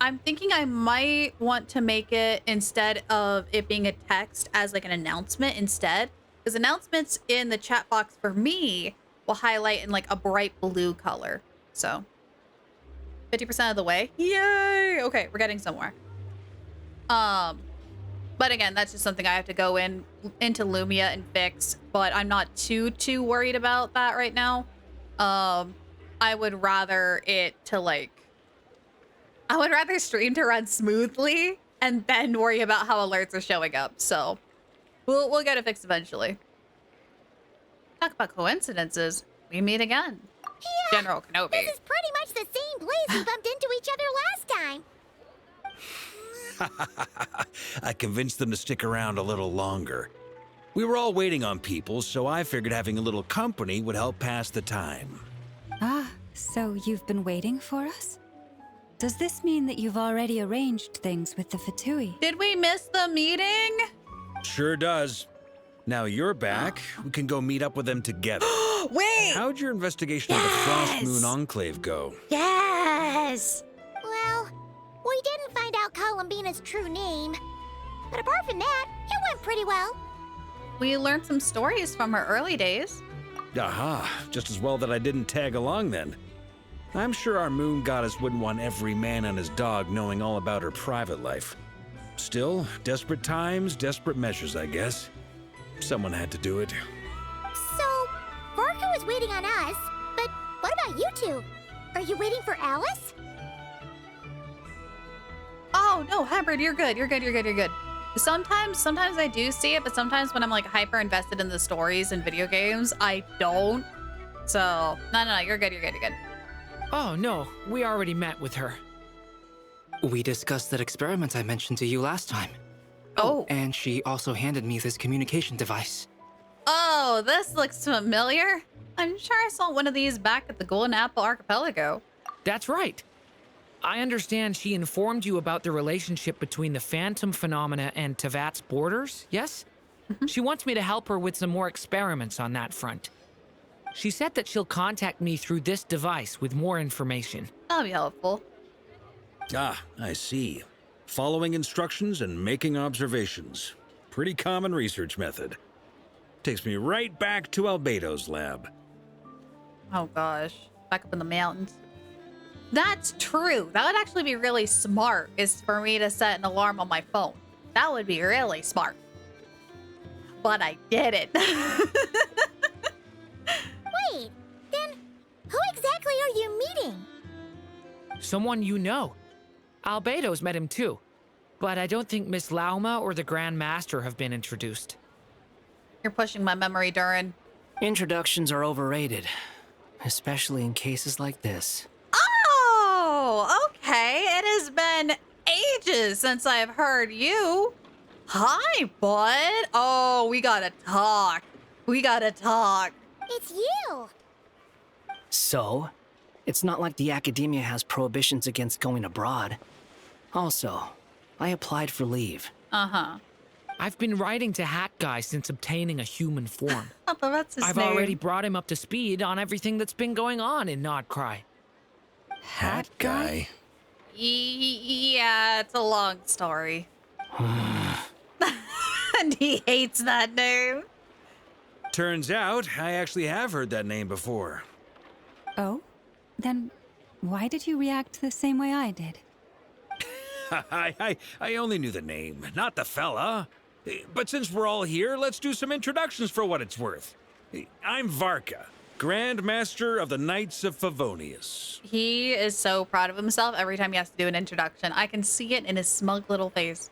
S3: I'm thinking I might want to make it, instead of it being a text, as an announcement instead. Because announcements in the chat box for me will highlight in a bright blue color. So 50% of the way. Yay! Okay, we're getting somewhere. But again, that's just something I have to go into Lumia and fix. But I'm not too worried about that right now. I would rather it to I would rather stream to run smoothly and then worry about how alerts are showing up. So we'll get it fixed eventually. Talk about coincidences. We meet again.
S6: Yeah,
S3: General Kenobi.
S6: This is pretty much the same place we bumped into each other last time.
S7: I convinced them to stick around a little longer. We were all waiting on people, so I figured having a little company would help pass the time.
S8: Ah, so you've been waiting for us? Does this mean that you've already arranged things with the Fatui?
S3: Did we miss the meeting?
S7: Sure does. Now you're back, we can go meet up with them together.
S3: Wait!
S7: How'd your investigation of the Frost Moon Enclave go?
S6: Yes! Well, we didn't find out Columbina's true name. But apart from that, it went pretty well.
S3: We learned some stories from her early days.
S7: Aha, just as well that I didn't tag along then. I'm sure our moon goddess wouldn't want every man and his dog knowing all about her private life. Still, desperate times, desperate measures, I guess. Someone had to do it.
S6: So, Varka was waiting on us, but what about you two? Are you waiting for Alice?
S3: Oh, no, Hybrid, you're good. You're good. Sometimes I do see it, but sometimes when I'm hyper invested in the stories and video games, I don't. So, no, you're good.
S2: Oh, no, we already met with her.
S14: We discussed that experiment I mentioned to you last time.
S3: Oh.
S14: And she also handed me this communication device.
S3: Oh, this looks familiar. I'm sure I saw one of these back at the Golden Apple Archipelago.
S2: That's right. I understand she informed you about the relationship between the Phantom phenomena and Tevat's borders, yes? She wants me to help her with some more experiments on that front. She said that she'll contact me through this device with more information.
S3: That'll be helpful.
S7: Ah, I see. Following instructions and making observations. Pretty common research method. Takes me right back to Albedo's lab.
S3: Oh gosh, back up in the mountains. That's true. That would actually be really smart, is for me to set an alarm on my phone. That would be really smart. But I didn't.
S6: Wait, then who exactly are you meeting?
S2: Someone you know. Albedo's met him too. But I don't think Miss Lauma or the Grand Master have been introduced.
S3: You're pushing my memory, Durin.
S14: Introductions are overrated. especially in cases like this.
S3: Oh, okay. It has been ages since I've heard you. Hi, bud. Oh, we gotta talk. We gotta talk.
S6: It's you!
S14: So, it's not like the academia has prohibitions against going abroad. Also, I applied for leave.
S3: Uh-huh.
S2: I've been writing to Hat Guy since obtaining a human form.
S3: That's his
S2: I've
S3: name.
S2: already brought him up to speed on everything that's been going on in Notcry.
S7: Hat Guy?
S3: Yeah, it's a long story. And he hates that name.
S7: Turns out, I actually have heard that name before.
S8: Oh? Then why did you react the same way I did?
S7: I only knew the name, not the fella. But since we're all here, let's do some introductions for what it's worth. I'm Varka, Grand Master of the Knights of Favonius.
S3: He is so proud of himself every time he has to do an introduction. I can see it in his smug little face.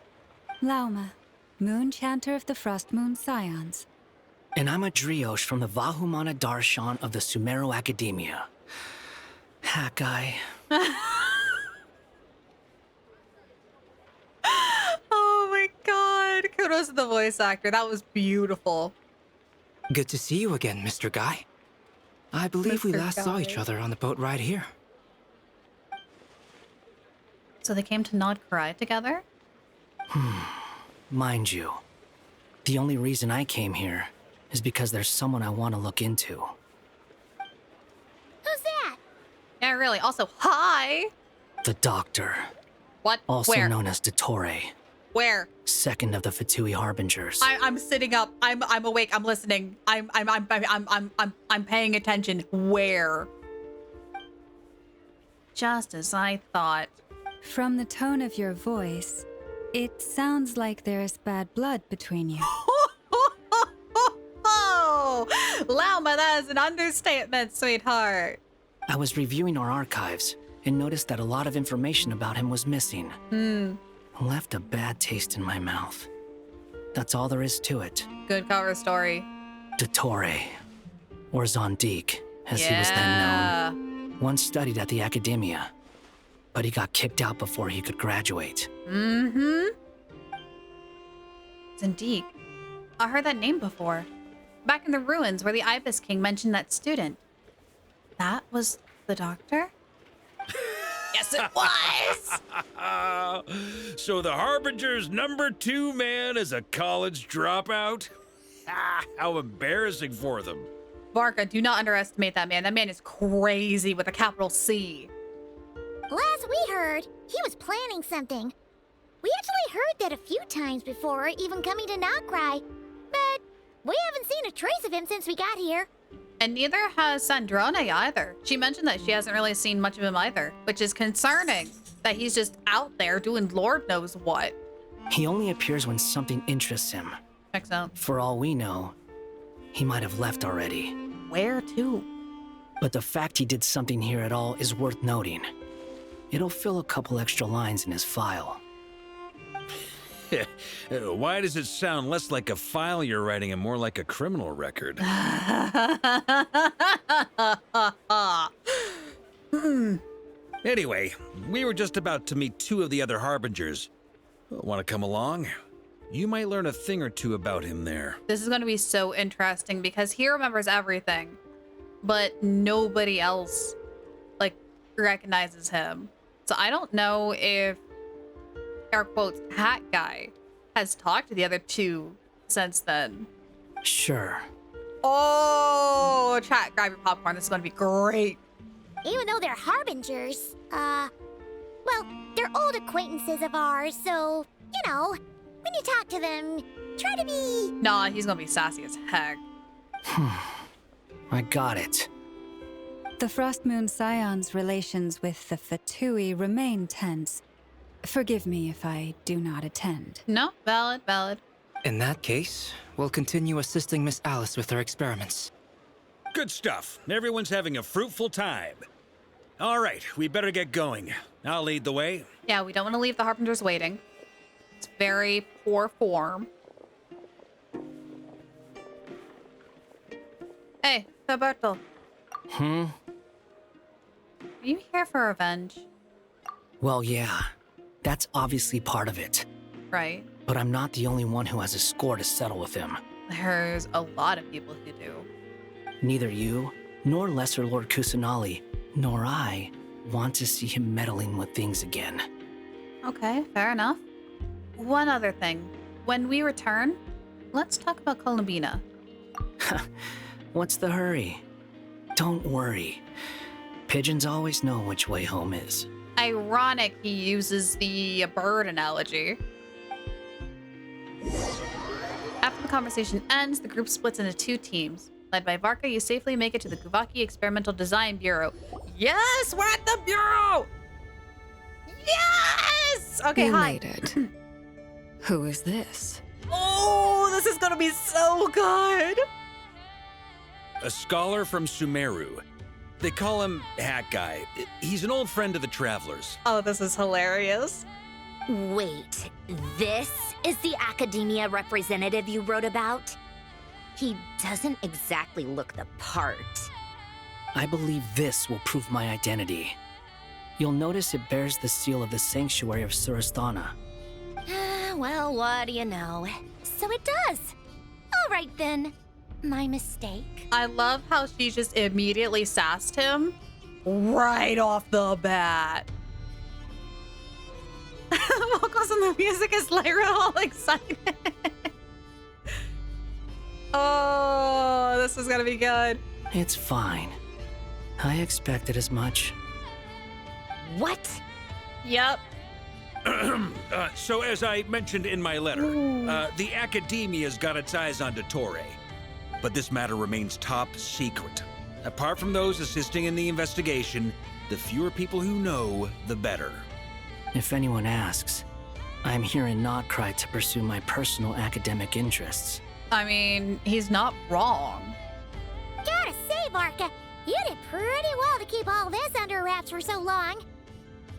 S8: Lauma, Moon Chanter of the Frost Moon Scions.
S14: And I'm a Driosh from the Vahumana Darshan of the Sumero Academia. Hat Guy.
S3: Oh my god. Kudos to the voice actor. That was beautiful.
S14: Good to see you again, Mr. Guy. I believe we
S3: Mr.
S14: last saw each
S3: Guy.
S14: other on the boat ride here.
S3: So they came to Nodcry together?
S14: Mind you, the only reason I came here is because there's someone I want to look into.
S6: Who's that?
S3: Yeah, really. Also, hi.
S14: The Doctor,
S3: What?
S14: also
S3: Where?
S14: known as Dottore,
S3: Where?
S14: second of the Fatui Harbingers.
S3: I'm sitting up. I'm awake. I'm listening. I'm paying attention. Where? Just as I thought.
S8: From the tone of your voice, it sounds like there's bad blood between you.
S3: Oh, Lauma, that is an understatement, sweetheart.
S14: I was reviewing our archives and noticed that a lot of information about him was missing. Left a bad taste in my mouth. That's all there is to it.
S3: Good cover story.
S14: Dottore, or Zondique, as he was then known, once studied at the Academia, but he got kicked out before he could graduate.
S3: Zendik. I heard that name before. Back in the ruins where the Ibis King mentioned that student. That was the Doctor? Yes, it was!
S7: So the Harbinger's #2 man is a college dropout? How embarrassing for them.
S3: Varka, do not underestimate that man. That man is crazy with a capital C.
S6: Last we heard, he was planning something. We actually heard that a few times before, even coming to Noctry, but we haven't seen a trace of him since we got here.
S3: And neither has Sandrone either. She mentioned that she hasn't really seen much of him either, which is concerning, that he's just out there doing Lord knows what.
S14: He only appears when something interests him.
S3: Checks out.
S14: For all we know, he might have left already.
S3: Where to?
S14: But the fact he did something here at all is worth noting. It'll fill a couple extra lines in his file.
S7: Why does it sound less like a file you're writing and more like a criminal record? Anyway, we were just about to meet 2 of the other Harbingers. Want to come along? You might learn a thing or two about him there.
S3: This is going to be so interesting because he remembers everything, but nobody else, like, recognizes him. So I don't know if, air quotes, Hat Guy has talked to the other 2 since then.
S14: Sure.
S3: Oh, chat, grab your popcorn. This is going to be great.
S6: Even though they're harbingers, well, they're old acquaintances of ours, so, you know, when you talk to them, try to be...
S3: Nah, he's going to be sassy as heck.
S14: I got it.
S8: The Frost Moon Scions' relations with the Fatui remain tense. Forgive me if I do not attend.
S3: No, valid.
S14: In that case, we'll continue assisting Miss Alice with her experiments.
S7: Good stuff. Everyone's having a fruitful time. All right, we better get going. I'll lead the way.
S3: Yeah, we don't want to leave the Harbingers waiting. It's very poor form. Hey, Roberto.
S14: Hmm?
S3: Are you here for revenge?
S14: Well, yeah. That's obviously part of it.
S3: Right.
S14: But I'm not the only one who has a score to settle with him.
S3: There's a lot of people who do.
S14: Neither you, nor Lesser Lord Kusanali, nor I want to see him meddling with things again.
S3: Okay, fair enough. One other thing. When we return, let's talk about Columbina.
S14: What's the hurry? Don't worry. Pigeons always know which way home is.
S3: Ironic he uses the bird analogy. After the conversation ends, the group splits into 2 teams. Led by Varka, you safely make it to the Guvaki Experimental Design Bureau. Yes, we're at the Bureau! Yes! Okay,
S11: you
S3: hi.
S11: made it. Who is this?
S3: Oh, this is gonna be so good!
S7: A scholar from Sumeru. They call him Hat Guy. He's an old friend of the Travelers.
S3: Oh, this is hilarious.
S16: Wait, this is the academia representative you wrote about? He doesn't exactly look the part.
S14: I believe this will prove my identity. You'll notice it bears the seal of the Sanctuary of Surasthana.
S16: Well, what do you know? So it does. All right then. My mistake.
S3: I love how she just immediately sassed him right off the bat. Vocals and the music is Lyra all excited. Oh, this is gonna be good.
S14: It's fine. I expected as much.
S16: What?
S3: Yep.
S7: So as I mentioned in my letter, the Academia's got its eyes on Dottore. But this matter remains top secret. Apart from those assisting in the investigation, the fewer people who know, the better.
S14: If anyone asks, I'm here in Nocturne to pursue my personal academic interests.
S3: I mean, he's not wrong.
S6: Gotta say, Varka, you did pretty well to keep all this under wraps for so long.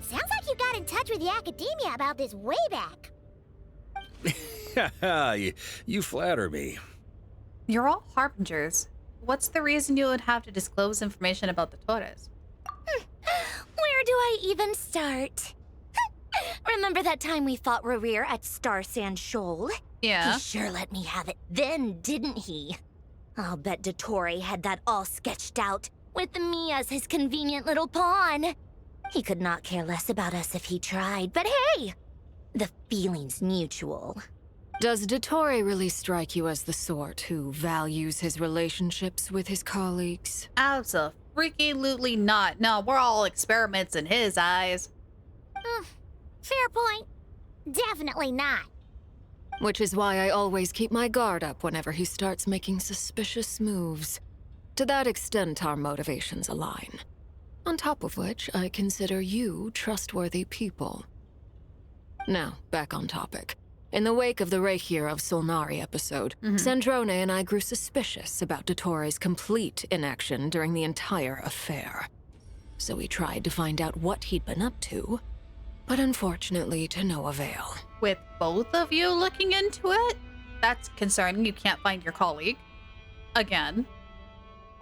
S6: Sounds like you got in touch with the academia about this way back.
S7: You flatter me.
S3: You're all harbingers. What's the reason you would have to disclose information about the Torres?
S16: Where do I even start? Remember that time we fought Rerir at Star Sand Shoal?
S3: Yeah.
S16: He sure let me have it then, didn't he? I'll bet Dottore had that all sketched out, with me as his convenient little pawn. He could not care less about us if he tried, but hey! The feeling's mutual.
S11: Does Dottore really strike you as the sort who values his relationships with his colleagues?
S3: Absolutely not. No, we're all experiments in his eyes.
S6: Fair point. Definitely not.
S11: Which is why I always keep my guard up whenever he starts making suspicious moves. To that extent, our motivations align. On top of which, I consider you trustworthy people. Now, back on topic. In the wake of the Reikir of Solnari episode, Sandrone and I grew suspicious about Dottore's complete inaction during the entire affair. So we tried to find out what he'd been up to, but unfortunately to no avail.
S3: With both of you looking into it? That's concerning. You can't find your colleague. Again.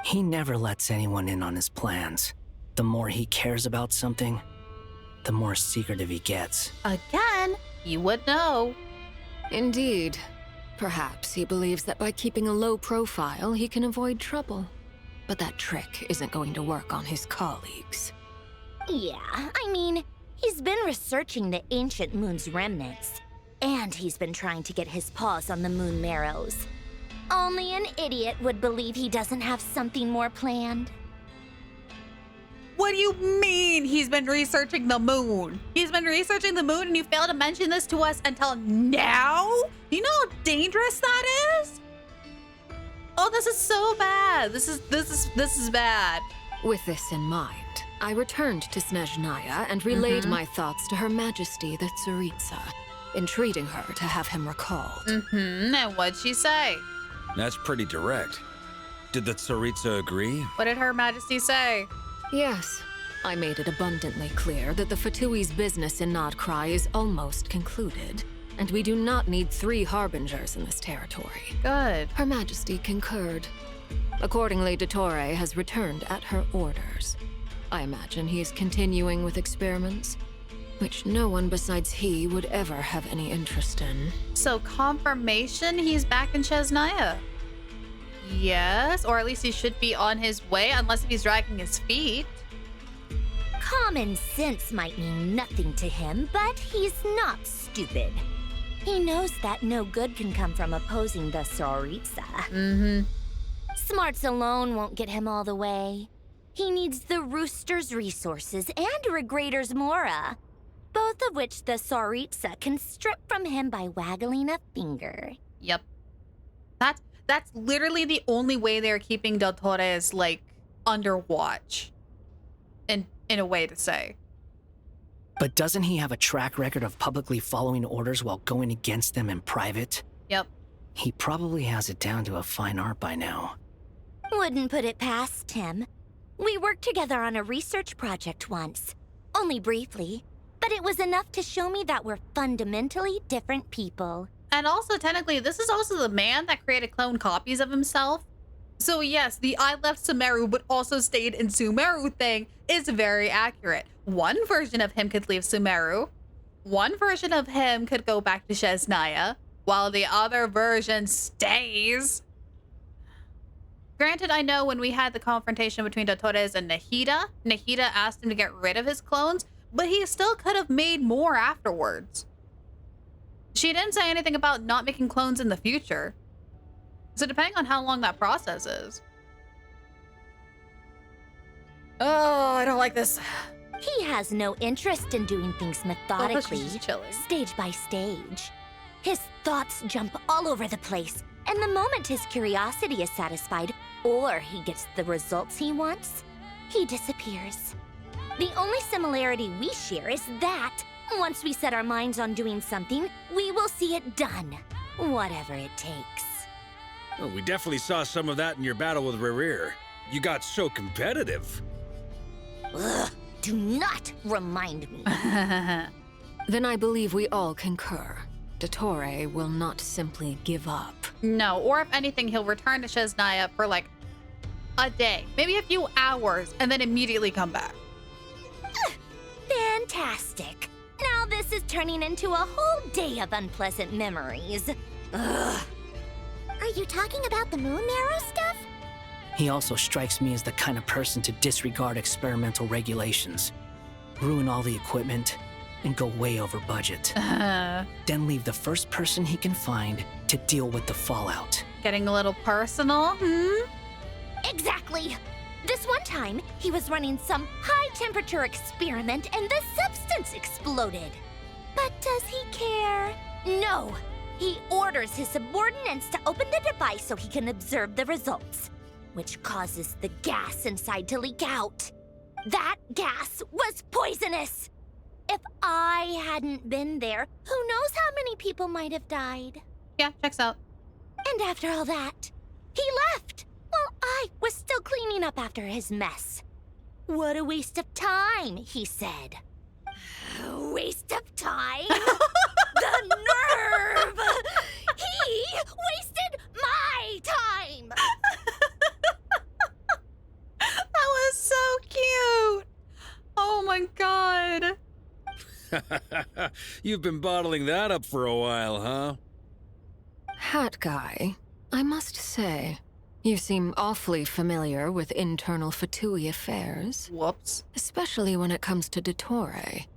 S14: He never lets anyone in on his plans. The more he cares about something, the more secretive he gets.
S3: Again, you would know.
S11: Indeed. Perhaps he believes that by keeping a low profile, he can avoid trouble. But that trick isn't going to work on his colleagues.
S16: Yeah, I mean, he's been researching the ancient moon's remnants. And he's been trying to get his paws on the moon marrows. Only an idiot would believe he doesn't have something more planned.
S3: What do you mean he's been researching the moon? He's been researching the moon and you failed to mention this to us until now? You know how dangerous that is? Oh, this is so bad. This is bad.
S11: With this in mind, I returned to Snezhnaya and relayed my thoughts to Her Majesty the Tsaritsa, entreating her to have him recalled.
S3: And what'd she say?
S7: That's pretty direct. Did the Tsaritsa agree?
S3: What did Her Majesty say?
S11: Yes. I made it abundantly clear that the Fatui's business in Nocturne is almost concluded, and we do not need 3 harbingers in this territory.
S3: Good.
S11: Her Majesty concurred. Accordingly, Dottore has returned at her orders. I imagine he is continuing with experiments, which no one besides he would ever have any interest in.
S3: So confirmation he's back in Chesnaya. Yes, or at least he should be on his way, unless he's dragging his feet.
S6: Common sense might mean nothing to him, but he's not stupid. He knows that no good can come from opposing the Tsaritsa.
S3: Mm-hmm.
S6: Smarts alone won't get him all the way. He needs the Rooster's resources and Regrator's Mora, both of which the Tsaritsa can strip from him by waggling a finger.
S3: Yep. That's literally the only way they're keeping Dottore like under watch. In a way to say.
S14: But doesn't he have a track record of publicly following orders while going against them in private?
S3: Yep.
S14: He probably has it down to a fine art by now.
S6: Wouldn't put it past him. We worked together on a research project once. Only briefly. But it was enough to show me that we're fundamentally different people.
S3: And also, technically, this is also the man that created clone copies of himself. So yes, the I left Sumeru but also stayed in Sumeru thing is very accurate. One version of him could leave Sumeru. One version of him could go back to Chesnaya, while the other version stays. Granted, I know when we had the confrontation between Dottore and Nahida asked him to get rid of his clones, but he still could have made more afterwards. She didn't say anything about not making clones in the future. So depending on how long that process is. Oh, I don't like this.
S6: He has no interest in doing things methodically,
S3: chilling.
S6: Stage by stage. His thoughts jump all over the place, and the moment his curiosity is satisfied, or he gets the results he wants, he disappears. The only similarity we share is that, once we set our minds on doing something, we will see it done, whatever it takes.
S7: Well, we definitely saw some of that in your battle with Rerir. You got so competitive.
S6: Ugh, do not remind me.
S11: Then I believe we all concur. Dottore will not simply give up.
S3: No, or if anything, he'll return to Chesnaya for like a day, maybe a few hours, and then immediately come back.
S6: Fantastic. Now this is turning into a whole day of unpleasant memories. Ugh. Are you talking about the moon marrow stuff?
S14: He also strikes me as the kind of person to disregard experimental regulations, ruin all the equipment, and go way over budget. Then leave the first person he can find to deal with the fallout.
S3: Getting a little personal,
S6: Exactly. This one time, he was running some high-temperature experiment and the substance exploded. But does he care? No. He orders his subordinates to open the device so he can observe the results, which causes the gas inside to leak out. That gas was poisonous! If I hadn't been there, who knows how many people might have died?
S3: Yeah, checks out.
S6: And after all that, he left while I was still cleaning up after his mess. What a waste of time, he said. Waste of time? The nerve! He wasted my time!
S3: That was so cute! Oh my god.
S7: You've been bottling that up for a while, huh?
S11: Hat guy, I must say, you seem awfully familiar with internal Fatui affairs.
S3: Whoops.
S11: Especially when it comes to Dottore.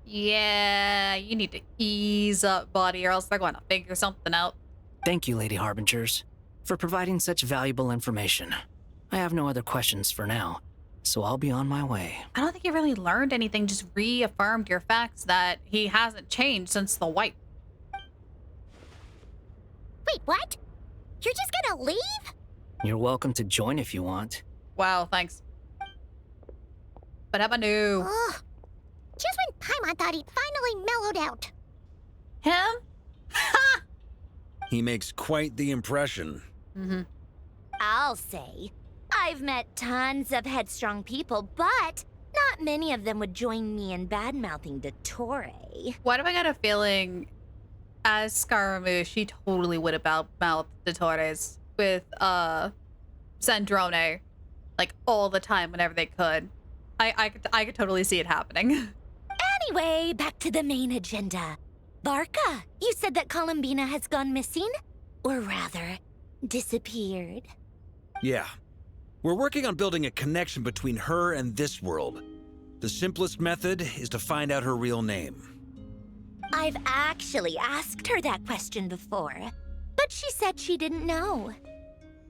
S3: Yeah, you need to ease up, buddy, or else they're going to figure something out.
S14: Thank you, Lady Harbingers, for providing such valuable information. I have no other questions for now, so I'll be on my way.
S3: I don't think you really learned anything, just reaffirmed your facts that he hasn't changed since the wipe.
S6: Wait, what? You're just gonna leave?
S14: You're welcome to join if you want.
S3: Wow, thanks. But how about new?
S6: Ugh. Just when Paimon thought he'd finally mellowed out.
S3: Him? Ha!
S7: He makes quite the impression.
S6: I'll say. I've met tons of headstrong people, but not many of them would join me in bad-mouthing Dottore.
S3: Why do I got a feeling, as Scaramouche, she totally would have mouthed Dottore's with Sandrone, like all the time whenever they could. I could totally see it happening.
S6: Anyway, back to the main agenda. Barca, you said that Columbina has gone missing? Or rather, disappeared.
S7: Yeah. We're working on building a connection between her and this world. The simplest method is to find out her real name.
S6: I've actually asked her that question before, but she said she didn't know.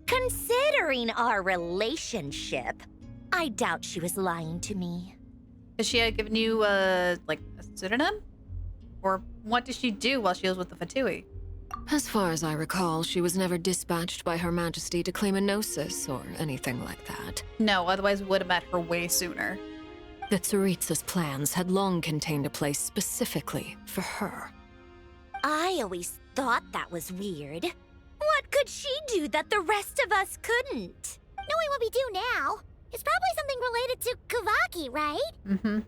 S6: Considering our relationship, I doubt she was lying to me.
S3: Has she given you like a pseudonym? Or what did she do while she was with the Fatui?
S11: As far as I recall, she was never dispatched by Her Majesty to claim a gnosis or anything like that.
S3: No, otherwise we would have met her way sooner.
S11: The Tsaritsa's plans had long contained a place specifically for her.
S6: I always thought that was weird. What could she do that the rest of us couldn't? Knowing what we do now, it's probably something related to Kavaki, right?
S3: Mm-hmm.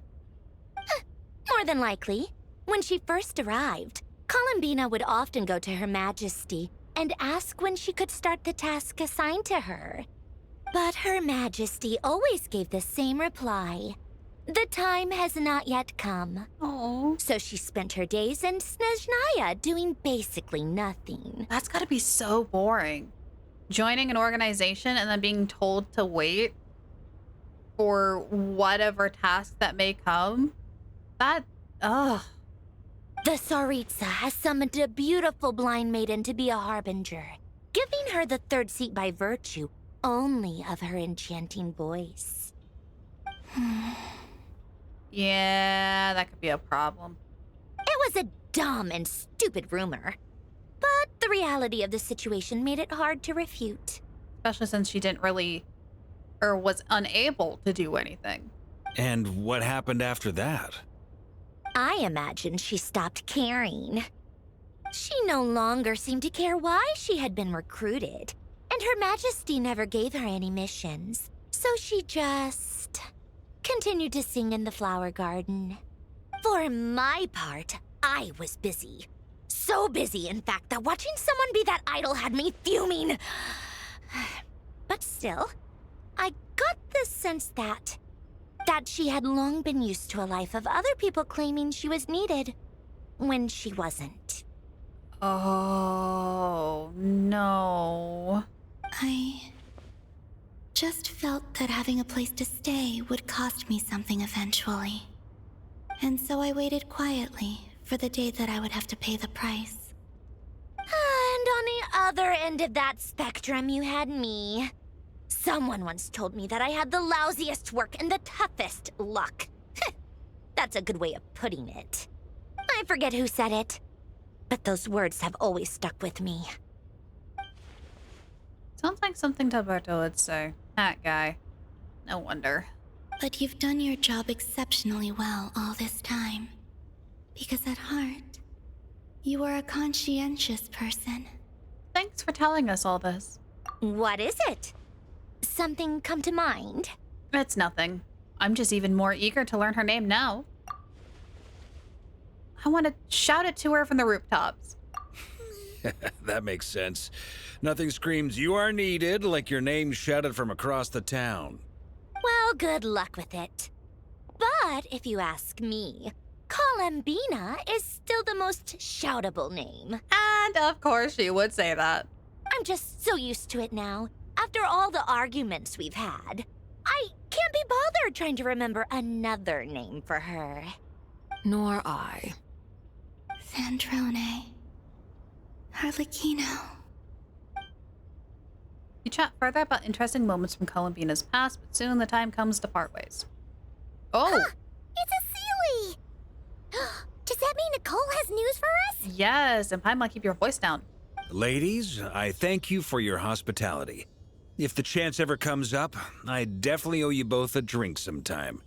S6: More than likely. When she first arrived, Columbina would often go to Her Majesty and ask when she could start the task assigned to her. But Her Majesty always gave the same reply. The time has not yet come.
S3: Oh.
S6: So she spent her days in Snezhnaya doing basically nothing.
S3: That's gotta be so boring. Joining an organization and then being told to wait for whatever task that may come. That, ugh.
S6: The Tsaritsa has summoned a beautiful blind maiden to be a harbinger, giving her the third seat by virtue only of her enchanting voice.
S3: Yeah, that could be a problem.
S6: It was a dumb and stupid rumor, but the reality of the situation made it hard to refute.
S3: Especially since she didn't really, or was unable to do anything.
S7: And what happened after that?
S6: I imagine she stopped caring. She no longer seemed to care why she had been recruited, and Her Majesty never gave her any missions. So she just continued to sing in the flower garden. For my part, I was busy. So busy, in fact, that watching someone be that idol had me fuming. But still, I got the sense that she had long been used to a life of other people claiming she was needed when she wasn't.
S3: Oh, no.
S4: I just felt that having a place to stay would cost me something eventually. And so I waited quietly for the day that I would have to pay the price.
S6: And on the other end of that spectrum, you had me. Someone once told me that I had the lousiest work and the toughest luck. That's a good way of putting it. I forget who said it, but those words have always stuck with me.
S3: Sounds like something Alberto would say. That guy. No wonder.
S4: But you've done your job exceptionally well all this time. Because at heart, you are a conscientious person.
S3: Thanks for telling us all this.
S6: What is it? Something come to mind?
S3: It's nothing. I'm just even more eager to learn her name now. I want to shout it to her from the rooftops.
S7: That makes sense. Nothing screams you are needed like your name shouted from across the town.
S6: Well, good luck with it. But if you ask me, Columbina is still the most shoutable name.
S3: And of course she would say that.
S6: I'm just so used to it now. After all the arguments we've had, I can't be bothered trying to remember another name for her.
S11: Nor I.
S4: Sandrone. Harlequino.
S3: You chat further about interesting moments from Columbina's past, but soon the time comes to part ways. Oh!
S6: It's a Sealy! Does that mean Nicole has news for us?
S3: Yes, and Paimon, keep your voice down.
S7: Ladies, I thank you for your hospitality. If the chance ever comes up, I definitely owe you both a drink sometime.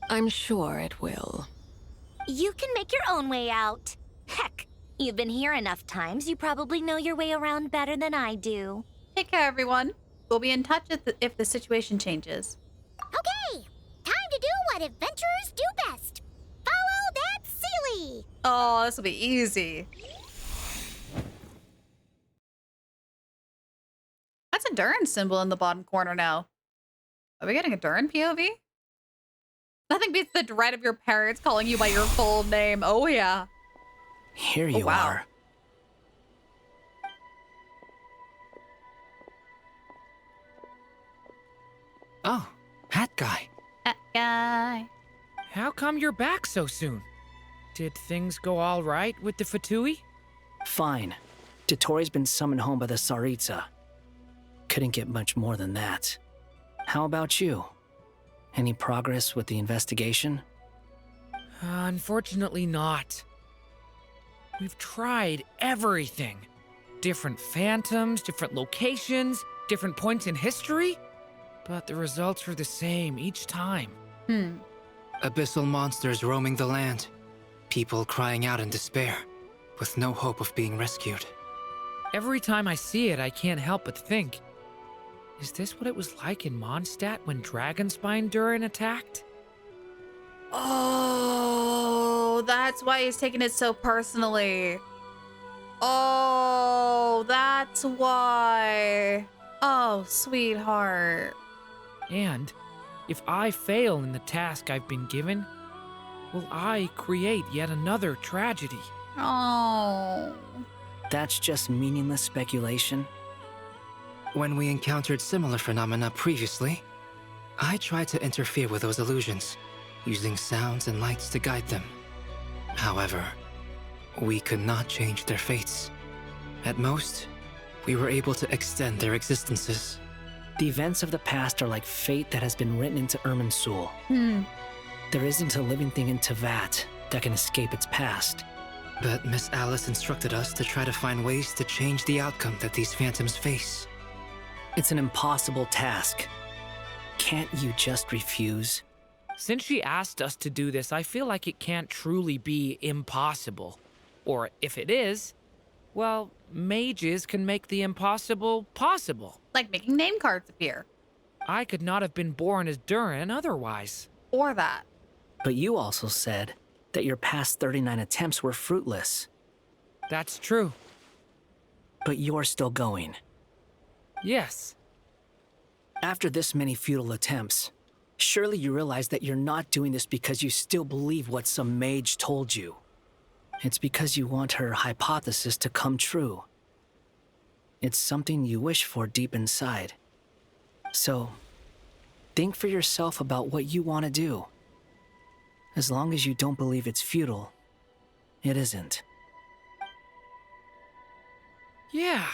S11: I'm sure it will.
S6: You can make your own way out. Heck, you've been here enough times, you probably know your way around better than I do.
S3: Take care, everyone. We'll be in touch if the situation changes.
S6: Okay, time to do what adventurers do best. Follow that Sealy!
S3: Oh, this will be easy. has a Durin symbol in the bottom corner now. Are we getting a Durin POV? Nothing beats the dread of your parents calling you by your full name. Oh, yeah.
S14: Here you are.
S2: Oh, hat guy.
S3: That guy.
S2: How come you're back so soon? Did things go all right with the Fatui?
S14: Fine. Dotori's been summoned home by the Tsaritsa. Couldn't get much more than that. How about you? Any progress with the investigation?
S2: Unfortunately not. We've tried everything. Different phantoms, different locations, different points in history. But the results are the same each time.
S10: Abyssal monsters roaming the land. People crying out in despair, with no hope of being rescued.
S2: Every time I see it, I can't help but think, is this what it was like in Mondstadt when Dragonspine Durin attacked?
S3: Oh, that's why he's taking it so personally. Oh, that's why. Oh, sweetheart.
S2: And if I fail in the task I've been given, will I create yet another tragedy?
S3: Oh.
S14: That's just meaningless speculation.
S10: When we encountered similar phenomena previously, I tried to interfere with those illusions, using sounds and lights to guide them. However, we could not change their fates. At most, we were able to extend their existences.
S14: The events of the past are like fate that has been written into Irminsul. There isn't a living thing in Teyvat that can escape its past.
S10: But Miss Alice instructed us to try to find ways to change the outcome that these phantoms face.
S14: It's an impossible task. Can't you just refuse?
S2: Since she asked us to do this, I feel like it can't truly be impossible. Or if it is, well, mages can make the impossible possible.
S3: Like making name cards appear.
S2: I could not have been born as Durin otherwise.
S3: Or that.
S14: But you also said that your past 39 attempts were fruitless.
S2: That's true.
S14: But you're still going.
S2: Yes.
S14: After this many futile attempts, surely you realize that you're not doing this because you still believe what some mage told you. It's because you want her hypothesis to come true. It's something you wish for deep inside. So, think for yourself about what you want to do. As long as you don't believe it's futile, it isn't.
S2: Yeah.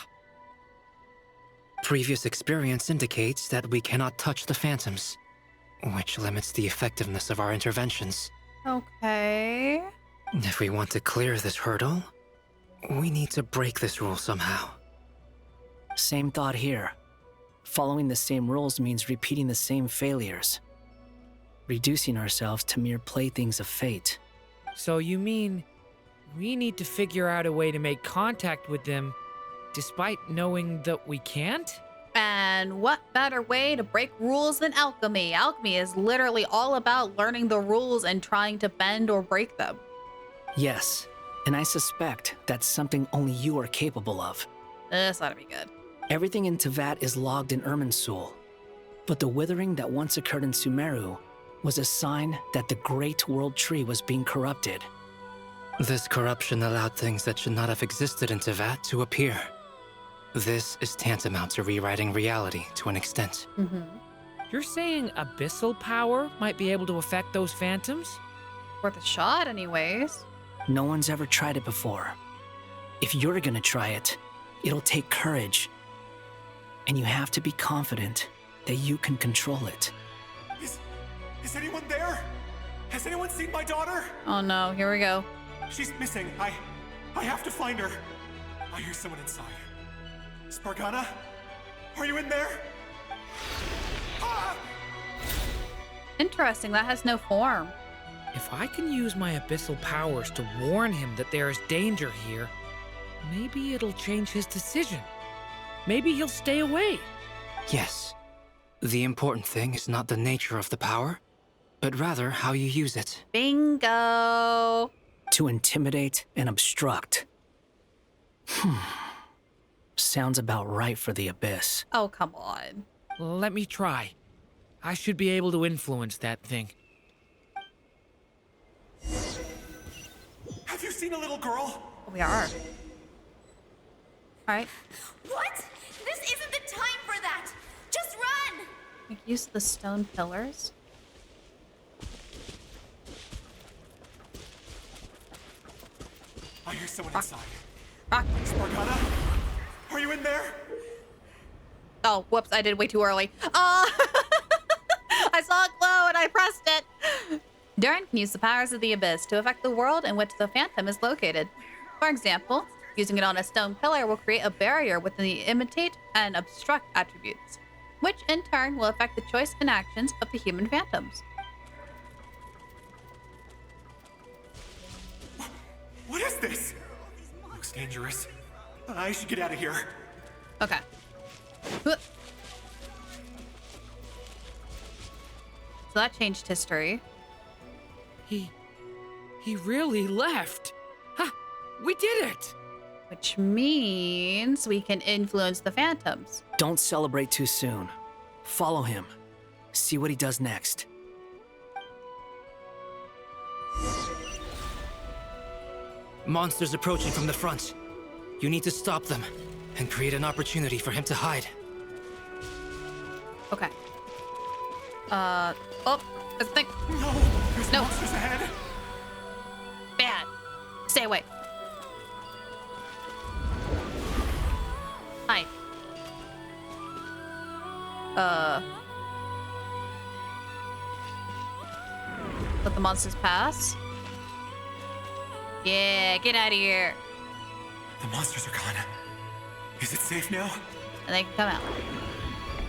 S10: Previous experience indicates that we cannot touch the phantoms, which limits the effectiveness of our interventions.
S3: Okay.
S10: If we want to clear this hurdle, we need to break this rule somehow.
S14: Same thought here. Following the same rules means repeating the same failures. Reducing ourselves to mere playthings of fate.
S2: So you mean we need to figure out a way to make contact with them despite knowing that we can't?
S3: And what better way to break rules than alchemy? Alchemy is literally all about learning the rules and trying to bend or break them.
S14: Yes, and I suspect that's something only you are capable of.
S3: This ought to be good.
S14: Everything in Teyvat is logged in Irminsul, but the withering that once occurred in Sumeru was a sign that the Great World Tree was being corrupted.
S10: This corruption allowed things that should not have existed in Teyvat to appear. This is tantamount to rewriting reality to an extent.
S2: You're saying abyssal power might be able to affect those phantoms?
S3: Worth a shot, anyways.
S14: No one's ever tried it before. If you're gonna try it, it'll take courage. And you have to be confident that you can control it.
S15: Is anyone there? Has anyone seen my daughter?
S3: Oh no, here we go.
S15: She's missing. I have to find her. I hear someone inside. Spargana? Are you in there? Ah!
S3: Interesting, that has no form.
S2: If I can use my abyssal powers to warn him that there is danger here, maybe it'll change his decision. Maybe he'll stay away.
S10: Yes. The important thing is not the nature of the power, but rather how you use it.
S3: Bingo!
S14: To intimidate and obstruct. Sounds about right for the Abyss.
S3: Oh, come on.
S2: Let me try. I should be able to influence that thing.
S15: Have you seen a little girl?
S3: We are. Alright.
S13: What? This isn't the time for that! Just run!
S3: Make use of the stone pillars.
S15: I hear someone inside.
S3: Rock.
S15: Spargana? Are you in there?
S3: Oh, whoops, I did way too early. I saw it glow and I pressed it. Durin can use the powers of the Abyss to affect the world in which the Phantom is located. For example, using it on a stone pillar will create a barrier within the imitate and obstruct attributes, which in turn will affect the choice and actions of the human phantoms.
S15: What is this? Looks dangerous. I should get out of here.
S3: Okay. So that changed history.
S2: He really left. Ha! We did it!
S3: Which means we can influence the phantoms.
S14: Don't celebrate too soon. Follow him. See what he does next.
S10: Monsters approaching from the front. You need to stop them and create an opportunity for him to hide.
S3: Okay. Oh, there's a thing.
S15: No, there's monsters ahead.
S3: Bad. Stay away. Hi. Let the monsters pass. Yeah, get out of here.
S15: The monsters are gone. Is it safe now?
S3: And they can come out.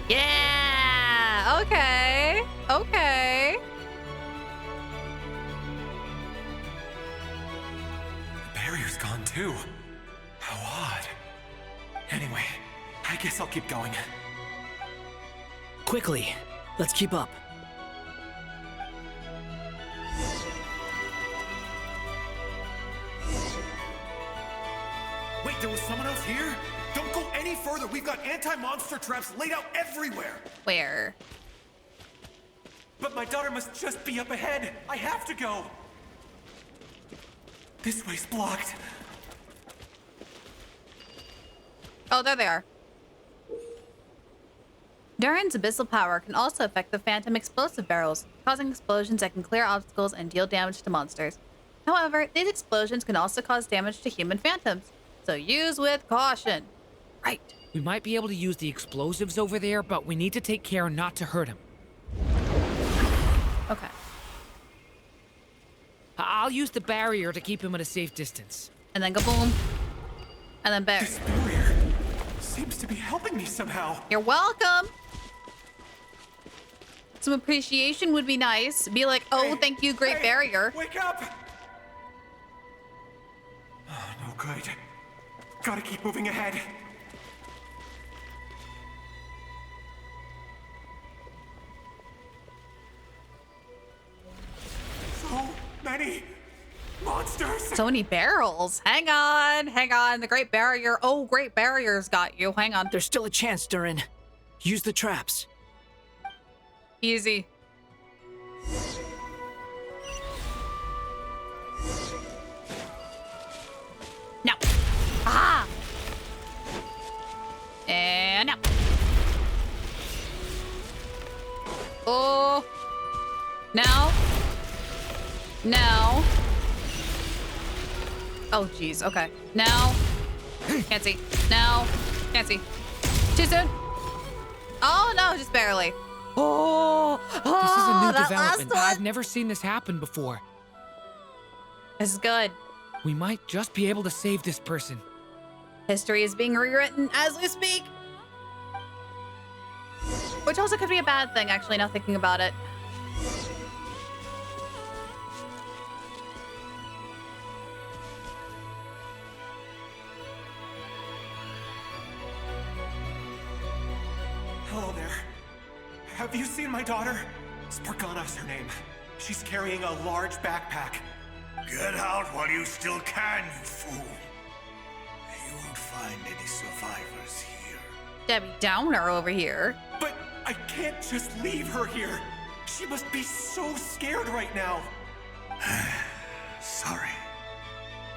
S3: Yeah! Okay. Okay.
S15: The barrier's gone too. How odd. Anyway, I guess I'll keep going.
S14: Quickly, let's keep up.
S15: Wait, there was someone else here? Don't go any further. We've got anti-monster traps laid out everywhere.
S3: Where?
S15: But my daughter must just be up ahead. I have to go. This way's blocked.
S3: Oh, there they are. Durin's abyssal power can also affect the phantom explosive barrels, causing explosions that can clear obstacles and deal damage to monsters. However, these explosions can also cause damage to human phantoms, so use with caution. Right.
S2: We might be able to use the explosives over there, but we need to take care not to hurt him.
S3: Okay.
S2: I'll use the barrier to keep him at a safe distance.
S3: And then go boom. And then barrier.
S15: This barrier seems to be helping me somehow.
S3: You're welcome. Some appreciation would be nice. Be like, oh, thank you, Great Barrier.
S15: Wake up! Oh, no good. Gotta keep moving ahead. So many monsters.
S3: So many barrels. Hang on, hang on. The Great Barrier. Oh, Great Barrier's got you. Hang on.
S14: There's still a chance, Durin. Use the traps.
S3: Easy. Now. Ah! And now. Oh. Now. Now. Oh, jeez. Okay. Now. Can't see. Now. Can't see. Too soon. Oh, no. Just barely. Oh.
S2: This is a new
S3: that
S2: development.
S3: last one.
S2: I've never seen this happen before.
S3: This is good.
S2: We might just be able to save this person.
S3: History is being rewritten as we speak. Which also could be a bad thing, actually, now thinking about it.
S15: Hello there. Have you seen my daughter? Spargana's her name. She's carrying a large backpack.
S9: Get out while you still can, you fool. You
S18: find any survivors here.
S3: Debbie Downer over here.
S15: But I can't just leave her here. She must be so scared right now.
S18: Sorry.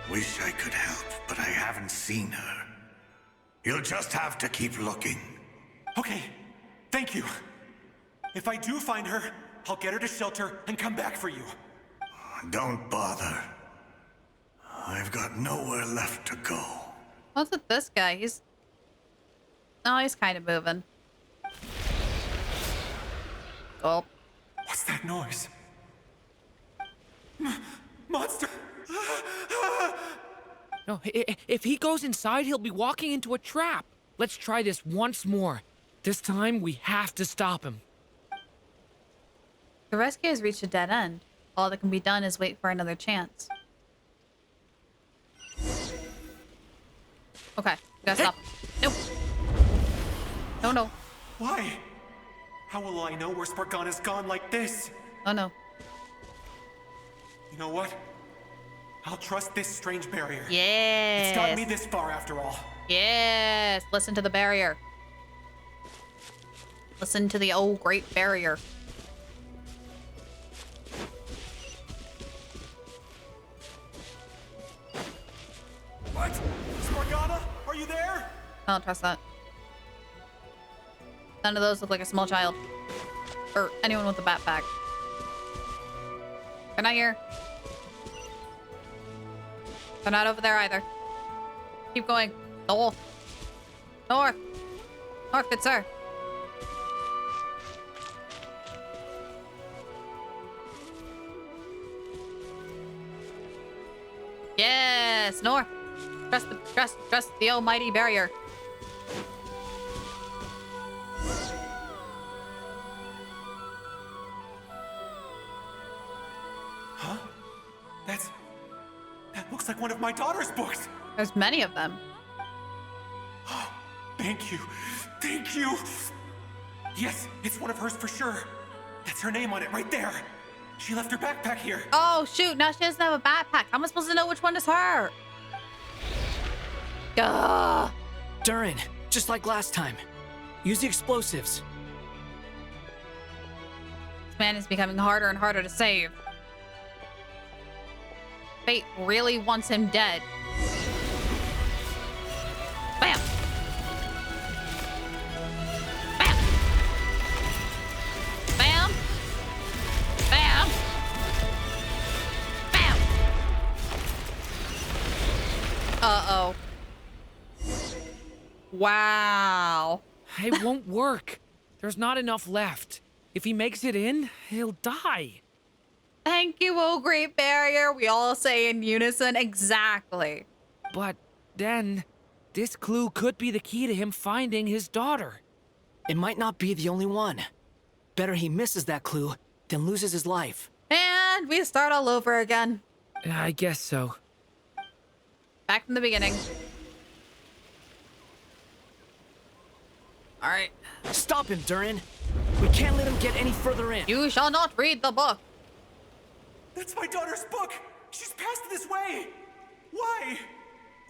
S18: Wish I could help, but I haven't seen her. You'll just have to keep looking.
S15: Okay, thank you. If I do find her, I'll get her to shelter and come back for you.
S18: Don't bother. I've got nowhere left to go.
S3: What's with this guy? He's kind of moving. Oh.
S15: What's that noise? Monster!
S2: No, if he goes inside, he'll be walking into a trap. Let's try this once more. This time, we have to stop him.
S3: The rescue has reached a dead end. All that can be done is wait for another chance. Okay, we gotta stop him. Nope. No, no.
S15: Why? How will I know where Spargana's gone like this?
S3: Oh no.
S15: You know what? I'll trust this strange barrier.
S3: Yes.
S15: It's gotten me this far after all.
S3: Yes. Listen to the barrier. Listen to the old great barrier.
S15: What? Spargana? Are you there?
S3: I don't trust that. None of those look like a small child. Or anyone with a backpack. They're not here. They're not over there either. Keep going. North. North. North, good sir. Yes, north. Trust the almighty barrier.
S15: Huh? That looks like one of my daughter's books.
S3: There's many of them.
S15: Thank you. Thank you. Yes, it's one of hers for sure. That's her name on it right there. She left her backpack here.
S3: Oh, shoot. Now she doesn't have a backpack. How am I supposed to know which one is her? Gah.
S14: Durin, just like last time. Use the explosives.
S3: This man is becoming harder and harder to save. Fate really wants him dead. Bam! Bam! Bam! Bam! Bam! Uh-oh. Wow.
S2: It won't work. There's not enough left. If he makes it in, he'll die.
S3: Thank you, oh great barrier. We all say in unison, exactly.
S2: But then, this clue could be the key to him finding his daughter.
S14: It might not be the only one. Better he misses that clue than loses his life.
S3: And we start all over again.
S2: I guess so.
S3: Back from the beginning. All right.
S14: Stop him, Durin. We can't let him get any further in.
S3: You shall not read the book.
S15: That's my daughter's book. She's passed this way. Why?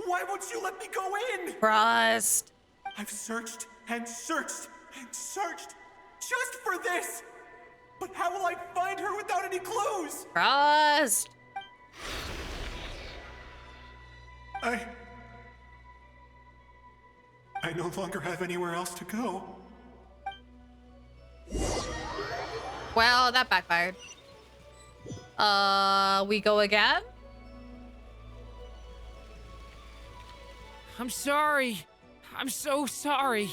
S15: Why won't you let me go in?
S3: Trust.
S15: I've searched and searched and searched just for this. But how will I find her without any clues?
S3: Trust.
S15: I no longer have anywhere else to go.
S3: Well, that backfired. We go again?
S2: I'm sorry. I'm so sorry.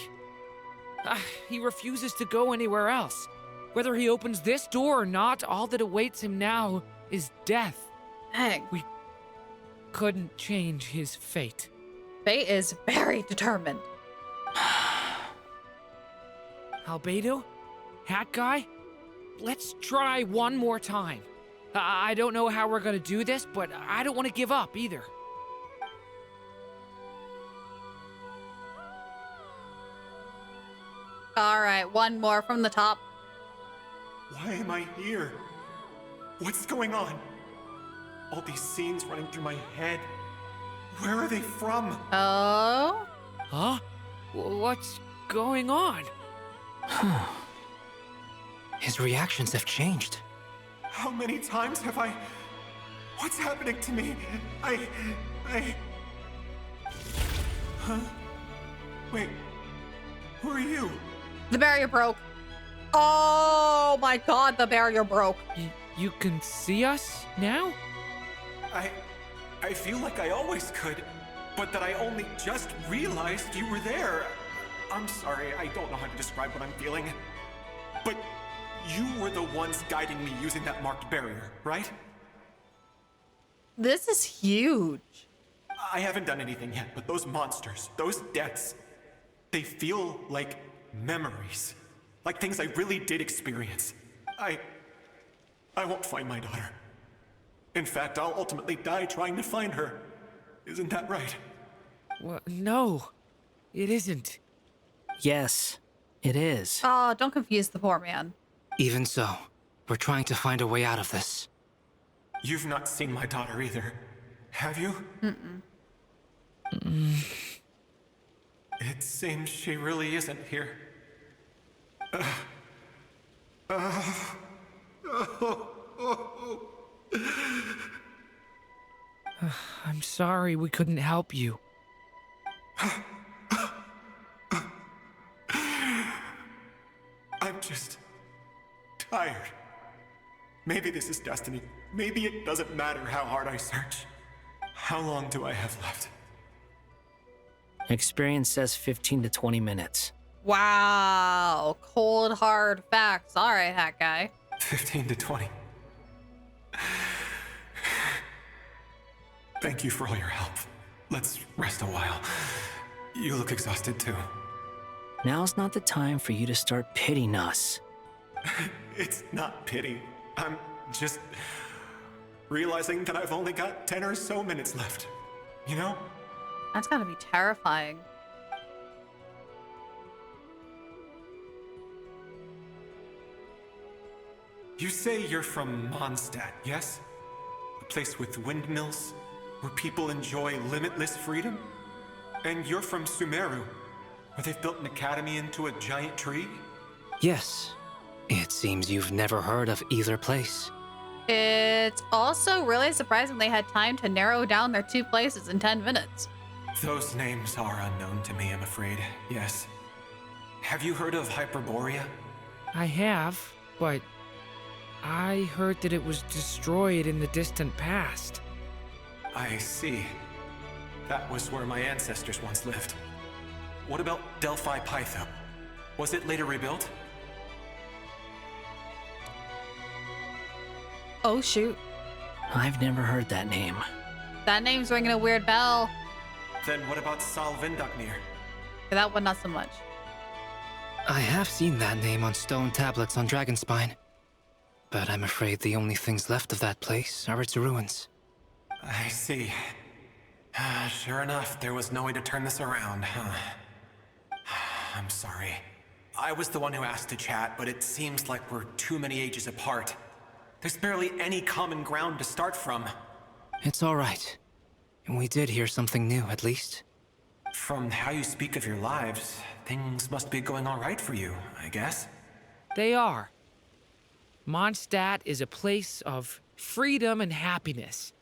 S2: He refuses to go anywhere else. Whether he opens this door or not, all that awaits him now is death.
S3: Dang.
S2: We couldn't change his fate.
S3: Fate is very determined.
S2: Albedo? Hat guy? Let's try one more time. I don't know how we're gonna do this, but I don't want to give up either.
S3: All right, one more from the top.
S15: Why am I here? What's going on? All these scenes running through my head. Where are they from?
S3: Oh?
S2: Huh? What's going on?
S10: His reactions have changed.
S15: How many times have I... What's happening to me? I... Huh? Wait. Who are you?
S3: The barrier broke. Oh my god, the barrier broke.
S2: You can see us now?
S15: I feel like I always could, but that I only just realized you were there. I'm sorry, I don't know how to describe what I'm feeling. But you were the ones guiding me using that marked barrier, right?
S3: This is huge.
S15: I haven't done anything yet, but those monsters, those deaths, they feel like memories. Like things I really did experience. I won't find my daughter. In fact, I'll ultimately die trying to find her. Isn't that right?
S2: Well, no, it isn't.
S14: Yes, it is.
S3: Oh, don't confuse the poor man.
S10: Even so, we're trying to find a way out of this.
S15: You've not seen my daughter either, have you? It seems she really isn't here.
S2: I'm sorry we couldn't help you.
S15: I'm just tired. Maybe this is destiny. Maybe it doesn't matter how hard I search. How long do I have left?
S14: Experience says 15 to 20 minutes.
S3: Wow. Cold, hard facts. All right, hat guy.
S15: 15 to 20. Thank you for all your help. Let's rest a while. You look exhausted too.
S14: Now's not the time for you to start pitying us.
S15: It's not pity. I'm just realizing that I've only got 10 or so minutes left. You know?
S3: That's gotta be terrifying.
S15: You say you're from Mondstadt, yes? A place with windmills, where people enjoy limitless freedom? And you're from Sumeru, where they've built an academy into a giant tree?
S10: Yes. It seems you've never heard of either place.
S3: It's also really surprising they had time to narrow down their two places in 10 minutes.
S15: Those names are unknown to me, I'm afraid. Yes. Have you heard of Hyperborea?
S2: I have, but I heard that it was destroyed in the distant past.
S15: I see. That was where my ancestors once lived. What about Delphi Pytho? Was it later rebuilt?
S3: Oh, shoot.
S14: I've never heard that name.
S3: That name's ringing a weird bell.
S15: Then what about Sal Vindaknir?
S3: That one, not so much.
S10: I have seen that name on stone tablets on Dragonspine. But I'm afraid the only things left of that place are its ruins.
S15: I see. Sure enough, there was no way to turn this around, huh? I'm sorry. I was the one who asked to chat, but it seems like we're too many ages apart. There's barely any common ground to start from.
S10: It's all right. We did hear something new, at least.
S15: From how you speak of your lives, things must be going all right for you, I guess.
S2: They are. Mondstadt is a place of freedom and happiness.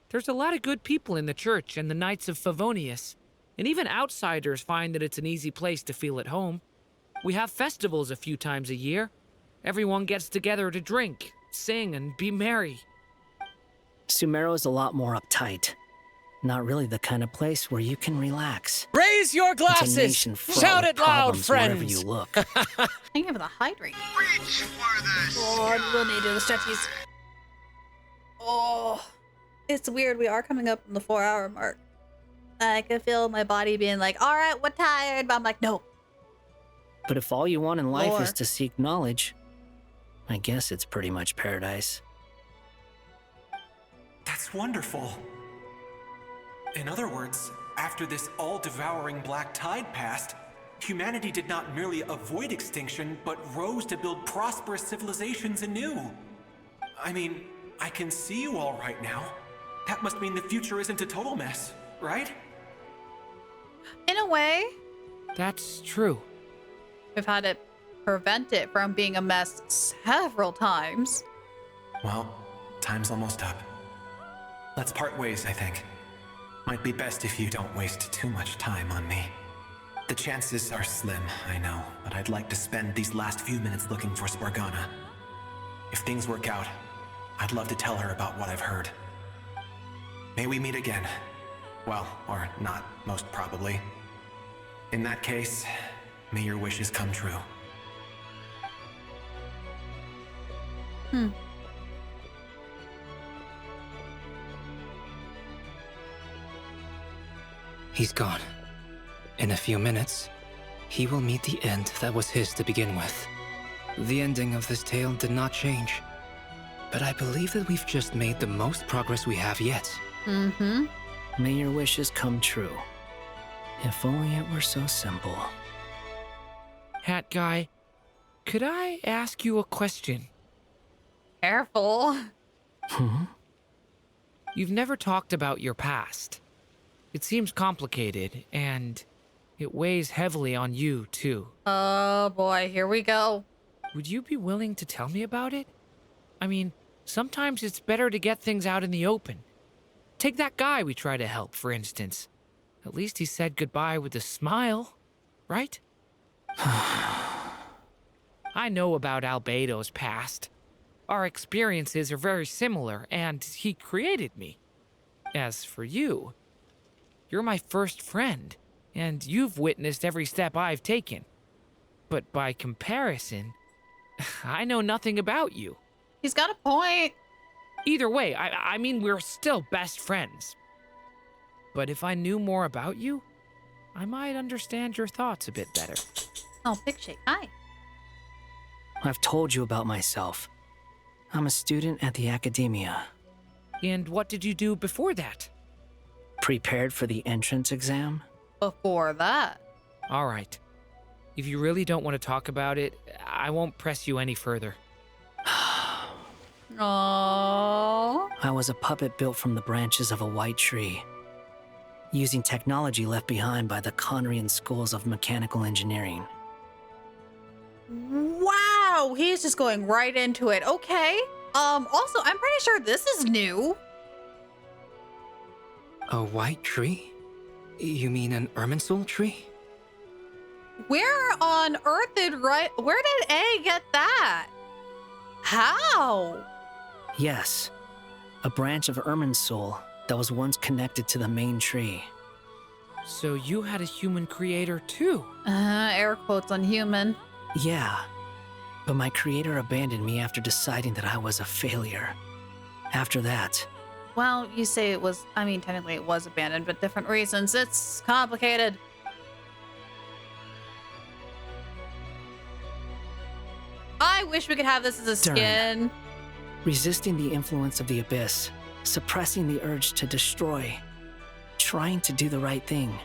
S2: There's a lot of good people in the church and the Knights of Favonius, and even outsiders find that it's an easy place to feel at home. We have festivals a few times a year. Everyone gets together to drink, sing, and be merry.
S14: Sumeru is a lot more uptight. Not really the kind of place where you can relax.
S17: Raise your glasses!
S14: It's a nation fraught
S17: Shout
S14: with
S17: it loud,
S14: problems wherever
S17: friends!
S14: you look.
S3: Thank you for the hydrate.
S9: Reach for the
S3: Oh, I will need to do the stretchies. Oh, it's weird. We are coming up on the 4-hour mark. I can feel my body being like, all right, we're tired. But I'm like, no.
S14: But if all you want in life
S3: More.
S14: is to seek knowledge, I guess it's pretty much paradise.
S15: That's wonderful. In other words, after this all-devouring black tide passed, humanity did not merely avoid extinction, but rose to build prosperous civilizations anew. I mean, I can see you all right now. That must mean the future isn't a total mess. right?
S3: In a way,
S2: That's true.
S3: we've had to prevent it from being a mess several times.
S15: Well, time's almost up. Let's part ways, I think. Might be best if you don't waste too much time on me. The chances are slim, I know, but I'd like to spend these last few minutes looking for Spargana. If things work out, I'd love to tell her about what I've heard. May we meet again. Well, or not, most probably. In that case, may your wishes come true.
S10: He's gone. In a few minutes, he will meet the end that was his to begin with. The ending of this tale did not change, but I believe that we've just made the most progress we have yet.
S3: Mm-hmm.
S14: May your wishes come true. If only it were so simple.
S2: Hat guy, could I ask you a question?
S3: Careful.
S2: You've never talked about your past. It seems complicated, and it weighs heavily on you, too.
S3: Oh boy, here we go.
S2: Would you be willing to tell me about it? I mean, sometimes it's better to get things out in the open. Take that guy we try to help, for instance. At least he said goodbye with a smile, right? I know about Albedo's past. Our experiences are very similar, and he created me. As for you, you're my first friend, and you've witnessed every step I've taken. But by comparison, I know nothing about you.
S3: He's got a point.
S2: Either way, I mean, we're still best friends. But if I knew more about you, I might understand your thoughts a bit better.
S3: Oh, big shake. Hi.
S14: I've told you about myself. I'm a student at the academia.
S2: And what did you do before that?
S14: Prepared for the entrance exam?
S3: Before that.
S2: All right. If you really don't want to talk about it, I won't press you any further.
S3: Aww.
S14: I was a puppet built from the branches of a white tree, using technology left behind by the Conrian schools of mechanical engineering.
S3: Wow, he's just going right into it. Okay. Also, I'm pretty sure this is new.
S10: A white tree? You mean an Irminsul tree?
S3: Where on earth where did A get that? How?
S14: Yes, a branch of Irminsul that was once connected to the main tree.
S2: So you had a human creator too?
S3: Air quotes on human.
S14: Yeah, but my creator abandoned me after deciding that I was a failure. After that...
S3: Well, you say it was, I mean, technically it was abandoned, but different reasons. It's complicated. I wish we could have this as a skin.
S14: Resisting the influence of the abyss, suppressing the urge to destroy, trying to do the right thing.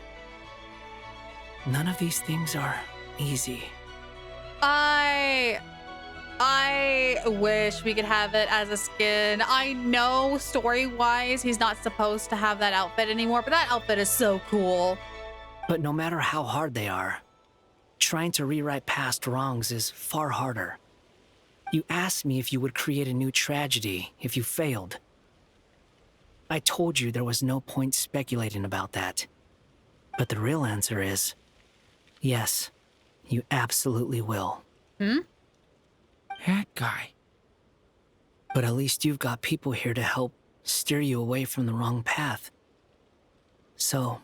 S14: None of these things are easy.
S3: I wish we could have it as a skin. I know story-wise he's not supposed to have that outfit anymore, but that outfit is so cool.
S14: But no matter how hard they are, trying to rewrite past wrongs is far harder. You asked me if you would create a new tragedy if you failed. I told you there was no point speculating about that. But the real answer is, yes, you absolutely will.
S2: That guy.
S14: But at least you've got people here to help steer you away from the wrong path. So,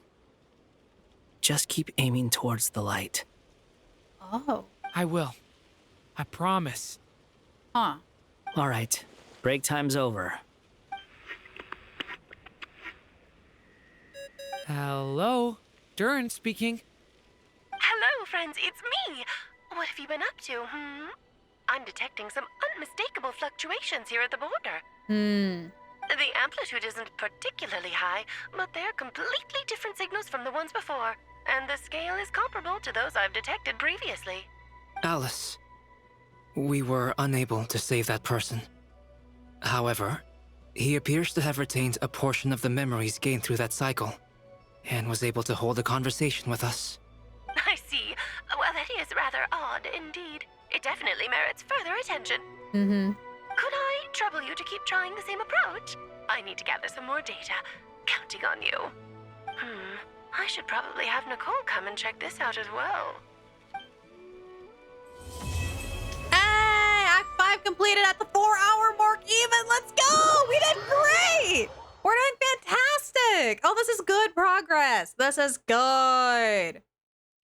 S14: just keep aiming towards the light.
S3: Oh.
S2: I will. I promise.
S3: Huh.
S14: All right, break time's over.
S2: Hello? Durin speaking.
S17: Hello, friends, it's me. What have you been up to, I'm detecting some unmistakable fluctuations here at the border. The amplitude isn't particularly high, but they're completely different signals from the ones before, and the scale is comparable to those I've detected previously.
S10: Alice, we were unable to save that person. However, he appears to have retained a portion of the memories gained through that cycle. and was able to hold a conversation with us.
S17: I see. Well, that is rather odd indeed. It definitely merits further attention.
S3: Mm-hmm.
S17: Could I trouble you to keep trying the same approach? I need to gather some more data. Counting on you. I should probably have Nicole come and check this out as well.
S3: Hey, Act 5 completed at the 4-hour mark even. Let's go. We did great. We're doing fantastic. Oh, this is good progress. This is good.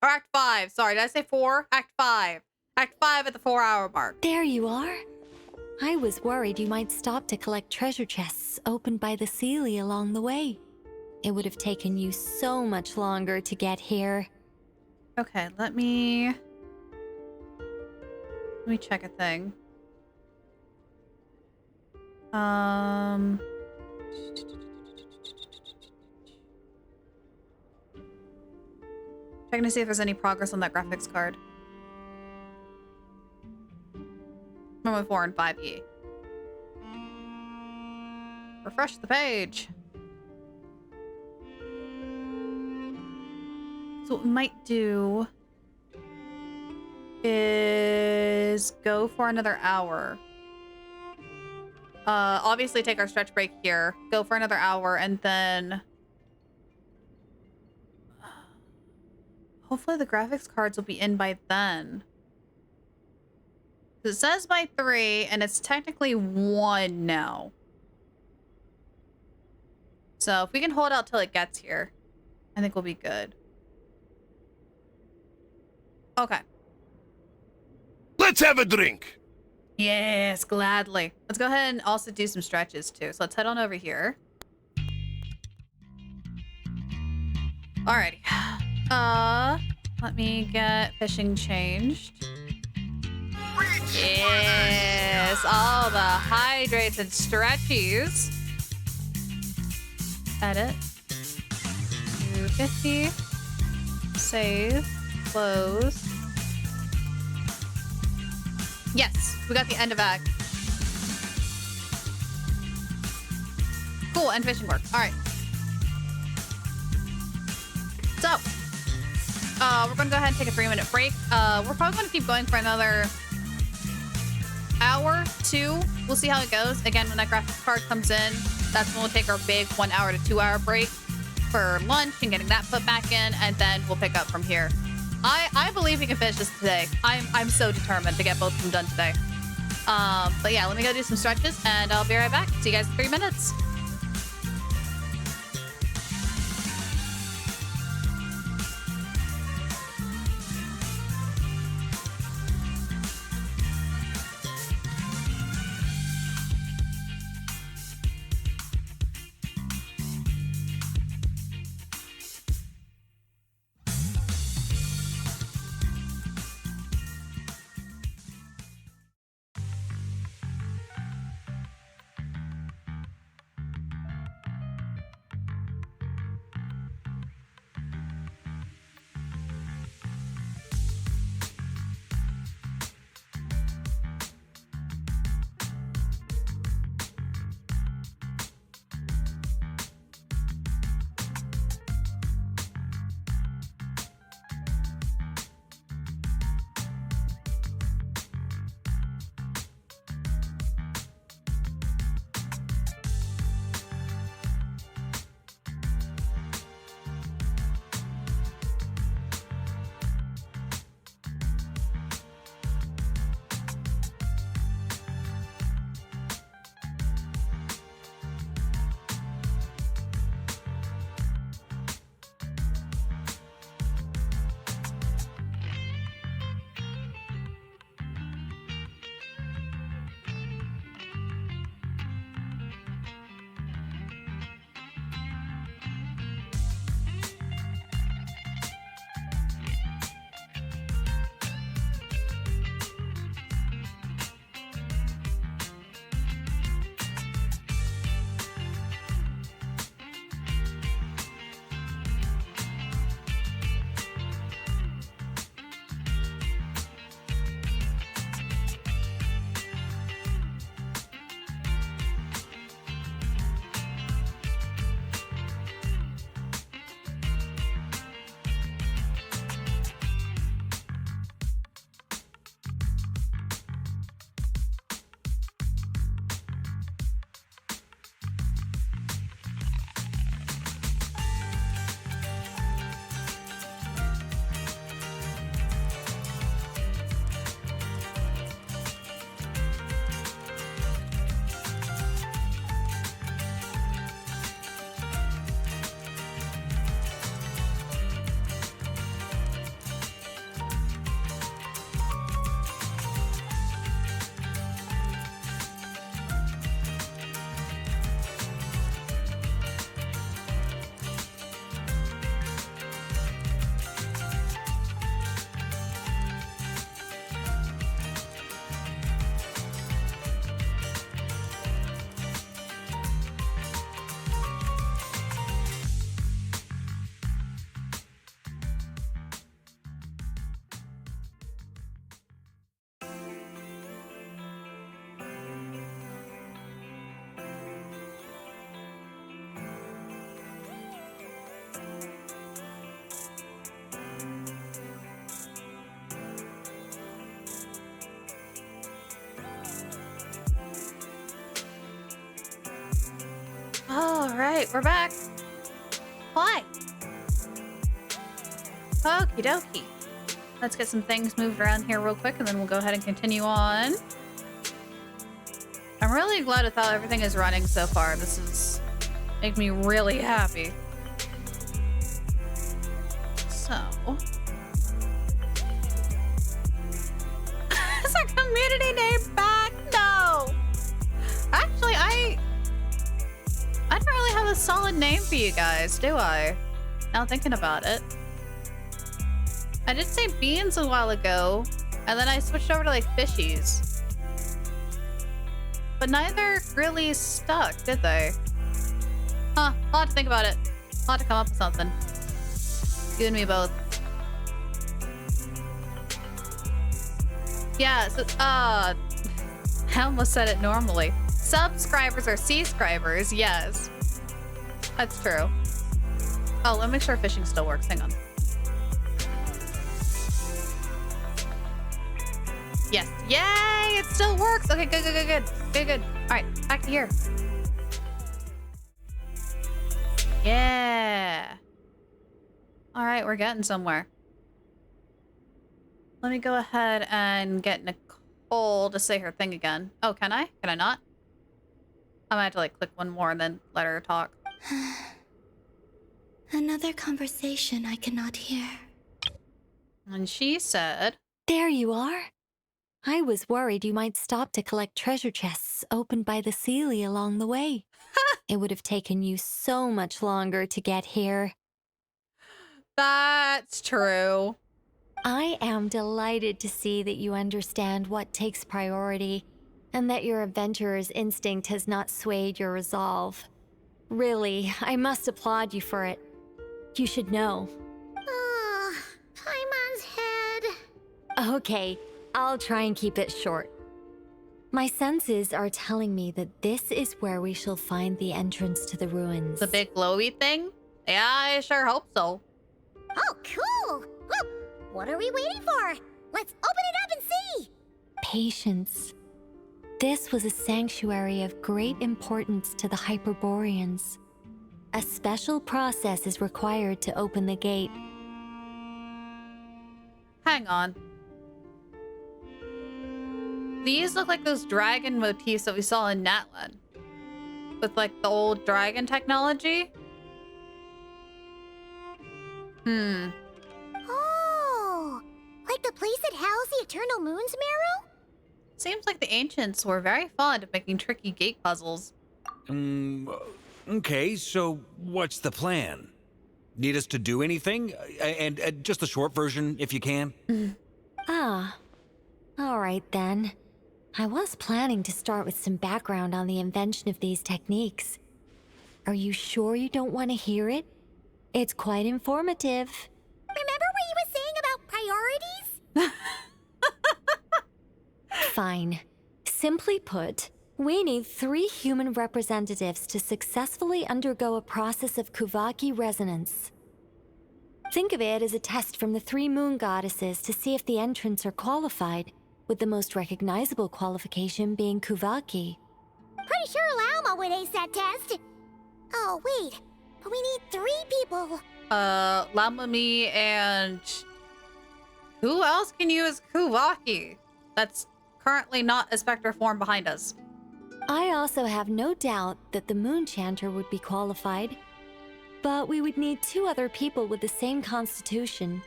S3: Or Act 5. Sorry, did I say 4? Act 5. Act 5 at the 4-hour mark.
S19: There you are. I was worried you might stop to collect treasure chests opened by the Seelie along the way. It would have taken you so much longer to get here.
S3: Okay, let me check a thing. Checking to see if there's any progress on that graphics card. 1.4 and 5E. Refresh the page. So what we might do is go for another hour. Obviously take our stretch break here, go for another hour, and then hopefully the graphics cards will be in by then. It says by 3, and it's technically 1 now. So if we can hold out till it gets here, I think we'll be good. Okay.
S21: Let's have a drink.
S3: Yes, gladly. Let's go ahead and also do some stretches too. So let's head on over here. Alrighty. Let me get fishing changed. Yes, all the hydrates and stretchies. Edit. 250. Save. Close. Yes, we got the end of act. Cool, and fishing work. All right. So, we're gonna go ahead and take a 3-minute break. We're probably gonna keep going for another hour, 2. We'll see how it goes. Again, when that graphics card comes in, that's when we'll take our big 1 hour to 2 hour break for lunch and getting that put back in, and then we'll pick up from here. I believe we can finish this today. I'm so determined to get both of them done today. But yeah, let me go do some stretches, and I'll be right back. See you guys in 3 minutes. All right, we're back. Why? Okie dokie. Let's get some things moved around here real quick, and then we'll go ahead and continue on. I'm really glad with how everything is running so far. This is making me really happy. So. Is our community name back? No. Actually, I don't really have a solid name for you guys, do I? Now thinking about it. I did say beans a while ago, and then I switched over to like fishies. But neither really stuck, did they? Huh, I'll have to think about it. I'll have to come up with something. You and me both. Yeah, so, I almost said it normally. Subscribers are C-scribers, yes. That's true. Oh, let me make sure fishing still works. Hang on. Yes. Yay! It still works. Okay, good. All right, back to here. Yeah. All right, we're getting somewhere. Let me go ahead and get Nicole to say her thing again. Oh, can I? Can I not? I might have to like click one more and then let her talk.
S4: Another conversation I cannot hear.
S3: And she said,
S19: "There you are. I was worried you might stop to collect treasure chests opened by the Sealy along the way. It would have taken you so much longer to get here."
S3: That's true.
S19: I am delighted to see that you understand what takes priority and that your adventurer's instinct has not swayed your resolve. Really, I must applaud you for it. You should know.
S6: Paimon's head.
S19: Okay, I'll try and keep it short. My senses are telling me that this is where we shall find the entrance to the ruins.
S3: The big glowy thing? Yeah, I sure hope so.
S6: Oh, cool. Well, what are we waiting for? Let's open it up and see.
S19: Patience. This was a sanctuary of great importance to the Hyperboreans. A special process is required to open the gate.
S3: Hang on. These look like those dragon motifs that we saw in Natlan. With like the old dragon technology.
S6: Oh, like the place that housed the Eternal Moon's Marrow?
S3: Seems like the ancients were very fond of making tricky gate puzzles.
S7: Okay, so what's the plan? Need us to do anything? And just the short version, if you can.
S19: All right then. I was planning to start with some background on the invention of these techniques. Are you sure you don't want to hear it? It's quite informative.
S6: Remember what you were saying about priorities?
S19: Fine. Simply put, we need 3 human representatives to successfully undergo a process of Kuvaki resonance. Think of it as a test from the 3 moon goddesses to see if the entrants are qualified, with the most recognizable qualification being Kuvaki.
S6: Pretty sure Lauma would ace that test. Oh, wait. But we need 3 people.
S3: Lauma, me, and... who else can use Kuvaki? That's currently not a Spectre form behind us.
S19: I also have no doubt that the Moon Chanter would be qualified, but we would need 2 other people with the same constitution.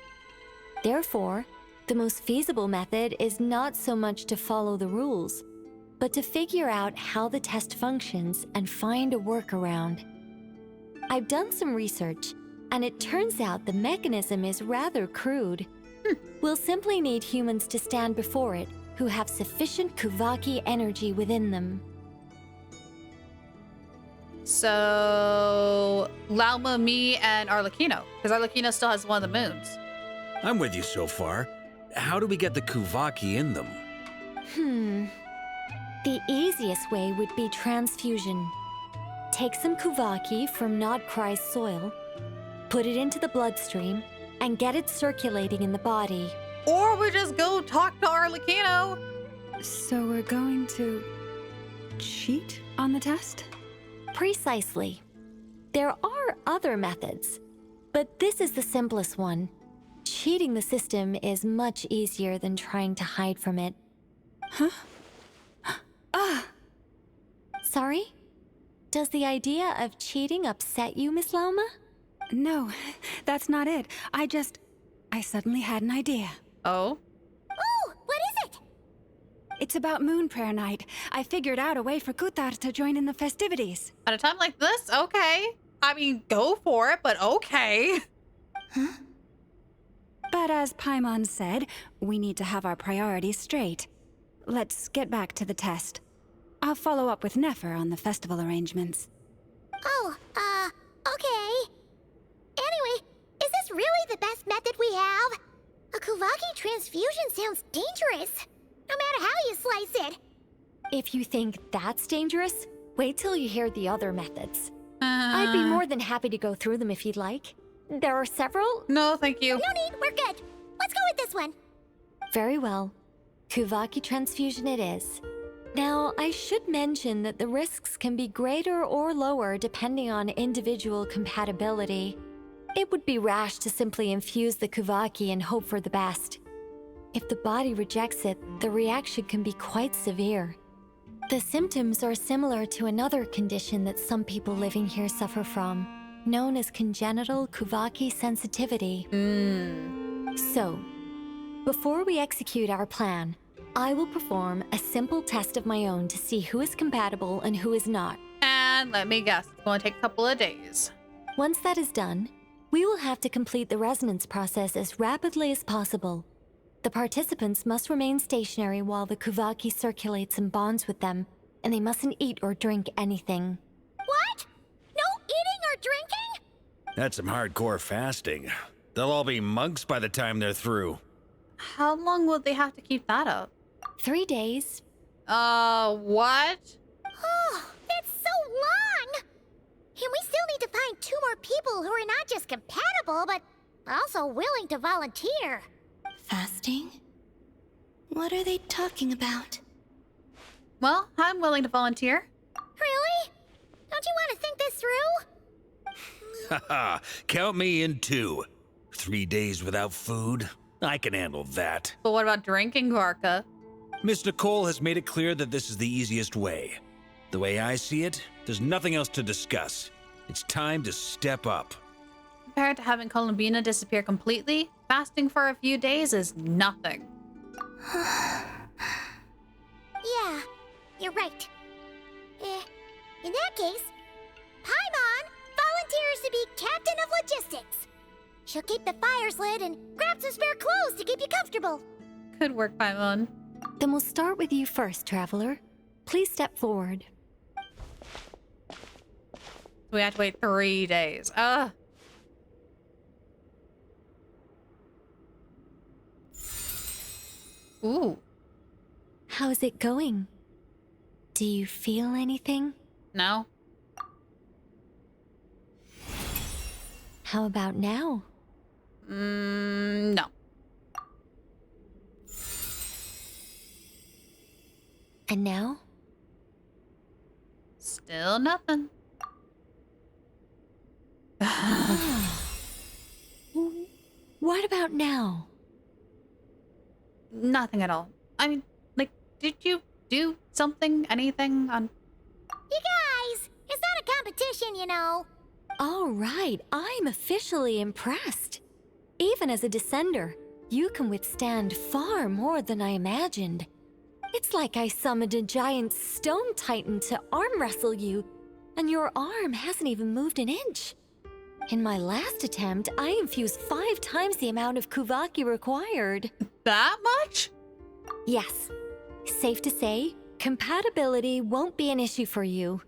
S19: Therefore, the most feasible method is not so much to follow the rules, but to figure out how the test functions and find a workaround. I've done some research, and it turns out the mechanism is rather crude. We'll simply need humans to stand before it who have sufficient Kuvaki energy within them.
S3: So, Lauma, me, and Arlecchino. Because Arlecchino still has one of the moons.
S7: I'm with you so far. How do we get the Kuvaki in them?
S19: The easiest way would be transfusion. Take some Kuvaki from Nodkrai's soil, put it into the bloodstream, and get it circulating in the body.
S3: Or we just go talk to Arlecchino.
S8: So we're going to cheat on the test?
S19: Precisely. There are other methods, but this is the simplest one. Cheating the system is much easier than trying to hide from it.
S8: Huh?
S19: Sorry? Does the idea of cheating upset you, Miss Lauma?
S8: No, that's not it. I suddenly had an idea.
S3: Oh?
S6: Oh, what is it?
S8: It's about Moon Prayer Night. I figured out a way for Kutar to join in the festivities.
S3: At a time like this? Okay. I mean, go for it, but okay.
S8: But as Paimon said, we need to have our priorities straight. Let's get back to the test. I'll follow up with Nefer on the festival arrangements.
S6: Oh, okay. Anyway, is this really the best method we have? A Kuvaki transfusion sounds dangerous, no matter how you slice it.
S19: If you think that's dangerous, wait till you hear the other methods. I'd be more than happy to go through them if you'd like. There are several.
S3: No, thank you.
S6: No need, we're good. Let's go with this one.
S19: Very well. Kuvaki transfusion it is. Now, I should mention that the risks can be greater or lower depending on individual compatibility. It would be rash to simply infuse the Kuvaki and hope for the best. If the body rejects it, the reaction can be quite severe. The symptoms are similar to another condition that some people living here suffer from, known as congenital Kuvaki sensitivity. So, before we execute our plan, I will perform a simple test of my own to see who is compatible and who is not.
S3: And let me guess, it's going to take a couple of days.
S19: Once that is done, we will have to complete the resonance process as rapidly as possible. The participants must remain stationary while the Kuvaki circulates and bonds with them, and they mustn't eat or drink anything.
S6: What? No eating or drinking?
S7: That's some hardcore fasting. They'll all be monks by the time they're through.
S3: How long will they have to keep that up?
S19: 3 days.
S3: What?
S6: Oh, that's so long! And we still need to find 2 more people who are not just compatible, but also willing to volunteer.
S4: Fasting? What are they talking about?
S3: Well, I'm willing to volunteer.
S6: Really? Don't you want to think this through?
S7: Haha, count me in too. 3 days without food? I can handle that.
S3: But what about drinking, Gorka?
S7: Miss Nicole has made it clear that this is the easiest way. The way I see it, there's nothing else to discuss. It's time to step up.
S3: Compared to having Columbina disappear completely, fasting for a few days is nothing.
S6: Yeah, you're right. In that case, Paimon volunteers to be captain of logistics. She'll keep the fires lit and grab some spare clothes to keep you comfortable.
S3: Good work, Paimon.
S19: Then we'll start with you first, Traveler. Please step forward.
S3: We have to wait 3 days. Ooh.
S19: How's it going? Do you feel anything?
S3: No.
S19: How about now?
S3: No.
S19: And now?
S3: Still nothing.
S19: What about now?
S3: Nothing at all. I mean, like, did you do something, anything on...
S6: You guys, it's not a competition, you know.
S19: All right, I'm officially impressed. Even as a descender, you can withstand far more than I imagined. It's like I summoned a giant stone titan to arm wrestle you, and your arm hasn't even moved an inch. In my last attempt, I infused 5 times the amount of Kuvaki required.
S3: That much?
S19: Yes. Safe to say, compatibility won't be an issue for you.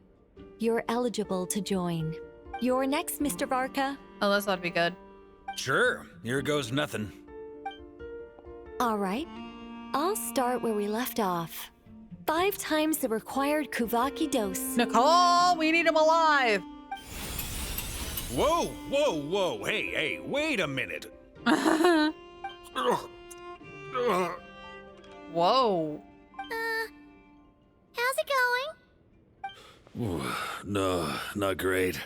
S19: You're eligible to join. You're next, Mr. Varka.
S3: Oh, this ought to be good.
S7: Sure, here goes nothing.
S19: All right. I'll start where we left off. 5 times the required Kuvaki dose.
S3: Nicole, we need him alive!
S7: Whoa, whoa, whoa, hey, wait a minute.
S3: Whoa.
S6: How's it going?
S7: No, not great.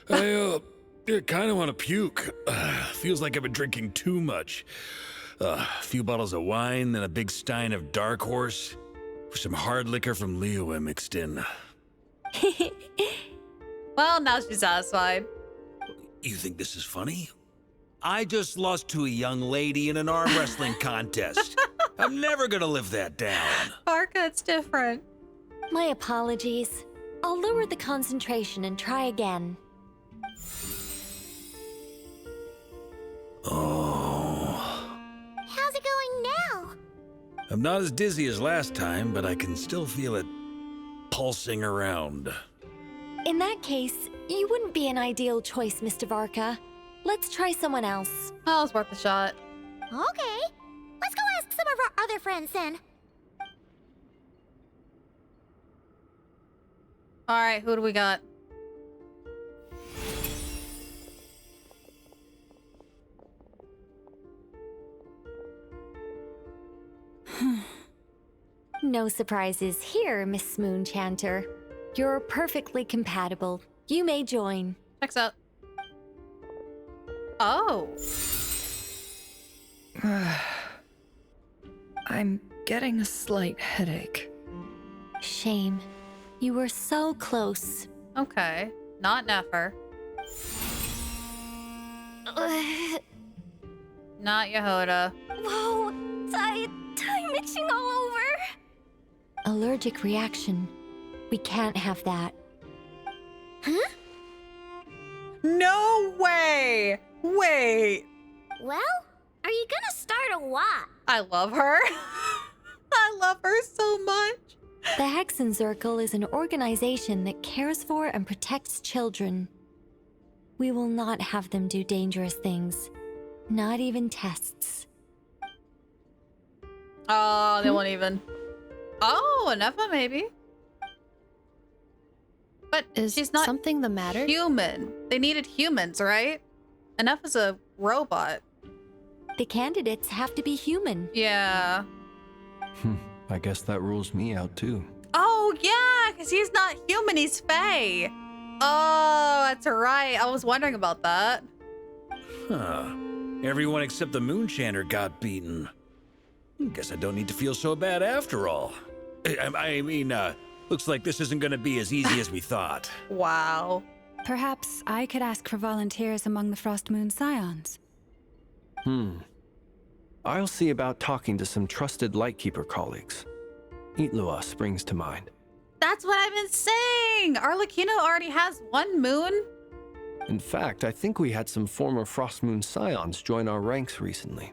S7: I kind of want to puke. Feels like I've been drinking too much. A few bottles of wine, then a big stein of Dark Horse, with some hard liquor from Liyue mixed in.
S3: Well, now she's satisfied.
S7: You think this is funny? I just lost to a young lady in an arm wrestling contest. I'm never gonna live that down.
S3: Barca, it's different.
S19: My apologies. I'll lower the concentration and try again.
S7: Oh.
S6: How's it going now?
S7: I'm not as dizzy as last time, but I can still feel it pulsing around.
S19: In that case, you wouldn't be an ideal choice, Mr. Varka. Let's try someone else.
S3: That was worth a shot.
S6: Okay. Let's go ask some of our other friends then.
S3: All right, who do we got?
S19: No surprises here, Miss Moonchanter. You're perfectly compatible. You may join.
S3: Checks out. Oh.
S12: I'm getting a slight headache.
S19: Shame. You were so close.
S3: Okay. Not Nefer. Not Yehoda.
S16: Whoa, I'm itching all over.
S19: Allergic reaction. We can't have that.
S6: Huh?
S3: No way! Wait.
S6: Well, are you gonna start a what?
S3: I love her. I love her so much.
S19: The Hexenzirkel is an organization that cares for and protects children. We will not have them do dangerous things. Not even tests.
S3: Oh, they won't even. Oh, Nefa maybe. But she's not
S22: something the matter?
S3: Human. They needed humans, right? Nefa's a robot.
S19: The candidates have to be human.
S3: Yeah.
S23: I guess that rules me out too.
S3: Oh, yeah, because he's not human, he's Fae. Oh, that's right. I was wondering about that.
S7: Huh. Everyone except the Moonchanter got beaten. Guess I don't need to feel so bad after all. I mean, looks like this isn't gonna be as easy as we thought.
S3: Wow.
S8: Perhaps I could ask for volunteers among the Frost Moon Scions.
S23: I'll see about talking to some trusted Lightkeeper colleagues. Itlua springs to mind.
S3: That's what I've been saying! Arlecchino already has one moon.
S23: In fact, I think we had some former Frost Moon Scions join our ranks recently.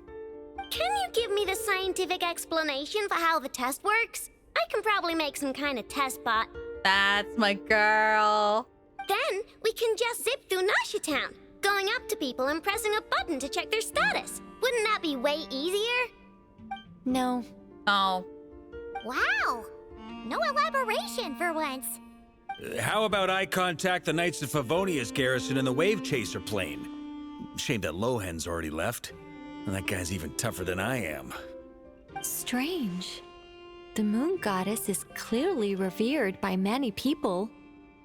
S6: Can you give me the scientific explanation for how the test works? I can probably make some kind of test bot.
S3: That's my girl.
S6: Then we can just zip through Nasha Town, going up to people and pressing a button to check their status. Wouldn't that be way easier?
S19: No.
S3: Oh.
S6: Wow. No elaboration for once.
S7: How about I contact the Knights of Favonia's garrison in the Wave Chaser plane? Shame that Lohan's already left. And that guy's even tougher than I am.
S19: Strange. The moon goddess is clearly revered by many people.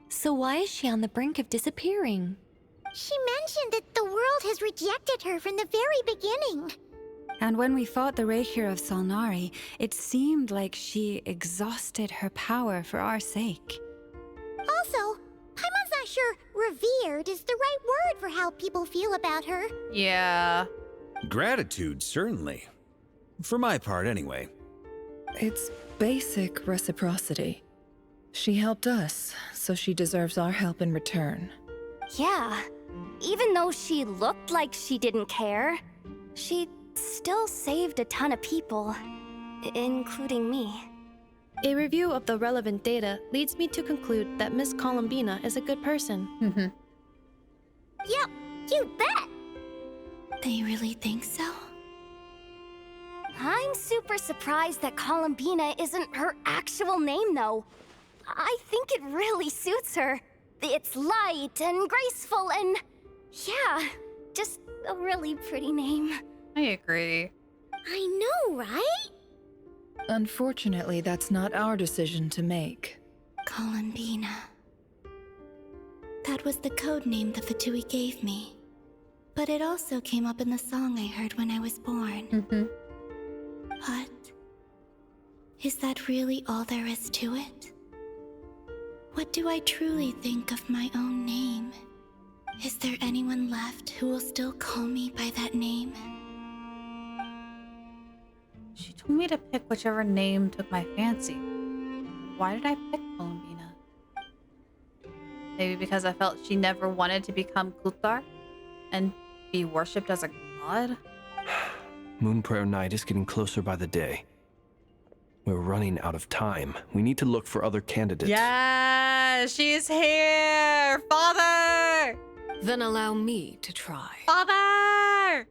S19: So why is she on the brink of disappearing?
S6: She mentioned that the world has rejected her from the very beginning.
S8: And when we fought the Reikir of Salnari, it seemed like she exhausted her power for our sake.
S6: Also, Paimon's not sure revered is the right word for how people feel about her.
S3: Yeah.
S7: Gratitude, certainly. For my part, anyway.
S12: It's basic reciprocity. She helped us, so she deserves our help in return.
S16: Yeah. Even though she looked like she didn't care, she still saved a ton of people, including me.
S22: A review of the relevant data leads me to conclude that Miss Columbina is a good person.
S6: Yep, you bet!
S4: They really think so?
S16: I'm super surprised that Columbina isn't her actual name, though. I think it really suits her. It's light and graceful and... yeah, just a really pretty name.
S3: I agree.
S6: I know, right?
S12: Unfortunately, that's not our decision to make.
S4: Columbina. That That was the code name the Fatui gave me. But it also came up in the song I heard when I was born. But is that really all there is to it? What do I truly think of my own name? Is there anyone left who will still call me by that name?
S3: She told me to pick whichever name took my fancy. Why did I pick Columbina? Maybe because I felt she never wanted to become Kuthar and be worshipped as a god?
S23: Moon Prayer Night is getting closer by the day. We're running out of time. We need to look for other candidates.
S3: Yeah, she's here! Father!
S11: Then allow me to try.
S3: Father!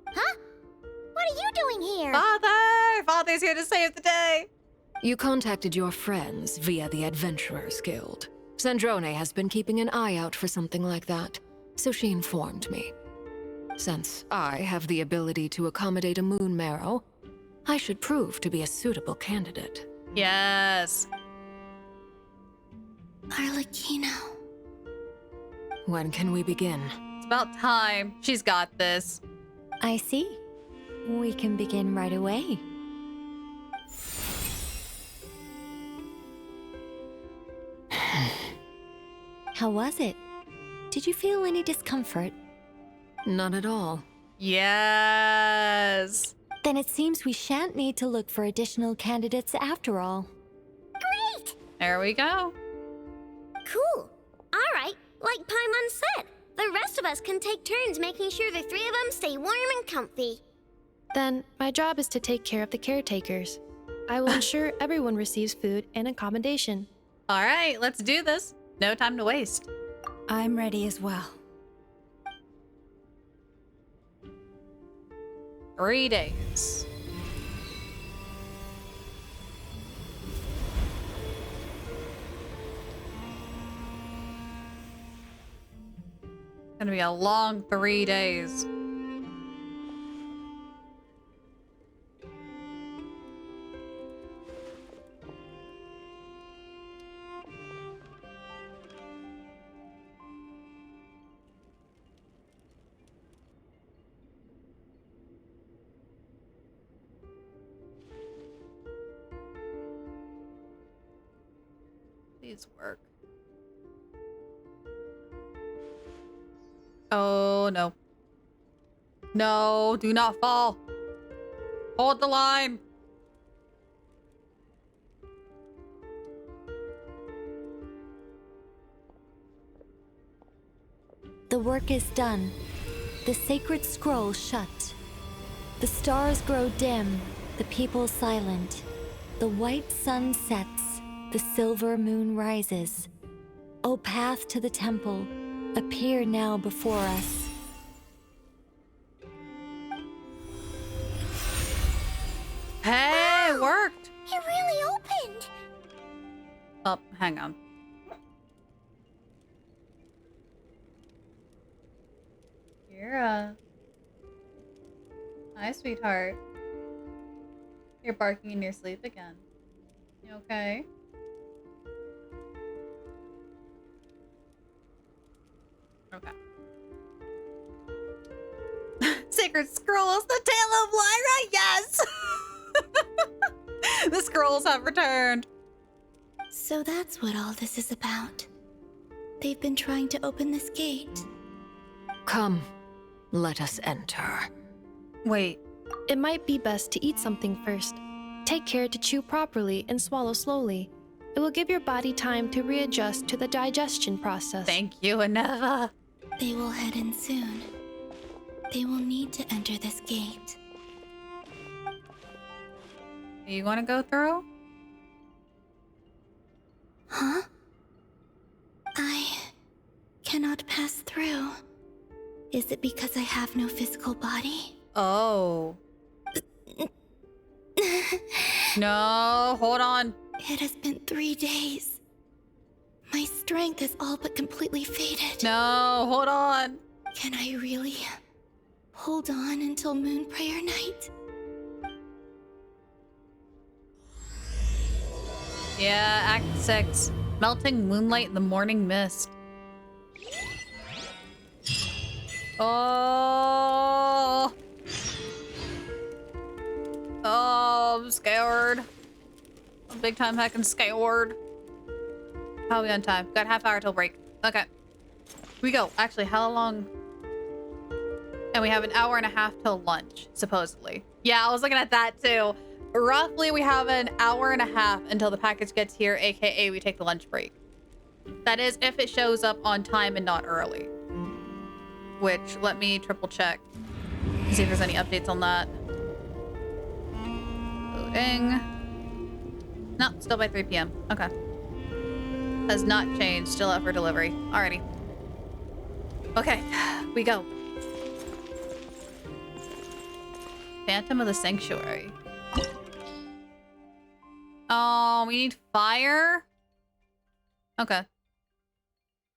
S6: Huh? What are you doing here?
S3: Father! Father's here to save the day!
S11: You contacted your friends via the Adventurers Guild. Sandrone has been keeping an eye out for something like that, so she informed me. Since I have the ability to accommodate a moon marrow, I should prove to be a suitable candidate.
S3: Yes.
S4: Arlecchino.
S11: When can we begin?
S3: It's about time. She's got this.
S19: I see. We can begin right away. How was it? Did you feel any discomfort?
S11: Not at all.
S3: Yes.
S19: Then it seems we shan't need to look for additional candidates after all.
S6: Great!
S3: There we go.
S6: Cool. All right, like Paimon said, the rest of us can take turns making sure the three of them stay warm and comfy.
S22: Then, my job is to take care of the caretakers. I will ensure everyone receives food and accommodation.
S3: All right, let's do this. No time to waste.
S8: I'm ready as well.
S3: 3 days. Gonna be a long 3 days. Please work. Oh, no. No, do not fall. Hold the line.
S19: The work is done. The sacred scroll shut. The stars grow dim, the people silent. The white sun sets, the silver moon rises. O path to the temple, appear now before us.
S3: Hey, it worked.
S6: It really opened.
S3: Oh, hang on. Kira. Hi, sweetheart. You're barking in your sleep again. You okay? Okay. Sacred Scrolls, the Tale of Lyra, yes! The scrolls have returned.
S4: So that's what all this is about. They've been trying to open this gate.
S11: Come, let us enter.
S3: Wait.
S22: It might be best to eat something first. Take care to chew properly and swallow slowly. It will give your body time to readjust to the digestion process.
S3: Thank you, Aneva.
S4: They will head in soon. They will need to enter this gate.
S3: You want to go through?
S4: Huh? I cannot pass through. Is it because I have no physical body?
S3: Oh. No, hold on.
S4: It has been 3 days. My strength is all but completely faded.
S3: No, hold on.
S4: Can I really hold on until Moon Prayer Night?
S3: Yeah, Act 6. Melting moonlight in the morning mist. Oh. Oh, I'm scared. I'm big time heckin' scared. How are we on time? Got half hour till break. Okay. Here we go. Actually, how long? And we have an hour and a half till lunch, supposedly. Yeah, I was looking at that too. Roughly, we have an hour and a half until the package gets here, aka we take the lunch break. That is if it shows up on time and not early. Which, let me triple check. See if there's any updates on that. Loading. No, still by 3 p.m. Okay. Has not changed. Still up for delivery. Alrighty. Okay, we go. Phantom of the Sanctuary. Oh, we need fire? Okay.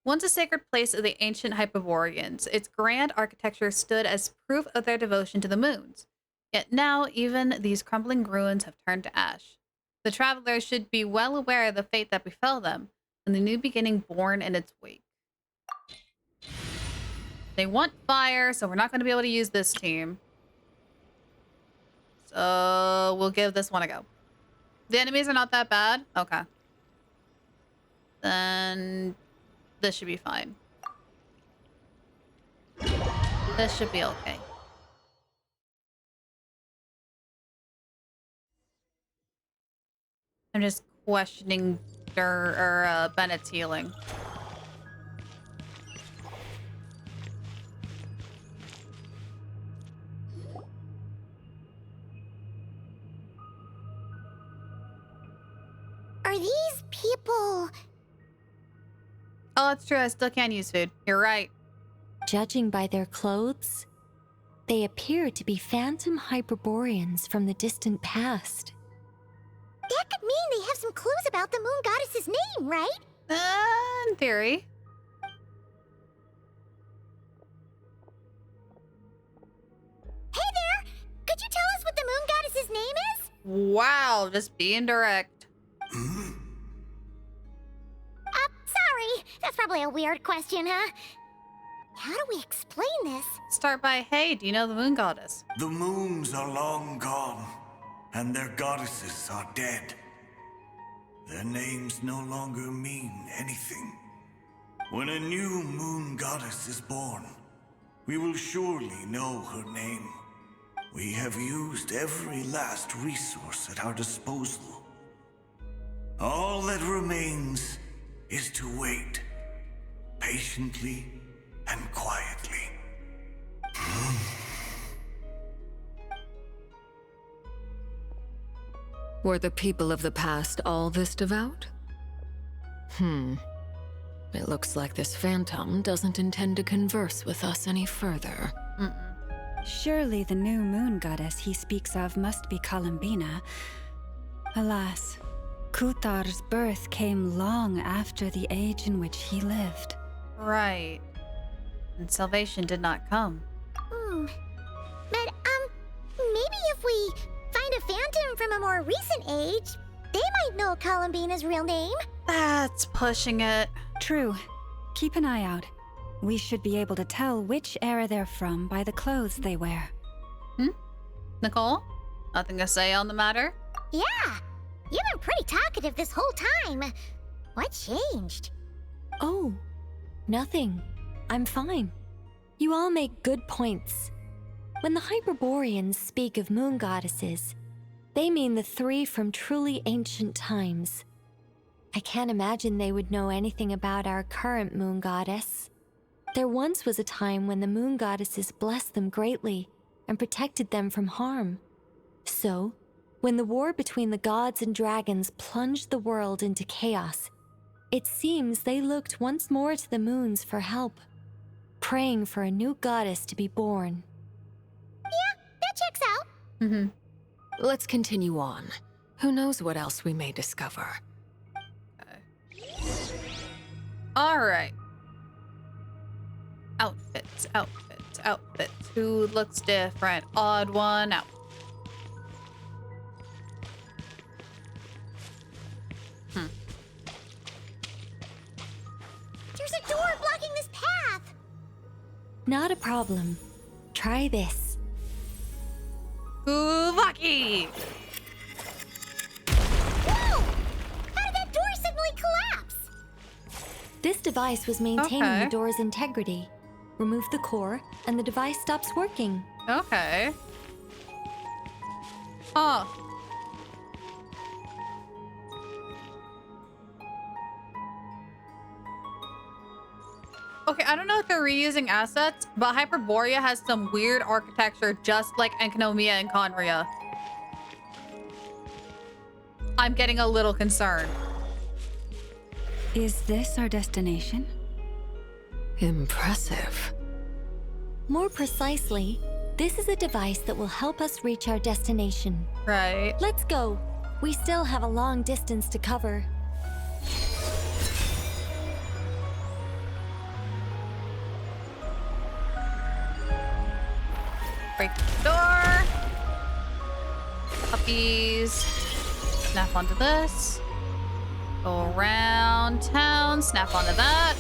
S3: Once a sacred place of the ancient Hyperboreans, its grand architecture stood as proof of their devotion to the moons. Yet now, even these crumbling ruins have turned to ash. The travelers should be well aware of the fate that befell them, and the new beginning born in its wake. They want fire, so we're not going to be able to use this team. So we'll give this one a go. The enemies are not that bad? Okay. Then this should be fine. This should be okay. I'm just questioning Bennett's healing.
S6: Are these people...
S3: Oh, that's true. I still can't use food. You're right.
S19: Judging by their clothes, they appear to be phantom Hyperboreans from the distant past.
S6: That could mean they have some clues about the moon goddess's name, right?
S3: In theory.
S6: Hey there! Could you tell us what the moon goddess's name is?
S3: Wow, just being direct.
S6: Sorry. That's probably a weird question, huh? How do we explain this?
S3: Start by, hey, do you know the moon goddess?
S18: The moons are long gone, and their goddesses are dead. Their names no longer mean anything. When a new moon goddess is born, we will surely know her name. We have used every last resource at our disposal. All that remains is to wait, patiently and quietly.
S11: Were the people of the past all this devout? It looks like this phantom doesn't intend to converse with us any further.
S8: Surely the new moon goddess he speaks of must be Columbina. Alas, Kuthar's birth came long after the age in which he lived.
S3: Right. And salvation did not come.
S6: But, maybe if we find a phantom from a more recent age, they might know Columbina's real name.
S3: That's pushing it.
S8: True. Keep an eye out. We should be able to tell which era they're from by the clothes they wear.
S3: Nicole? Nothing to say on the matter?
S6: Yeah. You've been pretty talkative this whole time. What changed?
S19: Oh, nothing. I'm fine. You all make good points. When the Hyperboreans speak of moon goddesses, they mean the three from truly ancient times. I can't imagine they would know anything about our current moon goddess. There once was a time when the moon goddesses blessed them greatly and protected them from harm. So, when the war between the gods and dragons plunged the world into chaos, it seems they looked once more to the moons for help, praying for a new goddess to be born.
S6: Yeah, that checks out.
S11: Let's continue on. Who knows what else we may discover.
S3: All right. Outfits, outfits, outfits. Who looks different? Odd one out.
S6: There's a door blocking this path.
S19: Not a problem. Try this.
S3: Kuvaki!
S6: Whoa! How did that door suddenly collapse?
S19: This device was maintaining the door's integrity. Remove the core, and the device stops working.
S3: Okay. Oh. Okay, I don't know if they're reusing assets, but Hyperborea has some weird architecture just like Enkanomiya and Conria. I'm getting a little concerned.
S8: Is this our destination?
S11: Impressive.
S19: More precisely, this is a device that will help us reach our destination.
S3: Right.
S19: Let's go. We still have a long distance to cover.
S3: Break the door. Puppies. Snap onto this. Go around town. Snap onto that.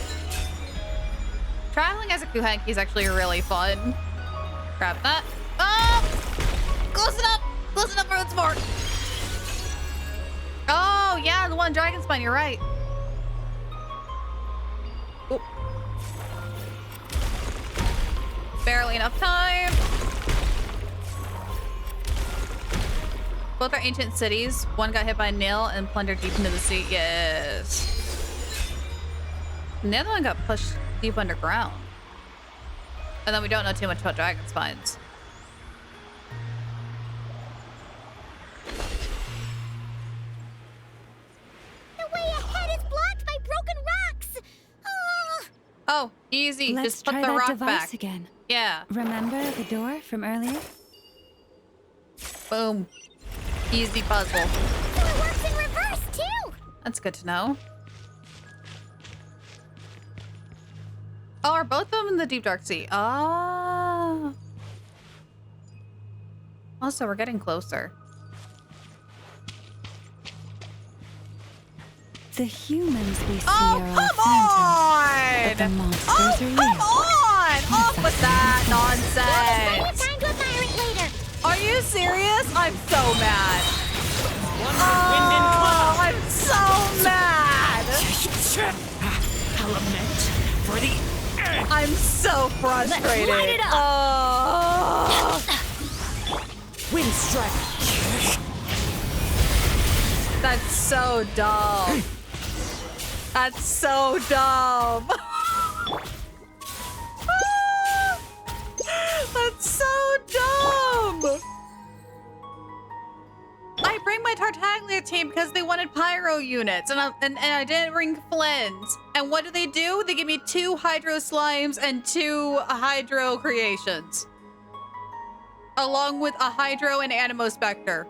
S3: Traveling as a Kuhenki is actually really fun. Grab that. Oh! Close it up! Close it up once more. Oh, yeah, the one dragon spine. You're right. Oh. Barely enough time. Both are ancient cities. One got hit by a nail and plundered deep into the sea. Yes. And the other one got pushed deep underground. And then we don't know too much about dragon spines.
S6: The way ahead is blocked by broken rocks.
S3: Oh, easy.
S8: Let's
S3: Just put
S8: try
S3: the
S8: that
S3: rock
S8: device
S3: back.
S8: again.
S3: Yeah.
S8: Remember the door from earlier?
S3: Boom. Easy puzzle.
S6: It works in reverse too.
S3: That's good to know. Oh, are both of them in the deep dark sea? Oh. Also, we're getting closer.
S8: The humans we see
S3: Oh,
S8: are all phantoms, but the monsters are real.
S3: Come on! Off with that
S6: Plenty
S3: nonsense!
S6: of time to admire it later.
S3: Are you serious? I'm so mad.
S1: Wind and
S3: Oh, I'm so mad.
S1: Element for the end.
S3: I'm so frustrated.
S1: Light it up.
S3: Oh.
S1: Wind strike.
S3: That's so dumb. That's so dumb. That's so dumb. I bring my Tartaglia team because they wanted pyro units, and I didn't bring Flynn's. And what do? They give me 2 Hydro Slimes and 2 Hydro Creations. Along with a Hydro and Animo Spectre.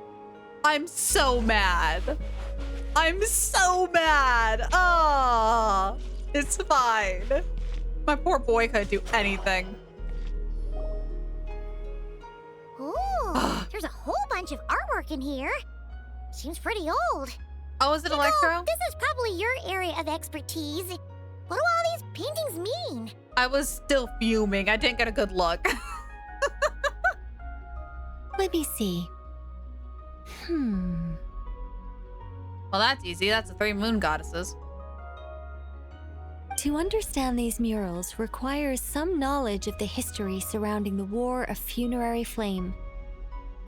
S3: I'm so mad. I'm so mad. Oh, it's fine. My poor boy couldn't do anything.
S6: Ooh, there's a whole bunch of artwork in here. Seems pretty old.
S3: Oh, is it
S6: You know,
S3: Electro?
S6: this is probably your area of expertise. What do all these paintings mean?
S3: I was still fuming. I didn't get a good look.
S19: Let me see.
S3: Well, that's easy. That's the 3 moon goddesses.
S19: To understand these murals requires some knowledge of the history surrounding the War of Funerary Flame.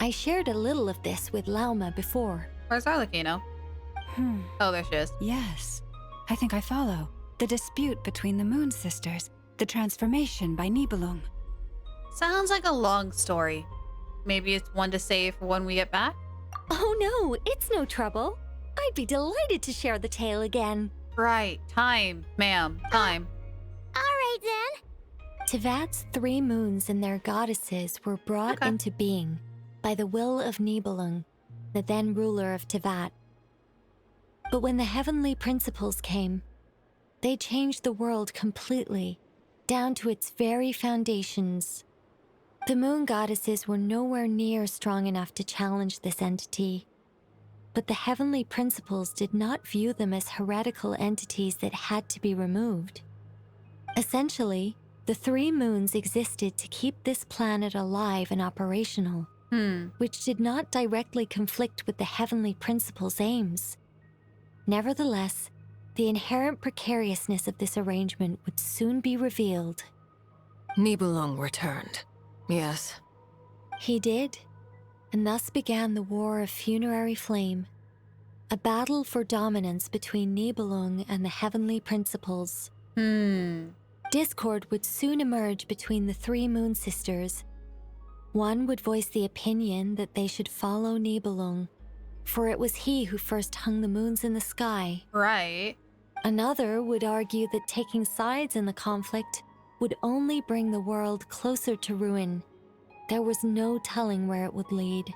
S19: I shared a little of this with Lauma before.
S3: Where's Arlecchino? Oh, there she is.
S8: Yes. I think I follow. The dispute between the Moon Sisters. The transformation by Nibelung.
S3: Sounds like a long story. Maybe it's one to save for when we get back?
S19: Oh no, it's no trouble. I'd be delighted to share the tale again.
S3: Right. Time, ma'am. Time.
S6: All right, then.
S19: Tevat's 3 moons and their goddesses were brought into being by the will of Nibelung, the then ruler of Tevat. But when the heavenly principles came, they changed the world completely, down to its very foundations. The moon goddesses were nowhere near strong enough to challenge this entity. But the heavenly principles did not view them as heretical entities that had to be removed. Essentially, The 3 moons existed to keep this planet alive and operational, which did not directly conflict with the heavenly principle's aims. Nevertheless, the inherent precariousness of this arrangement would soon be revealed.
S11: Nibelung returned. Yes.
S19: He did, and thus began the War of Funerary Flame, a battle for dominance between Nibelung and the heavenly principles. Discord would soon emerge between the 3 moon sisters. One would voice the opinion that they should follow Nibelung, for it was he who first hung the moons in the sky.
S3: Right.
S19: Another would argue that taking sides in the conflict would only bring the world closer to ruin. There was no telling where it would lead,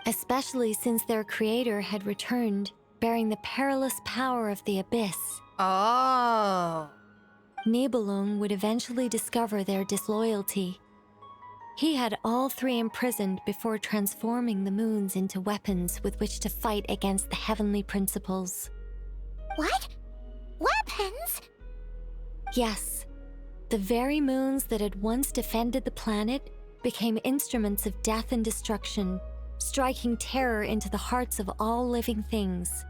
S19: especially since their creator had returned, bearing the perilous power of the abyss.
S3: Oh.
S19: Nibelung would eventually discover their disloyalty. He had all 3 imprisoned before transforming the moons into weapons with which to fight against the heavenly principles.
S6: What? Weapons?
S19: Yes. The very moons that had once defended the planet became instruments of death and destruction, striking terror into the hearts of all living things.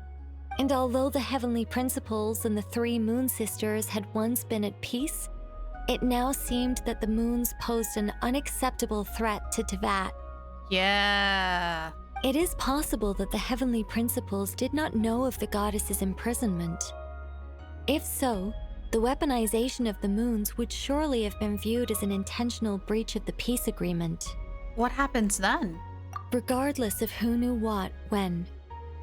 S19: And although the heavenly principles and the 3 moon sisters had once been at peace, it now seemed that the moons posed an unacceptable threat to Teyvat.
S3: Yeah.
S19: It is possible that the heavenly principles did not know of the goddess's imprisonment. If so, the weaponization of the moons would surely have been viewed as an intentional breach of the peace agreement.
S3: What happens then?
S19: Regardless of who knew what, when,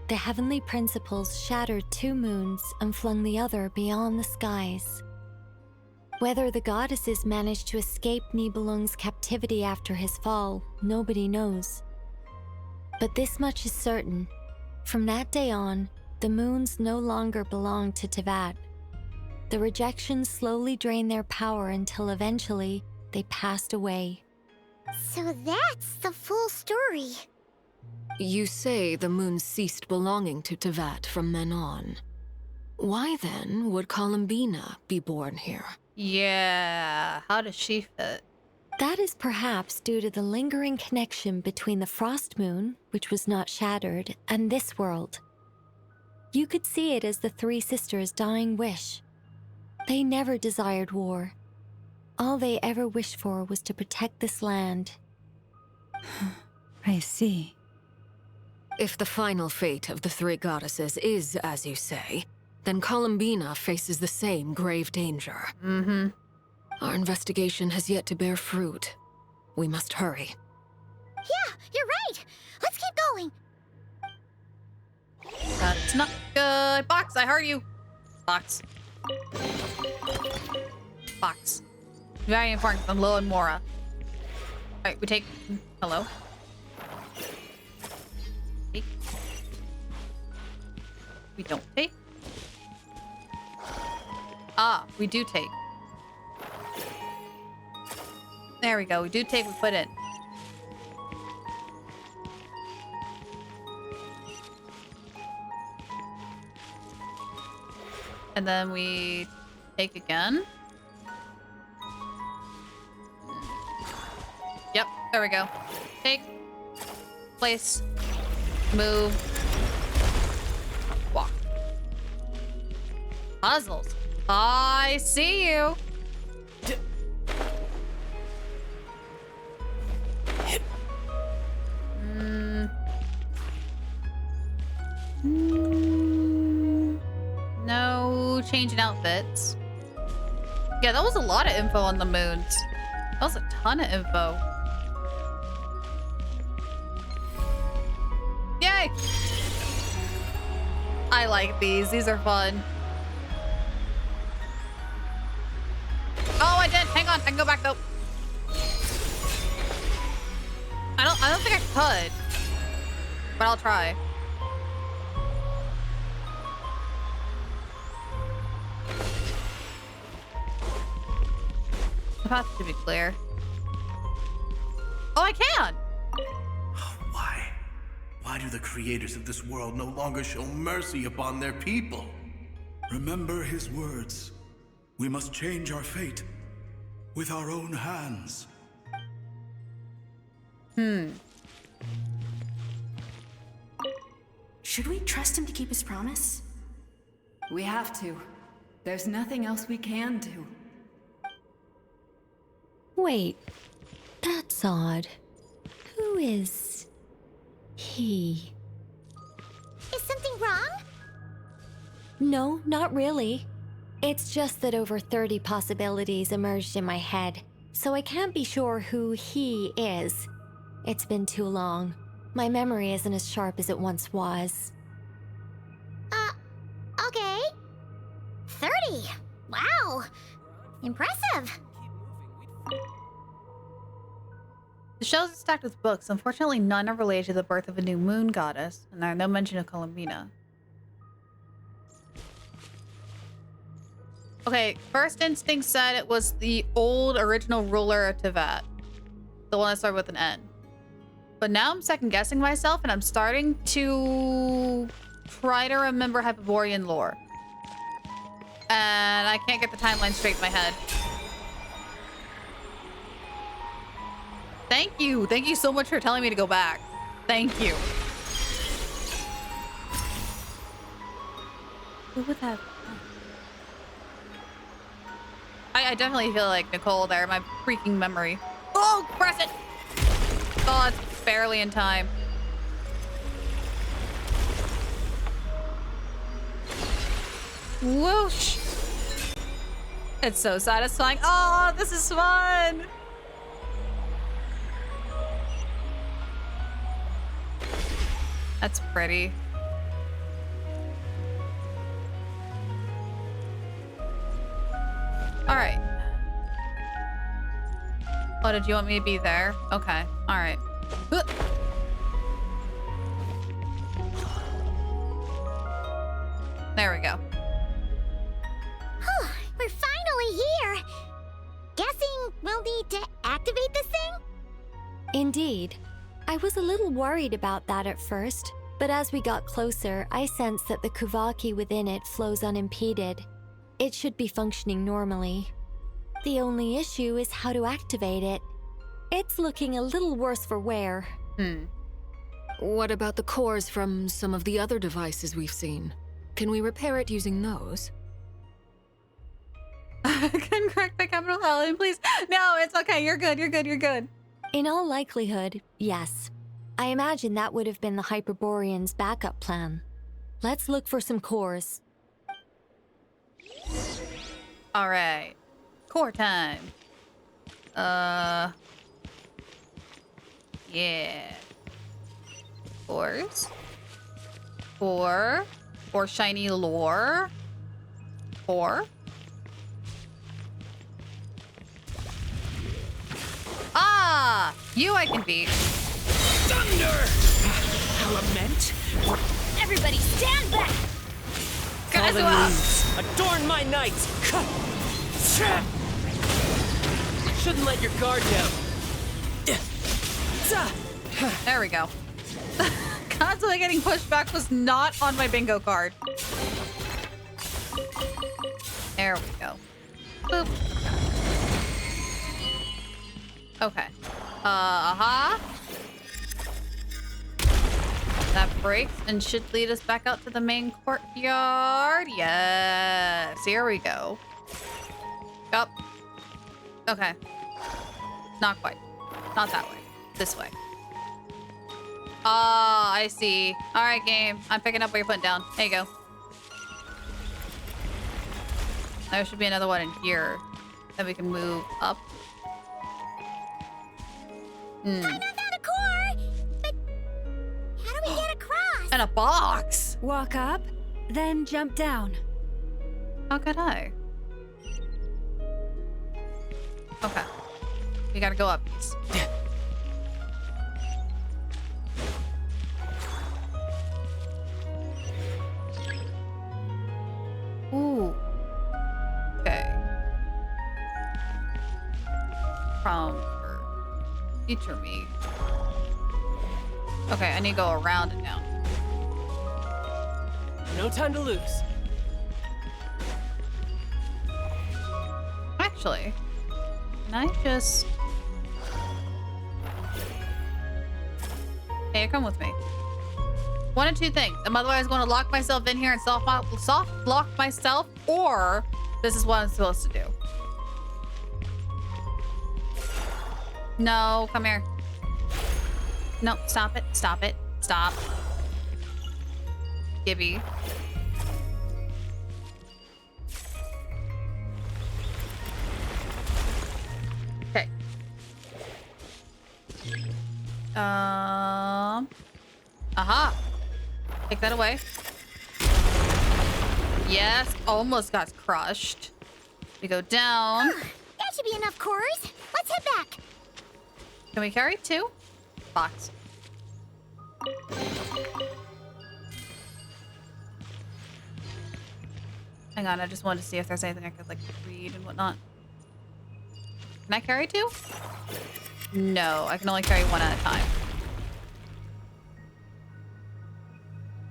S19: the heavenly principles shattered 2 moons and flung the other beyond the skies. Whether the goddesses managed to escape Nibelung's captivity after his fall, nobody knows. But this much is certain. From that day on, the moons no longer belonged to Teyvat. The rejections slowly drained their power until eventually they passed away.
S6: So that's the full story.
S11: You say the moons ceased belonging to Teyvat from then on. Why then would Columbina be born here?
S3: Yeah, how does she fit?
S19: That is perhaps due to the lingering connection between the Frost Moon, which was not shattered, and this world. You could see it as the 3 sisters' dying wish. They never desired war. All they ever wished for was to protect this land.
S8: I see.
S11: If the final fate of the 3 goddesses is as you say, then Columbina faces the same grave danger. Our investigation has yet to bear fruit. We must hurry.
S6: Yeah, you're right. Let's keep going.
S3: That's not good. Box, I heard you. Box. Box. Very important from Lo and Mora. Alright, we take... Hello? Take. We don't take. Ah, we do take. There we go. We do take, we put in. And then we take again. Yep, there we go. Take. Place. Move. Walk. Puzzles. I see you. No changing outfits. Yeah, that was a lot of info on the moons. That was a ton of info. Yay! I like these. These are fun. Oh, I did. Hang on. I can go back though. I don't think I could. But I'll try. The path should be clear. Oh, I can!
S21: Why? Why do the creators of this world no longer show mercy upon their people?
S18: Remember his words. We must change our fate. with our own hands.
S5: Should we trust him to keep his promise?
S13: We have to. There's nothing else we can do.
S19: Wait, that's odd. Who is he?
S6: Is something wrong?
S19: No, not really. It's just that over 30 possibilities emerged in my head, so I can't be sure who he is. It's been too long. My memory isn't as sharp as it once was.
S6: Okay. 30. Wow. Impressive.
S3: The shelves are stacked with books. Unfortunately, none are related to the birth of a new moon goddess, and there's no mention of Columbina. Okay, first instinct said it was the old original ruler of Teyvat. The one that started with an N. But now I'm second guessing myself, and I'm starting to try to remember Hyperborean lore. And I can't get the timeline straight in my head. Thank you. Thank you so much for telling me to go back. Thank you. Who would that? I definitely feel like Nicole there. My freaking memory. Oh, press it! Oh, it's barely in time. Whoosh! It's so satisfying. Oh, this is fun! That's pretty. All right. Oh, did you want me to be there? Okay. All right. There we go.
S6: We're finally here. Guessing we'll need to activate this thing?
S19: Indeed. I was a little worried about that at first, but as we got closer, I sensed that the Kuvaki within it flows unimpeded. It should be functioning normally. The only issue is how to activate it. It's looking a little worse for wear.
S11: What about the cores from some of the other devices we've seen? Can we repair it using those?
S3: Can correct the capital L, please. No, it's okay. You're good. You're good. You're good.
S19: In all likelihood, yes. I imagine that would have been the Hyperborean's backup plan. Let's look for some cores.
S3: All right. Core time. Yeah. Cores. Core. Or shiny lore. Core. Ah! You I can beat.
S1: Thunder! Element?
S16: Everybody stand back!
S1: Kazuha! Adorn my night! Shouldn't let your guard down.
S3: There we go. Constantly getting pushed back was not on my bingo card. There we go. Boop. Okay. That breaks and should lead us back out to the main courtyard. Yes. Here we go. Up. Okay. Not quite. Not that way. This way. Ah, I see. All right, game. I'm picking up what you're putting down. There you go. There should be another one in here that we can move up.
S6: I know found a core, but how do we get across?
S3: And a box.
S8: Walk up, then jump down.
S3: How could I? Okay. We gotta go up these. Ooh. Okay. From future me. Okay, I need to go around and down.
S1: No time to lose.
S3: Actually, Can I just... Hey, come with me. One of two things. I'm otherwise going to lock myself in here and soft lock myself, or this is what I'm supposed to do. No, come here. No, stop it. Stop it. Stop. Gibby. Okay. Aha. Take that away. Yes, almost got crushed. We go down.
S6: That should be enough cores. Let's head back.
S3: Can we carry 2? Box. Hang on, I just wanted to see if there's anything I could like read and whatnot. Can I carry 2? No, I can only carry 1 at a time.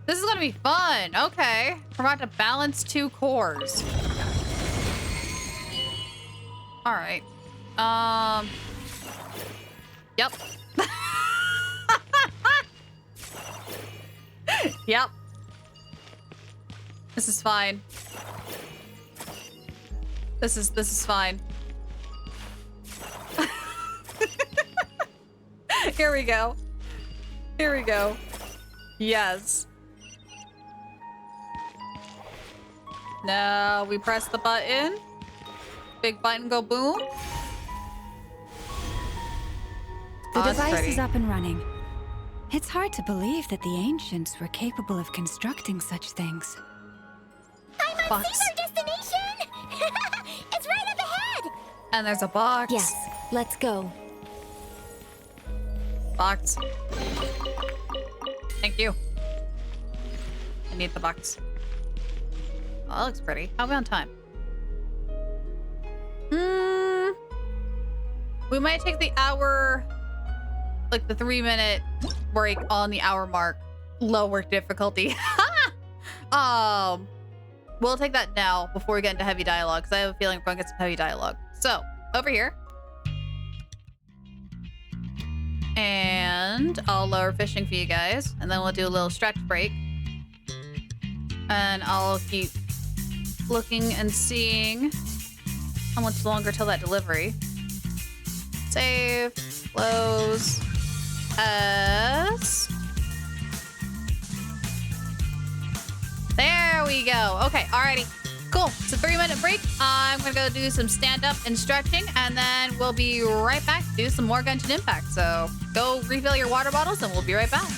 S3: This is gonna be fun. Okay. We're about to balance 2 cores. All right. Yep. Yep. This is fine. This is fine. Here we go. Here we go. Yes. Now we press the button. Big button go boom.
S8: The
S3: Oh, that's
S8: device
S3: pretty.
S8: is up and running. It's hard to believe that the ancients were capable of constructing such things.
S6: I'm on our destination! It's right up ahead!
S3: And there's a box.
S19: Yes, let's go.
S3: Box. Thank you. I need the box. Oh, that looks pretty. How are we on time? We might take the hour, like the 3-minute break on the hour mark. Lower difficulty. We'll take that now before we get into heavy dialogue, because I have a feeling we're going to get some heavy dialogue. So, over here. And I'll lower fishing for you guys, and then we'll do a little stretch break. And I'll keep looking and seeing how much longer till that delivery. Save, close, S. There we go. Okay, alrighty. Cool. It's a 3-minute break. I'm gonna go do some stand-up and stretching, and then we'll be right back to do some more Genshin Impact. So go refill your water bottles, and we'll be right back.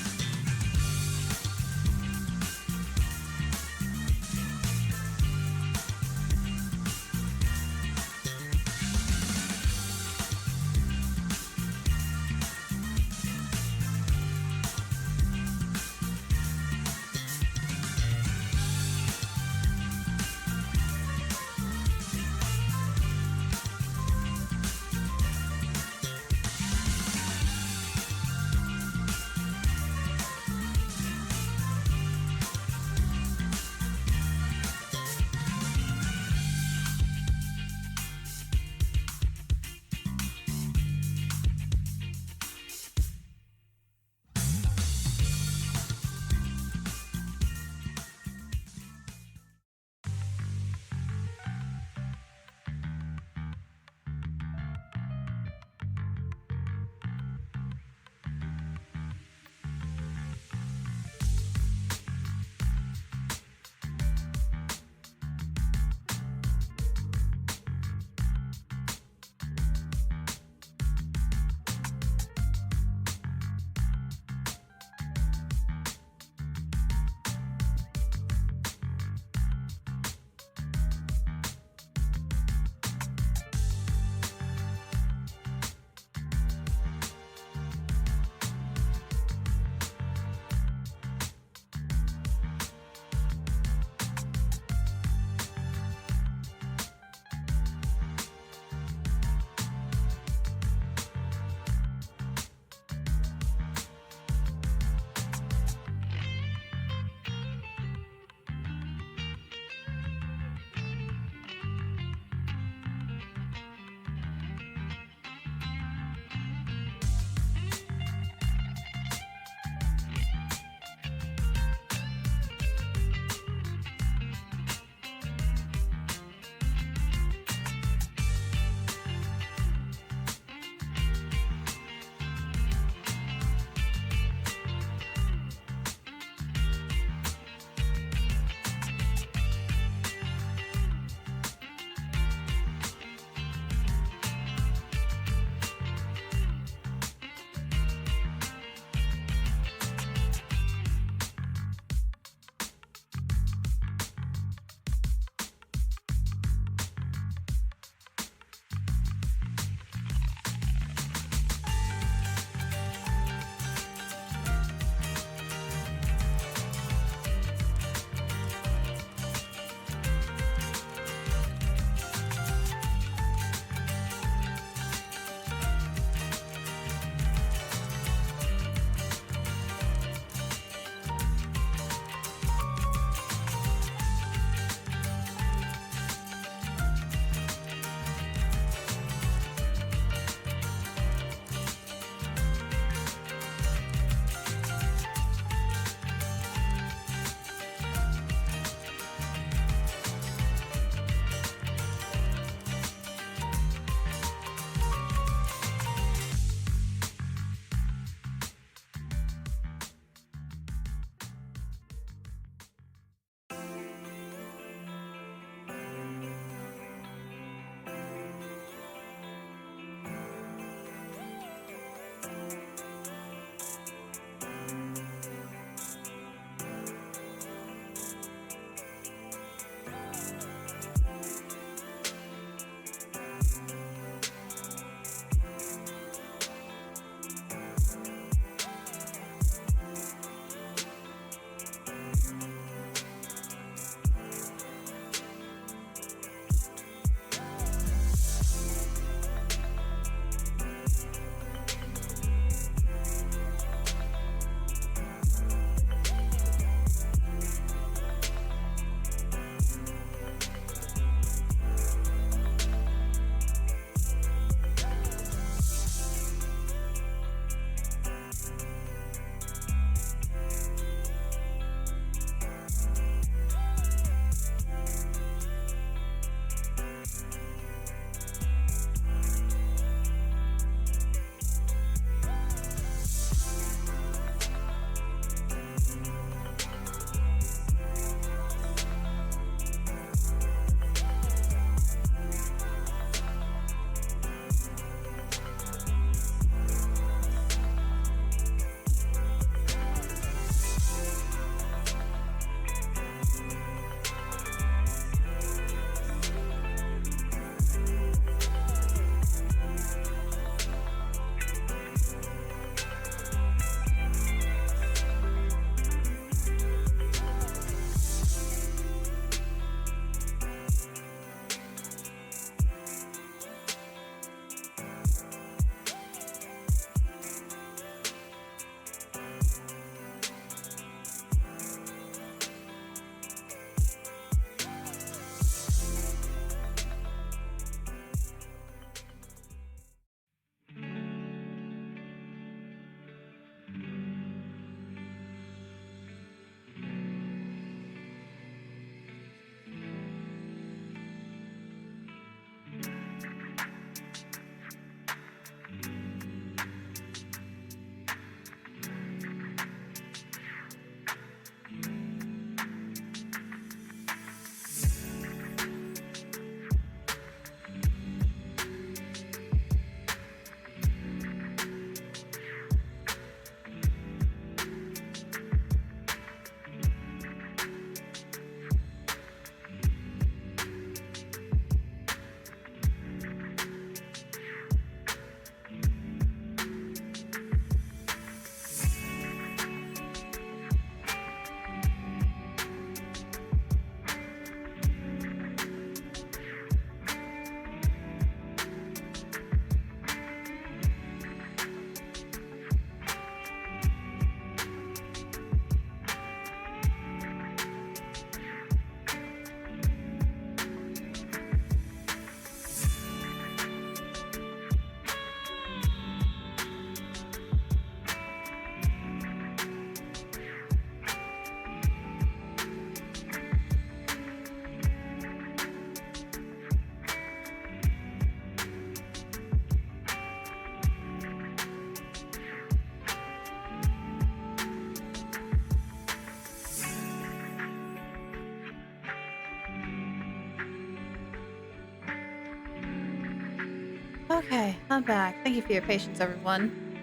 S3: Okay, I'm back. Thank you for your patience, everyone.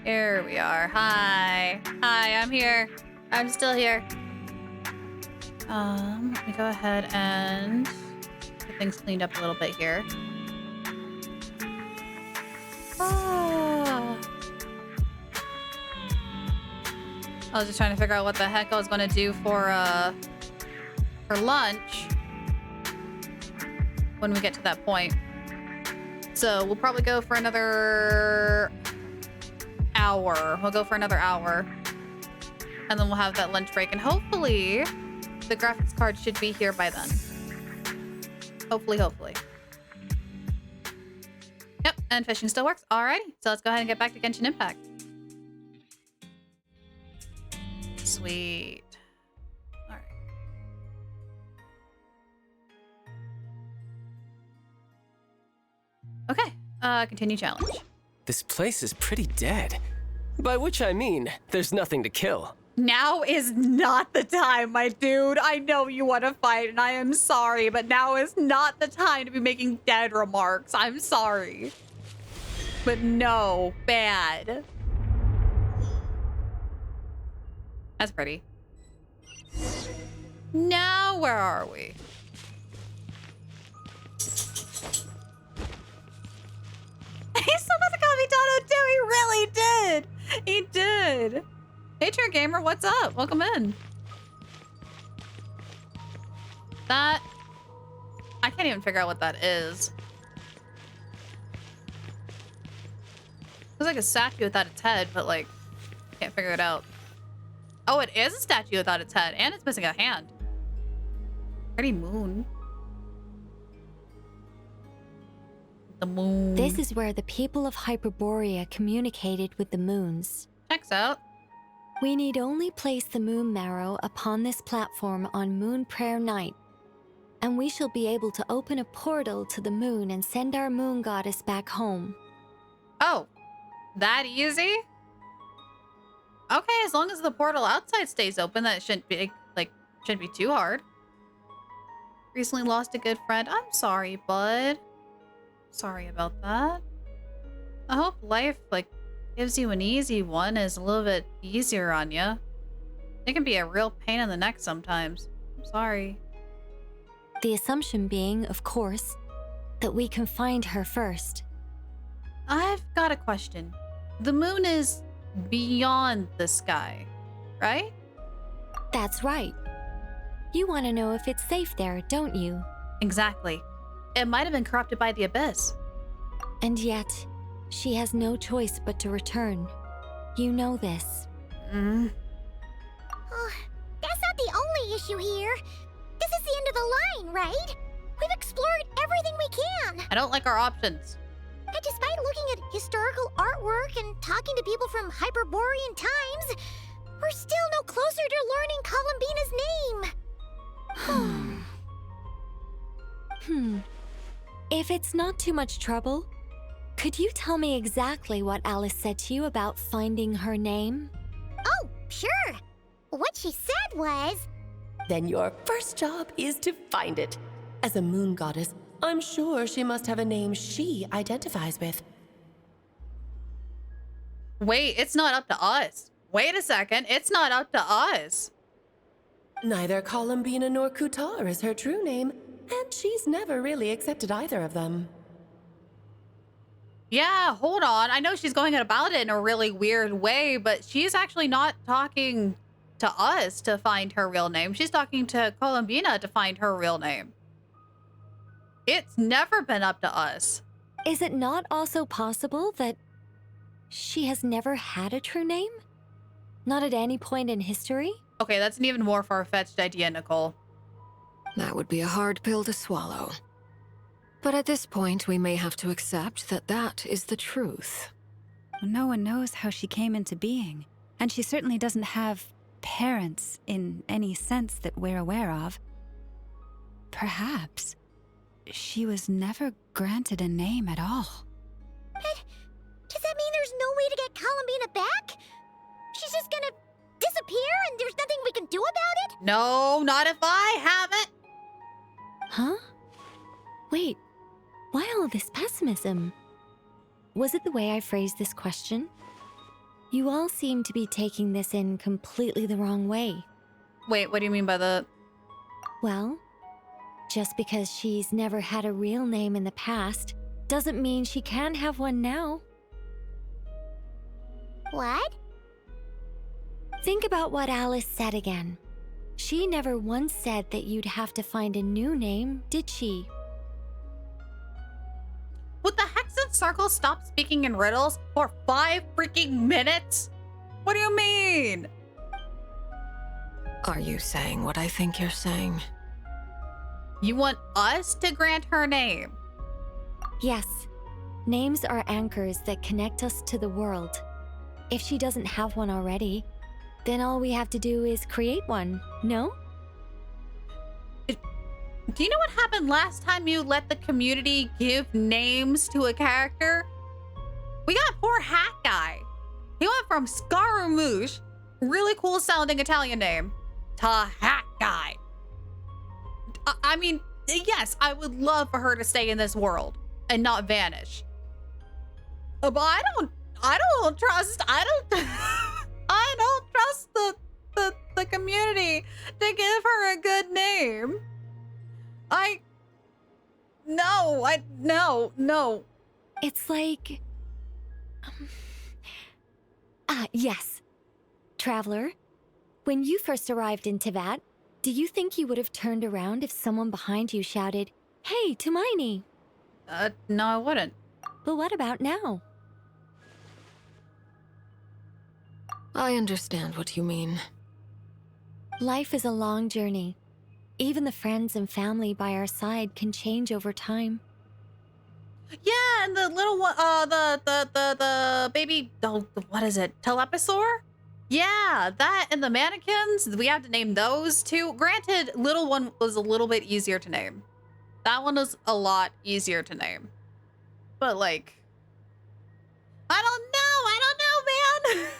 S3: Here we are. Hi. Hi, I'm here. I'm still here. Let me go ahead and get things cleaned up a little bit here. Ah. I was just trying to figure out what the heck I was going to do for lunch when we get to that point. So we'll probably go for another hour. We'll go for another hour. And then we'll have that lunch break. And hopefully the graphics card should be here by then. Hopefully. Yep, and fishing still works. Alrighty, so let's go ahead and get back to Genshin Impact. Sweet. Alright. Okay, continue challenge.
S9: This place is pretty dead. By which I mean, there's nothing to kill.
S3: Now is not the time, my dude. I know you want to fight, and I am sorry, but now is not the time to be making dead remarks. I'm sorry. But no, bad. That's pretty. Now, where are we? He still doesn't call me Dono too. He really did. He did. Hey, True Gamer, what's up? Welcome in. That... I can't even figure out what that is. Looks like a statue without its head, but like, can't figure it out. Oh, it is a statue without its head, and it's missing a hand. Pretty moon. The moon.
S19: This is where the people of Hyperborea communicated with the moons.
S3: Checks out.
S19: We need only place the moon marrow upon this platform on Moon Prayer Night, and we shall be able to open a portal to the moon and send our moon goddess back home.
S3: Oh, that easy? Okay, as long as the portal outside stays open, that shouldn't be shouldn't be too hard. Recently lost a good friend. I'm sorry, bud. Sorry about that. I hope life gives you an easy one, is a little bit easier on you. It can be a real pain in the neck sometimes. I'm sorry.
S19: The assumption being, of course, that we can find her first.
S3: I've got a question. The moon is beyond the sky, right?
S19: That's right. You want to know if it's safe there, don't you?
S3: Exactly. It might have been corrupted by the abyss.
S19: And yet, she has no choice but to return. You know this.
S6: Oh, that's not the only issue here. This is the end of the line, right? We've explored everything we can.
S3: I don't like our options.
S6: And despite looking at historical artwork and talking to people from Hyperborean times, we're still no closer to learning Columbina's name.
S19: If it's not too much trouble, could you tell me exactly what Alice said to you about finding her name?
S6: Oh, sure. What she said was...
S15: Then your first job is to find it. As a moon goddess, I'm sure she must have a name she identifies with.
S3: Wait, it's not up to us. Wait a second, it's not up to us.
S15: Neither Columbina nor Kutar is her true name, and she's never really accepted either of them.
S3: Yeah, hold on. I know she's going about it in a really weird way, but she's actually not talking to us to find her real name. She's talking to Columbina to find her real name. It's never been up to us.
S19: Is it not also possible that she has never had a true name? Not at any point in history?
S3: Okay, that's an even more far-fetched idea, Nicole.
S11: That would be a hard pill to swallow. But at this point, we may have to accept that that is the truth.
S8: No one knows how she came into being, and she certainly doesn't have parents in any sense that we're aware of. Perhaps she was never granted a name at all.
S6: But does that mean there's no way to get Columbina back? She's just gonna disappear and there's nothing we can do about it?
S3: No, not if I have it.
S19: Huh? Wait, why all this pessimism? Was it the way I phrased this question? You all seem to be taking this in completely the wrong way.
S3: Wait, what do you mean by that?
S19: Well, just because she's never had a real name in the past doesn't mean she can't have one now.
S6: What?
S19: Think about what Alice said again. She never once said that you'd have to find a new name, did she?
S3: Would the Hexen Circle stop speaking in riddles for 5 freaking minutes? What do you mean?
S11: Are you saying what I think you're saying?
S3: You want us to grant her name?
S19: Yes. Names are anchors that connect us to the world. If she doesn't have one already, then all we have to do is create one, no?
S3: Do you know what happened last time you let the community give names to a character? We got poor Hat Guy. He went from Scaramouche, really cool sounding Italian name, to Hat Guy. I mean, yes, I would love for her to stay in this world and not vanish. But I don't trust the community to give her a good name. No.
S19: It's like... yes. Traveler, when you first arrived in Teyvat, do you think you would have turned around if someone behind you shouted, "Hey, Tumaini"?
S3: No, I wouldn't.
S19: But what about now?
S11: I understand what you mean.
S19: Life is a long journey. Even the friends and family by our side can change over time.
S3: Yeah, and the little one, the baby, what is it? Telepisaur? Yeah, that and the mannequins, we have to name those too. Granted, little one was a little bit easier to name. That one was a lot easier to name. But like, I don't know, man.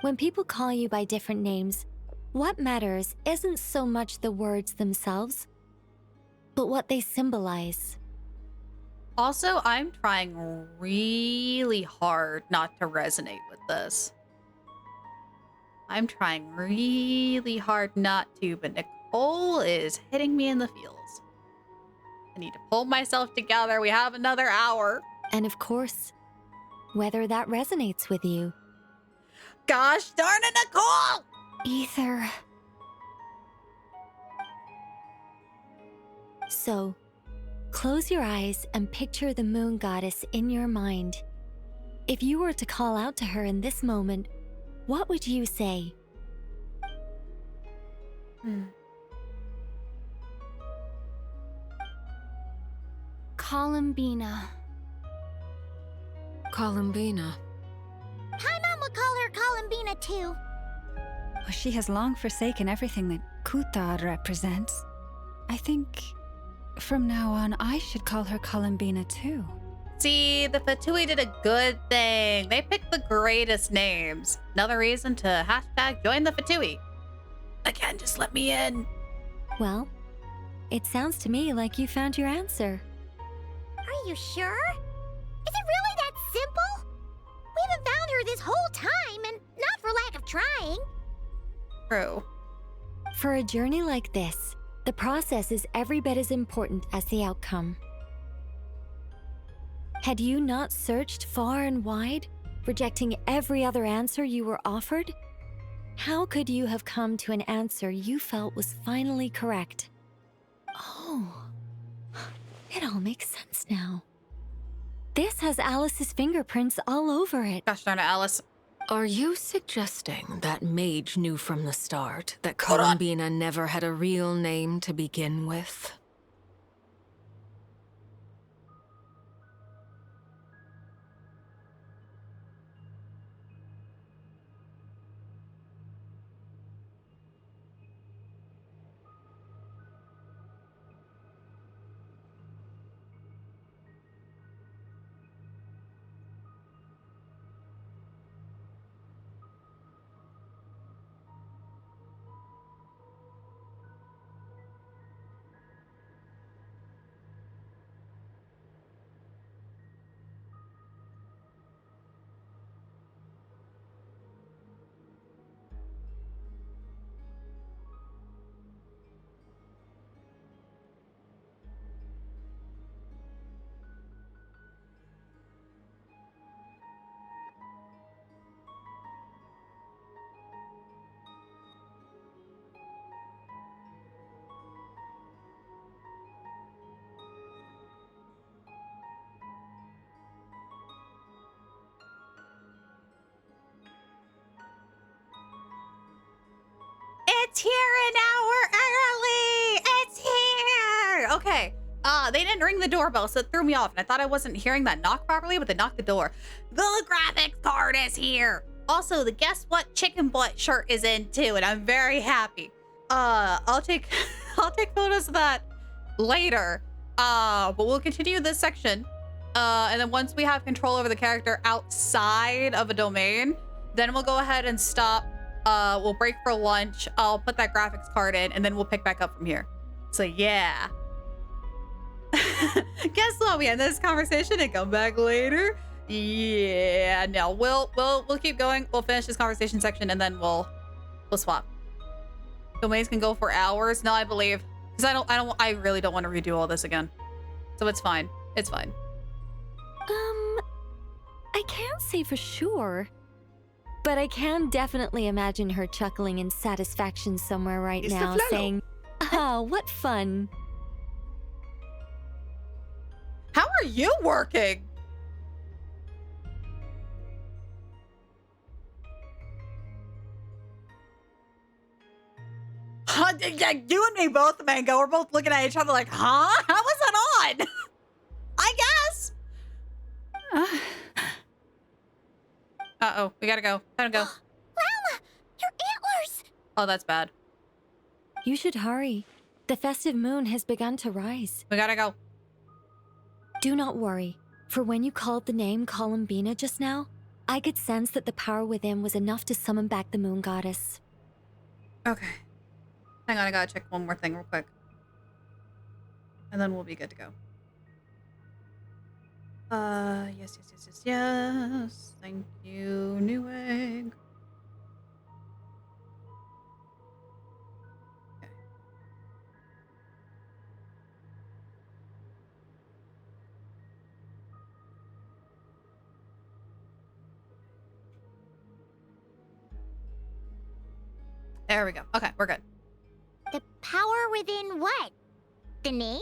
S19: When people call you by different names, what matters isn't so much the words themselves, but what they symbolize.
S3: Also, I'm trying really hard not to resonate with this. I'm trying really hard not to, but Nicole is hitting me in the feels. I need to pull myself together. We have another hour.
S19: And of course, whether that resonates with you.
S3: Gosh darn it, Nicole!
S19: Ether. So, close your eyes and picture the moon goddess in your mind. If you were to call out to her in this moment, what would you say?
S16: Columbina.
S11: Columbina.
S6: Paimon would call her Columbina too.
S8: Well, she has long forsaken everything that Kutar represents. I think from now on, I should call her Columbina too.
S3: See, the Fatui did a good thing. They picked the greatest names. Another reason to hashtag join the Fatui. Again, just let me in.
S19: Well, it sounds to me like you found your answer.
S6: Are you sure? Is it really that simple? We haven't found her this whole time, and not for lack of trying.
S3: True.
S19: For a journey like this, the process is every bit as important as the outcome. Had you not searched far and wide, rejecting every other answer you were offered? How could you have come to an answer you felt was finally correct? Oh, it all makes sense now. This has Alice's fingerprints all over it.
S3: Gosh darn it, Alice.
S11: Are you suggesting that Mage knew from the start that Columbina never had a real name to begin with?
S3: It's here an hour early! It's here! Okay. They didn't ring the doorbell, so it threw me off. And I thought I wasn't hearing that knock properly, but they knocked the door. The graphics card is here! Also, the guess what chicken butt shirt is in too, and I'm very happy. I'll take photos of that later. But we'll continue this section. And then once we have control over the character outside of a domain, then we'll go ahead and stop. We'll break for lunch. I'll put that graphics card in, and then we'll pick back up from here. So yeah. Guess what? We end this conversation and come back later. Yeah, no, we'll keep going. We'll finish this conversation section and then we'll swap. Domains can go for hours. No, I believe, because I really don't want to redo all this again. So it's fine. It's fine.
S19: I can't say for sure, but I can definitely imagine her chuckling in satisfaction somewhere right now, saying, "Oh, what fun."
S3: How are you working? You and me both, Mango. We're both looking at each other like, huh? How was that on? I guess. Uh-oh. We gotta go. Time to go.
S6: Llama! Your antlers!
S3: Oh, that's bad.
S19: You should hurry. The festive moon has begun to rise.
S3: We gotta go.
S19: Do not worry, for when you called the name Columbina just now, I could sense that the power within was enough to summon back the moon goddess.
S3: Okay. Hang on, I gotta check one more thing real quick. And then we'll be good to go. Yes. Thank you, Newegg. Okay. There we go. Okay, we're good.
S6: The power within what? The name?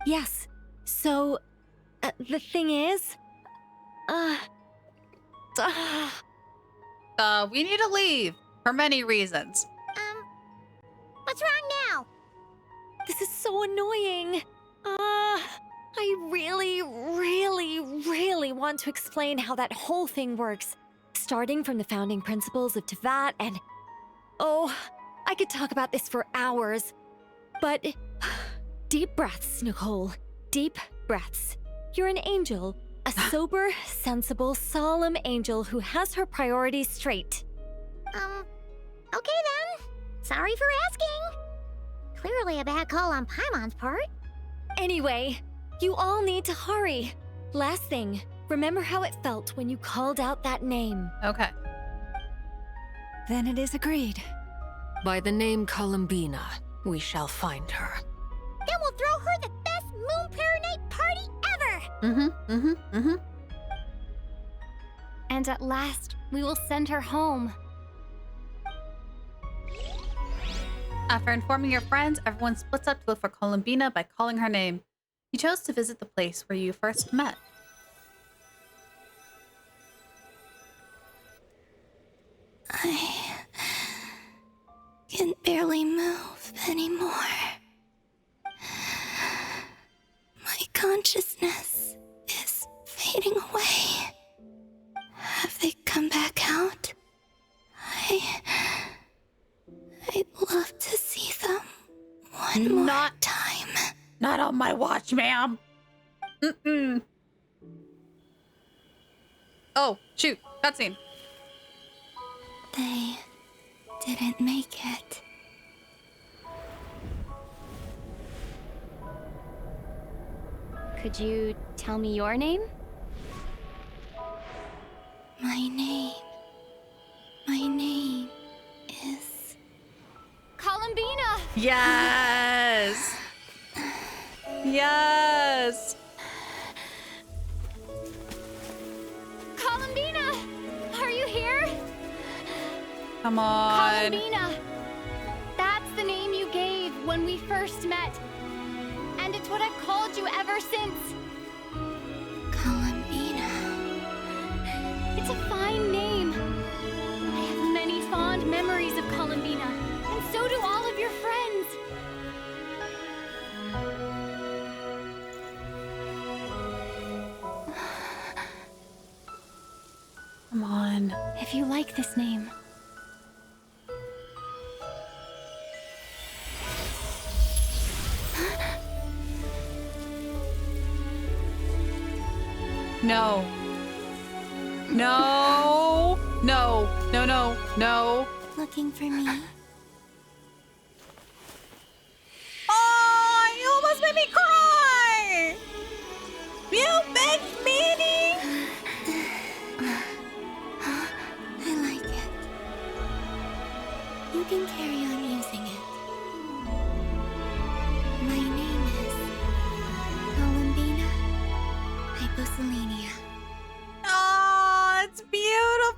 S19: Yes. So, the thing is,
S3: we need to leave for many reasons.
S6: What's wrong now?
S19: This is so annoying. I really want to explain how that whole thing works, starting from the founding principles of Tevat and... Oh, I could talk about this for hours, but deep breaths, Nicole. Deep breaths. You're an angel, a sober, sensible, solemn angel who has her priorities straight.
S6: Okay then. Sorry for asking. Clearly a bad call on Paimon's part.
S19: Anyway, you all need to hurry. Last thing, remember how it felt when you called out that name.
S3: Okay.
S8: Then it is agreed.
S11: By the name Columbina, we shall find her.
S6: Then we'll throw her the best Moon Prayer Night party ever!
S2: And at last, we will send her home.
S3: After informing your friends, everyone splits up to look for Columbina by calling her name. You chose to visit the place where you first met.
S4: I can barely move anymore. My consciousness is fading away. Have they come back out? I'd love to see them one more time.
S3: Not on my watch, ma'am. Oh, shoot. Cutscene.
S4: They didn't make it.
S2: Could you tell me your name?
S4: My name is...
S2: Columbina!
S3: Yes! Yes!
S2: Columbina! Are you here?
S3: Come on.
S2: Columbina! That's the name you gave when we first met. And it's what I've called you ever since.
S4: Columbina.
S2: It's a fine name. I have many fond memories of Columbina, and So do all of your friends.
S3: Come on.
S2: If you like this name.
S3: No. No. No. No, no, no.
S4: Looking for me?
S3: Oh, you almost made me cry! You big meanie!
S4: I like it. You can carry on using it. My name is Columbina Hyposelenia.
S3: Oh, it's beautiful!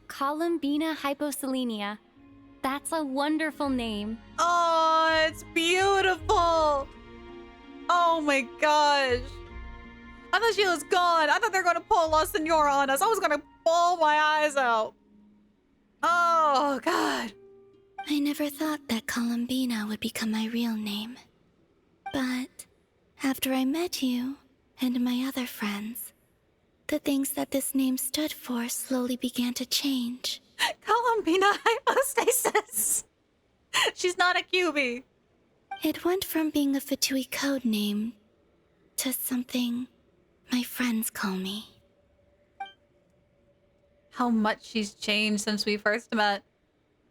S2: Columbina Hyposelenia. That's a wonderful name.
S3: Oh, it's beautiful! Oh my gosh. I thought she was gone. I thought they were gonna pull La Senora on us. I was gonna bawl my eyes out. Oh god.
S4: I never thought that Columbina would become my real name. But after I met you and my other friends, the things that this name stood for slowly began to change.
S3: Columbina Hypostasis. She's not a QB.
S4: It went from being a Fatui code name to something my friends call me.
S3: How much she's changed since we first met.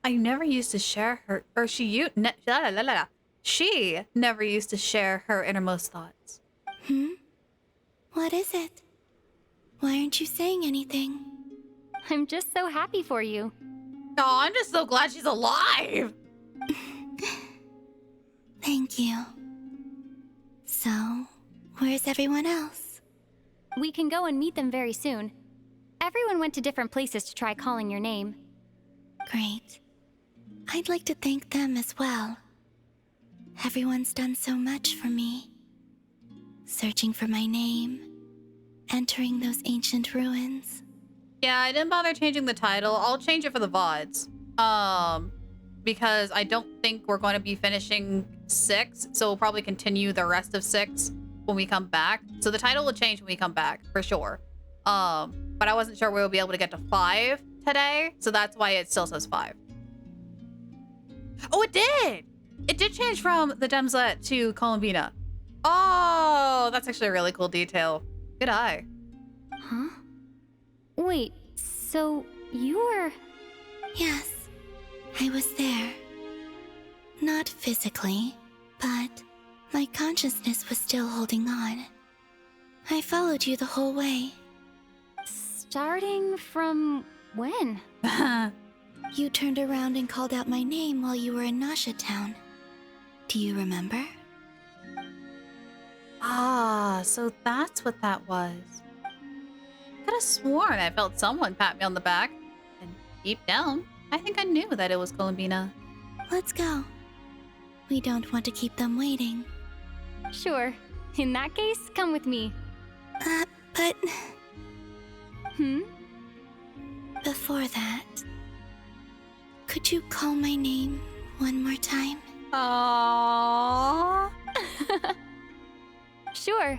S3: I never used to share her, or she never used to share her innermost thoughts.
S4: What is it? Why aren't you saying anything?
S2: I'm just so happy for you.
S3: Oh, I'm just so glad she's alive.
S4: Thank you. So, where's everyone else?
S2: We can go and meet them very soon. Everyone went to different places to try calling your name.
S4: Great. I'd like to thank them as well. Everyone's done so much for me. Searching for my name, entering those ancient ruins.
S3: Yeah, I didn't bother changing the title. I'll change it for the VODs. Because I don't think we're going to be finishing 6, so we'll probably continue the rest of 6 when we come back. So the title will change when we come back, for sure. But I wasn't sure we'll be able to get to 5 today, so that's why it still says 5. Oh, it did! It did change from the Demslet to Columbina. Oh, that's actually a really cool detail. Good eye.
S2: Huh? Wait, so you were...
S4: Yes, I was there. Not physically, but my consciousness was still holding on. I followed you the whole way.
S2: Starting from when?
S4: You turned around and called out my name while you were in Nasha Town. Do you remember?
S3: Ah, so that's what that was. Could have sworn I felt someone pat me on the back. And deep down, I think I knew that it was Columbina.
S4: Let's go. We don't want to keep them waiting.
S2: Sure. In that case, come with me.
S4: But...
S2: Hmm?
S4: Before that, could you call my name one more time?
S3: Aww.
S2: Sure.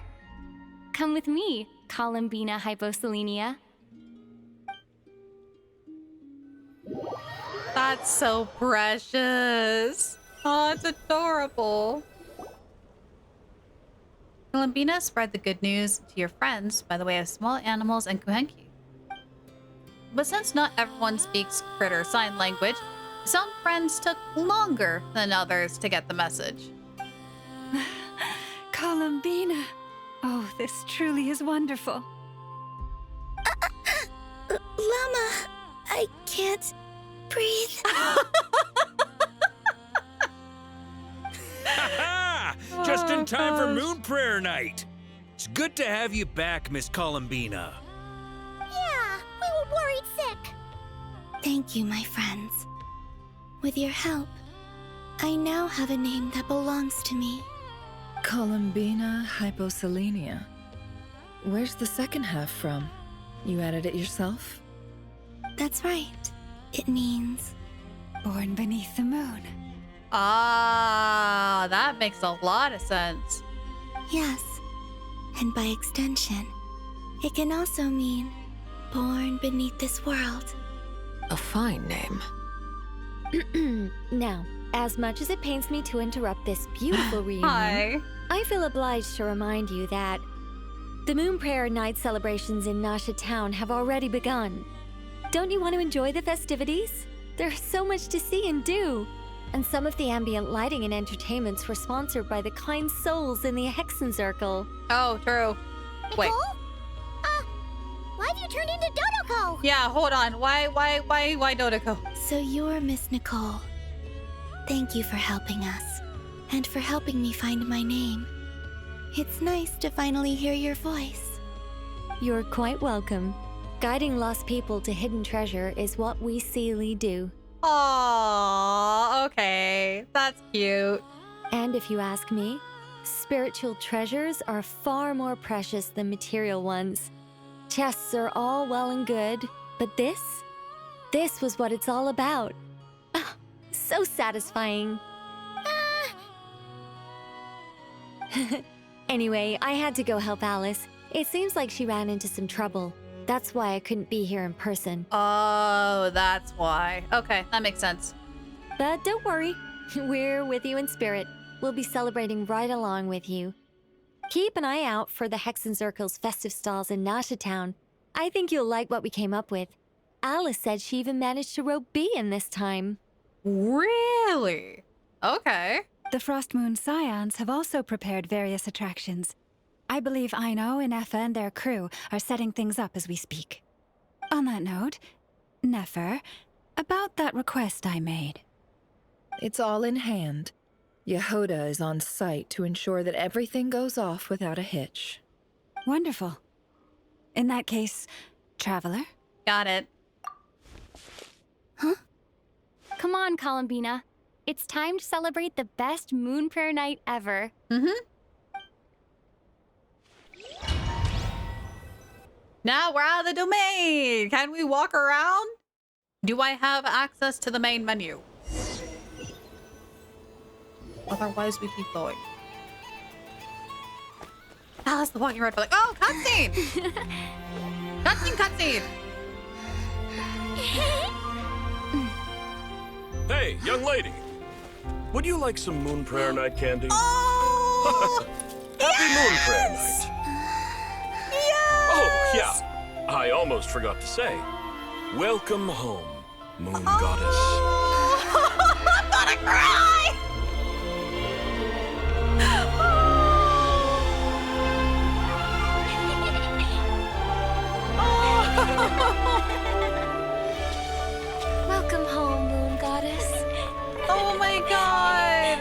S2: Come with me, Columbina Hyposelenia.
S3: That's so precious. Oh, it's adorable. Columbina spread the good news to your friends by the way of small animals and kuhenki. But since not everyone speaks critter sign language, some friends took longer than others to get the message.
S8: Columbina. Oh, this truly is wonderful.
S4: Llama, I can't breathe.
S7: Ha-ha! Just in time for Moon Prayer Night. It's good to have you back, Miss Columbina.
S6: Yeah, we were worried sick.
S4: Thank you, my friends. With your help, I now have a name that belongs to me.
S12: Columbina Hyposelenia. Where's the second half from? You added it yourself?
S4: That's right. It means...
S8: Born beneath the moon.
S3: Ah, that makes a lot of sense.
S4: Yes. And by extension, it can also mean born beneath this world.
S11: A fine name.
S19: Now, as much as it pains me to interrupt this beautiful reunion, I feel obliged to remind you that the Moon Prayer Night celebrations in Nasha Town have already begun. Don't you want to enjoy the festivities? There's so much to see and do. And some of the ambient lighting and entertainments were sponsored by the kind souls in the Hexen Circle.
S3: Oh, true. Wait.
S6: Why have you turned into Dodoko?
S3: Yeah, hold on. Why Dodoko?
S4: So you're Miss Nicole. Thank you for helping us, and for helping me find my name. It's nice to finally hear your voice.
S19: You're quite welcome. Guiding lost people to hidden treasure is what we Seelie do.
S3: Aww, okay. That's cute.
S19: And if you ask me, spiritual treasures are far more precious than material ones. Chests are all well and good, but this was what it's all about. So satisfying. Anyway, I had to go help Alice. It seems like she ran into some trouble. That's why I couldn't be here in person.
S3: Oh, that's why. Okay, that makes sense.
S19: But don't worry, we're with you in spirit. We'll be celebrating right along with you. Keep an eye out for the Hexen Circle's festive stalls in Nasha Town. I think you'll like what we came up with. Alice said she even managed to rope B in this time.
S3: Really? Okay.
S8: The Frost Moon Scions have also prepared various attractions. I believe Aino and Effa and their crew are setting things up as we speak. On that note, Nefer, about that request I made.
S12: It's all in hand. Yehoda is on site to ensure that everything goes off without a hitch.
S8: Wonderful. In that case, Traveler?
S3: Got it.
S2: Huh? Come on, Columbina. It's time to celebrate the best Moon Prayer Night ever.
S3: Now we're out of the domain. Can we walk around? Do I have access to the main menu? Otherwise, we keep going. Alice, the walking road. Like, oh, cutscene! Cutscene!
S10: Hey, young lady. Would you like some Moon Prayer Night candy?
S3: Oh!
S10: Happy Moon Prayer Night.
S3: Yes!
S10: Oh, yeah. I almost forgot to say. Welcome home, Moon Goddess.
S3: I'm gonna cry!
S19: Welcome home, Moon Goddess.
S3: Oh my god!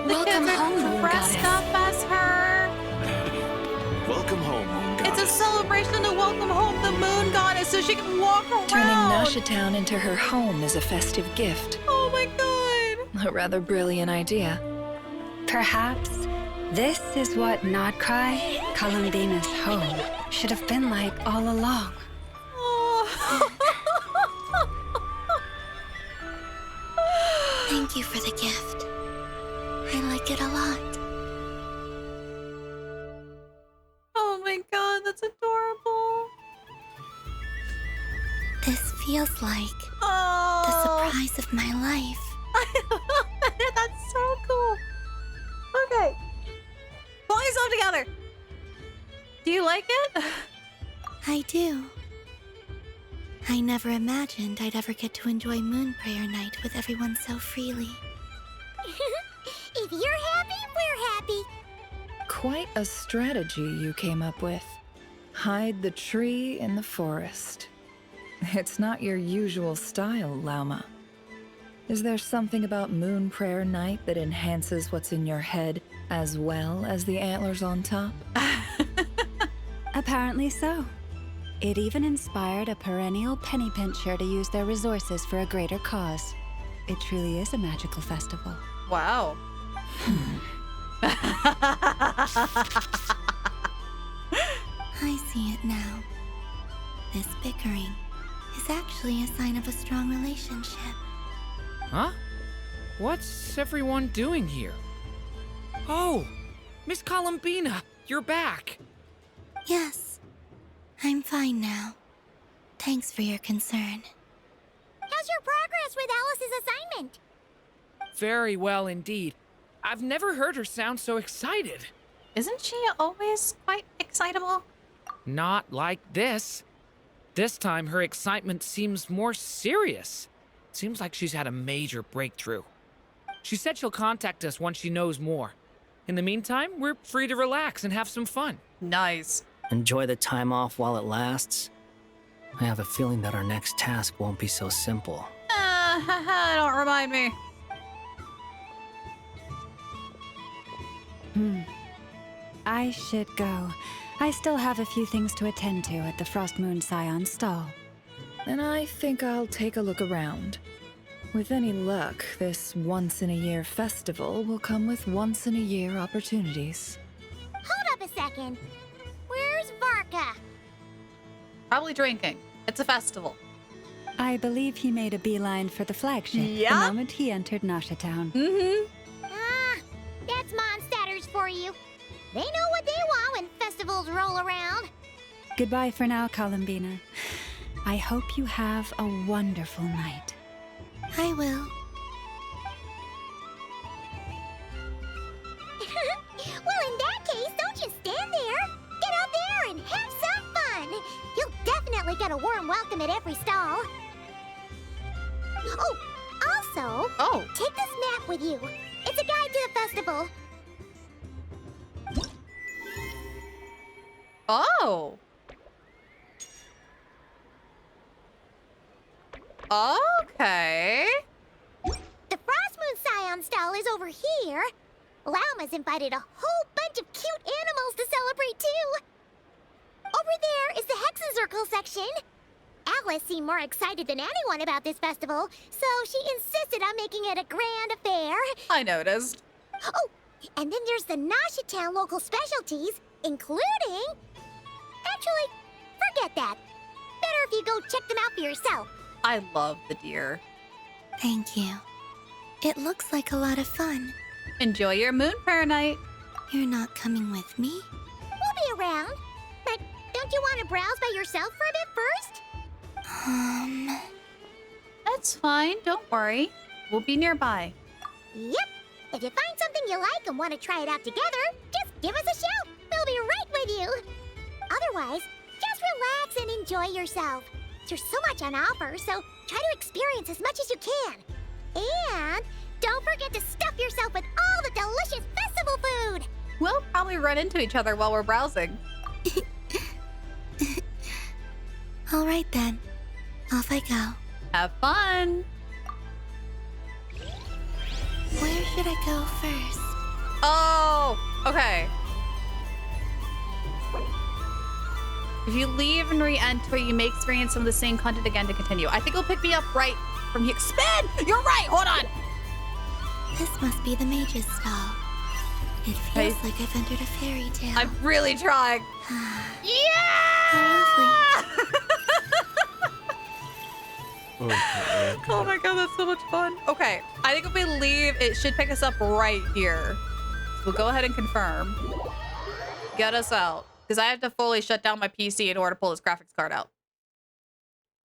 S13: Welcome home, Moon
S3: Dressed
S13: Goddess.
S3: up as her.
S21: Welcome home, Moon Goddess.
S3: It's a celebration to welcome home the Moon Goddess so she can walk around.
S12: Turning Nasha Town into her home is a festive gift.
S3: Oh my god!
S12: A rather brilliant idea.
S8: Perhaps this is what Nodcry, Columbina's home, should have been like all along.
S4: Thank you for the gift. I like it a lot.
S3: Oh my god, that's adorable.
S4: This feels like the surprise of my life.
S3: That's so cool. Okay. Pull yourself together. Do you like it?
S4: I do. I never imagined I'd ever get to enjoy Moon Prayer Night with everyone so freely.
S6: If you're happy, we're happy.
S12: Quite a strategy you came up with. Hide the tree in the forest. It's not your usual style, Lauma. Is there something about Moon Prayer Night that enhances what's in your head as well as the antlers on top?
S8: Apparently so. It even inspired a perennial penny pincher to use their resources for a greater cause. It truly is a magical festival.
S3: Wow.
S4: I see it now. This bickering is actually a sign of a strong relationship.
S14: Huh? What's everyone doing here? Oh, Miss Columbina, you're back.
S4: Yes, I'm fine now. Thanks for your concern.
S6: How's your progress with Alice's assignment?
S14: Very well indeed. I've never heard her sound so excited.
S3: Isn't she always quite excitable?
S14: Not like this. This time, her excitement seems more serious. Seems like she's had a major breakthrough. She said she'll contact us once she knows more. In the meantime, we're free to relax and have some fun.
S3: Nice.
S17: Enjoy the time off while it lasts. I have a feeling that our next task won't be so simple.
S3: Don't remind me.
S8: I should go. I still have a few things to attend to at the Frost Moon Scion stall.
S12: And I think I'll take a look around. With any luck, this once-in-a-year festival will come with once-in-a-year opportunities.
S6: Hold up a second. Where's Varka?
S3: Probably drinking. It's a festival.
S8: I believe he made a beeline for the flagship the moment he entered Nasha Town.
S6: Ah, that's Mondstadters for you. They know what they want when festivals roll around.
S8: Goodbye for now, Columbina. I hope you have a wonderful night.
S4: I will.
S6: Well, in that case, don't just stand there. Get out there and have some fun. You'll definitely get a warm welcome at every stall. Oh, also, take this map with you. It's a guide to the festival.
S3: Oh. Okay.
S6: The Frost Moon Scion stall is over here. Lauma's invited a whole bunch of cute animals to celebrate too. Over there is the Hexencircle section. Alice seemed more excited than anyone about this festival, so she insisted on making it a grand affair.
S3: I noticed.
S6: Oh, and then there's the Nasha Town local specialties, including... Actually, forget that. Better if you go check them out for yourself.
S3: I love the deer.
S4: Thank you. It looks like a lot of fun.
S3: Enjoy your moon prayer night.
S4: You're not coming with me?
S6: We'll be around. But don't you want to browse by yourself for a bit first?
S3: That's fine. Don't worry. We'll be nearby.
S6: Yep. If you find something you like and want to try it out together, just give us a shout. We'll be right with you. Otherwise, just relax and enjoy yourself. There's so much on offer, so try to experience as much as you can. And don't forget to stuff yourself with all the delicious festival food.
S3: We'll probably run into each other while we're browsing.
S4: All right then. Off I go.
S3: Have fun.
S4: Where should I go first?
S3: Oh, okay. If you leave and re-enter, you may experience some of the same content again to continue. I think it'll pick me up right from here. Spin! You're right! Hold on!
S4: This must be the mage's stall. It feels like I've entered a fairy tale.
S3: I'm really trying. Oh my god, that's so much fun. Okay, I think if we leave, it should pick us up right here. So we'll go ahead and confirm. Get us out. Because I have to fully shut down my PC in order to pull this graphics card out.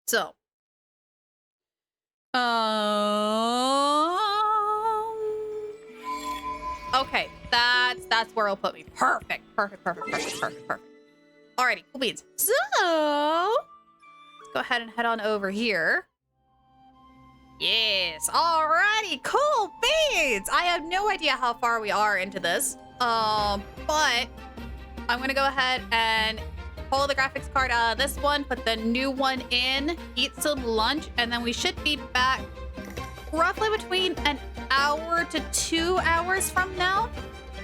S3: So. Okay, that's where it'll put me. Perfect. Alrighty, cool beans. So, let's go ahead and head on over here. Yes, alrighty, cool beans. I have no idea how far we are into this, but I'm gonna go ahead and pull the graphics card out of this one, put the new one in, eat some lunch, and then we should be back roughly between an hour to 2 hours from now.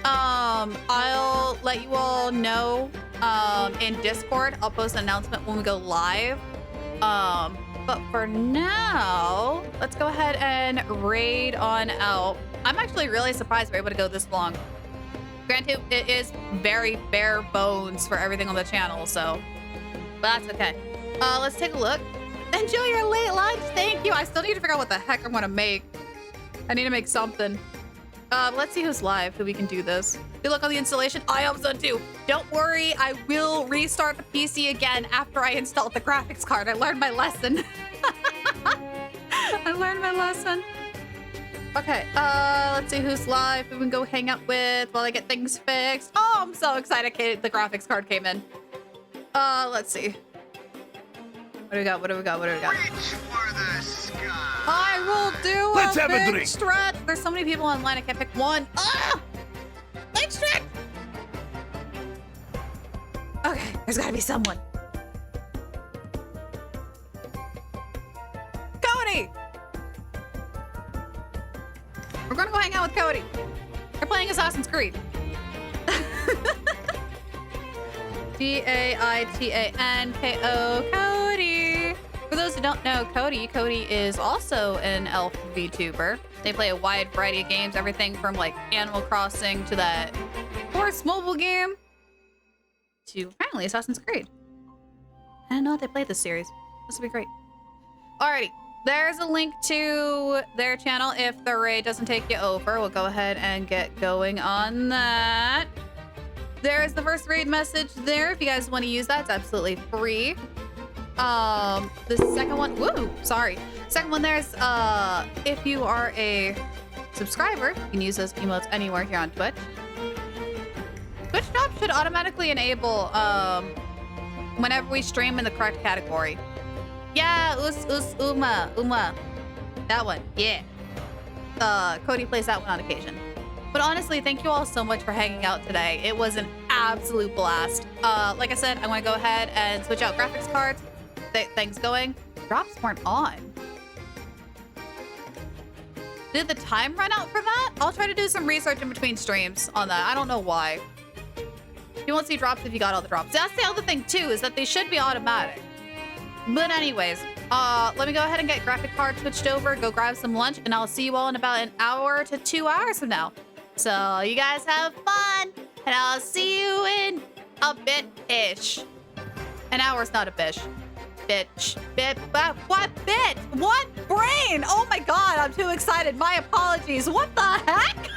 S3: I'll let you all know in Discord. I'll post an announcement when we go live. But for now, let's go ahead and raid on out. I'm actually really surprised we're able to go this long. Granted, it is very bare bones for everything on the channel, so but that's okay. Let's take a look. Enjoy your late lunch. Thank you. I still need to figure out what the heck I'm gonna make. I need to make something. Let's see who's live, who we can do this. Good luck on the installation. I hope so too. Don't worry, I will restart the PC again after I install the graphics card. I learned my lesson. I learned my lesson. Okay, let's see who's live, who we can go hang out with while I get things fixed. Oh, I'm so excited the graphics card came in. Let's see. What do we got? What do we got? What do we got? I will do
S21: Let's have a
S3: big
S21: drink.
S3: stretch. There's so many people online, I can't pick one. Ah! Big stretch! Okay, there's gotta be someone. Cody! We're gonna go hang out with Cody. We're playing Assassin's Creed. D-A-I-T-A-N-K-O, Cody. For those who don't know Cody is also an elf VTuber. They play a wide variety of games, everything from like Animal Crossing to that horse mobile game to apparently Assassin's Creed. I didn't know they played this series. This would be great. Alrighty, there's a link to their channel if the raid doesn't take you over. We'll go ahead and get going on that. There's the first raid message there. If you guys want to use that, it's absolutely free. The second one, second one there's, if you are a subscriber, you can use those emotes anywhere here on Twitch. Twitch Drop should automatically enable, whenever we stream in the correct category. Yeah, Uma. That one, yeah. Cody plays that one on occasion. But honestly, thank you all so much for hanging out today. It was an absolute blast. Like I said, I'm gonna go ahead and switch out graphics cards. Things going. Drops weren't on. Did the time run out for that? I'll try to do some research in between streams on that. I don't know why. You won't see drops if you got all the drops. That's the other thing too, is that they should be automatic. But anyways, let me go ahead and get graphic card switched over, go grab some lunch, and I'll see you all in about an hour to 2 hours from now. So you guys have fun, and I'll see you in a bit-ish. An hour's not a bish. Bitch. What bit? What brain? Oh my god, I'm too excited. My apologies. What the heck?